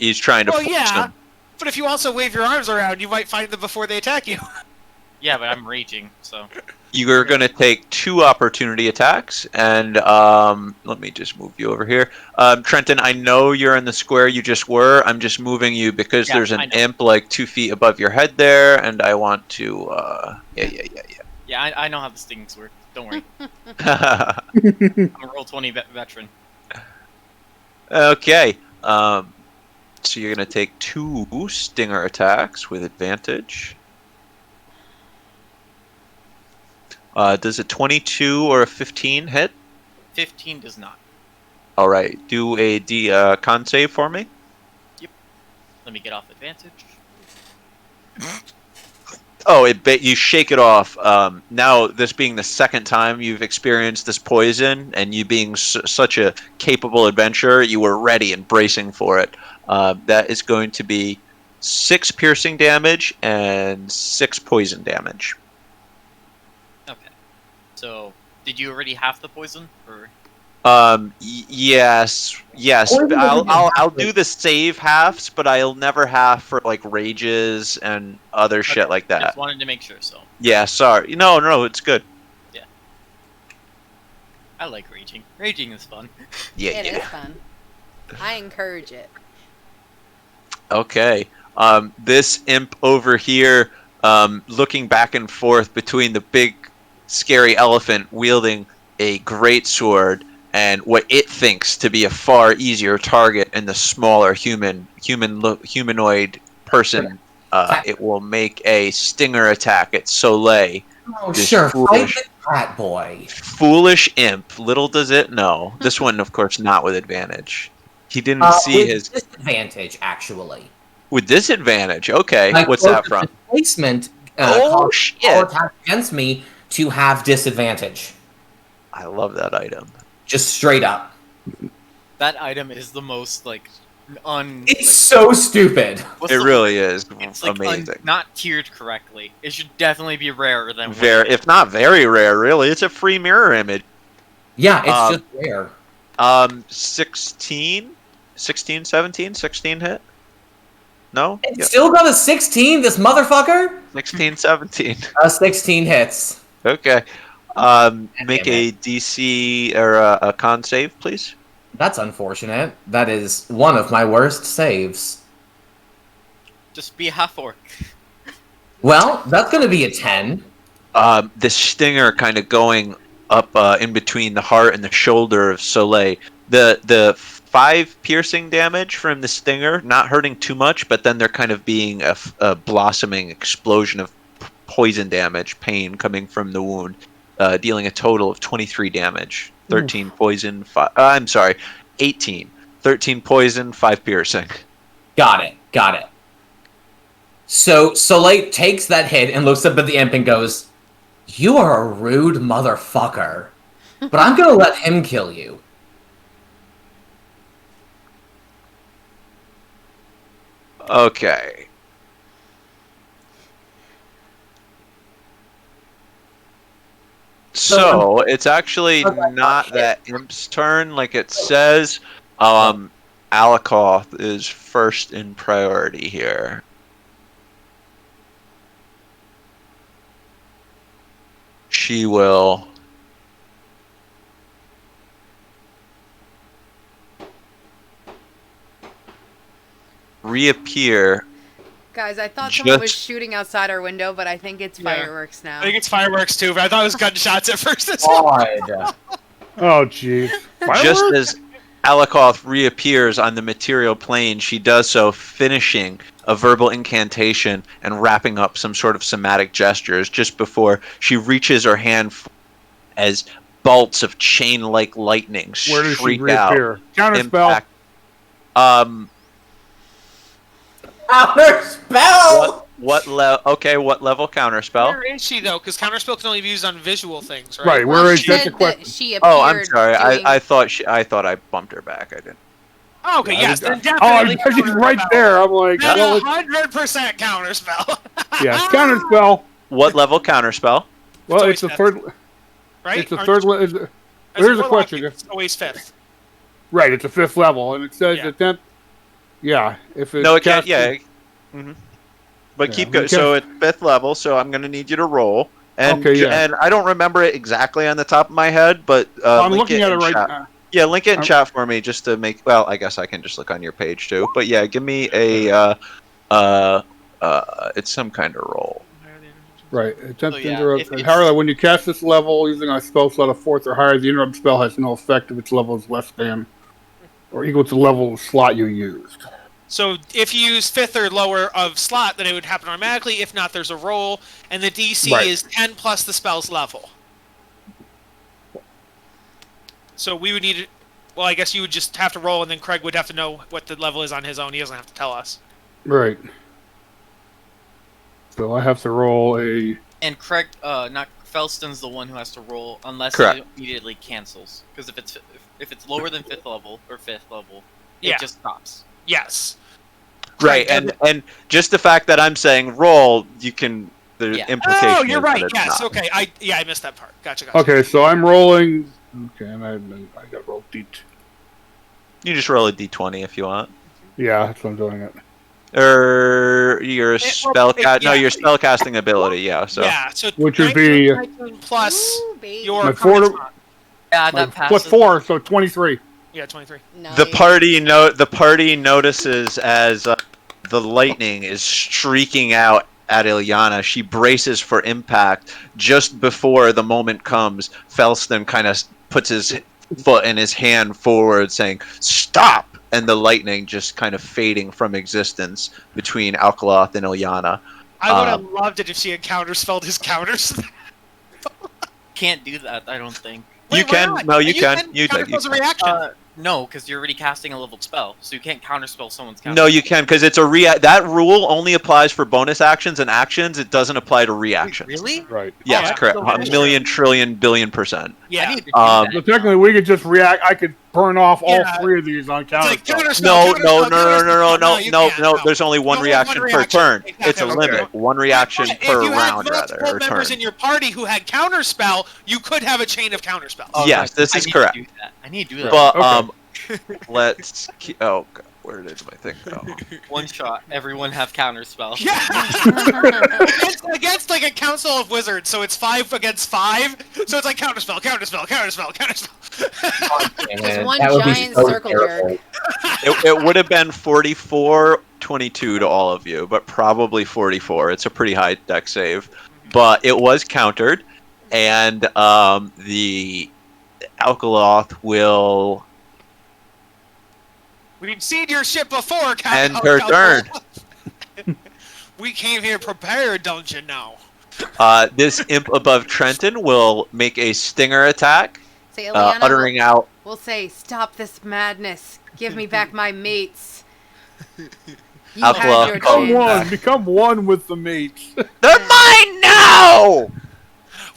force yeah, them. but if you also wave your arms around, you might find them before they attack you. Yeah, but I'm raging, so. You're going to take 2 opportunity attacks, and let me just move you over here. Trenton, I know you're in the square you just were. I'm just moving you because Yeah, there's I an know. imp like 2 feet above your head there, and I want to. Yeah. Yeah, I know how this things work. Don't worry. I'm a roll 20 veteran. Okay. So you're going to take 2 stinger attacks with advantage. Does a 22 or a 15 hit? 15 does not. All right. Do a con save for me. Let me get off advantage. Oh, you shake it off. Now, this being the second time you've experienced this poison, and you being such a capable adventurer, you were ready and bracing for it. That is going to be 6 piercing damage and 6 poison damage. Okay. So, did you already have the poison? Or Yes. Poison doesn't get I'll half do the save halves, but I'll never have for like rages and other shit like I that. just wanted to make sure, so. Yeah, sorry. No, it's good. I like raging. Raging is fun. Yeah. It is fun. I encourage it. Okay. This imp over here, looking back and forth between the big, scary elephant wielding a great sword and what it thinks to be a far easier target in the smaller humanoid person. It will make a stinger attack at Soleil. Oh, This sure. Fight foolish- the cat boy. Foolish imp. Little does it know. This one, of course, not with advantage. He didn't see With his disadvantage, actually. with disadvantage. Okay, Like, what's that cloak from? of displacement Oh causes all shit! attacks against me to have disadvantage. I love that item. Just straight up. That item is the most, like, It's so stupid. what's It the- really is It's, like, amazing. not tiered correctly. It should definitely be rarer than Very, if not very rare, really. It's a free mirror image. Yeah, it's just rare. 16, 17, 16 hit. No, It's yeah, still got a 16, this motherfucker? 16, 17. 16 hits. Okay. Make a DC or a con save, please. That's unfortunate. That is one of my worst saves. Just be a half orc. Well, that's going to be a 10. The stinger kind of going up in between the heart and the shoulder of Soleil. The 5 piercing damage from the stinger, not hurting too much, but then there kind of being a blossoming explosion of poison damage, pain coming from the wound, dealing a total of 23 damage. 13 poison, 18. 13 poison, 5 piercing. Got it. So Soleil takes that hit and looks up at the imp and goes, "You are a rude motherfucker, but I'm going to let him kill you." Okay. So it's actually not that imp's turn like it says. Alakoth is first in priority here. She will reappear. Guys, I thought someone was Just- shooting outside our window, but I think it's Yeah. fireworks now. I think it's fireworks too, but I thought it was gunshots at first as well. God. Oh, jeez. Just as Alakoth reappears on the material plane, she does so, finishing a verbal incantation and wrapping up some sort of somatic gestures just before she reaches her hand as bolts of chain-like lightning Where does she shriek out. reappear? Counterspell. Impact. Counter spell! What level counterspell? Where is she though? Because counterspell can only be used on visual things, right? Right. Well, Where she is that's the said question? that she appeared Oh, I'm sorry. doing- I thought I bumped her back. I didn't. Oh, okay, yes, then Oh, I'm definitely. just right there. I'm like, Then well, it's, 100% counterspell. yeah, counterspell. What level counterspell? Well, always it's the fifth. third. Right? It's the Aren't third. you- Is, as here's a warlock, question. It's always 5th. Right, it's a 5th level, and it says Yeah. that then. Yeah, if it's No, it can't. casted- Yeah. But Yeah, keep we going. can- So it's 5th level. So I'm gonna need you to roll. And Okay, yeah. and I don't remember it exactly on the top of my head, but I'm link looking at it in right chat. now. Yeah, link it in I'm- chat for me just to make. Well, I guess I can just look on your page too. But yeah, give me a it's some kind of roll. Right. Attempt So, to yeah, interrupt. if it's- However, when you cast this level using a spell slot of 4th or higher, the interrupt spell has no effect if its level is less than or equal to the level of slot you used. So if you use 5th or lower of slot, then it would happen automatically. If not, there's a roll, and the DC Right. is 10 plus the spell's level. So we would need it. Well, I guess you would just have to roll, and then Craig would have to know what the level is on his own. He doesn't have to tell us. Right. So I have to roll a. And Craig, not Felston's the one who has to roll unless Correct. it immediately cancels. Because if it's lower than 5th level or 5th level, Yeah. it just stops. Yes. Right, Craig, and just the fact that I'm saying roll, you can. The Yeah. implication. Oh, is you're that right. it's Yes. not. Okay. I missed that part. Gotcha. Okay, so I'm rolling. Okay, and I got roll D. You just roll a d20 if you want. Yeah, that's what I'm doing it. Or your spell yeah. No, your spell casting ability. Yeah. So. Yeah. So Which would be- 19 plus Ooh, baby. your My four- charisma. Yeah, My that passes. plus 4, so 23. Yeah, 23. The Nice. party notices as the lightning is streaking out at Ilyana. She braces for impact. Just before the moment comes, Felston kind of puts his foot and his hand forward, saying, "Stop!" And the lightning just kind of fading from existence between Alkaloth and Ilyana. I would have loved it if she had counterspelled his counters. Can't do that, I don't think. You Wait, why can. not? No, you can. You Counterspell's a can. reaction. No, because you're already casting a leveled spell, so you can't counterspell someone's counter. No, you can, because it's a that rule only applies for bonus actions and actions. It doesn't apply to reactions. Really? Right. Yes, yeah. correct. So A million, trillion, billion%. Yeah. I need to do Um, that. So technically, we could just react. I could burn off all Yeah. 3 of these on It's like counter. counterspell. No, counterspell, no, no, no, counterspell. no, no, you no, can't, no. There's only one Only reaction one per reaction. turn. Exactly. It's a Okay. limit. One reaction But per if you round, had rather, multiple or members turn. in your party who had counterspell, you could have a chain of counterspells. Oh, Yes, no, this I is need correct. To do that. I need to do that. But Okay. let's. Oh, God, where did my thing go? One shot, everyone have counterspell. Yeah. against like a council of wizards, so it's 5 against 5. So it's like counterspell, counterspell, counterspell, counterspell. Just one That would be giant so circle terrible. jerk. It would have been 44-22 to all of you, but probably 44. It's a pretty high deck save, but it was countered, and the Alkaloth will We've seen your ship before, end her turn. We came here prepared, don't you know? This imp above Trenton will make a stinger attack, Say, Ileana, uttering out. we'll say, stop this madness. Give me back my mates. You Outlaw. had your Come chance. Become one with the mates. They're mine now!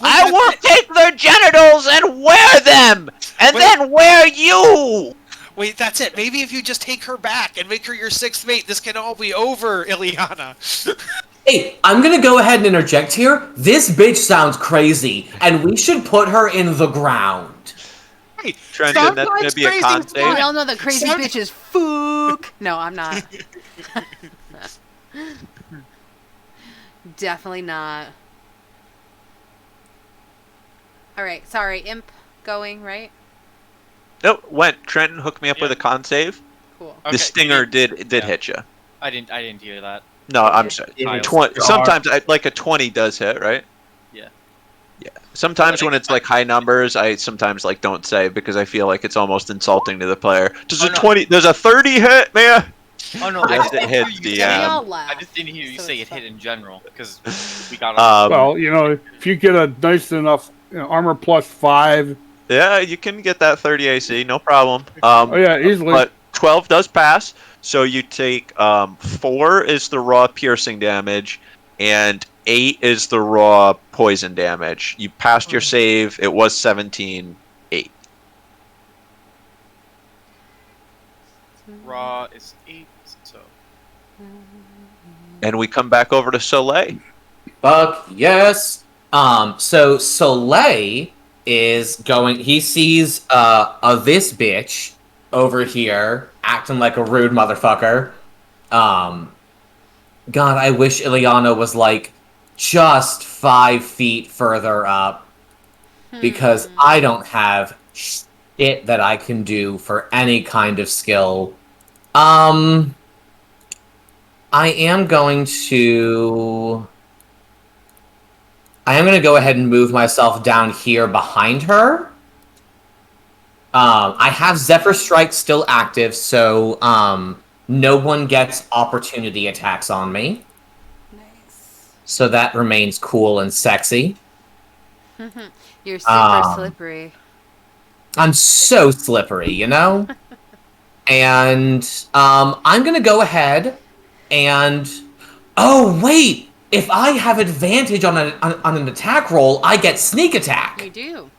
I will take their genitals and wear them! And Wait. then wear you! Wait, that's it. Maybe if you just take her back and make her your 6th mate, this can all be over, Ileana. Hey, I'm gonna go ahead and interject here. This bitch sounds crazy, and we should put her in the ground. Hey, Trenton, that's going sometimes to be a crazy con is save. We fun. all know the crazy Sound- bitch is fook. No, I'm not. Definitely not. Alright, sorry, imp going, right? Nope, went. Trenton hooked me up with Yeah. a con save. Cool. The Okay, stinger you- did yeah. hit you. I didn't hear that. No, I'm Okay. sorry. Yeah. Sometimes, like a 20 does hit, right? Yeah. Yeah. Sometimes But I- when it's like high numbers, I sometimes like don't say because I feel like it's almost insulting to the player. Does Oh, a no. 20? There's a 30 hit, man. Oh no, I Yes, just it didn't hear hits you the, say We it. all laugh. I just didn't hear you So say it's it hit fun. in general because we got on. Well, if you get a nice enough armor plus 5. Yeah, you can get that 30 AC, no problem. Oh yeah, easily. But 12 does pass. So you take 4 is the raw piercing damage, and 8 is the raw poison damage. You passed your save. It was 17, 8. Raw is 8, so. And we come back over to Soleil. Fuck yes. So Soleil is going. He sees this bitch over here acting like a rude motherfucker. God, I wish Ileana was like just 5 feet further up because I don't have shit that I can do for any kind of skill. I am going to go ahead and move myself down here behind her. I have Zephyr Strike still active, so no one gets opportunity attacks on me. Nice. So that remains cool and sexy. You're super slippery. I'm so slippery, you know? And I'm going to go ahead and... Oh, wait! If I have advantage on an attack roll, I get sneak attack. You do.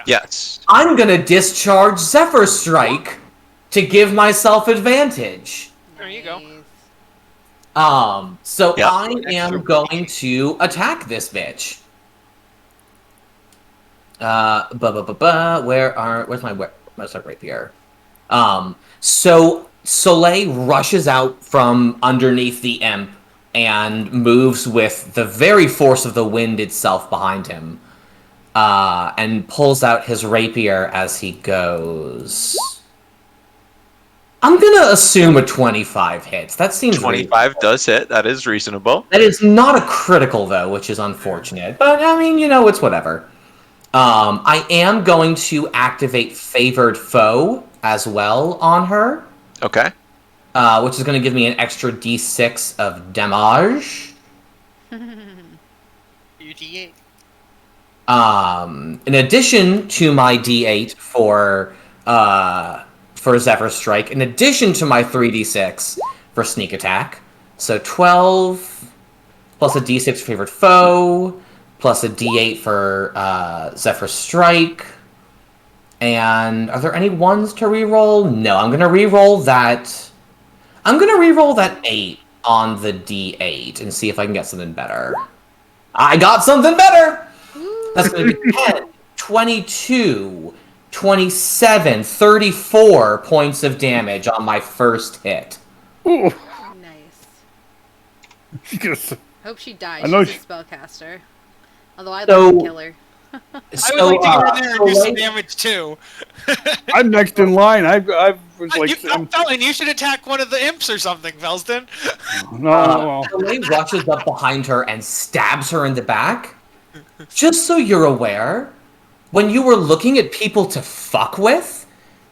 Yes. I'm going to discharge Zephyr Strike to give myself advantage. There you go. So Yep. I am going to attack this bitch. Where's my rapier? So Soleil rushes out from underneath the imp and moves with the very force of the wind itself behind him. And pulls out his rapier as he goes. I'm gonna assume a 25 hits. That seems 25 does hit. That is reasonable. That is not a critical, though, which is unfortunate. But, I mean, it's whatever. I am going to activate Favored Foe as well on her. Okay. Which is going to give me an extra d6 of damage. UD8. In addition to my d8 for Zephyr Strike, in addition to my 3d6 for Sneak Attack. So 12 plus a d6 for Favored Foe, plus a d8 for Zephyr Strike. And are there any ones to reroll? No, I'm going to reroll that. I'm going to reroll that 8 on the d8 and see if I can get something better. I got something better! That's going to be 10, 22, 27, 34 points of damage on my first hit. Ooh. Nice. Yes. Hope she dies. I know She's a spellcaster. Although I'd So- like to kill her. I would like to get in there and do some damage too. I'm next in line. I was like, I'm telling you, should attack one of the imps or something, Velston. no. Soleil rushes up behind her and stabs her in the back. Just so you're aware, when you were looking at people to fuck with,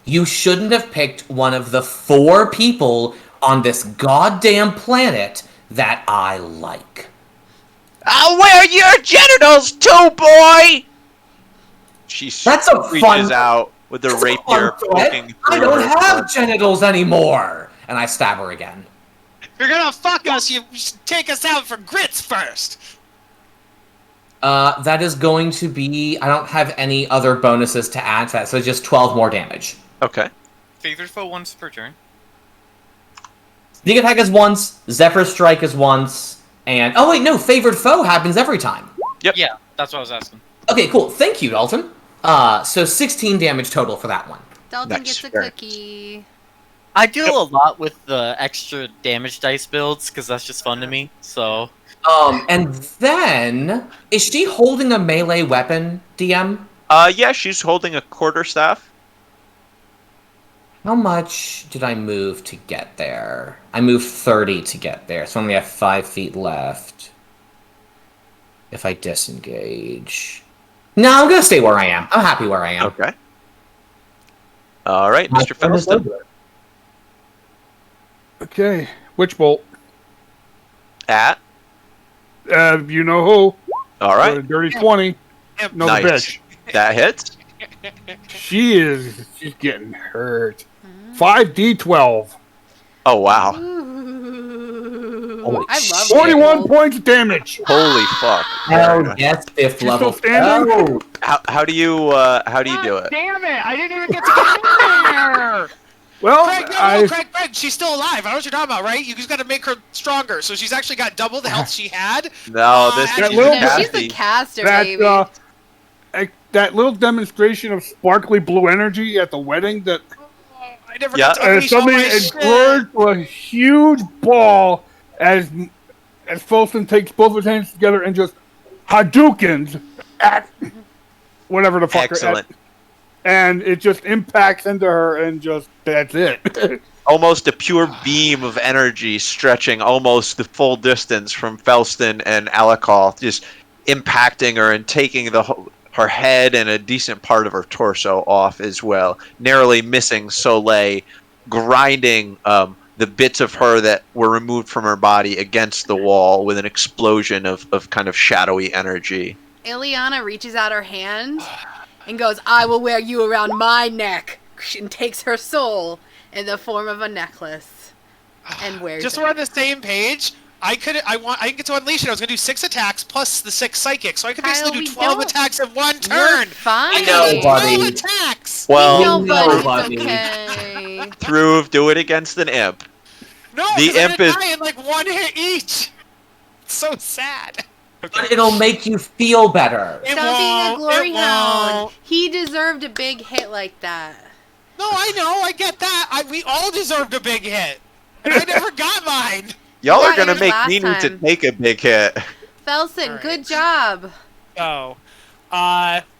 you shouldn't have picked one of the 4 people on this goddamn planet that I like. I'll wear your genitals too, boy! She That's a reaches fun- out with the That's a rapier fun threat. poking I through don't her have front. genitals anymore! And I stab her again. If you're gonna fuck us, you should take us out for grits first. That is going to be... I don't have any other bonuses to add to that, so just 12 more damage. Okay. Favored foe once per turn. Sneak attack is once, Zephyr Strike is once, and... Oh wait, no, Favored Foe happens every time. Yeah, that's what I was asking. Okay, cool. Thank you, Dalton. So 16 damage total for that one. Dalton Nice. gets a cookie. I do a lot with the extra damage dice builds because that's just fun to me. So And then... Is she holding a melee weapon, DM? Yeah, she's holding a quarterstaff. How much did I move to get there? I moved 30 to get there, so I only have 5 feet left. If I disengage... No, I'm gonna stay where I am. I'm happy where I am. Okay. All right, My Mr. turn is Felston. over. Okay, Witch Bolt. At. You know who? All right. Dirty 20. Imp. No, Nice. the bitch. That hits. She's getting hurt. 5d12. Oh wow! Ooh, I love 41 Nickel. points of damage. Holy fuck! Oh, yes, fifth She's level. still standing? Oh, How do you do it? Damn it! I didn't even get to get in there. Well, Craig, no, Craig, she's still alive. I know what you're talking about, right? You just got to make her stronger. So she's actually got double the health she had. No, this and is she's little- No, she's Cassie. the caster, that baby. that little demonstration of sparkly blue energy at the wedding that I never Yeah. got to unleash all suddenly my it shit. grows to a huge ball as Fulton takes both of his hands together and just Hadoukens at whatever the fuck. Excellent. And it just impacts into her and just that's it. Almost a pure beam of energy stretching almost the full distance from Felston and Alakal, just impacting her and taking her head and a decent part of her torso off as well, narrowly missing Soleil, grinding the bits of her that were removed from her body against the wall with an explosion of kind of shadowy energy. Ileana reaches out her hand and goes, "I will wear you around my neck," and takes her soul in the form of a necklace and wears Just it. so we're on the same page, I can get to unleash it. I was gonna do 6 attacks plus the 6 psychic, so I could basically Kyle, do we 12 don't- attacks in one You're turn. fine. I know, can do buddy. 12 attacks. Well, No, No, buddy, buddy. it's okay. Through do it against an imp. No, The 'cause I'm imp gonna is- die in like 1 hit each. It's so sad. but it'll make you feel better. It Stop being a won't, glory it hound. won't. He deserved a big hit like that. No, I know, I get that. We all deserved a big hit, and I never got mine. Y'all You are got gonna yours make last me need to time. take a big hit. Felson, All right. good job. Oh,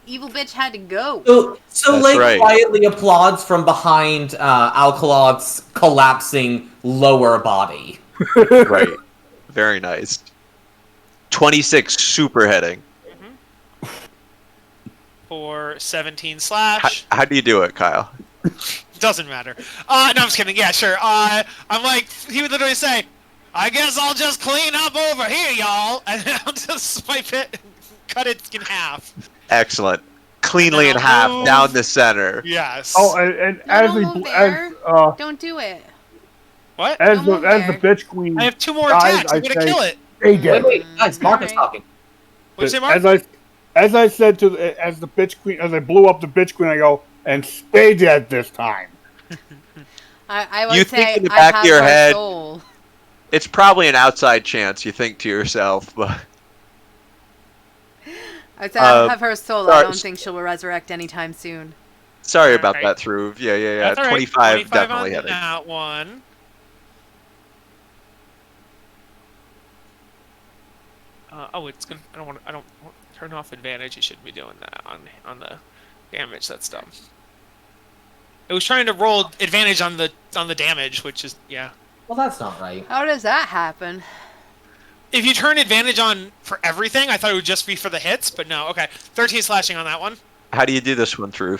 Evil bitch had to go. So That's Lake right. quietly applauds from behind Alcalod's collapsing lower body. Right. Very nice. 26 super hitting. for 17 slash. How do you do it, Kyle? Doesn't matter. No, I'm just kidding. Yeah, sure. I'm like, he would literally say, "I guess I'll just clean up over here, y'all," and then I'll just swipe it and cut it in half. Excellent. Cleanly in I'll half move. down the center. Yes. Oh, and No, as don't the move there. as Don't do it. What? as Don't the move as the there. bitch queen I have 2 more dies, attacks. I'm gonna say, kill it. Stay Wait, dead. wait, guys, Mark is Alright. talking. What'd you say, Mark? As I said to as the bitch queen, as I blew up the bitch queen, I go and stay dead this time. I would You say think in the I back of have your her head- soul. It's probably an outside chance, you think to yourself, but I'd say I Uh, have her soul. sorry. I don't think she'll resurrect anytime soon. sorry about Alright. that, Through. Yeah. That's all right. 25 on definitely hitting. that one. It's gonna. I don't want. Turn off advantage. You shouldn't be doing that on the damage. That's dumb. It was trying to roll advantage on the damage, which is yeah. Well, that's not right. How does that happen? If you turn advantage on for everything, I thought it would just be for the hits, but no. Okay, 13 slashing on that one. How do you do this one, Through?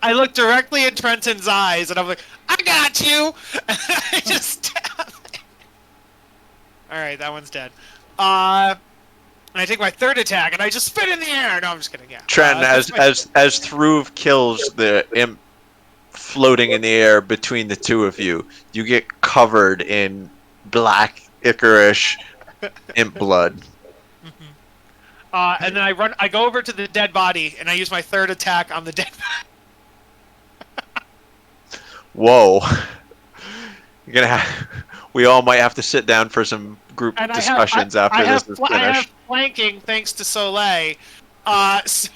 I look directly in Trenton's eyes, and I'm like, "I got you!" And I just stab it. All right, that one's dead. And I take my 3rd attack, and I just spin in the air. No, I'm just kidding. Yeah. Trent, as Through kills the imp floating in the air between the two of you, you get covered in black Icarish imp blood. And then I go over to the dead body, and I use my 3rd attack on the dead body. Whoa. You're gonna we all might have to sit down for some group And discussions after this is I have finished. flanking thanks to Soleil. So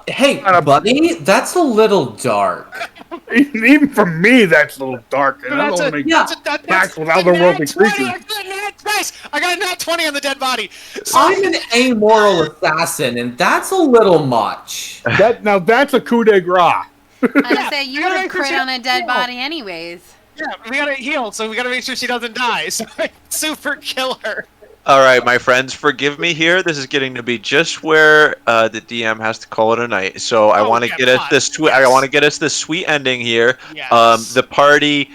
Hey, buddy, that's a little dark. Even for me, that's a little dark. And I that's don't a, make yeah. attacks with a otherworldly nat 20, creatures. I got a nat 20. I got a nat 20 on the dead body. So I'm an amoral assassin, and that's a little much. That's a coup de grace. I say you I gotta would have make sure crit she on a dead heal. body anyways. yeah, we gotta heal, so we gotta make sure she doesn't die. So I super kill her. All right, my friends, forgive me here. This is getting to be just where the DM has to call it a night. So I want to yeah, get us fine. this sweet. I want to get us this sweet ending here. Yes. The party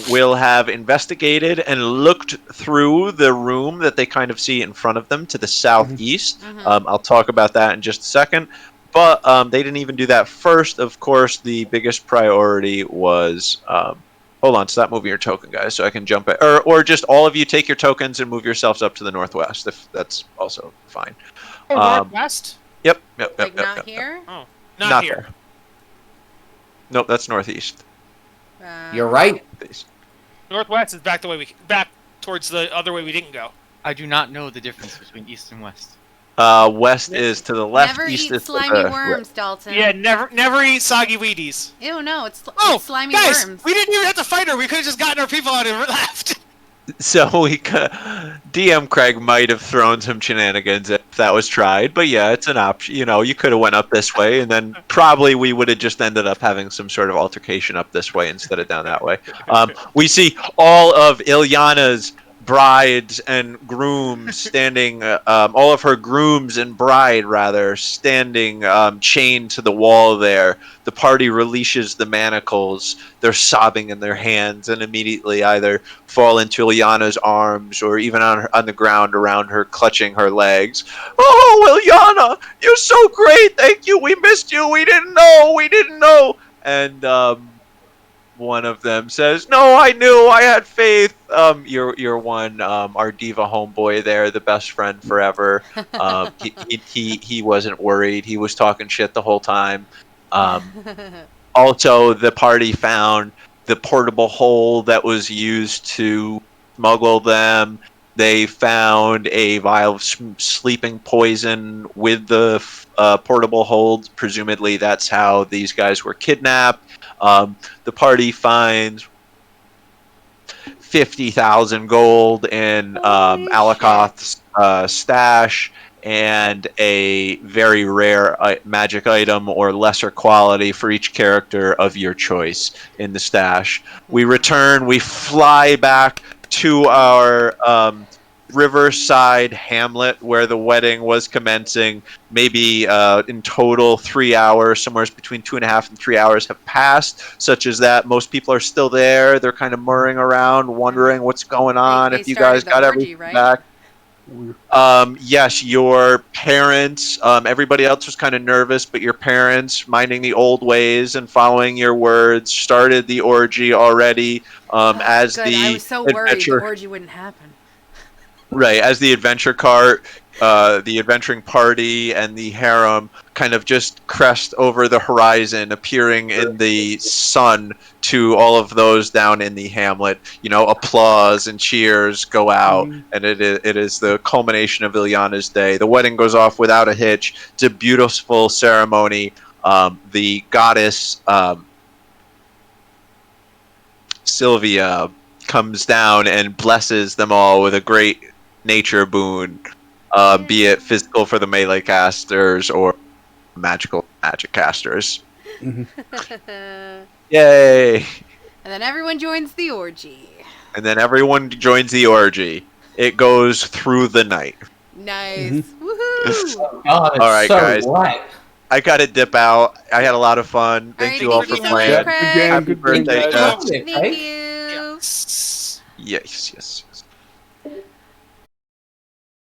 will have investigated and looked through the room that they kind of see in front of them to the southeast. Mhm. I'll talk about that in just a second. But they didn't even do that first. Of course, the biggest priority was. Hold on, stop moving your token, guys, so I can jump it. Or just all of you take your tokens and move yourselves up to the northwest, if that's also fine. Oh, northwest? Yep. Like not here? Oh, not here. There. Nope, that's northeast. You're right. East. Northwest is back towards the other way we didn't go. I do not know the difference between east and west. West is to the left. Never east eat is slimy to the worms, Dalton. Yeah, never eat soggy Wheaties. Ew, no, it's slimy guys, worms. we didn't even have to fight her. We could have just gotten our people out and left. So DM Craig might have thrown some shenanigans if that was tried, but yeah, it's an option. You know, you could have went up this way, and then probably we would have just ended up having some sort of altercation up this way instead of down that way. We see all of Ilyana's brides and grooms standing, all of her grooms and bride rather standing chained to the wall there. The party releases the manacles. They're sobbing in their hands and immediately either fall into Ilyana's arms or even on the ground around her, clutching her legs. Oh, Ilyana, you're so great. Thank you. We missed you. We didn't know. And one of them says, "No, I knew. I had faith." You're one, our diva homeboy there, the best friend forever. He wasn't worried. He was talking shit the whole time. Also, the party found the portable hole that was used to smuggle them. They found a vial of sleeping poison with the portable hold. Presumably, that's how these guys were kidnapped. The party finds 50,000 gold in Alakoth's stash and a very rare magic item or lesser quality for each character of your choice in the stash. We return, we fly back to our riverside hamlet where the wedding was commencing. Maybe in total 3 hours, somewhere between 2.5 and 3 hours have passed, such as that most people are still there. They're kind of murring around, wondering what's going on, They if you guys got everything right? back. Yes, your parents, everybody else was kind of nervous, but your parents, minding the old ways and following your words, started the orgy already. As Good. the I was so worried the adventure, orgy wouldn't happen. right, as the adventure cart, the adventuring party, and the harem kind of just crest over the horizon, appearing in the sun to all of those down in the hamlet. You know, applause and cheers go out, and it is the culmination of Ilyana's day. The wedding goes off without a hitch. It's a beautiful ceremony. The goddess Sylvia comes down and blesses them all with a great nature boon, be it physical for the melee casters or magic casters. Yay! And then everyone joins the orgy. And then everyone joins the orgy. It goes through the night. Nice. Woohoo! Oh, God, it's All right, so guys. wet. I gotta dip out. I had a lot of fun. Thank Alrighty, you all thank for you so playing. much, Craig. Happy birthday, Good Jess. Thank Right? you. Yes. Yes.